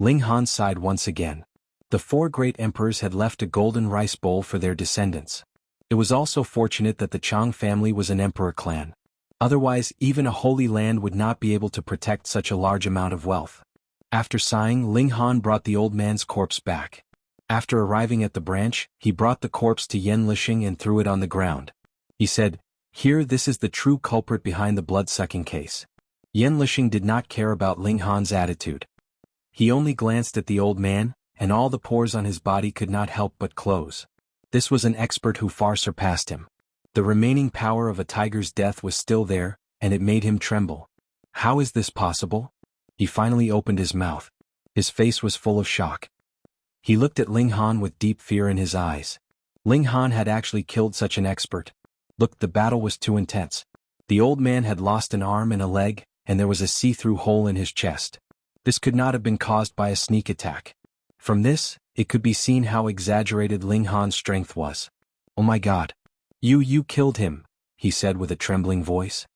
Ling Han sighed once again. The 4 great emperors had left a golden rice bowl for their descendants. It was also fortunate that the Chang family was an emperor clan. Otherwise, even a holy land would not be able to protect such a large amount of wealth. After sighing, Ling Han brought the old man's corpse back. After arriving at the branch, he brought the corpse to Yan Lixing and threw it on the ground. He said, "Here, this is the true culprit behind the blood-sucking case." Yan Lixing did not care about Ling Han's attitude. He only glanced at the old man, and all the pores on his body could not help but close. This was an expert who far surpassed him. The remaining power of a tiger's death was still there, and it made him tremble. How is this possible? He finally opened his mouth. His face was full of shock. He looked at Ling Han with deep fear in his eyes. Ling Han had actually killed such an expert. Look, the battle was too intense. The old man had lost an arm and a leg, and there was a see-through hole in his chest. This could not have been caused by a sneak attack. From this, it could be seen how exaggerated Ling Han's strength was. "Oh my God. You killed him," he said with a trembling voice.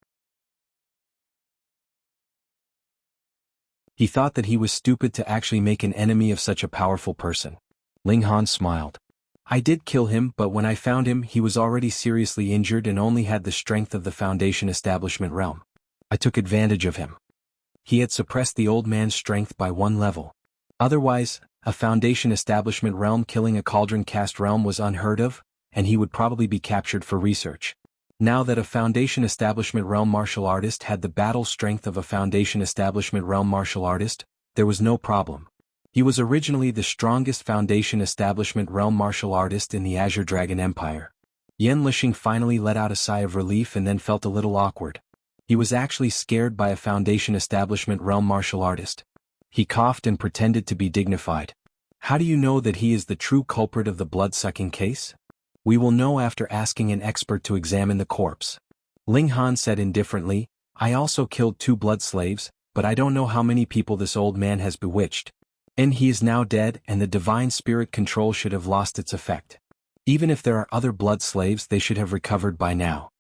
He thought that he was stupid to actually make an enemy of such a powerful person. Ling Han smiled. "I did kill him, but when I found him, he was already seriously injured and only had the strength of the Foundation Establishment realm. I took advantage of him." He had suppressed the old man's strength by 1 level. Otherwise, a Foundation Establishment realm killing a Cauldron Caste realm was unheard of, and he would probably be captured for research. Now that a Foundation Establishment realm martial artist had the battle strength of a Foundation Establishment realm martial artist, there was no problem. He was originally the strongest Foundation Establishment realm martial artist in the Azure Dragon Empire. Yan Lixing finally let out a sigh of relief and then felt a little awkward. He was actually scared by a Foundation Establishment realm martial artist. He coughed and pretended to be dignified. "How do you know that he is the true culprit of the blood-sucking case?" "We will know after asking an expert to examine the corpse." Ling Han said indifferently, "I also killed 2 blood slaves, but I don't know how many people this old man has bewitched. And he is now dead, and the divine spirit control should have lost its effect. Even if there are other blood slaves, they should have recovered by now."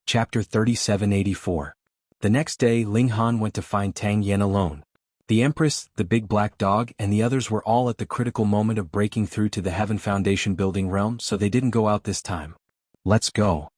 Chapter 3784. The next day, Ling Han went to find Tang Yen alone. The Empress, the big black dog, and the others were all at the critical moment of breaking through to the Heaven Foundation building realm, so they didn't go out this time. "Let's go."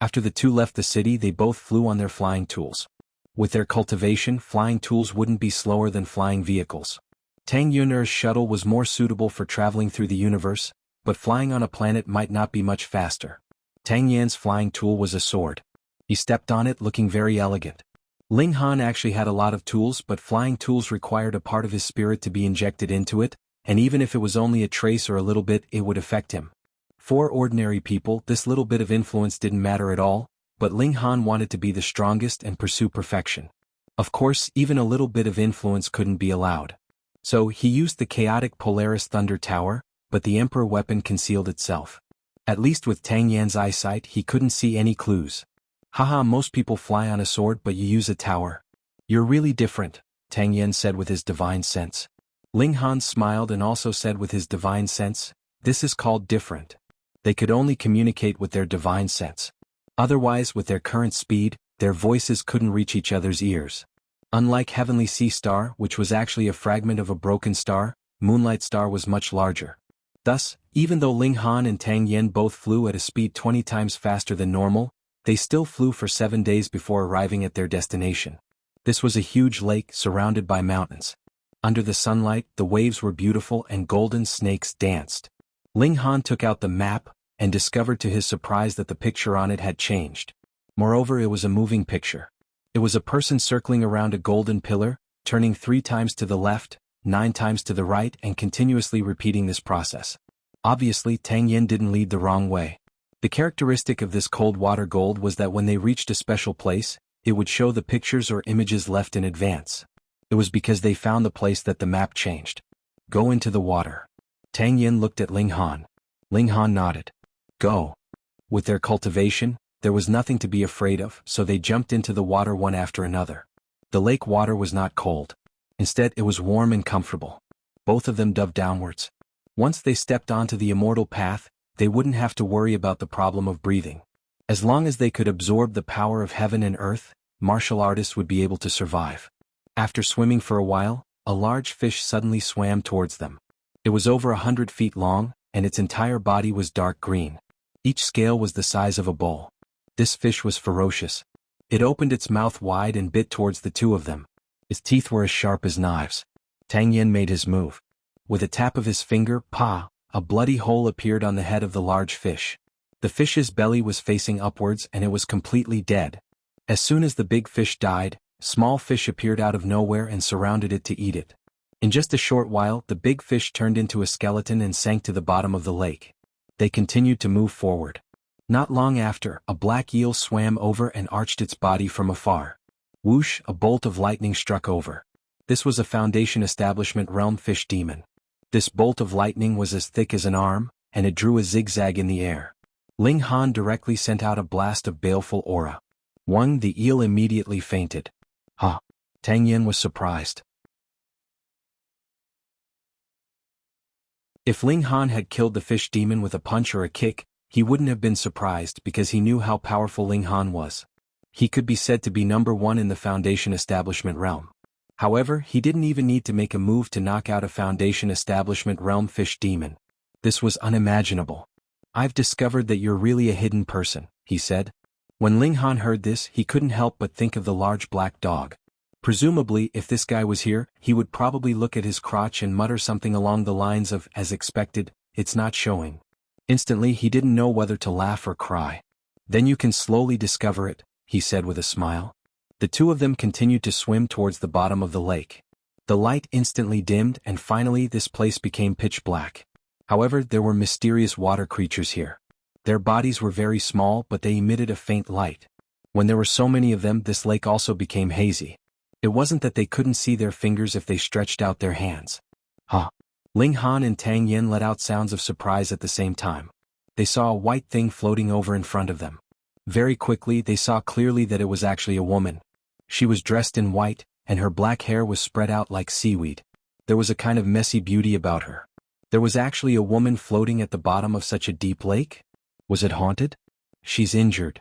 After the 2 left the city, they both flew on their flying tools. With their cultivation, flying tools wouldn't be slower than flying vehicles. Tang Yun'er's shuttle was more suitable for traveling through the universe, but flying on a planet might not be much faster. Tang Yan's flying tool was a sword. He stepped on it looking very elegant. Ling Han actually had a lot of tools, but flying tools required a part of his spirit to be injected into it, and even if it was only a trace or a little bit, it would affect him. For ordinary people, this little bit of influence didn't matter at all, but Ling Han wanted to be the strongest and pursue perfection. Of course, even a little bit of influence couldn't be allowed. So he used the chaotic Polaris Thunder Tower, but the emperor weapon concealed itself. At least with Tang Yan's eyesight he couldn't see any clues. Haha, most people fly on a sword but you use a tower. You're really different, Tang Yan said with his divine sense. Ling Han smiled and also said with his divine sense, this is called different. They could only communicate with their divine sense. Otherwise, with their current speed, their voices couldn't reach each other's ears. Unlike Heavenly Sea Star, which was actually a fragment of a broken star, Moonlight Star was much larger. Thus, even though Ling Han and Tang Yan both flew at a speed 20 times faster than normal, they still flew for 7 days before arriving at their destination. This was a huge lake surrounded by mountains. Under the sunlight, the waves were beautiful and golden snakes danced. Ling Han took out the map and discovered to his surprise that the picture on it had changed. Moreover, it was a moving picture. It was a person circling around a golden pillar, turning 3 times to the left, 9 times to the right and continuously repeating this process. Obviously, Tang Yan didn't lead the wrong way. The characteristic of this cold water gold was that when they reached a special place, it would show the pictures or images left in advance. It was because they found the place that the map changed. Go into the water. Tang Yan looked at Ling Han. Ling Han nodded. Go. With their cultivation, there was nothing to be afraid of, so they jumped into the water one after another. The lake water was not cold. Instead, it was warm and comfortable. Both of them dove downwards. Once they stepped onto the immortal path, they wouldn't have to worry about the problem of breathing. As long as they could absorb the power of heaven and earth, martial artists would be able to survive. After swimming for a while, a large fish suddenly swam towards them. It was over 100 feet long, and its entire body was dark green. Each scale was the size of a bowl. This fish was ferocious. It opened its mouth wide and bit towards the two of them. Its teeth were as sharp as knives. Tang Yan made his move. With a tap of his finger, a bloody hole appeared on the head of the large fish. The fish's belly was facing upwards and it was completely dead. As soon as the big fish died, small fish appeared out of nowhere and surrounded it to eat it. In just a short while, the big fish turned into a skeleton and sank to the bottom of the lake. They continued to move forward. Not long after, a black eel swam over and arched its body from afar. Whoosh, a bolt of lightning struck over. This was a Foundation Establishment Realm fish demon. This bolt of lightning was as thick as an arm, and it drew a zigzag in the air. Ling Han directly sent out a blast of baleful aura. The eel immediately fainted. Tang Yan was surprised. If Ling Han had killed the fish demon with a punch or a kick, he wouldn't have been surprised because he knew how powerful Ling Han was. He could be said to be number 1 in the Foundation Establishment Realm. However, he didn't even need to make a move to knock out a Foundation Establishment Realm fish demon. This was unimaginable. I've discovered that you're really a hidden person, he said. When Ling Han heard this, he couldn't help but think of the large black dog. Presumably, if this guy was here, he would probably look at his crotch and mutter something along the lines of, as expected, it's not showing. Instantly, he didn't know whether to laugh or cry. Then you can slowly discover it, he said with a smile. The two of them continued to swim towards the bottom of the lake. The light instantly dimmed and finally this place became pitch black. However, there were mysterious water creatures here. Their bodies were very small but they emitted a faint light. When there were so many of them, this lake also became hazy. It wasn't that they couldn't see their fingers if they stretched out their hands. Ling Han and Tang Yan let out sounds of surprise at the same time. They saw a white thing floating over in front of them. Very quickly they saw clearly that it was actually a woman. She was dressed in white, and her black hair was spread out like seaweed. There was a kind of messy beauty about her. There was actually a woman floating at the bottom of such a deep lake? Was it haunted? She's injured.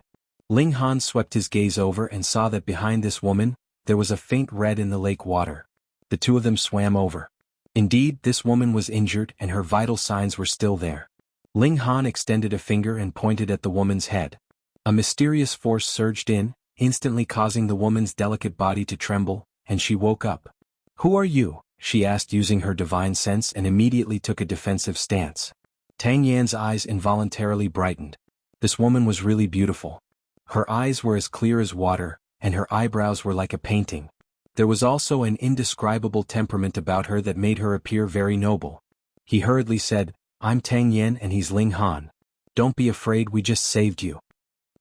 Ling Han swept his gaze over and saw that behind this woman, there was a faint red in the lake water. The two of them swam over. Indeed, this woman was injured and her vital signs were still there. Ling Han extended a finger and pointed at the woman's head. A mysterious force surged in, instantly causing the woman's delicate body to tremble, and she woke up. Who are you? She asked using her divine sense and immediately took a defensive stance. Tang Yan's eyes involuntarily brightened. This woman was really beautiful. Her eyes were as clear as water, and her eyebrows were like a painting. There was also an indescribable temperament about her that made her appear very noble. He hurriedly said, I'm Tang Yan and he's Ling Han. Don't be afraid, we just saved you.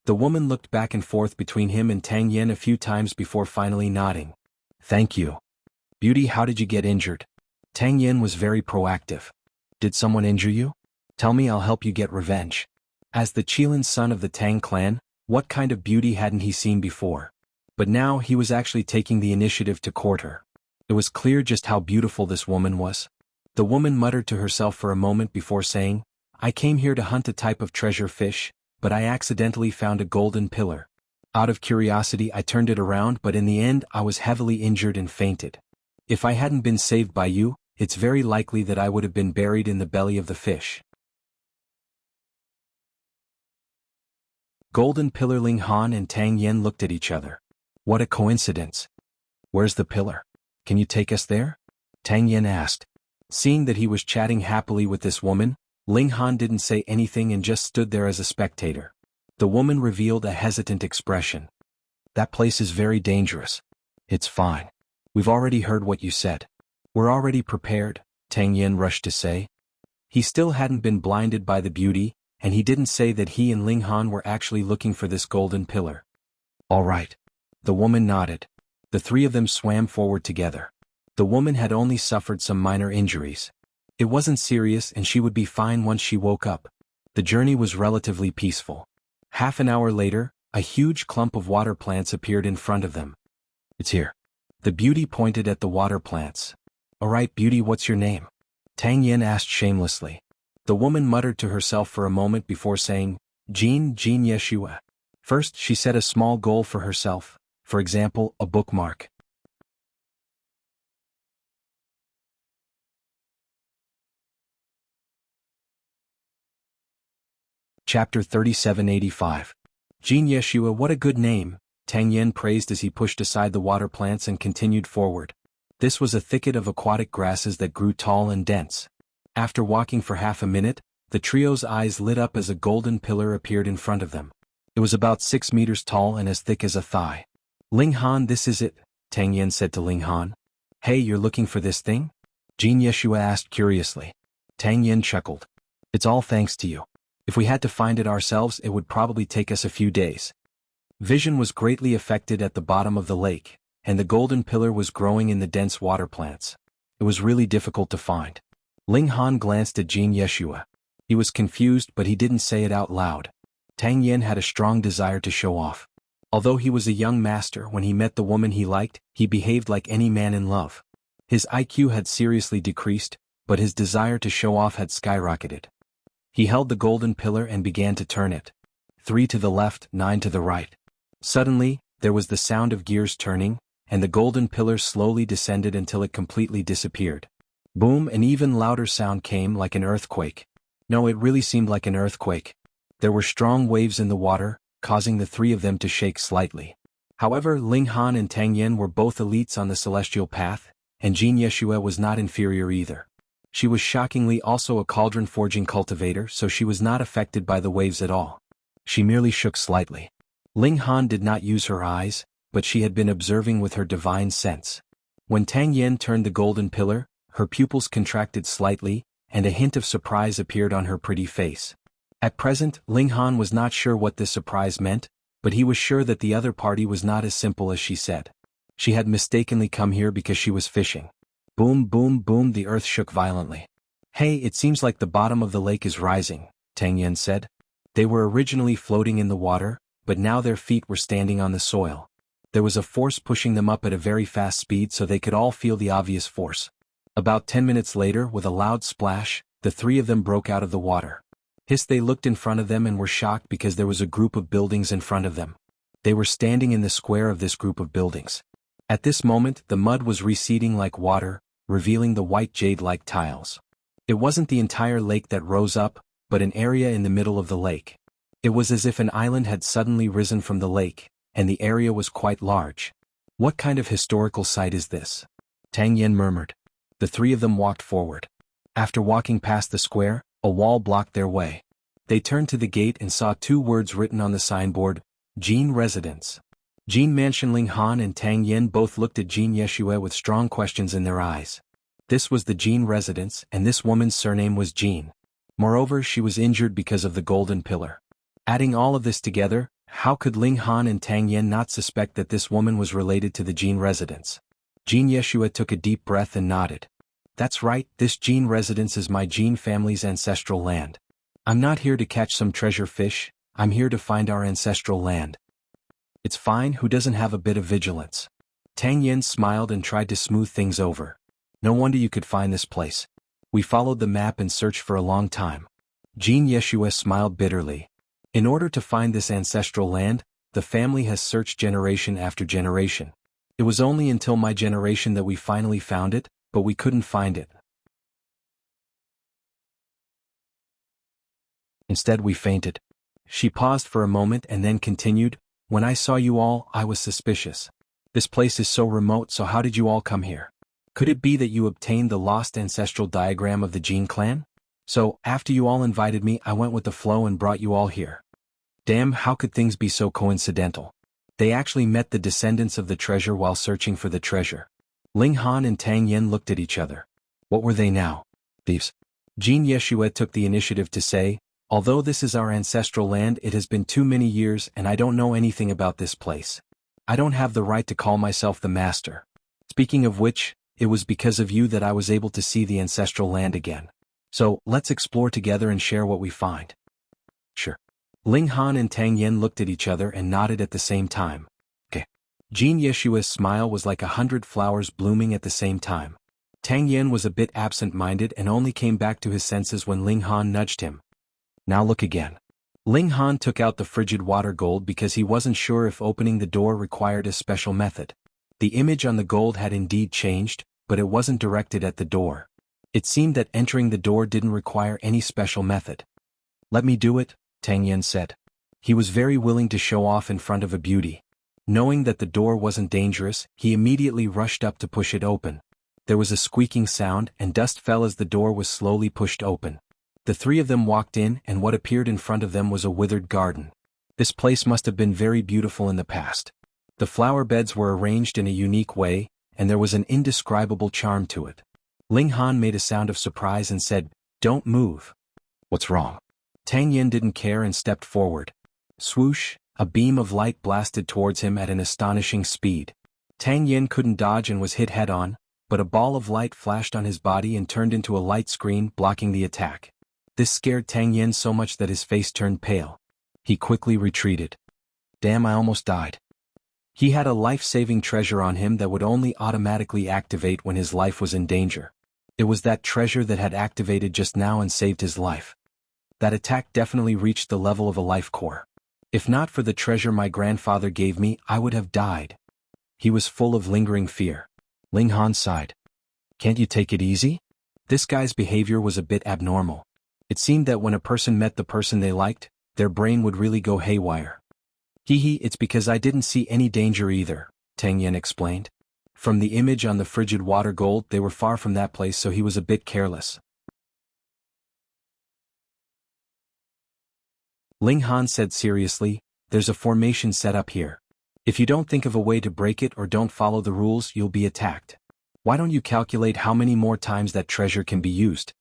The woman looked back and forth between him and Tang Yan a few times before finally nodding. Thank you. Beauty, how did you get injured? Tang Yan was very proactive. Did someone injure you? Tell me, I'll help you get revenge. As the Qilin son of the Tang clan, what kind of beauty hadn't he seen before? But now he was actually taking the initiative to court her. It was clear just how beautiful this woman was. The woman muttered to herself for a moment before saying, I came here to hunt a type of treasure fish, but I accidentally found a golden pillar. Out of curiosity I turned it around, but in the end I was heavily injured and fainted. If I hadn't been saved by you, it's very likely that I would have been buried in the belly of the fish. Golden Pillar. Ling Han and Tang Yen looked at each other. What a coincidence. Where's the pillar? Can you take us there? Tang Yen asked. Seeing that he was chatting happily with this woman, Ling Han didn't say anything and just stood there as a spectator. The woman revealed a hesitant expression. That place is very dangerous. It's fine. We've already heard what you said. We're already prepared, Tang Yen rushed to say. He still hadn't been blinded by the beauty, and he didn't say that he and Ling Han were actually looking for this golden pillar. All right. The woman nodded. The three of them swam forward together. The woman had only suffered some minor injuries. It wasn't serious and she would be fine once she woke up. The journey was relatively peaceful. Half an hour later, a huge clump of water plants appeared in front of them. It's here. The beauty pointed at the water plants. All right, beauty, what's your name? Tang Yen asked shamelessly. The woman muttered to herself for a moment before saying, Jean Yeshua. First, she set a small goal for herself, for example, a bookmark. Chapter 3785. Jean Yeshua, what a good name, Tang Yen praised as he pushed aside the water plants and continued forward. This was a thicket of aquatic grasses that grew tall and dense. After walking for half a minute, the trio's eyes lit up as a golden pillar appeared in front of them. It was about 6 meters tall and as thick as a thigh. Ling Han, this is it, Tang Yen said to Ling Han. Hey, you're looking for this thing? Jean Yeshua asked curiously. Tang Yen chuckled. It's all thanks to you. If we had to find it ourselves, it would probably take us a few days. Vision was greatly affected at the bottom of the lake, and the golden pillar was growing in the dense water plants. It was really difficult to find. Ling Han glanced at Jean Yeshua. He was confused, but he didn't say it out loud. Tang Yen had a strong desire to show off. Although he was a young master, when he met the woman he liked, he behaved like any man in love. His IQ had seriously decreased, but his desire to show off had skyrocketed. He held the golden pillar and began to turn it. 3 to the left, 9 to the right. Suddenly, there was the sound of gears turning, and the golden pillar slowly descended until it completely disappeared. Boom, an even louder sound came like an earthquake. No, it really seemed like an earthquake. There were strong waves in the water, causing the three of them to shake slightly. However, Ling Han and Tang Yen were both elites on the celestial path, and Jean Yeshua was not inferior either. She was shockingly also a cauldron-forging cultivator, so she was not affected by the waves at all. She merely shook slightly. Ling Han did not use her eyes, but she had been observing with her divine sense. When Tang Yen turned the golden pillar, her pupils contracted slightly, and a hint of surprise appeared on her pretty face. At present, Ling Han was not sure what this surprise meant, but he was sure that the other party was not as simple as she said. She had mistakenly come here because she was fishing. Boom, boom, boom, the earth shook violently. Hey, it seems like the bottom of the lake is rising, Tang Yen said. They were originally floating in the water, but now their feet were standing on the soil. There was a force pushing them up at a very fast speed, so they could all feel the obvious force. About 10 minutes later, with a loud splash, the three of them broke out of the water. They looked in front of them and were shocked because there was a group of buildings in front of them. They were standing in the square of this group of buildings. At this moment, the mud was receding like water, revealing the white jade-like tiles. It wasn't the entire lake that rose up, but an area in the middle of the lake. It was as if an island had suddenly risen from the lake, and the area was quite large. What kind of historical site is this? Tang Yen murmured. The three of them walked forward. After walking past the square, a wall blocked their way. They turned to the gate and saw 2 words written on the signboard, Jean Residence. Jean Mansion. Ling Han and Tang Yen both looked at Jean Yeshua with strong questions in their eyes. This was the Jean Residence, and this woman's surname was Jean. Moreover, she was injured because of the golden pillar. Adding all of this together, how could Ling Han and Tang Yen not suspect that this woman was related to the Jean Residence? Jean Yeshua took a deep breath and nodded. That's right, this Jin residence is my Jin family's ancestral land. I'm not here to catch some treasure fish, I'm here to find our ancestral land. It's fine, who doesn't have a bit of vigilance? Tang Yen smiled and tried to smooth things over. No wonder you could find this place. We followed the map and searched for a long time. Jin Yeshua smiled bitterly. In order to find this ancestral land, the family has searched generation after generation. It was only until my generation that we finally found it, but we couldn't find it. Instead we fainted. She paused for a moment and then continued, when I saw you all, I was suspicious. This place is so remote, so how did you all come here? Could it be that you obtained the lost ancestral diagram of the Jin clan? So, after you all invited me, I went with the flow and brought you all here. Damn, how could things be so coincidental? They actually met the descendants of the treasure while searching for the treasure. Ling Han and Tang Yen looked at each other. What were they now? Thieves. Jin Yeshua took the initiative to say, although this is our ancestral land, it has been too many years and I don't know anything about this place. I don't have the right to call myself the master. Speaking of which, it was because of you that I was able to see the ancestral land again. So, let's explore together and share what we find. Sure. Ling Han and Tang Yen looked at each other and nodded at the same time. Okay. Jin Yeshua's smile was like 100 flowers blooming at the same time. Tang Yen was a bit absent-minded and only came back to his senses when Ling Han nudged him. Now look again. Ling Han took out the frigid water gold because he wasn't sure if opening the door required a special method. The image on the gold had indeed changed, but it wasn't directed at the door. It seemed that entering the door didn't require any special method. Let me do it, Tang Yen said. He was very willing to show off in front of a beauty. Knowing that the door wasn't dangerous, he immediately rushed up to push it open. There was a squeaking sound and dust fell as the door was slowly pushed open. The three of them walked in and what appeared in front of them was a withered garden. This place must have been very beautiful in the past. The flower beds were arranged in a unique way, and there was an indescribable charm to it. Ling Han made a sound of surprise and said, "Don't move." What's wrong? Tang Yen didn't care and stepped forward. Swoosh, a beam of light blasted towards him at an astonishing speed. Tang Yen couldn't dodge and was hit head-on, but a ball of light flashed on his body and turned into a light screen blocking the attack. This scared Tang Yen so much that his face turned pale. He quickly retreated. Damn, I almost died. He had a life-saving treasure on him that would only automatically activate when his life was in danger. It was that treasure that had activated just now and saved his life. That attack definitely reached the level of a life core. If not for the treasure my grandfather gave me, I would have died. He was full of lingering fear. Ling Han sighed. Can't you take it easy? This guy's behavior was a bit abnormal. It seemed that when a person met the person they liked, their brain would really go haywire. Hee, it's because I didn't see any danger either, Tang Yen explained. From the image on the frigid water gold, they were far from that place, so he was a bit careless. Ling Han said seriously, there's a formation set up here. If you don't think of a way to break it or don't follow the rules, you'll be attacked. Why don't you calculate how many more times that treasure can be used?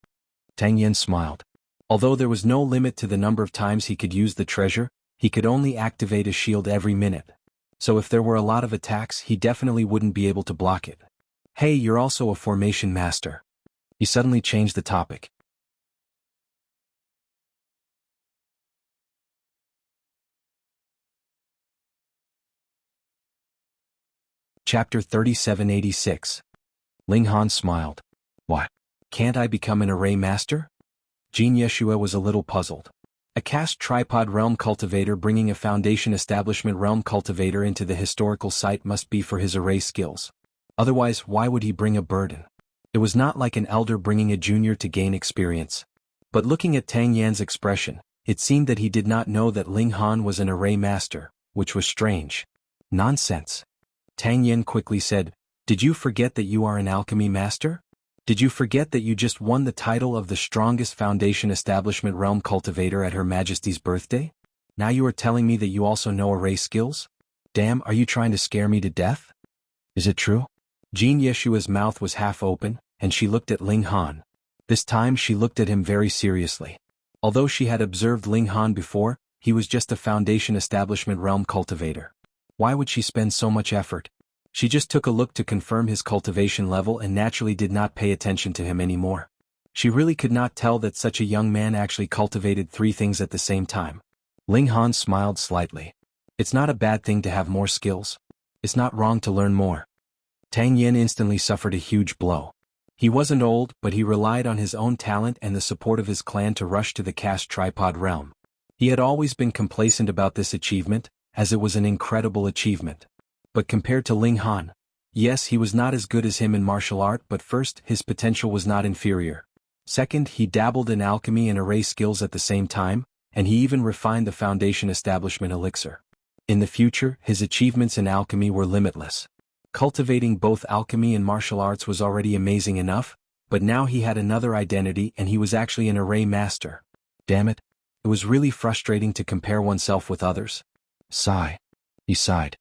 Tang Yen smiled. Although there was no limit to the number of times he could use the treasure, he could only activate a shield every minute. So if there were a lot of attacks, he definitely wouldn't be able to block it. Hey, you're also a formation master. He suddenly changed the topic. Chapter 3786. Ling Han smiled. What? Can't I become an array master? Jin Yeshua was a little puzzled. A cast tripod realm cultivator bringing a foundation establishment realm cultivator into the historical site must be for his array skills. Otherwise, why would he bring a burden? It was not like an elder bringing a junior to gain experience. But looking at Tang Yan's expression, it seemed that he did not know that Ling Han was an array master, which was strange. Nonsense. Tang Yan quickly said, "Did you forget that you are an alchemy master? Did you forget that you just won the title of the strongest foundation establishment realm cultivator at Her Majesty's birthday? Now you are telling me that you also know array skills? Damn, are you trying to scare me to death? Is it true?" Jin Yeshua's mouth was half open, and she looked at Ling Han. This time she looked at him very seriously. Although she had observed Ling Han before, he was just a foundation establishment realm cultivator. Why would she spend so much effort? She just took a look to confirm his cultivation level and naturally did not pay attention to him anymore. She really could not tell that such a young man actually cultivated 3 things at the same time. Ling Han smiled slightly. It's not a bad thing to have more skills. It's not wrong to learn more. Tang Yen instantly suffered a huge blow. He wasn't old, but he relied on his own talent and the support of his clan to rush to the cast tripod realm. He had always been complacent about this achievement, as it was an incredible achievement. But compared to Ling Han, yes, he was not as good as him in martial art, but first, his potential was not inferior. Second, he dabbled in alchemy and array skills at the same time, and he even refined the foundation establishment elixir. In the future, his achievements in alchemy were limitless. Cultivating both alchemy and martial arts was already amazing enough, but now he had another identity and he was actually an array master. Damn it. It was really frustrating to compare oneself with others. Sigh. He sighed.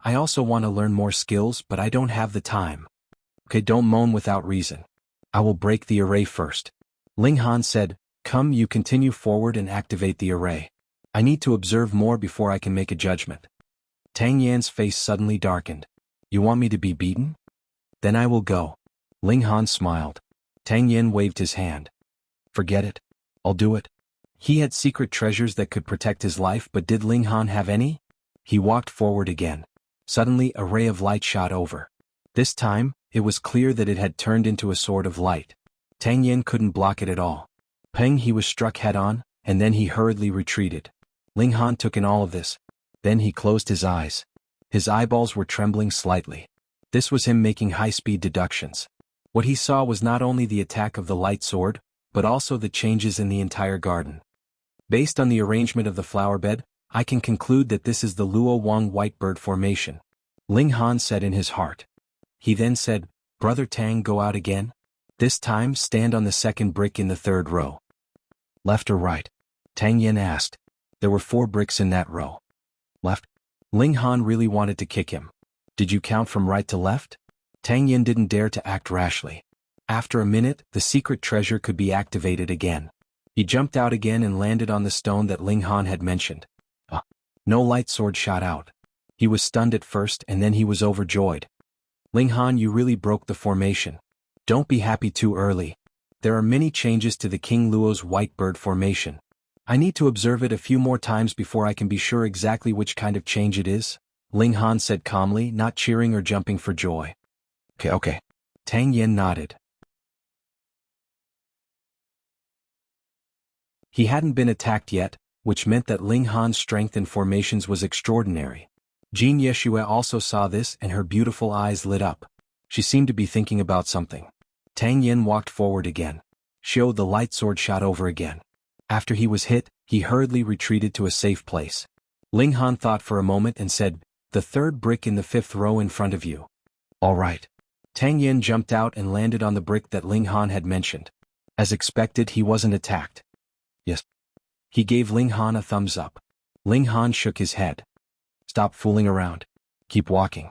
I also want to learn more skills, but I don't have the time. Okay, don't moan without reason. I will break the array first. Ling Han said, come, you continue forward and activate the array. I need to observe more before I can make a judgment. Tang Yan's face suddenly darkened. You want me to be beaten? Then I will go. Ling Han smiled. Tang Yan waved his hand. Forget it. I'll do it. He had secret treasures that could protect his life, but did Ling Han have any? He walked forward again. Suddenly a ray of light shot over. This time, it was clear that it had turned into a sword of light. Tang Yan couldn't block it at all. Peng, he was struck head-on, and then he hurriedly retreated. Ling Han took in all of this. Then he closed his eyes. His eyeballs were trembling slightly. This was him making high-speed deductions. What he saw was not only the attack of the light sword, but also the changes in the entire garden. Based on the arrangement of the flower bed, I can conclude that this is the Luo Wang Whitebird formation. Ling Han said in his heart. He then said, Brother Tang, go out again? This time stand on the second brick in the 3rd row. Left or right? Tang Yen asked. There were 4 bricks in that row. Left? Ling Han really wanted to kick him. Did you count from right to left? Tang Yen didn't dare to act rashly. After a minute, the secret treasure could be activated again. He jumped out again and landed on the stone that Ling Han had mentioned. No light sword shot out. He was stunned at first and then he was overjoyed. Ling Han, you really broke the formation. Don't be happy too early. There are many changes to the King Luo's Whitebird formation. I need to observe it a few more times before I can be sure exactly which kind of change it is, Ling Han said calmly, not cheering or jumping for joy. Okay. Tang Yen nodded. He hadn't been attacked yet, which meant that Ling Han's strength in formations was extraordinary. Jean Yeshua also saw this and her beautiful eyes lit up. She seemed to be thinking about something. Tang Yen walked forward again. Showed the light sword shot over again. After he was hit, he hurriedly retreated to a safe place. Ling Han thought for a moment and said, the 3rd brick in the 5th row in front of you. All right. Tang Yen jumped out and landed on the brick that Ling Han had mentioned. As expected, he wasn't attacked. Yes. He gave Ling Han a thumbs up. Ling Han shook his head. Stop fooling around. Keep walking.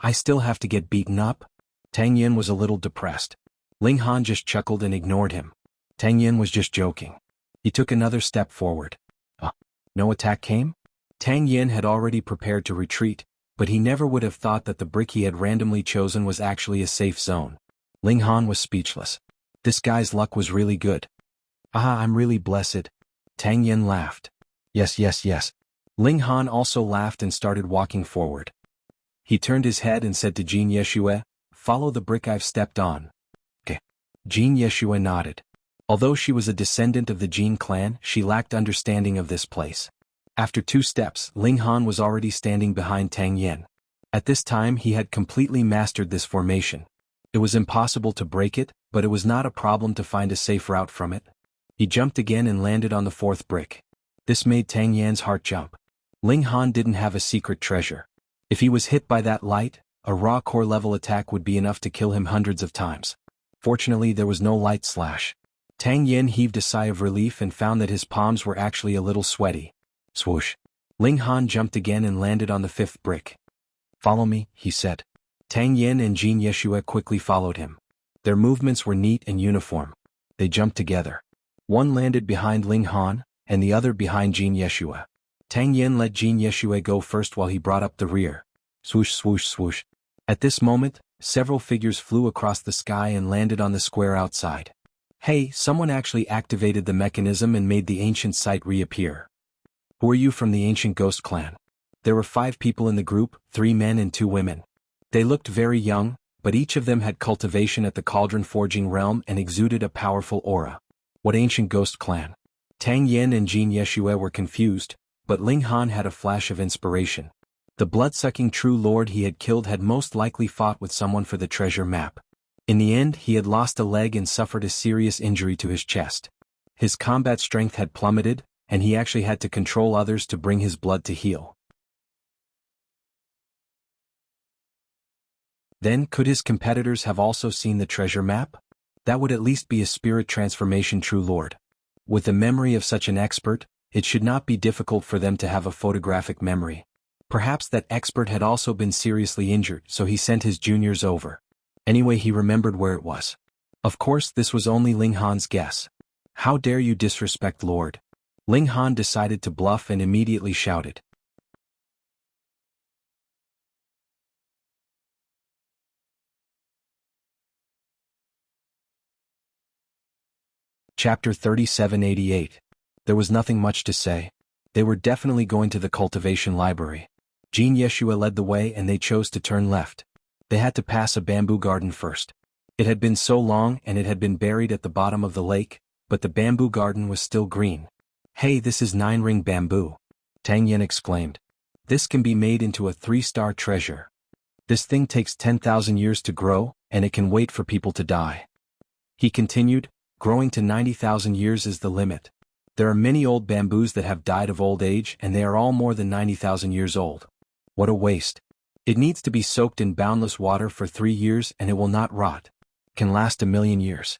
I still have to get beaten up? Tang Yen was a little depressed. Ling Han just chuckled and ignored him. Tang Yen was just joking. He took another step forward. No attack came? Tang Yen had already prepared to retreat, but he never would have thought that the brick he had randomly chosen was actually a safe zone. Ling Han was speechless. This guy's luck was really good. I'm really blessed. Tang Yen laughed. Yes. Ling Han also laughed and started walking forward. He turned his head and said to Jean Yeshua, follow the brick I've stepped on. Okay. Jean Yeshua nodded. Although she was a descendant of the Jin clan, she lacked understanding of this place. After 2 steps, Ling Han was already standing behind Tang Yen. At this time he had completely mastered this formation. It was impossible to break it, but it was not a problem to find a safe route from it. He jumped again and landed on the 4th brick. This made Tang Yan's heart jump. Ling Han didn't have a secret treasure. If he was hit by that light, a raw core level attack would be enough to kill him hundreds of times. Fortunately, there was no light slash. Tang Yen heaved a sigh of relief and found that his palms were actually a little sweaty. Swoosh. Ling Han jumped again and landed on the 5th brick. Follow me, he said. Tang Yen and Jean Yeshua quickly followed him. Their movements were neat and uniform. They jumped together. One landed behind Ling Han, and the other behind Jean Yeshua. Tang Yen let Jean Yeshua go first while he brought up the rear. Swoosh, swoosh, swoosh. At this moment, several figures flew across the sky and landed on the square outside. Hey, someone actually activated the mechanism and made the ancient site reappear. Who are you from the ancient ghost clan? There were 5 people in the group, 3 men and 2 women. They looked very young, but each of them had cultivation at the cauldron forging realm and exuded a powerful aura. What ancient ghost clan? Tang Yen and Jin Yeshua were confused, but Ling Han had a flash of inspiration. The blood-sucking true lord he had killed had most likely fought with someone for the treasure map. In the end, he had lost a leg and suffered a serious injury to his chest. His combat strength had plummeted, and he actually had to control others to bring his blood to heal. Then, could his competitors have also seen the treasure map? That would at least be a spirit transformation true lord. With the memory of such an expert, it should not be difficult for them to have a photographic memory. Perhaps that expert had also been seriously injured, so he sent his juniors over. Anyway, he remembered where it was. Of course, this was only Ling Han's guess. How dare you disrespect Lord? Ling Han decided to bluff and immediately shouted. Chapter 3788. There was nothing much to say. They were definitely going to the cultivation library. Jin Yeshua led the way and they chose to turn left. They had to pass a bamboo garden first. It had been so long and it had been buried at the bottom of the lake, but the bamboo garden was still green. Hey, this is 9-ring bamboo. Tang Yen exclaimed. This can be made into a 3-star treasure. This thing takes 10,000 years to grow, and it can wait for people to die. He continued, growing to 90,000 years is the limit. There are many old bamboos that have died of old age and they are all more than 90,000 years old. What a waste. It needs to be soaked in boundless water for 3 years and it will not rot. Can last 1,000,000 years.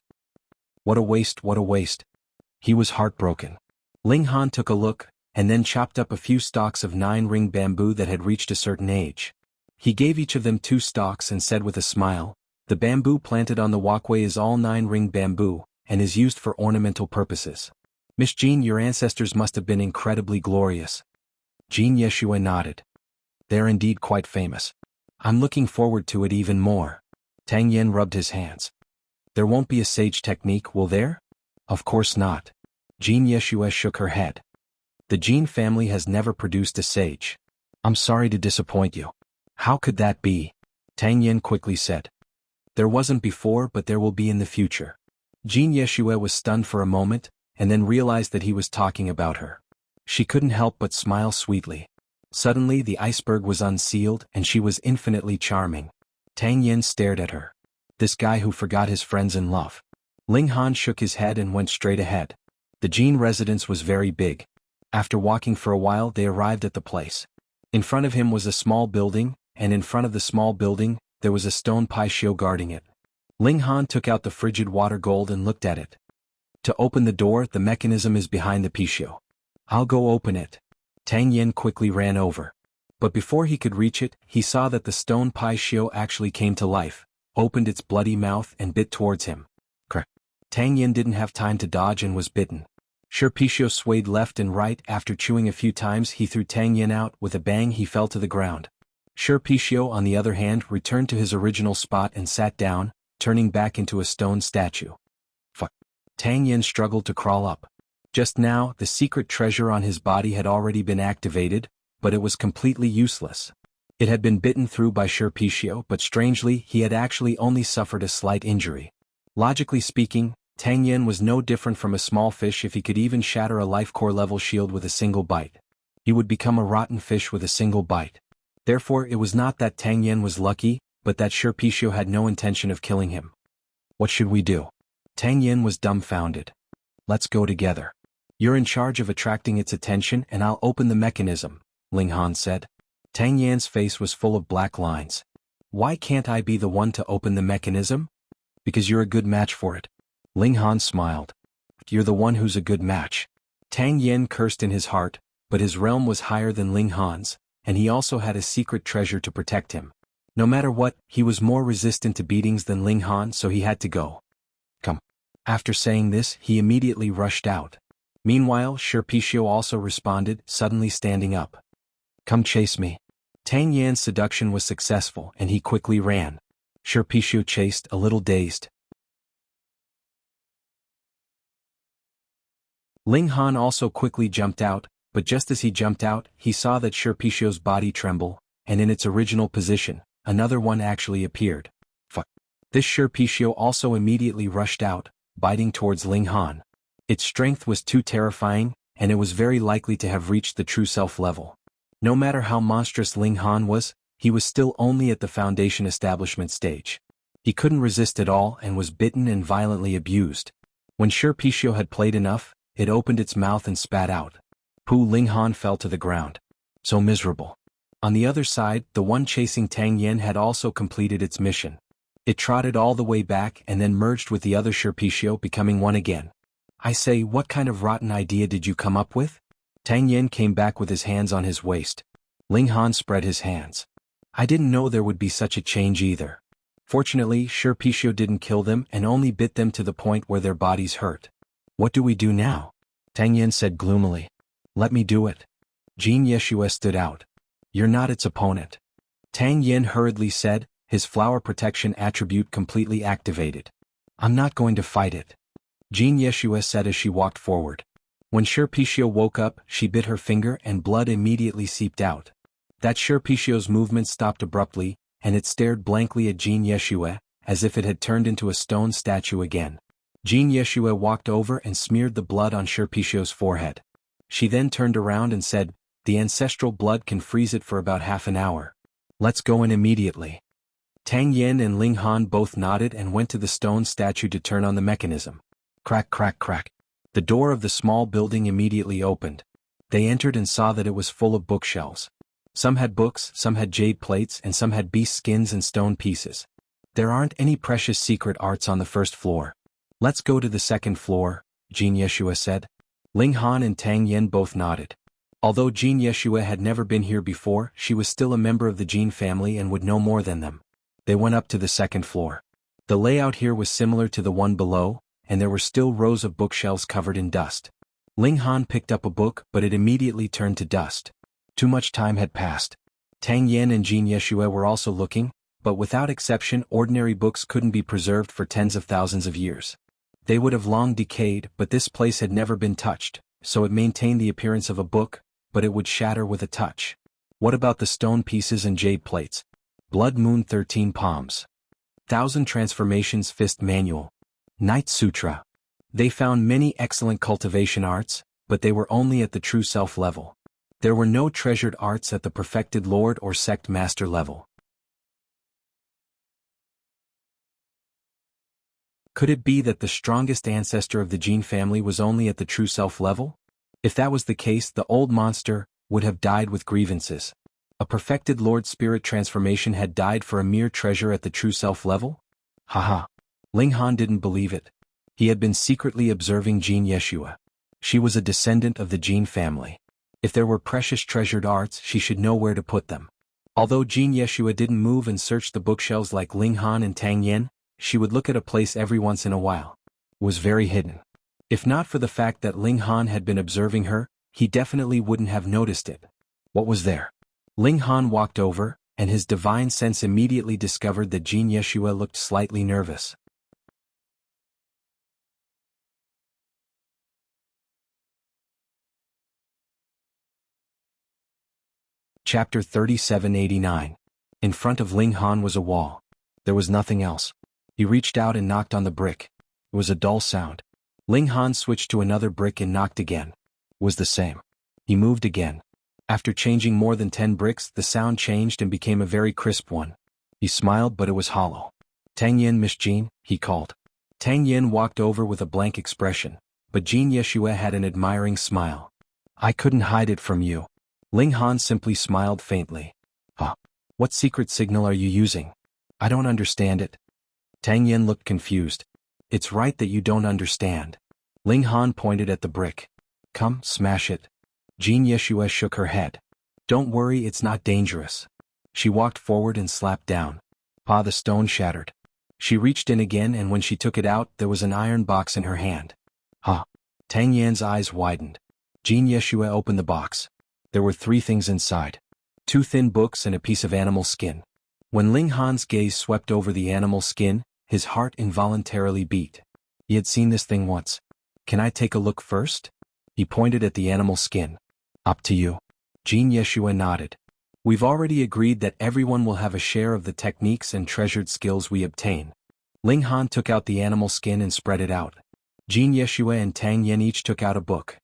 What a waste, what a waste. He was heartbroken. Ling Han took a look, and then chopped up a few stalks of 9-ring bamboo that had reached a certain age. He gave each of them 2 stalks and said with a smile, the bamboo planted on the walkway is all 9-ring bamboo, and is used for ornamental purposes. Miss Jean, your ancestors must have been incredibly glorious. Jin Yeshua nodded. They're indeed quite famous. I'm looking forward to it even more. Tang Yen rubbed his hands. There won't be a sage technique, will there? Of course not. Jin Yeshua shook her head. The Jin family has never produced a sage. I'm sorry to disappoint you. How could that be? Tang Yen quickly said. There wasn't before, but there will be in the future. Jin Yeshua was stunned for a moment, and then realized that he was talking about her. She couldn't help but smile sweetly. Suddenly the iceberg was unsealed and she was infinitely charming. Tang Yen stared at her. This guy who forgot his friends in love. Ling Han shook his head and went straight ahead. The Jin residence was very big. After walking for a while they arrived at the place. In front of him was a small building, and in front of the small building, there was a stone patio guarding it. Ling Han took out the frigid water gold and looked at it. To open the door, the mechanism is behind the patio. I'll go open it. Tang Yen quickly ran over. But before he could reach it, he saw that the stone patio actually came to life, opened its bloody mouth and bit towards him. Crack. Tang Yen didn't have time to dodge and was bitten. Patio swayed left and right. After chewing a few times he threw Tang Yen out. With a bang he fell to the ground. Patio, on the other hand, returned to his original spot and sat down, turning back into a stone statue. Fuck. Tang Yen struggled to crawl up. Just now, the secret treasure on his body had already been activated, but it was completely useless. It had been bitten through by Patio, but strangely, he had actually only suffered a slight injury. Logically speaking, Tang Yen was no different from a small fish. If he could even shatter a life core level shield with a single bite, he would become a rotten fish with a single bite. Therefore, it was not that Tang Yen was lucky, but that Patio had no intention of killing him. What should we do? Tang Yen was dumbfounded. Let's go together. You're in charge of attracting its attention and I'll open the mechanism, Ling Han said. Tang Yan's face was full of black lines. Why can't I be the one to open the mechanism? Because you're a good match for it. Ling Han smiled. You're the one who's a good match. Tang Yen cursed in his heart, but his realm was higher than Ling Han's, and he also had a secret treasure to protect him. No matter what, he was more resistant to beatings than Ling Han, so he had to go. Come. After saying this, he immediately rushed out. Meanwhile, Patio also responded, suddenly standing up. Come chase me. Tang Yan's seduction was successful and he quickly ran. Sherpicio chased, a little dazed. Ling Han also quickly jumped out, but just as he jumped out, he saw that Sherpicio's body tremble, and in its original position, another one actually appeared. Fuck. This Sherpicio also immediately rushed out, biting towards Ling Han. Its strength was too terrifying, and it was very likely to have reached the true self level. No matter how monstrous Ling Han was, he was still only at the foundation establishment stage. He couldn't resist at all and was bitten and violently abused. When Sherpicio had played enough, it opened its mouth and spat out. Ling Han fell to the ground. So miserable. On the other side, the one chasing Tang Yan had also completed its mission. It trotted all the way back and then merged with the other Sherpicio, becoming one again. I say, what kind of rotten idea did you come up with? Tang Yan came back with his hands on his waist. Ling Han spread his hands. I didn't know there would be such a change either. Fortunately, Sherpicio didn't kill them and only bit them to the point where their bodies hurt. What do we do now? Tang Yan said gloomily. Let me do it. Jin Yeshua stood out. You're not its opponent. Tang Yan hurriedly said, his flower protection attribute completely activated. I'm not going to fight it. Jin Yeshua said as she walked forward. When Sherpicio woke up, she bit her finger and blood immediately seeped out. That Sherpicio's movement stopped abruptly, and it stared blankly at Jin Yeshua, as if it had turned into a stone statue again. Jin Yeshua walked over and smeared the blood on Sherpicio's forehead. She then turned around and said, the ancestral blood can freeze it for about half an hour. Let's go in immediately. Tang Yan and Ling Han both nodded and went to the stone statue to turn on the mechanism. Crack, crack, crack. The door of the small building immediately opened. They entered and saw that it was full of bookshelves. Some had books, some had jade plates, and some had beast skins and stone pieces. There aren't any precious secret arts on the first floor. Let's go to the second floor, Jin Yeshua said. Ling Han and Tang Yan both nodded. Although Jin Yeshua had never been here before, she was still a member of the Jin family and would know more than them. They went up to the second floor. The layout here was similar to the one below, and there were still rows of bookshelves covered in dust. Ling Han picked up a book, but it immediately turned to dust. Too much time had passed. Tang Yan and Jin Yeshua were also looking, but without exception ordinary books couldn't be preserved for tens of thousands of years. They would have long decayed, but this place had never been touched, so it maintained the appearance of a book, but it would shatter with a touch. What about the stone pieces and jade plates? Blood Moon 13 Palms. 1000 Transformations Fist Manual. Night Sutra. They found many excellent cultivation arts, but they were only at the true self level. There were no treasured arts at the perfected lord or sect master level. Could it be that the strongest ancestor of the Jin family was only at the true self level? If that was the case, the old monster would have died with grievances. A perfected Lord Spirit transformation had died for a mere treasure at the true self level? Haha. Ling Han didn't believe it. He had been secretly observing Jin Yeshua. She was a descendant of the Jin family. If there were precious treasured arts, she should know where to put them. Although Jin Yeshua didn't move and search the bookshelves like Ling Han and Tang Yan, she would look at a place every once in a while. It was very hidden. If not for the fact that Ling Han had been observing her, he definitely wouldn't have noticed it. What was there? Ling Han walked over, and his divine sense immediately discovered that Jin Yeshua looked slightly nervous. Chapter 3789. In front of Ling Han was a wall. There was nothing else. He reached out and knocked on the brick. It was a dull sound. Ling Han switched to another brick and knocked again. It was the same. He moved again. After changing more than 10 bricks, the sound changed and became a very crisp one. He smiled, but it was hollow. Tang Yin, Miss Jin, he called. Tang Yin walked over with a blank expression, but Jin Yeshua had an admiring smile. I couldn't hide it from you. Ling Han simply smiled faintly. Huh? What secret signal are you using? I don't understand it. Tang Yin looked confused. It's right that you don't understand. Ling Han pointed at the brick. Come, smash it. Jin Yeshua shook her head. Don't worry, it's not dangerous. She walked forward and slapped down. The stone shattered. She reached in again, and when she took it out, there was an iron box in her hand. Tang Yan's eyes widened. Jin Yeshua opened the box. There were 3 things inside. 2 thin books and a piece of animal skin. When Ling Han's gaze swept over the animal skin, his heart involuntarily beat. He had seen this thing once. Can I take a look first? He pointed at the animal skin. Up to you. Jin Yeshua nodded. We've already agreed that everyone will have a share of the techniques and treasured skills we obtain. Ling Han took out the animal skin and spread it out. Jin Yeshua and Tang Yen each took out a book.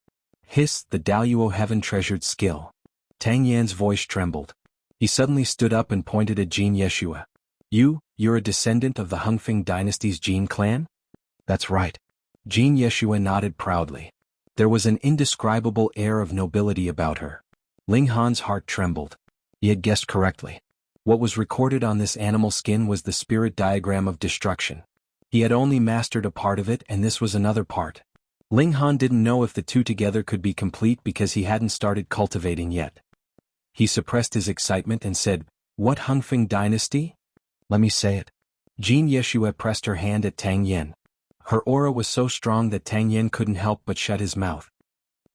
Hiss, the Daluo Heaven Treasured Skill. Tang Yan's voice trembled. He suddenly stood up and pointed at Jin Yeshua. You're a descendant of the Hungfeng dynasty's Jin clan? That's right. Jin Yeshua nodded proudly. There was an indescribable air of nobility about her. Ling Han's heart trembled. He had guessed correctly. What was recorded on this animal skin was the spirit diagram of destruction. He had only mastered a part of it, and this was another part. Ling Han didn't know if the two together could be complete because he hadn't started cultivating yet. He suppressed his excitement and said, "What Hungfeng dynasty?" "Let me say it." Jin Yeshua pressed her hand at Tang Yen. Her aura was so strong that Tang Yen couldn't help but shut his mouth.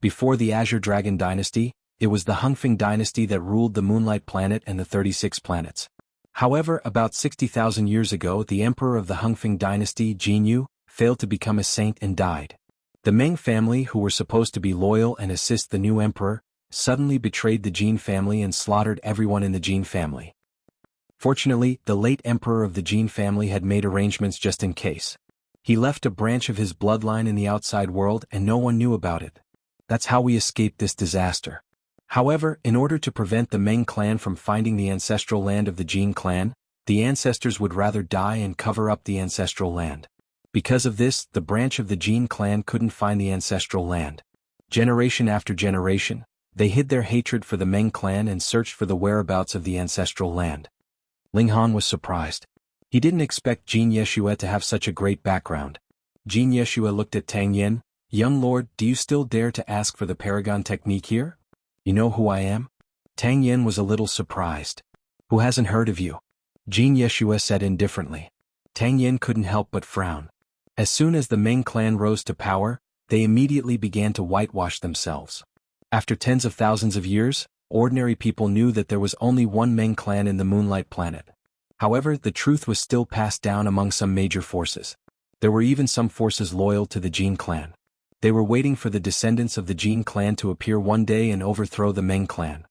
Before the Azure Dragon dynasty, it was the Hungfeng dynasty that ruled the Moonlight Planet and the 36 planets. However, about 60,000 years ago, the emperor of the Hungfeng dynasty, Jianghu, failed to become a saint and died. The Meng family, who were supposed to be loyal and assist the new emperor, suddenly betrayed the Jin family and slaughtered everyone in the Jin family. Fortunately, the late emperor of the Jin family had made arrangements just in case. He left a branch of his bloodline in the outside world and no one knew about it. That's how we escaped this disaster. However, in order to prevent the Meng clan from finding the ancestral land of the Jin clan, the ancestors would rather die and cover up the ancestral land. Because of this, the branch of the Jin clan couldn't find the ancestral land. Generation after generation, they hid their hatred for the Meng clan and searched for the whereabouts of the ancestral land. Ling Han was surprised. He didn't expect Jin Yeshua to have such a great background. Jin Yeshua looked at Tang Yen. "Young lord, do you still dare to ask for the Paragon technique here? You know who I am?" Tang Yen was a little surprised. "Who hasn't heard of you?" Jin Yeshua said indifferently. Tang Yen couldn't help but frown. As soon as the Meng clan rose to power, they immediately began to whitewash themselves. After tens of thousands of years, ordinary people knew that there was only one Meng clan in the Moonlight Planet. However, the truth was still passed down among some major forces. There were even some forces loyal to the Jin clan. They were waiting for the descendants of the Jin clan to appear one day and overthrow the Meng clan.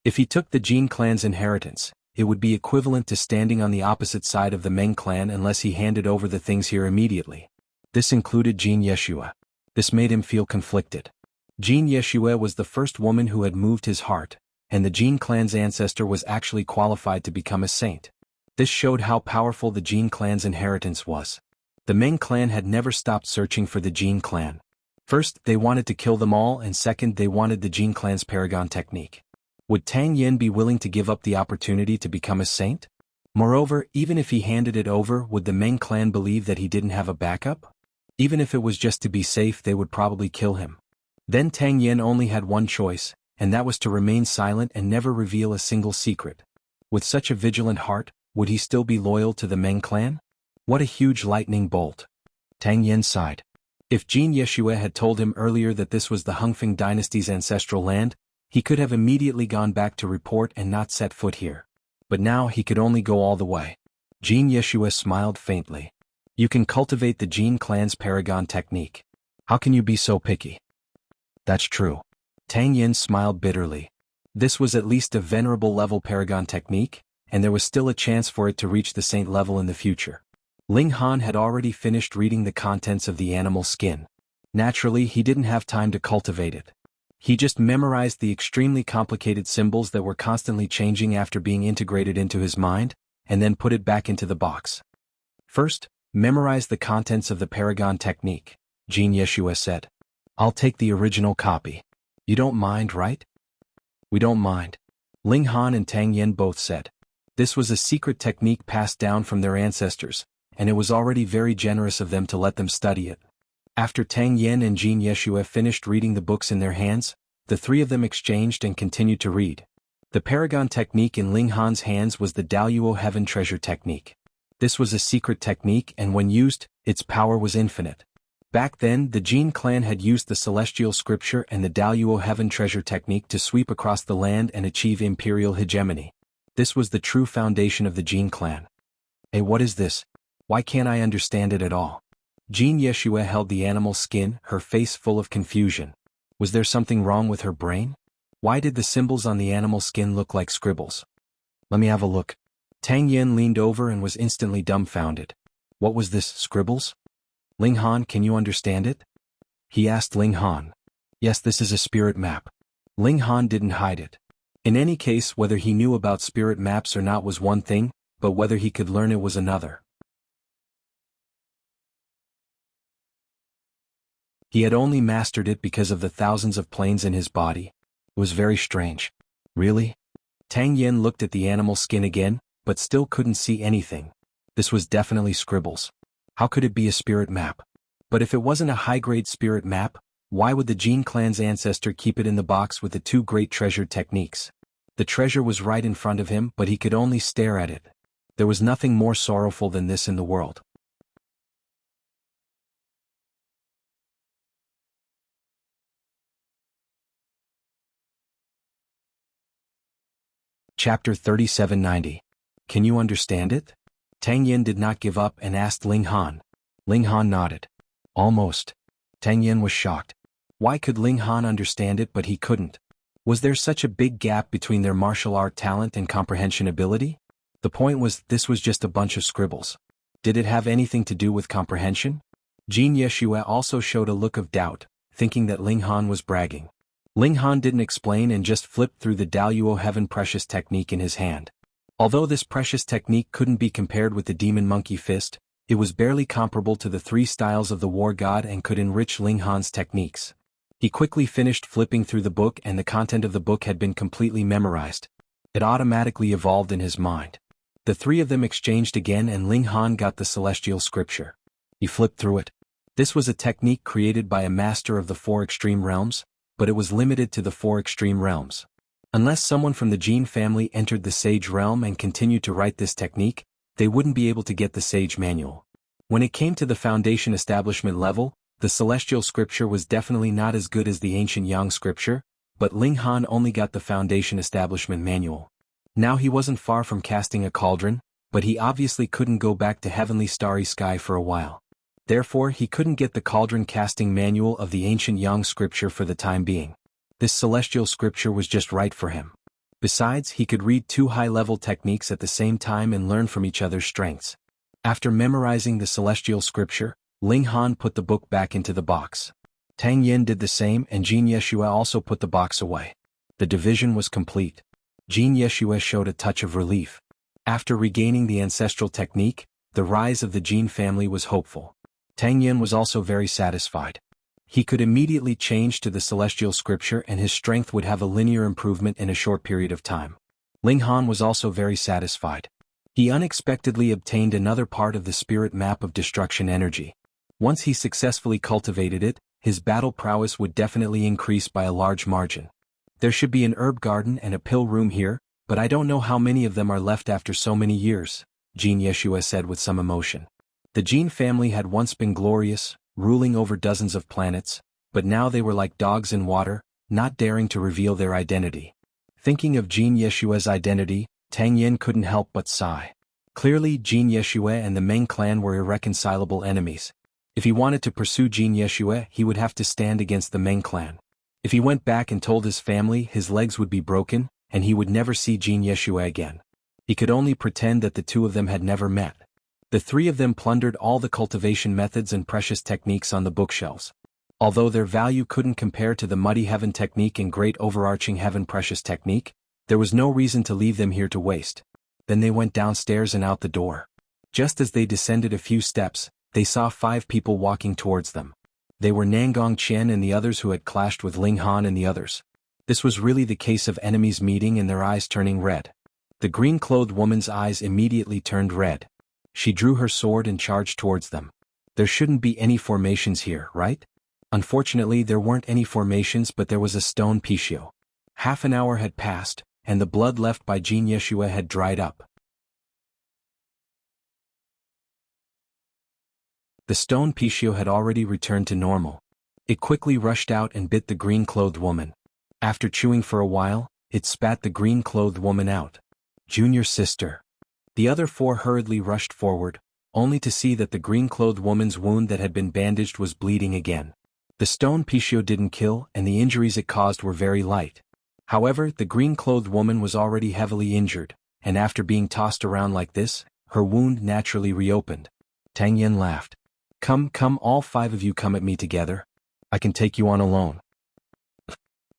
If he took the Jin clan's inheritance, it would be equivalent to standing on the opposite side of the Meng clan unless he handed over the things here immediately. This included Jin Yeshua. This made him feel conflicted. Jin Yeshua was the first woman who had moved his heart, and the Jin clan's ancestor was actually qualified to become a saint. This showed how powerful the Jin clan's inheritance was. The Meng clan had never stopped searching for the Jin clan. First, they wanted to kill them all, and second, they wanted the Jin clan's Paragon technique. Would Tang Yen be willing to give up the opportunity to become a saint? Moreover, even if he handed it over, would the Meng clan believe that he didn't have a backup? Even if it was just to be safe, they would probably kill him. Then Tang Yen only had one choice, and that was to remain silent and never reveal a single secret. With such a vigilant heart, would he still be loyal to the Meng clan? What a huge lightning bolt. Tang Yen sighed. If Jin Yeshua had told him earlier that this was the Hungfeng dynasty's ancestral land, he could have immediately gone back to report and not set foot here. But now he could only go all the way. Jin Yeshua smiled faintly. You can cultivate the Jin clan's Paragon technique. How can you be so picky? That's true. Tang Yen smiled bitterly. This was at least a venerable level Paragon technique, and there was still a chance for it to reach the saint level in the future. Ling Han had already finished reading the contents of the animal skin. Naturally, he didn't have time to cultivate it. He just memorized the extremely complicated symbols that were constantly changing after being integrated into his mind, and then put it back into the box. First, memorize the contents of the Paragon technique, Jin Yeshua said. I'll take the original copy. You don't mind, right? We don't mind. Ling Han and Tang Yen both said. This was a secret technique passed down from their ancestors, and it was already very generous of them to let them study it. After Tang Yen and Jin Yeshua finished reading the books in their hands, the three of them exchanged and continued to read. The Paragon technique in Ling Han's hands was the Daluo Heaven Treasure technique. This was a secret technique, and when used, its power was infinite. Back then, the Jin clan had used the celestial scripture and the Daluo heaven treasure technique to sweep across the land and achieve imperial hegemony. This was the true foundation of the Jin clan. Hey, what is this? Why can't I understand it at all? Jin Yeshua held the animal skin, her face full of confusion. Was there something wrong with her brain? Why did the symbols on the animal skin look like scribbles? Let me have a look. Tang Yen leaned over and was instantly dumbfounded. What was this, scribbles? Ling Han, can you understand it? He asked Ling Han. Yes, this is a spirit map. Ling Han didn't hide it. In any case, whether he knew about spirit maps or not was one thing, but whether he could learn it was another. He had only mastered it because of the thousands of planes in his body. It was very strange. Really? Tang Yen looked at the animal skin again, but still couldn't see anything. This was definitely scribbles. How could it be a spirit map? But if it wasn't a high-grade spirit map, why would the Jin clan's ancestor keep it in the box with the two great treasured techniques? The treasure was right in front of him, but he could only stare at it. There was nothing more sorrowful than this in the world. Chapter 3790. Can you understand it? Tang Yen did not give up and asked Ling Han. Ling Han nodded. Almost. Tang Yen was shocked. Why could Ling Han understand it but he couldn't? Was there such a big gap between their martial art talent and comprehension ability? The point was, this was just a bunch of scribbles. Did it have anything to do with comprehension? Jin Yeshua also showed a look of doubt, thinking that Ling Han was bragging. Ling Han didn't explain and just flipped through the Daluo Heaven Precious technique in his hand. Although this precious technique couldn't be compared with the Demon Monkey Fist, it was barely comparable to the three styles of the War God and could enrich Ling Han's techniques. He quickly finished flipping through the book and the content of the book had been completely memorized. It automatically evolved in his mind. The three of them exchanged again and Ling Han got the celestial scripture. He flipped through it. This was a technique created by a master of the four extreme realms, but it was limited to the four extreme realms. Unless someone from the Jin family entered the Sage realm and continued to write this technique, they wouldn't be able to get the Sage manual. When it came to the foundation establishment level, the celestial scripture was definitely not as good as the ancient Yang scripture, but Ling Han only got the foundation establishment manual. Now he wasn't far from casting a cauldron, but he obviously couldn't go back to heavenly starry sky for a while. Therefore he couldn't get the cauldron casting manual of the ancient Yang scripture for the time being. This celestial scripture was just right for him. Besides, he could read two high-level techniques at the same time and learn from each other's strengths. After memorizing the celestial scripture, Ling Han put the book back into the box. Tang Yen did the same and Jin Yeshua also put the box away. The division was complete. Jin Yeshua showed a touch of relief. After regaining the ancestral technique, the rise of the Jin family was hopeful. Tang Yen was also very satisfied. He could immediately change to the celestial scripture and his strength would have a linear improvement in a short period of time. Ling Han was also very satisfied. He unexpectedly obtained another part of the spirit map of destruction energy. Once he successfully cultivated it, his battle prowess would definitely increase by a large margin. There should be an herb garden and a pill room here, but I don't know how many of them are left after so many years, Jin Yeshua said with some emotion. The Jin family had once been glorious, ruling over dozens of planets, but now they were like dogs in water, not daring to reveal their identity. Thinking of Jin Yeshua's identity, Tang Yen couldn't help but sigh. Clearly Jin Yeshua and the Meng clan were irreconcilable enemies. If he wanted to pursue Jin Yeshua, he would have to stand against the Meng clan. If he went back and told his family, his legs would be broken, and he would never see Jin Yeshua again. He could only pretend that the two of them had never met. The three of them plundered all the cultivation methods and precious techniques on the bookshelves. Although their value couldn't compare to the Muddy Heaven technique and Great Overarching Heaven Precious technique, there was no reason to leave them here to waste. Then they went downstairs and out the door. Just as they descended a few steps, they saw 5 people walking towards them. They were Nangong Qian and the others who had clashed with Ling Han and the others. This was really the case of enemies meeting and their eyes turning red. The green-clothed woman's eyes immediately turned red. She drew her sword and charged towards them. There shouldn't be any formations here, right? Unfortunately, there weren't any formations, but there was a stone pishio. Half an hour had passed, and the blood left by Jin Yeshua had dried up. The stone Pichio had already returned to normal. It quickly rushed out and bit the green-clothed woman. After chewing for a while, it spat the green-clothed woman out. Junior sister. The other four hurriedly rushed forward, only to see that the green-clothed woman's wound that had been bandaged was bleeding again. The stone Pichio didn't kill, and the injuries it caused were very light. However, the green-clothed woman was already heavily injured, and after being tossed around like this, her wound naturally reopened. Tang Yen laughed. Come, all 5 of you come at me together. I can take you on alone.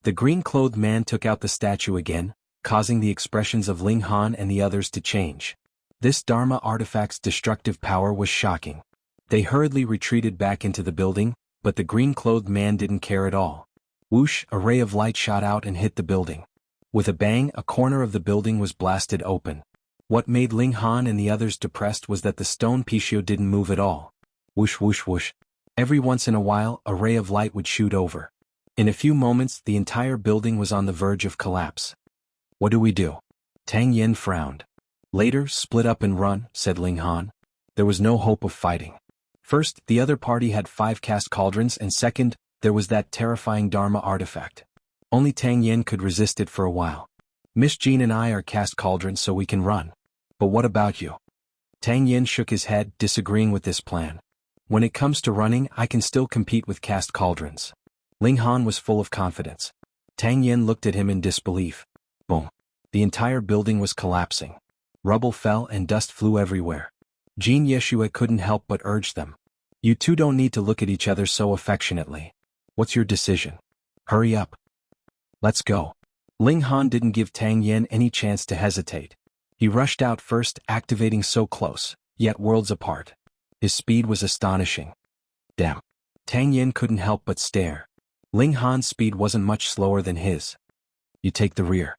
The green-clothed man took out the statue again, causing the expressions of Ling Han and the others to change. This Dharma artifact's destructive power was shocking. They hurriedly retreated back into the building, but the green-clothed man didn't care at all. Whoosh, a ray of light shot out and hit the building. With a bang, a corner of the building was blasted open. What made Ling Han and the others depressed was that the stone Pichio didn't move at all. Whoosh whoosh whoosh. Every once in a while, a ray of light would shoot over. In a few moments, the entire building was on the verge of collapse. What do we do? Tang Yen frowned. Later, split up and run, said Ling Han. There was no hope of fighting. First, the other party had 5 cast cauldrons, and second, there was that terrifying Dharma artifact. Only Tang Yen could resist it for a while. Miss Jean and I are cast cauldrons so we can run. But what about you? Tang Yen shook his head, disagreeing with this plan. When it comes to running, I can still compete with cast cauldrons. Ling Han was full of confidence. Tang Yen looked at him in disbelief. Boom. The entire building was collapsing. Rubble fell and dust flew everywhere. Jean Yeshua couldn't help but urge them. You two don't need to look at each other so affectionately. What's your decision? Hurry up. Let's go. Ling Han didn't give Tang Yen any chance to hesitate. He rushed out first, activating so close, yet worlds apart. His speed was astonishing. Damn. Tang Yen couldn't help but stare. Ling Han's speed wasn't much slower than his. You take the rear.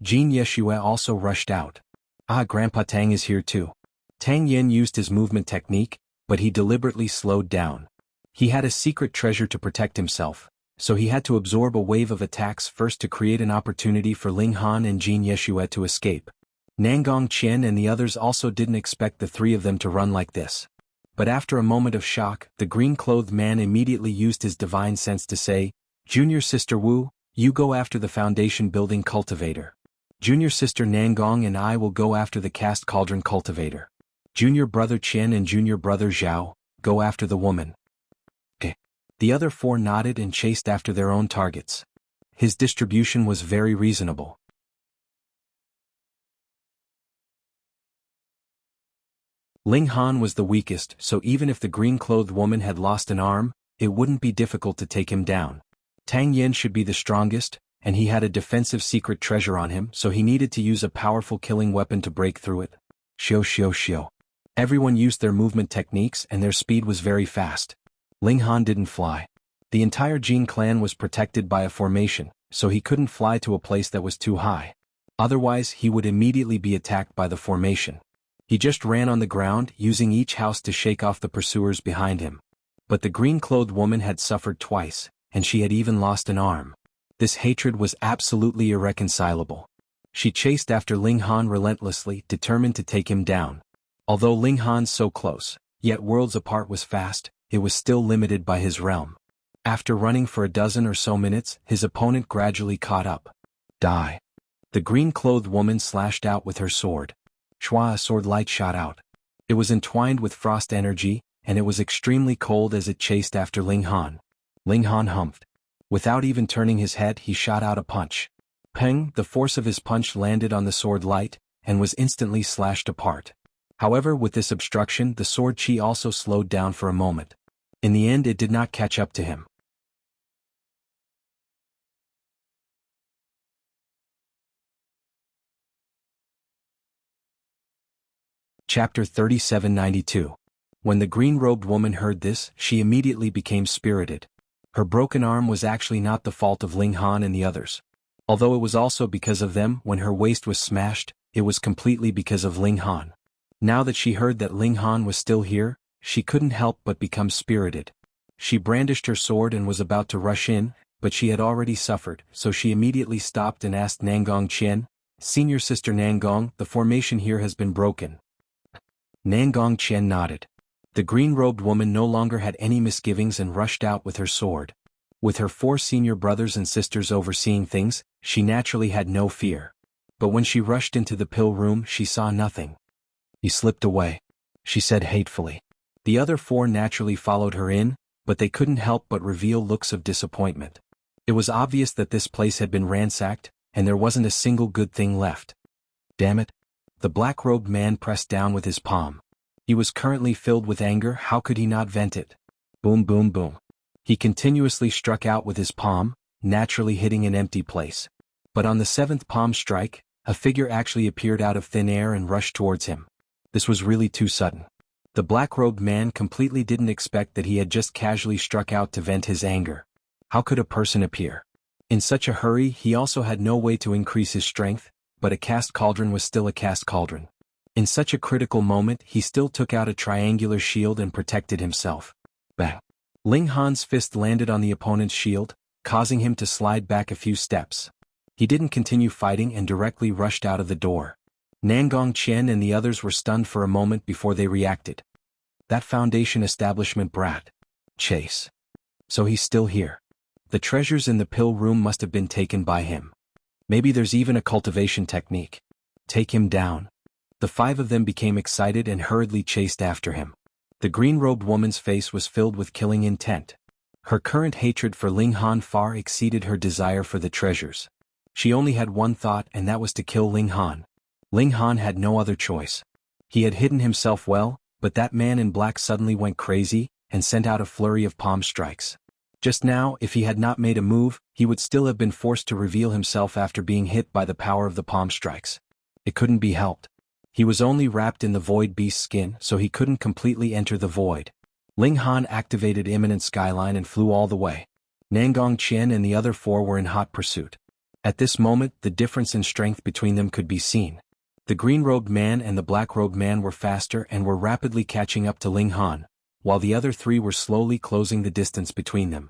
Jean Yeshua also rushed out. Ah, Grandpa Tang is here too. Tang Yen used his movement technique, but he deliberately slowed down. He had a secret treasure to protect himself, so he had to absorb a wave of attacks first to create an opportunity for Ling Han and Jean Yeshua to escape. Nangong Qian and the others also didn't expect the 3 of them to run like this. But after a moment of shock, the green-clothed man immediately used his divine sense to say, Junior Sister Wu, you go after the foundation building cultivator. Junior Sister Nangong and I will go after the cast cauldron cultivator. Junior Brother Qian and Junior Brother Zhao, go after the woman. Okay. The other 4 nodded and chased after their own targets. His distribution was very reasonable. Ling Han was the weakest, so even if the green-clothed woman had lost an arm, it wouldn't be difficult to take him down. Tang Yen should be the strongest, and he had a defensive secret treasure on him, so he needed to use a powerful killing weapon to break through it. Xiao. Everyone used their movement techniques and their speed was very fast. Ling Han didn't fly. The entire Jin clan was protected by a formation, so he couldn't fly to a place that was too high. Otherwise, he would immediately be attacked by the formation. He just ran on the ground, using each house to shake off the pursuers behind him. But the green-clothed woman had suffered twice, and she had even lost an arm. This hatred was absolutely irreconcilable. She chased after Ling Han relentlessly, determined to take him down. Although Ling Han's so close, yet worlds apart was fast, it was still limited by his realm. After running for a dozen or so minutes, his opponent gradually caught up. Die. The green-clothed woman slashed out with her sword. Shua, a sword light shot out. It was entwined with frost energy, and it was extremely cold as it chased after Ling Han. Ling Han humphed. Without even turning his head, he shot out a punch. Peng, the force of his punch landed on the sword light, and was instantly slashed apart. However, with this obstruction, the sword chi also slowed down for a moment. In the end, it did not catch up to him. Chapter 3792. When the green-robed woman heard this, she immediately became spirited. Her broken arm was actually not the fault of Ling Han and the others. Although it was also because of them when her waist was smashed, it was completely because of Ling Han. Now that she heard that Ling Han was still here, she couldn't help but become spirited. She brandished her sword and was about to rush in, but she had already suffered, so she immediately stopped and asked Nangong Qian, Senior Sister Nangong, the formation here has been broken. Nangong Qian nodded. The green-robed woman no longer had any misgivings and rushed out with her sword. With her 4 senior brothers and sisters overseeing things, she naturally had no fear. But when she rushed into the pill room, she saw nothing. "He slipped away," she said hatefully. The other 4 naturally followed her in, but they couldn't help but reveal looks of disappointment. It was obvious that this place had been ransacked, and there wasn't a single good thing left. Damn it. The black-robed man pressed down with his palm. He was currently filled with anger. How could he not vent it? Boom, boom, boom. He continuously struck out with his palm, naturally hitting an empty place. But on the 7th palm strike, a figure actually appeared out of thin air and rushed towards him. This was really too sudden. The black-robed man completely didn't expect that he had just casually struck out to vent his anger. How could a person appear in such a hurry? He also had no way to increase his strength, but a cast cauldron was still a cast cauldron. In such a critical moment, he still took out a triangular shield and protected himself. Bang! Ling Han's fist landed on the opponent's shield, causing him to slide back a few steps. He didn't continue fighting and directly rushed out of the door. Nangong Qian and the others were stunned for a moment before they reacted. That Foundation establishment brat. Chase. So he's still here. The treasures in the pill room must have been taken by him. Maybe there's even a cultivation technique. Take him down. The 5 of them became excited and hurriedly chased after him. The green-robed woman's face was filled with killing intent. Her current hatred for Ling Han far exceeded her desire for the treasures. She only had one thought, and that was to kill Ling Han. Ling Han had no other choice. He had hidden himself well, but that man in black suddenly went crazy and sent out a flurry of palm strikes. Just now, if he had not made a move, he would still have been forced to reveal himself after being hit by the power of the palm strikes. It couldn't be helped. He was only wrapped in the void beast's skin, so he couldn't completely enter the void. Ling Han activated Imminent Skyline and flew all the way. Nangong Qian and the other 4 were in hot pursuit. At this moment, the difference in strength between them could be seen. The green-robed man and the black-robed man were faster and were rapidly catching up to Ling Han, while the other 3 were slowly closing the distance between them.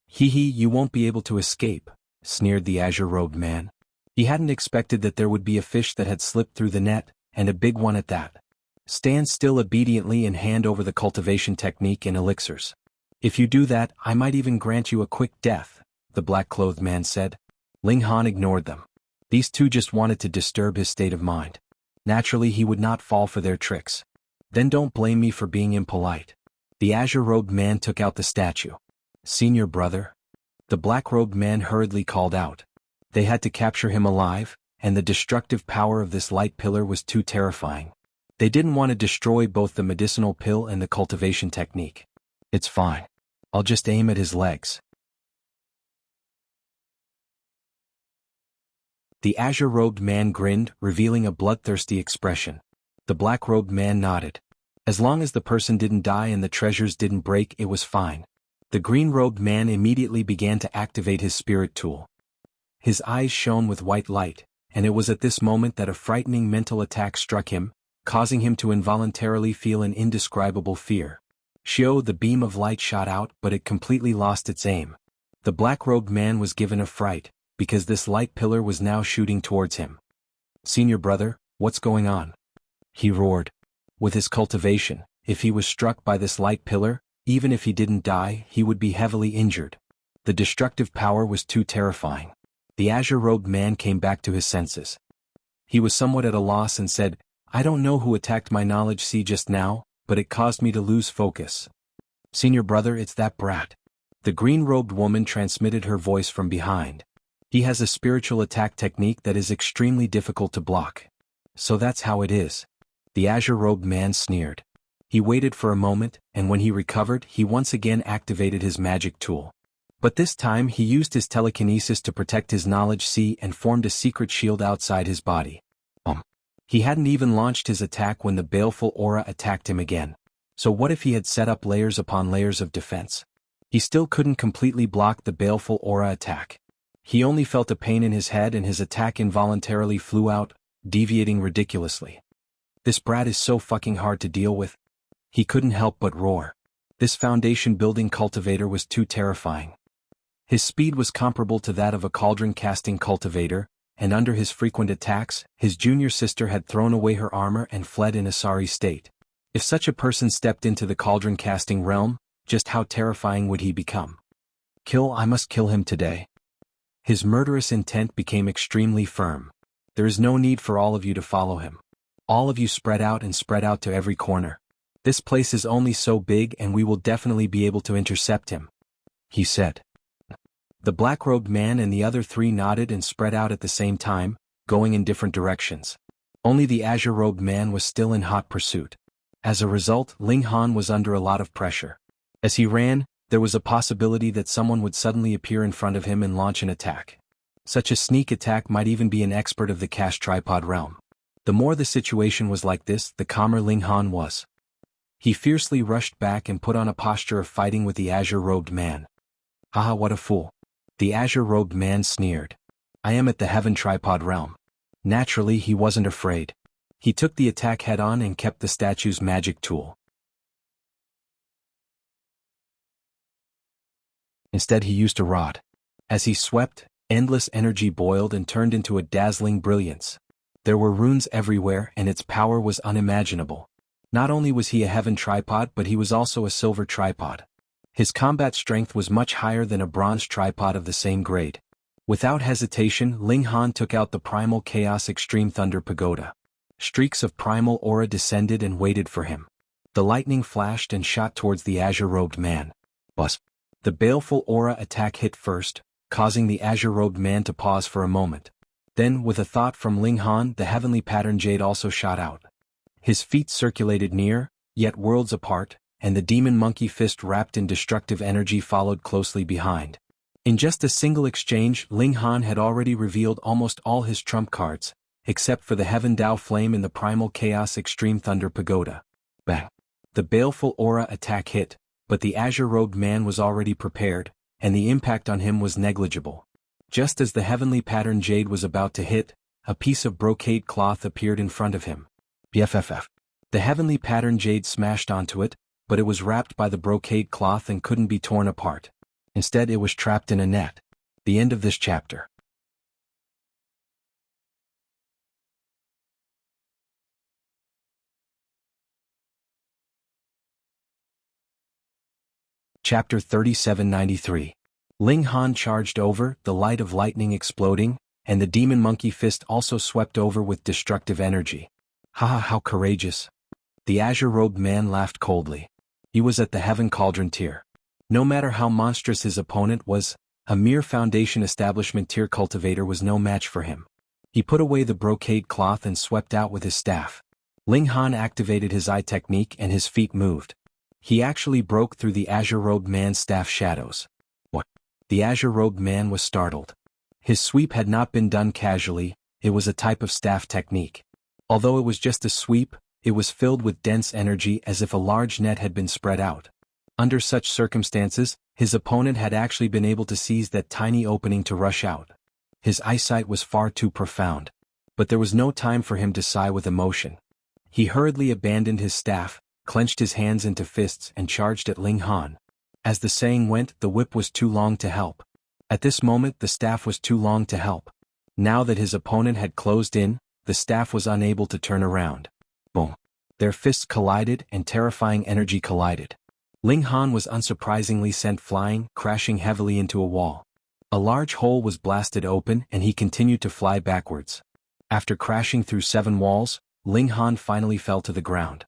"Hee hee, you won't be able to escape," sneered the azure-robed man. He hadn't expected that there would be a fish that had slipped through the net, and a big one at that. "Stand still obediently and hand over the cultivation technique and elixirs. If you do that, I might even grant you a quick death," the black-clothed man said. Ling Han ignored them. These 2 just wanted to disturb his state of mind. Naturally, he would not fall for their tricks. "Then don't blame me for being impolite." The azure-robed man took out the statue. "Senior brother?" The black-robed man hurriedly called out. They had to capture him alive, and the destructive power of this light pillar was too terrifying. They didn't want to destroy both the medicinal pill and the cultivation technique. "It's fine. I'll just aim at his legs." The azure-robed man grinned, revealing a bloodthirsty expression. The black-robed man nodded. As long as the person didn't die and the treasures didn't break, it was fine. The green-robed man immediately began to activate his spirit tool. His eyes shone with white light, and it was at this moment that a frightening mental attack struck him, causing him to involuntarily feel an indescribable fear. Shio, the beam of light shot out, but it completely lost its aim. The black-robed man was given a fright, because this light pillar was now shooting towards him. "Senior brother, what's going on?" he roared. With his cultivation, if he was struck by this light pillar, even if he didn't die, he would be heavily injured. The destructive power was too terrifying. The azure-robed man came back to his senses. He was somewhat at a loss and said, "I don't know who attacked my knowledge sea just now, but it caused me to lose focus." "Senior brother, it's that brat." The green-robed woman transmitted her voice from behind. "He has a spiritual attack technique that is extremely difficult to block." "So that's how it is." The azure-robed man sneered. He waited for a moment, and when he recovered, he once again activated his magic tool. But this time he used his telekinesis to protect his knowledge sea and formed a secret shield outside his body. He hadn't even launched his attack when the baleful aura attacked him again. So what if he had set up layers upon layers of defense? He still couldn't completely block the baleful aura attack. He only felt a pain in his head and his attack involuntarily flew out, deviating ridiculously. "This brat is so fucking hard to deal with." He couldn't help but roar. This foundation-building cultivator was too terrifying. His speed was comparable to that of a cauldron-casting cultivator, and under his frequent attacks, his junior sister had thrown away her armor and fled in a sorry state. If such a person stepped into the cauldron casting realm, just how terrifying would he become? Kill, I must kill him today. His murderous intent became extremely firm. There is no need for all of you to follow him. All of you spread out to every corner. This place is only so big and we will definitely be able to intercept him, he said. The black-robed man and the other three nodded and spread out at the same time, going in different directions. Only the azure-robed man was still in hot pursuit. As a result, Ling Han was under a lot of pressure. As he ran, there was a possibility that someone would suddenly appear in front of him and launch an attack. Such a sneak attack might even be an expert of the cash tripod realm. The more the situation was like this, the calmer Ling Han was. He fiercely rushed back and put on a posture of fighting with the azure-robed man. Haha, what a fool. The azure-robed man sneered. I am at the heaven tripod realm. Naturally, he wasn't afraid. He took the attack head-on and kept the statue's magic tool. Instead, he used a rod. As he swept, endless energy boiled and turned into a dazzling brilliance. There were runes everywhere and its power was unimaginable. Not only was he a heaven tripod but he was also a silver tripod. His combat strength was much higher than a bronze tripod of the same grade. Without hesitation, Ling Han took out the Primal Chaos Extreme Thunder Pagoda. Streaks of primal aura descended and waited for him. The lightning flashed and shot towards the azure-robed man. Buzz. The baleful aura attack hit first, causing the azure-robed man to pause for a moment. Then, with a thought from Ling Han, the heavenly pattern jade also shot out. His feet circulated near, yet worlds apart, and the demon monkey fist wrapped in destructive energy followed closely behind. In just a single exchange, Ling Han had already revealed almost all his trump cards, except for the Heaven Dao Flame and the Primal Chaos Extreme Thunder Pagoda. Bang! The baleful aura attack hit, but the azure-robed man was already prepared, and the impact on him was negligible. Just as the heavenly pattern jade was about to hit, a piece of brocade cloth appeared in front of him. BFFF. The heavenly pattern jade smashed onto it, but it was wrapped by the brocade cloth and couldn't be torn apart. Instead, it was trapped in a net. The end of this chapter. Chapter 3793. Ling Han charged over, the light of lightning exploding, and the demon monkey fist also swept over with destructive energy. Haha, how courageous. The azure-robed man laughed coldly. He was at the heaven cauldron tier. No matter how monstrous his opponent was, a mere foundation establishment tier cultivator was no match for him. He put away the brocade cloth and swept out with his staff. Ling Han activated his eye technique and his feet moved. He actually broke through the azure-robed man's staff shadows. What? The azure-robed man was startled. His sweep had not been done casually, it was a type of staff technique. Although it was just a sweep, it was filled with dense energy as if a large net had been spread out. Under such circumstances, his opponent had actually been able to seize that tiny opening to rush out. His eyesight was far too profound. But there was no time for him to sigh with emotion. He hurriedly abandoned his staff, clenched his hands into fists and charged at Ling Han. As the saying went, the whip was too long to help. At this moment the staff was too long to help. Now that his opponent had closed in, the staff was unable to turn around. Boom. Their fists collided and terrifying energy collided. Ling Han was unsurprisingly sent flying, crashing heavily into a wall. A large hole was blasted open and he continued to fly backwards. After crashing through 7 walls, Ling Han finally fell to the ground.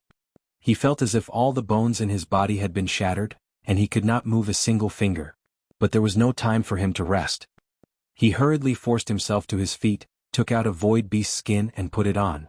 He felt as if all the bones in his body had been shattered, and he could not move a single finger. But there was no time for him to rest. He hurriedly forced himself to his feet, took out a void beast skin and put it on.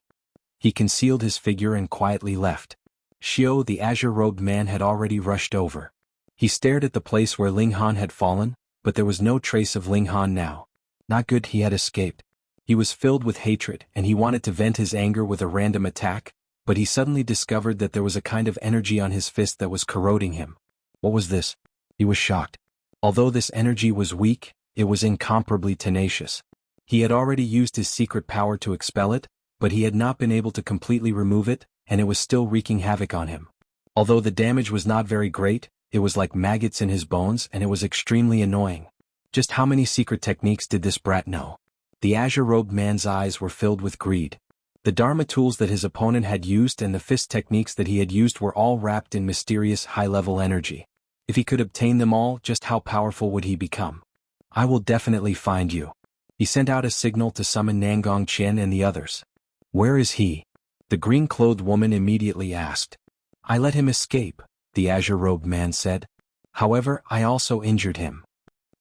He concealed his figure and quietly left. Xiao, the azure-robed man, had already rushed over. He stared at the place where Ling Han had fallen, but there was no trace of Ling Han now. Not good, he had escaped. He was filled with hatred and he wanted to vent his anger with a random attack, but he suddenly discovered that there was a kind of energy on his fist that was corroding him. What was this? He was shocked. Although this energy was weak, it was incomparably tenacious. He had already used his secret power to expel it, but he had not been able to completely remove it, and it was still wreaking havoc on him. Although the damage was not very great, it was like maggots in his bones and it was extremely annoying. Just how many secret techniques did this brat know? The azure-robed man's eyes were filled with greed. The Dharma tools that his opponent had used and the fist techniques that he had used were all wrapped in mysterious high-level energy. If he could obtain them all, just how powerful would he become? I will definitely find you. He sent out a signal to summon Nangong Qian and the others. Where is he? The green-clothed woman immediately asked. I let him escape, the azure-robed man said. However, I also injured him.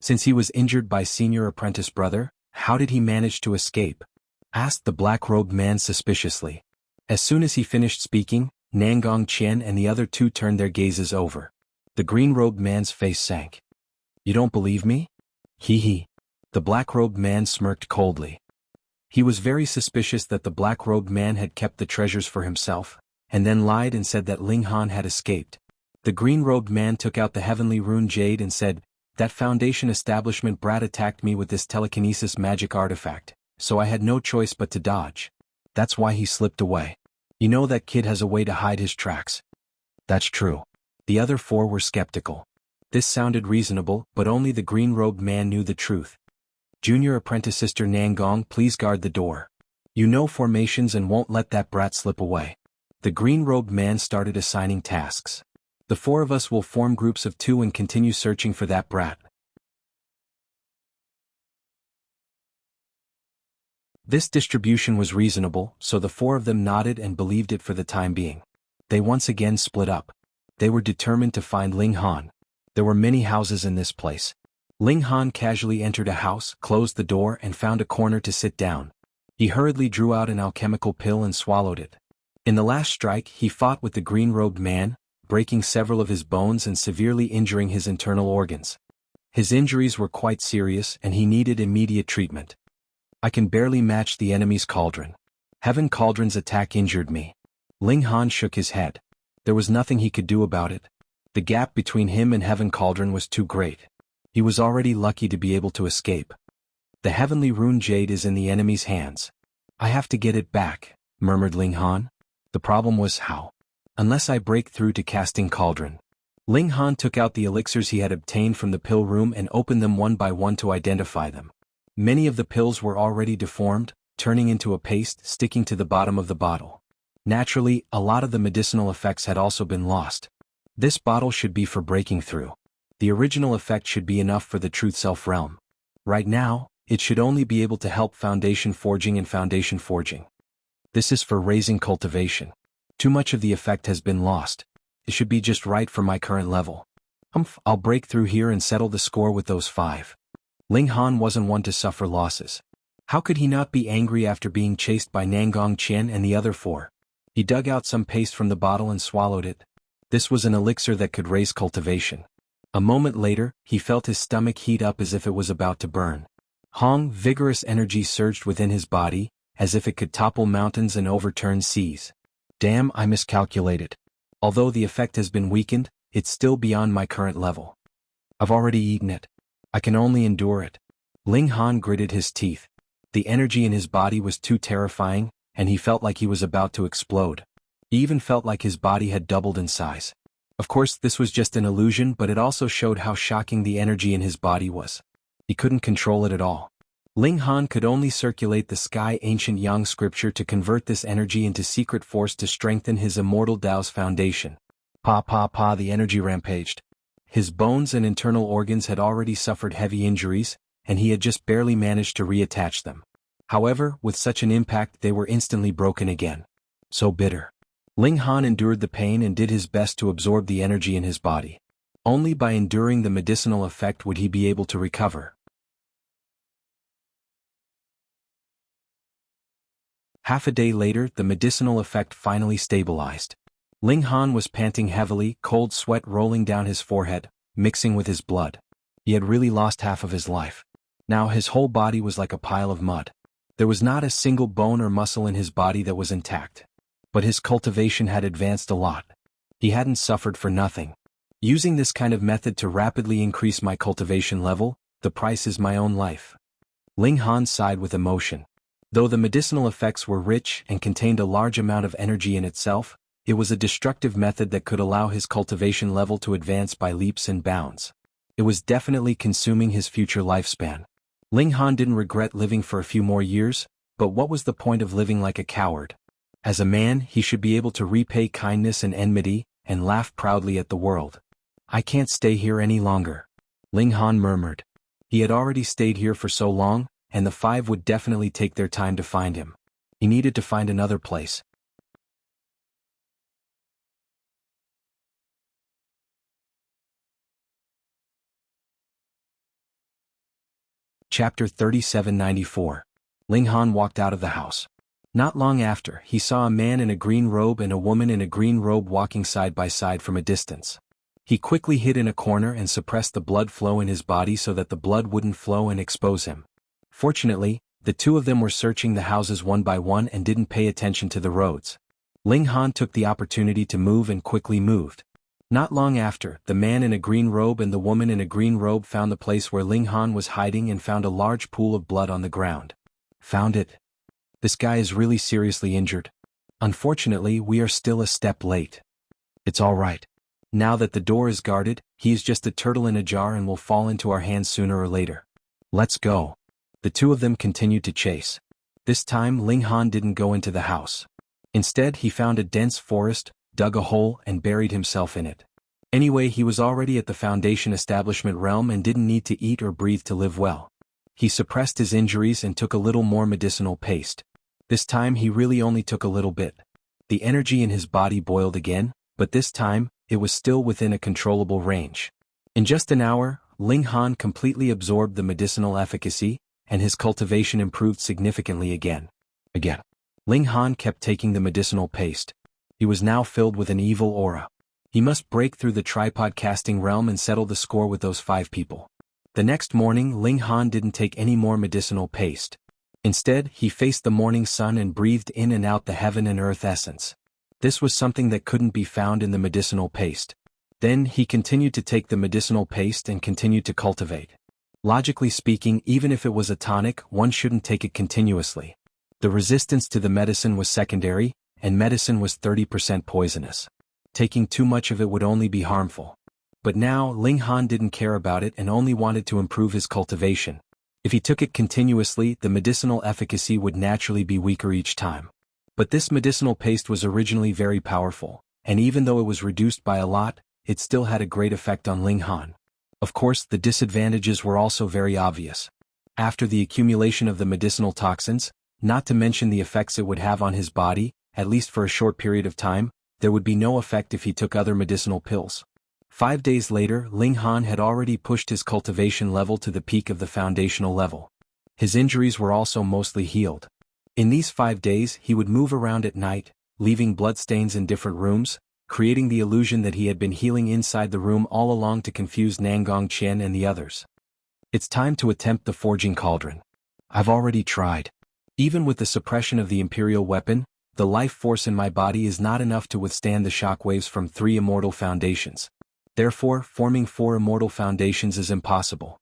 Since he was injured by senior apprentice brother, how did he manage to escape? Asked the black-robed man suspiciously. As soon as he finished speaking, Nangong Qian and the other two turned their gazes over. The green-robed man's face sank. You don't believe me? Hee. The black-robed man smirked coldly. He was very suspicious that the black-robed man had kept the treasures for himself, and then lied and said that Ling Han had escaped. The green-robed man took out the heavenly rune jade and said, that Foundation establishment brat attacked me with this telekinesis magic artifact, so I had no choice but to dodge. That's why he slipped away. You know that kid has a way to hide his tracks. That's true. The other four were skeptical. This sounded reasonable, but only the green-robed man knew the truth. Junior apprentice sister Nangong, please guard the door. You know formations and won't let that brat slip away. The green-robed man started assigning tasks. The four of us will form groups of 2 and continue searching for that brat. This distribution was reasonable, so the four of them nodded and believed it for the time being. They once again split up. They were determined to find Ling Han. There were many houses in this place. Ling Han casually entered a house, closed the door and found a corner to sit down. He hurriedly drew out an alchemical pill and swallowed it. In the last strike, he fought with the green-robed man, breaking several of his bones and severely injuring his internal organs. His injuries were quite serious and he needed immediate treatment. I can barely match the enemy's cauldron. Heaven Cauldron's attack injured me. Ling Han shook his head. There was nothing he could do about it. The gap between him and Heaven Cauldron was too great. He was already lucky to be able to escape. The heavenly rune jade is in the enemy's hands. I have to get it back, murmured Ling Han. The problem was how? Unless I break through to casting cauldron. Ling Han took out the elixirs he had obtained from the pill room and opened them one by one to identify them. Many of the pills were already deformed, turning into a paste sticking to the bottom of the bottle. Naturally, a lot of the medicinal effects had also been lost. This bottle should be for breaking through. The original effect should be enough for the Truth Self realm. Right now, it should only be able to help Foundation Forging and Foundation Forging. This is for raising cultivation. Too much of the effect has been lost. It should be just right for my current level. I'll break through here and settle the score with those 5. Ling Han wasn't one to suffer losses. How could he not be angry after being chased by Nangong Qian and the other 4? He dug out some paste from the bottle and swallowed it. This was an elixir that could raise cultivation. A moment later, he felt his stomach heat up as if it was about to burn. Vigorous energy surged within his body, as if it could topple mountains and overturn seas. Damn, I miscalculated. Although the effect has been weakened, it's still beyond my current level. I've already eaten it. I can only endure it. Ling Han gritted his teeth. The energy in his body was too terrifying, and he felt like he was about to explode. He even felt like his body had doubled in size. Of course, this was just an illusion, but it also showed how shocking the energy in his body was. He couldn't control it at all. Ling Han could only circulate the Sky Ancient Yang scripture to convert this energy into secret force to strengthen his immortal Tao's foundation. The energy rampaged. His bones and internal organs had already suffered heavy injuries, and he had just barely managed to reattach them. However, with such an impact they were instantly broken again. So bitter. Ling Han endured the pain and did his best to absorb the energy in his body. Only by enduring the medicinal effect would he be able to recover. Half a day later, the medicinal effect finally stabilized. Ling Han was panting heavily, cold sweat rolling down his forehead, mixing with his blood. He had really lost half of his life. Now his whole body was like a pile of mud. There was not a single bone or muscle in his body that was intact. But his cultivation had advanced a lot. He hadn't suffered for nothing. Using this kind of method to rapidly increase my cultivation level, the price is my own life. Ling Han sighed with emotion. Though the medicinal effects were rich and contained a large amount of energy in itself, it was a destructive method that could allow his cultivation level to advance by leaps and bounds. It was definitely consuming his future lifespan. Ling Han didn't regret living for a few more years, But what was the point of living like a coward? As a man, he should be able to repay kindness and enmity, and laugh proudly at the world. I can't stay here any longer, Ling Han murmured. He had already stayed here for so long, and the five would definitely take their time to find him. He needed to find another place. Chapter 3794. Ling Han walked out of the house. Not long after, he saw a man in a green robe and a woman in a green robe walking side by side from a distance. He quickly hid in a corner and suppressed the blood flow in his body so that the blood wouldn't flow and expose him. Fortunately, the two of them were searching the houses one by one and didn't pay attention to the roads. Ling Han took the opportunity to move and quickly moved. Not long after, the man in a green robe and the woman in a green robe found the place where Ling Han was hiding and found a large pool of blood on the ground. Found it. This guy is really seriously injured. Unfortunately, we are still a step late. It's all right. Now that the door is guarded, he is just a turtle in a jar and will fall into our hands sooner or later. Let's go. The two of them continued to chase. This time Ling Han didn't go into the house. Instead, he found a dense forest, dug a hole and buried himself in it. Anyway, he was already at the Foundation establishment realm and didn't need to eat or breathe to live well. He suppressed his injuries and took a little more medicinal paste. This time he really only took a little bit. The energy in his body boiled again, but this time, it was still within a controllable range. In just an hour, Ling Han completely absorbed the medicinal efficacy, and his cultivation improved significantly again. Ling Han kept taking the medicinal paste. He was now filled with an evil aura. He must break through the tripod casting realm and settle the score with those 5 people. The next morning, Ling Han didn't take any more medicinal paste. Instead, he faced the morning sun and breathed in and out the heaven and earth essence. This was something that couldn't be found in the medicinal paste. Then he continued to take the medicinal paste and continued to cultivate. Logically speaking, even if it was a tonic, one shouldn't take it continuously. The resistance to the medicine was secondary, and medicine was 30% poisonous. Taking too much of it would only be harmful. But now, Ling Han didn't care about it and only wanted to improve his cultivation. If he took it continuously, the medicinal efficacy would naturally be weaker each time. But this medicinal paste was originally very powerful, and even though it was reduced by a lot, it still had a great effect on Ling Han. Of course, the disadvantages were also very obvious. After the accumulation of the medicinal toxins, not to mention the effects it would have on his body, at least for a short period of time, there would be no effect if he took other medicinal pills. 5 days later, Ling Han had already pushed his cultivation level to the peak of the foundational level. His injuries were also mostly healed. In these 5 days, he would move around at night, leaving bloodstains in different rooms, creating the illusion that he had been healing inside the room all along to confuse Nangong Qian and the others. It's time to attempt the forging cauldron. I've already tried. Even with the suppression of the imperial weapon, the life force in my body is not enough to withstand the shockwaves from 3 immortal foundations. Therefore, forming 4 immortal foundations is impossible.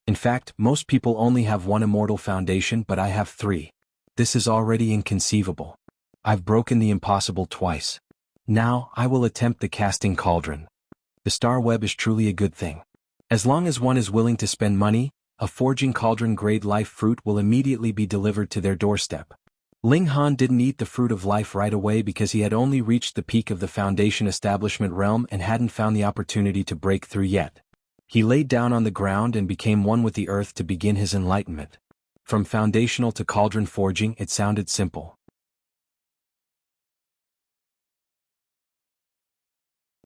In fact, most people only have 1 immortal foundation, but I have 3. This is already inconceivable. I've broken the impossible twice. Now, I will attempt the casting cauldron. The star web is truly a good thing. As long as one is willing to spend money, a forging cauldron grade life fruit will immediately be delivered to their doorstep. Ling Han didn't eat the fruit of life right away because he had only reached the peak of the Foundation establishment realm and hadn't found the opportunity to break through yet. He laid down on the ground and became one with the earth to begin his enlightenment. From foundational to cauldron forging, it sounded simple.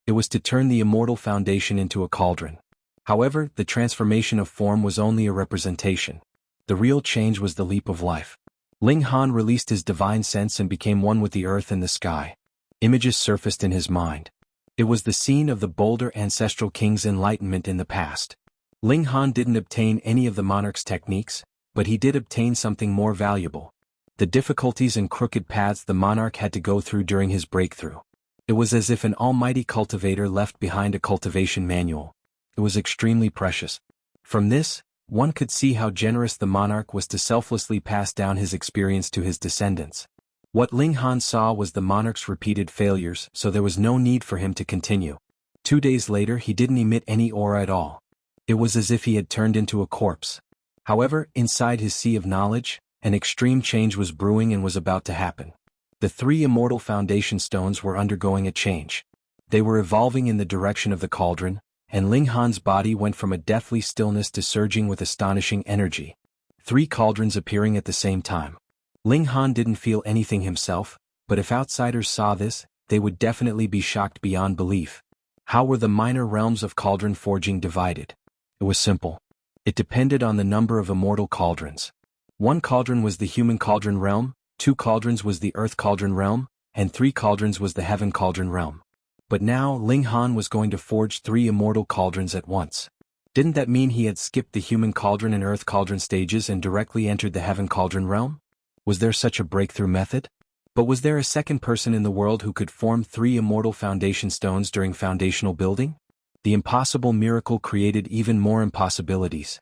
It was to turn the immortal foundation into a cauldron. However, the transformation of form was only a representation. The real change was the leap of life. Ling Han released his divine sense and became one with the earth and the sky. Images surfaced in his mind. It was the scene of the bolder ancestral king's enlightenment in the past. Ling Han didn't obtain any of the monarch's techniques, but he did obtain something more valuable. The difficulties and crooked paths the monarch had to go through during his breakthrough. It was as if an almighty cultivator left behind a cultivation manual. It was extremely precious. From this, one could see how generous the monarch was to selflessly pass down his experience to his descendants. What Ling Han saw was the monarch's repeated failures, so there was no need for him to continue. 2 days later, he didn't emit any aura at all. It was as if he had turned into a corpse. However, inside his sea of knowledge, An extreme change was brewing and was about to happen. The three immortal foundation stones were undergoing a change. They were evolving in the direction of the cauldron, and Ling Han's body went from a deathly stillness to surging with astonishing energy. 3 cauldrons appearing at the same time. Ling Han didn't feel anything himself, but if outsiders saw this, they would definitely be shocked beyond belief. How were the minor realms of cauldron forging divided? It was simple. It depended on the number of immortal cauldrons. 1 cauldron was the human cauldron realm, 2 cauldrons was the earth cauldron realm, and 3 cauldrons was the heaven cauldron realm. But now Ling Han was going to forge 3 immortal cauldrons at once. Didn't that mean he had skipped the human cauldron and earth cauldron stages and directly entered the heaven cauldron realm? Was there such a breakthrough method? But was there a second person in the world who could form 3 immortal foundation stones during foundational building? The impossible miracle created even more impossibilities.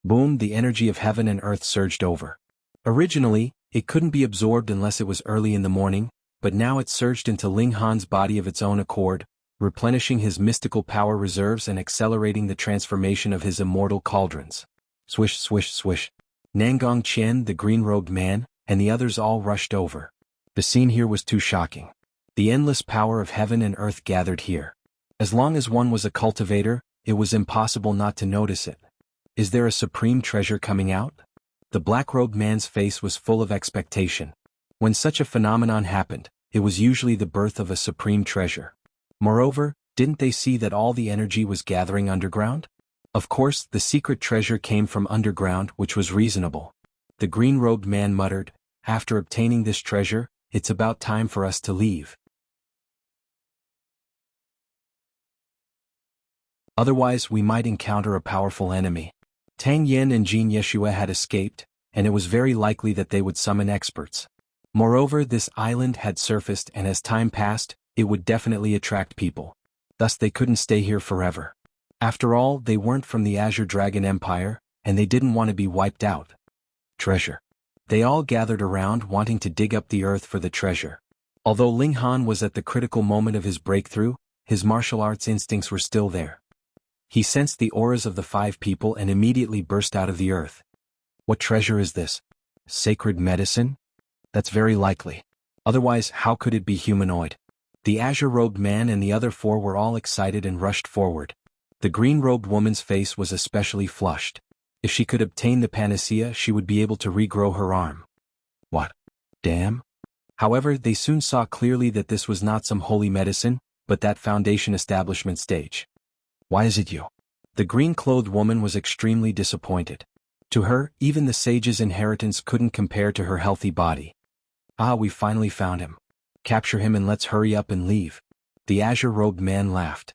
Boom, the energy of heaven and earth surged over. Originally, it couldn't be absorbed unless it was early in the morning, but now it surged into Ling Han's body of its own accord, replenishing his mystical power reserves and accelerating the transformation of his immortal cauldrons. Swish, swish, swish. Nangong Qian, the green-robed man, and the others all rushed over. The scene here was too shocking. The endless power of heaven and earth gathered here. As long as one was a cultivator, it was impossible not to notice it. Is there a supreme treasure coming out? The black-robed man's face was full of expectation. When such a phenomenon happened, it was usually the birth of a supreme treasure. Moreover, didn't they see that all the energy was gathering underground? Of course, the secret treasure came from underground, which was reasonable. The green-robed man muttered, "After obtaining this treasure, it's about time for us to leave. Otherwise, we might encounter a powerful enemy." Tang Yen and Jin Yeshua had escaped, and it was very likely that they would summon experts. Moreover, this island had surfaced, and as time passed, it would definitely attract people. Thus they couldn't stay here forever. After all, they weren't from the Azure Dragon Empire, and they didn't want to be wiped out. Treasure. They all gathered around wanting to dig up the earth for the treasure. Although Ling Han was at the critical moment of his breakthrough, his martial arts instincts were still there. He sensed the auras of the 5 people and immediately burst out of the earth. What treasure is this? Sacred medicine? That's very likely. Otherwise, how could it be humanoid? The azure-robed man and the other 4 were all excited and rushed forward. The green-robed woman's face was especially flushed. If she could obtain the panacea, she would be able to regrow her arm. What? Damn? However, they soon saw clearly that this was not some holy medicine, but that foundation establishment stage. Why is it you? The green-clothed woman was extremely disappointed. To her, even the sage's inheritance couldn't compare to her healthy body. Ah, we finally found him. Capture him and let's hurry up and leave. The azure-robed man laughed.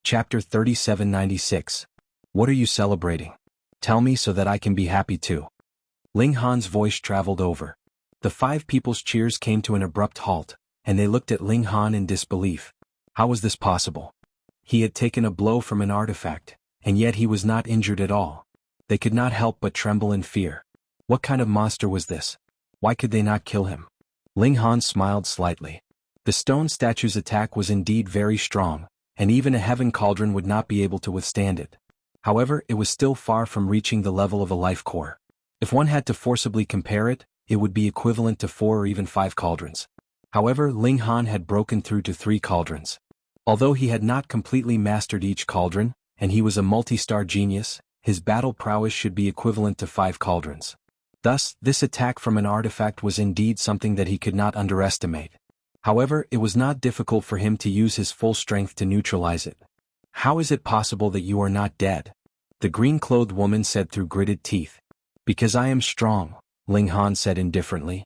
Chapter 3796. What are you celebrating? Tell me so that I can be happy too. Ling Han's voice traveled over. The 5 people's cheers came to an abrupt halt, and they looked at Ling Han in disbelief. How was this possible? He had taken a blow from an artifact, and yet he was not injured at all. They could not help but tremble in fear. What kind of monster was this? Why could they not kill him? Ling Han smiled slightly. The stone statue's attack was indeed very strong, and even a heaven cauldron would not be able to withstand it. However, it was still far from reaching the level of a life core. If one had to forcibly compare it, it would be equivalent to 4 or even 5 cauldrons. However, Ling Han had broken through to 3 cauldrons. Although he had not completely mastered each cauldron, and he was a multi-star genius, his battle prowess should be equivalent to 5 cauldrons. Thus, this attack from an artifact was indeed something that he could not underestimate. However, it was not difficult for him to use his full strength to neutralize it. How is it possible that you are not dead? The green-clothed woman said through gritted teeth. Because I am strong, Ling Han said indifferently.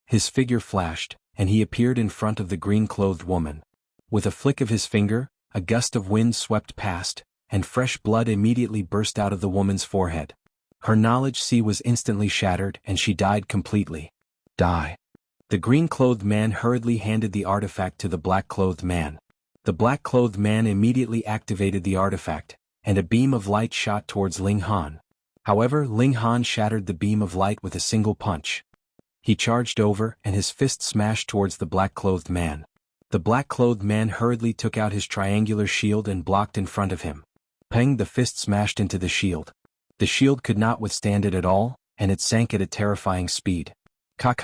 His figure flashed, and he appeared in front of the green-clothed woman. With a flick of his finger, a gust of wind swept past, and fresh blood immediately burst out of the woman's forehead. Her knowledge sea was instantly shattered, and she died completely. Die. The green-clothed man hurriedly handed the artifact to the black-clothed man. The black-clothed man immediately activated the artifact, and a beam of light shot towards Ling Han. However, Ling Han shattered the beam of light with a single punch. He charged over, and his fist smashed towards the black-clothed man. The black-clothed man hurriedly took out his triangular shield and blocked in front of him. Peng! The fist smashed into the shield. The shield could not withstand it at all, and it sank at a terrifying speed. Ka!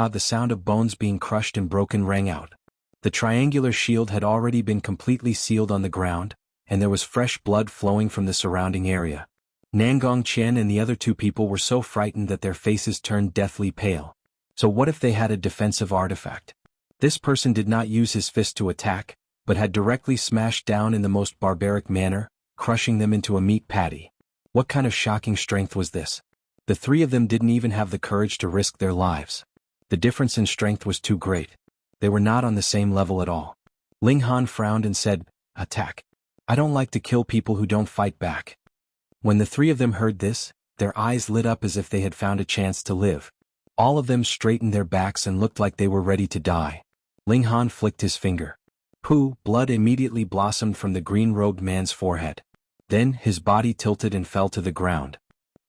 The sound of bones being crushed and broken rang out. The triangular shield had already been completely sealed on the ground, and there was fresh blood flowing from the surrounding area. Nangong Chen and the other two people were so frightened that their faces turned deathly pale. So what if they had a defensive artifact? This person did not use his fist to attack, but had directly smashed down in the most barbaric manner, crushing them into a meat patty. What kind of shocking strength was this? The three of them didn't even have the courage to risk their lives. The difference in strength was too great. They were not on the same level at all. Ling Han frowned and said, "Attack. I don't like to kill people who don't fight back." When the three of them heard this, their eyes lit up as if they had found a chance to live. All of them straightened their backs and looked like they were ready to die. Ling Han flicked his finger. Pooh! Blood immediately blossomed from the green-robed man's forehead. Then his body tilted and fell to the ground.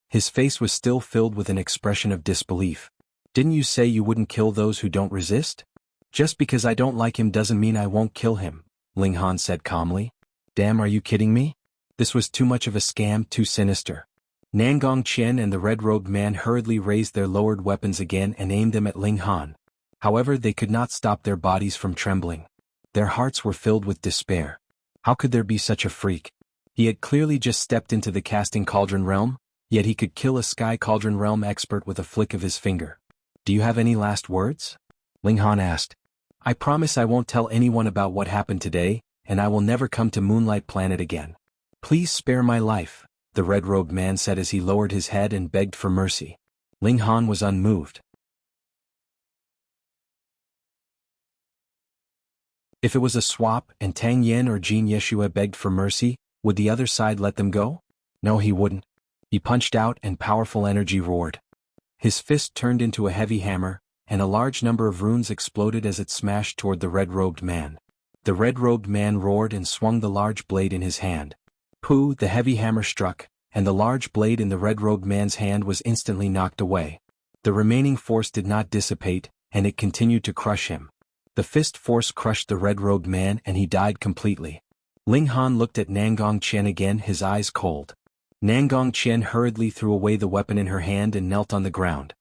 His face was still filled with an expression of disbelief. "Didn't you say you wouldn't kill those who don't resist?" "Just because I don't like him doesn't mean I won't kill him," Ling Han said calmly. "Damn, are you kidding me? This was too much of a scam, too sinister." Nangong Chen and the red-robed man hurriedly raised their lowered weapons again and aimed them at Ling Han. However, they could not stop their bodies from trembling. Their hearts were filled with despair. How could there be such a freak? He had clearly just stepped into the casting cauldron realm, yet he could kill a sky cauldron realm expert with a flick of his finger. "Do you have any last words?" Ling Han asked. "I promise I won't tell anyone about what happened today, and I will never come to Moonlight Planet again. Please spare my life," the red-robed man said as he lowered his head and begged for mercy. Ling Han was unmoved. If it was a swap and Tang Yen or Jean Yeshua begged for mercy, would the other side let them go? No, he wouldn't. He punched out and powerful energy roared. His fist turned into a heavy hammer, and a large number of runes exploded as it smashed toward the red-robed man. The red-robed man roared and swung the large blade in his hand. Pooh! The heavy hammer struck, and the large blade in the red-robed man's hand was instantly knocked away. The remaining force did not dissipate, and it continued to crush him. The fist force crushed the red-robed man and he died completely. Ling Han looked at Nangong Chen again, his eyes cold. Nangong Chen hurriedly threw away the weapon in her hand and knelt on the ground.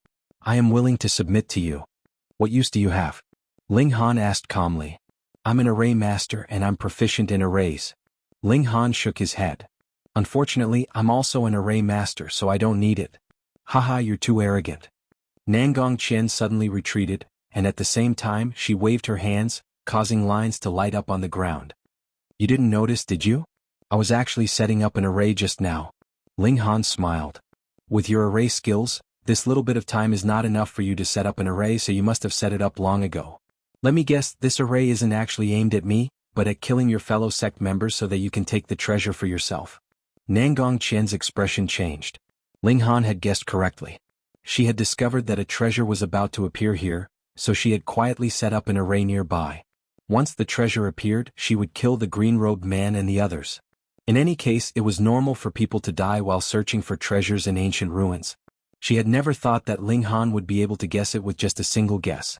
"I am willing to submit to you. What use do you have?" Ling Han asked calmly. "I'm an array master and I'm proficient in arrays." Ling Han shook his head. "Unfortunately, I'm also an array master, so I don't need it." "Haha, you're too arrogant." Nangong Chen suddenly retreated, and at the same time she waved her hands, causing lines to light up on the ground. "You didn't notice, did you? I was actually setting up an array just now." Ling Han smiled. "With your array skills, this little bit of time is not enough for you to set up an array, so you must have set it up long ago. Let me guess, this array isn't actually aimed at me, but at killing your fellow sect members so that you can take the treasure for yourself." Nangong Chen's expression changed. Ling Han had guessed correctly. She had discovered that a treasure was about to appear here, so she had quietly set up an array nearby. Once the treasure appeared, she would kill the green-robed man and the others. In any case, it was normal for people to die while searching for treasures in ancient ruins. She had never thought that Ling Han would be able to guess it with just a single guess.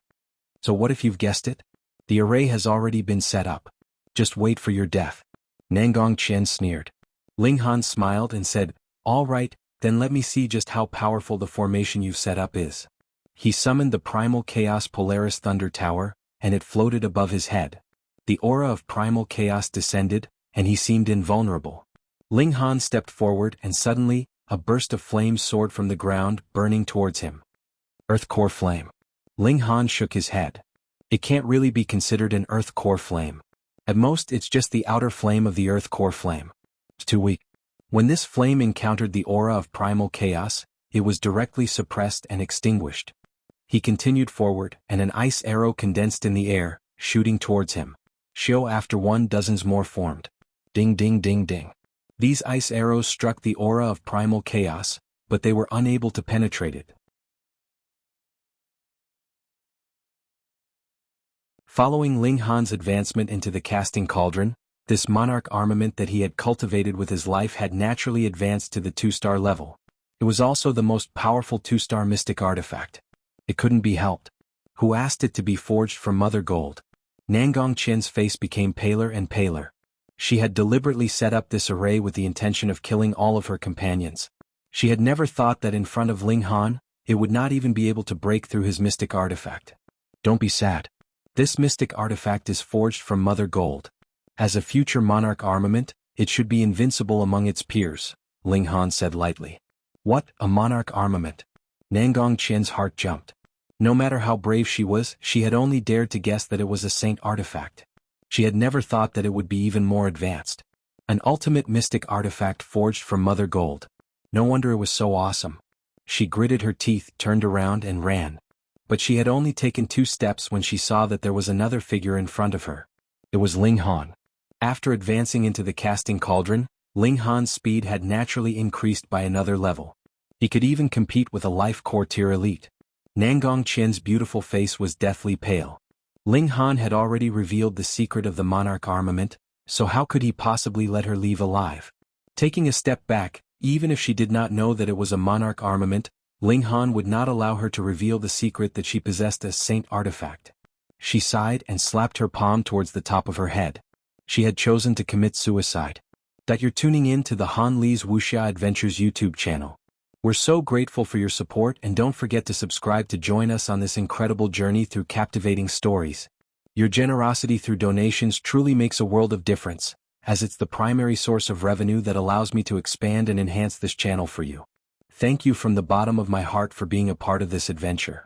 "So what if you've guessed it? The array has already been set up. Just wait for your death." Nangong Chen sneered. Ling Han smiled and said, "All right, then let me see just how powerful the formation you've set up is." He summoned the Primal Chaos Polaris Thunder Tower, and it floated above his head. The aura of primal chaos descended, and he seemed invulnerable. Ling Han stepped forward and suddenly, a burst of flames soared from the ground, burning towards him. Earth core flame. Ling Han shook his head. It can't really be considered an earth core flame. At most, it's just the outer flame of the earth core flame. It's too weak. When this flame encountered the aura of primal chaos, it was directly suppressed and extinguished. He continued forward, and an ice arrow condensed in the air, shooting towards him. Shio after one dozens more formed. Ding ding ding ding. These ice arrows struck the aura of primal chaos, but they were unable to penetrate it. Following Ling Han's advancement into the casting cauldron, this monarch armament that he had cultivated with his life had naturally advanced to the 2-star level. It was also the most powerful 2-star mystic artifact. It couldn't be helped. Who asked it to be forged from mother gold? Nangong Qian's face became paler and paler. She had deliberately set up this array with the intention of killing all of her companions. She had never thought that in front of Ling Han, it would not even be able to break through his mystic artifact. Don't be sad. This mystic artifact is forged from Mother Gold. As a future monarch armament, it should be invincible among its peers, Ling Han said lightly. What, a monarch armament? Nangong Qian's heart jumped. No matter how brave she was, she had only dared to guess that it was a saint artifact. She had never thought that it would be even more advanced. An ultimate mystic artifact forged from Mother Gold. No wonder it was so awesome. She gritted her teeth, turned around and ran. But she had only taken 2 steps when she saw that there was another figure in front of her. It was Ling Han. After advancing into the casting cauldron, Ling Han's speed had naturally increased by another level. He could even compete with a life core tier elite. Nangong Qian's beautiful face was deathly pale. Ling Han had already revealed the secret of the monarch armament, so how could he possibly let her leave alive? Taking a step back, even if she did not know that it was a monarch armament, Ling Han would not allow her to reveal the secret that she possessed a saint artifact. She sighed and slapped her palm towards the top of her head. She had chosen to commit suicide. That you're tuning in to the Han Li's Wuxia Adventures YouTube channel. We're so grateful for your support, and don't forget to subscribe to join us on this incredible journey through captivating stories. Your generosity through donations truly makes a world of difference, as it's the primary source of revenue that allows me to expand and enhance this channel for you. Thank you from the bottom of my heart for being a part of this adventure.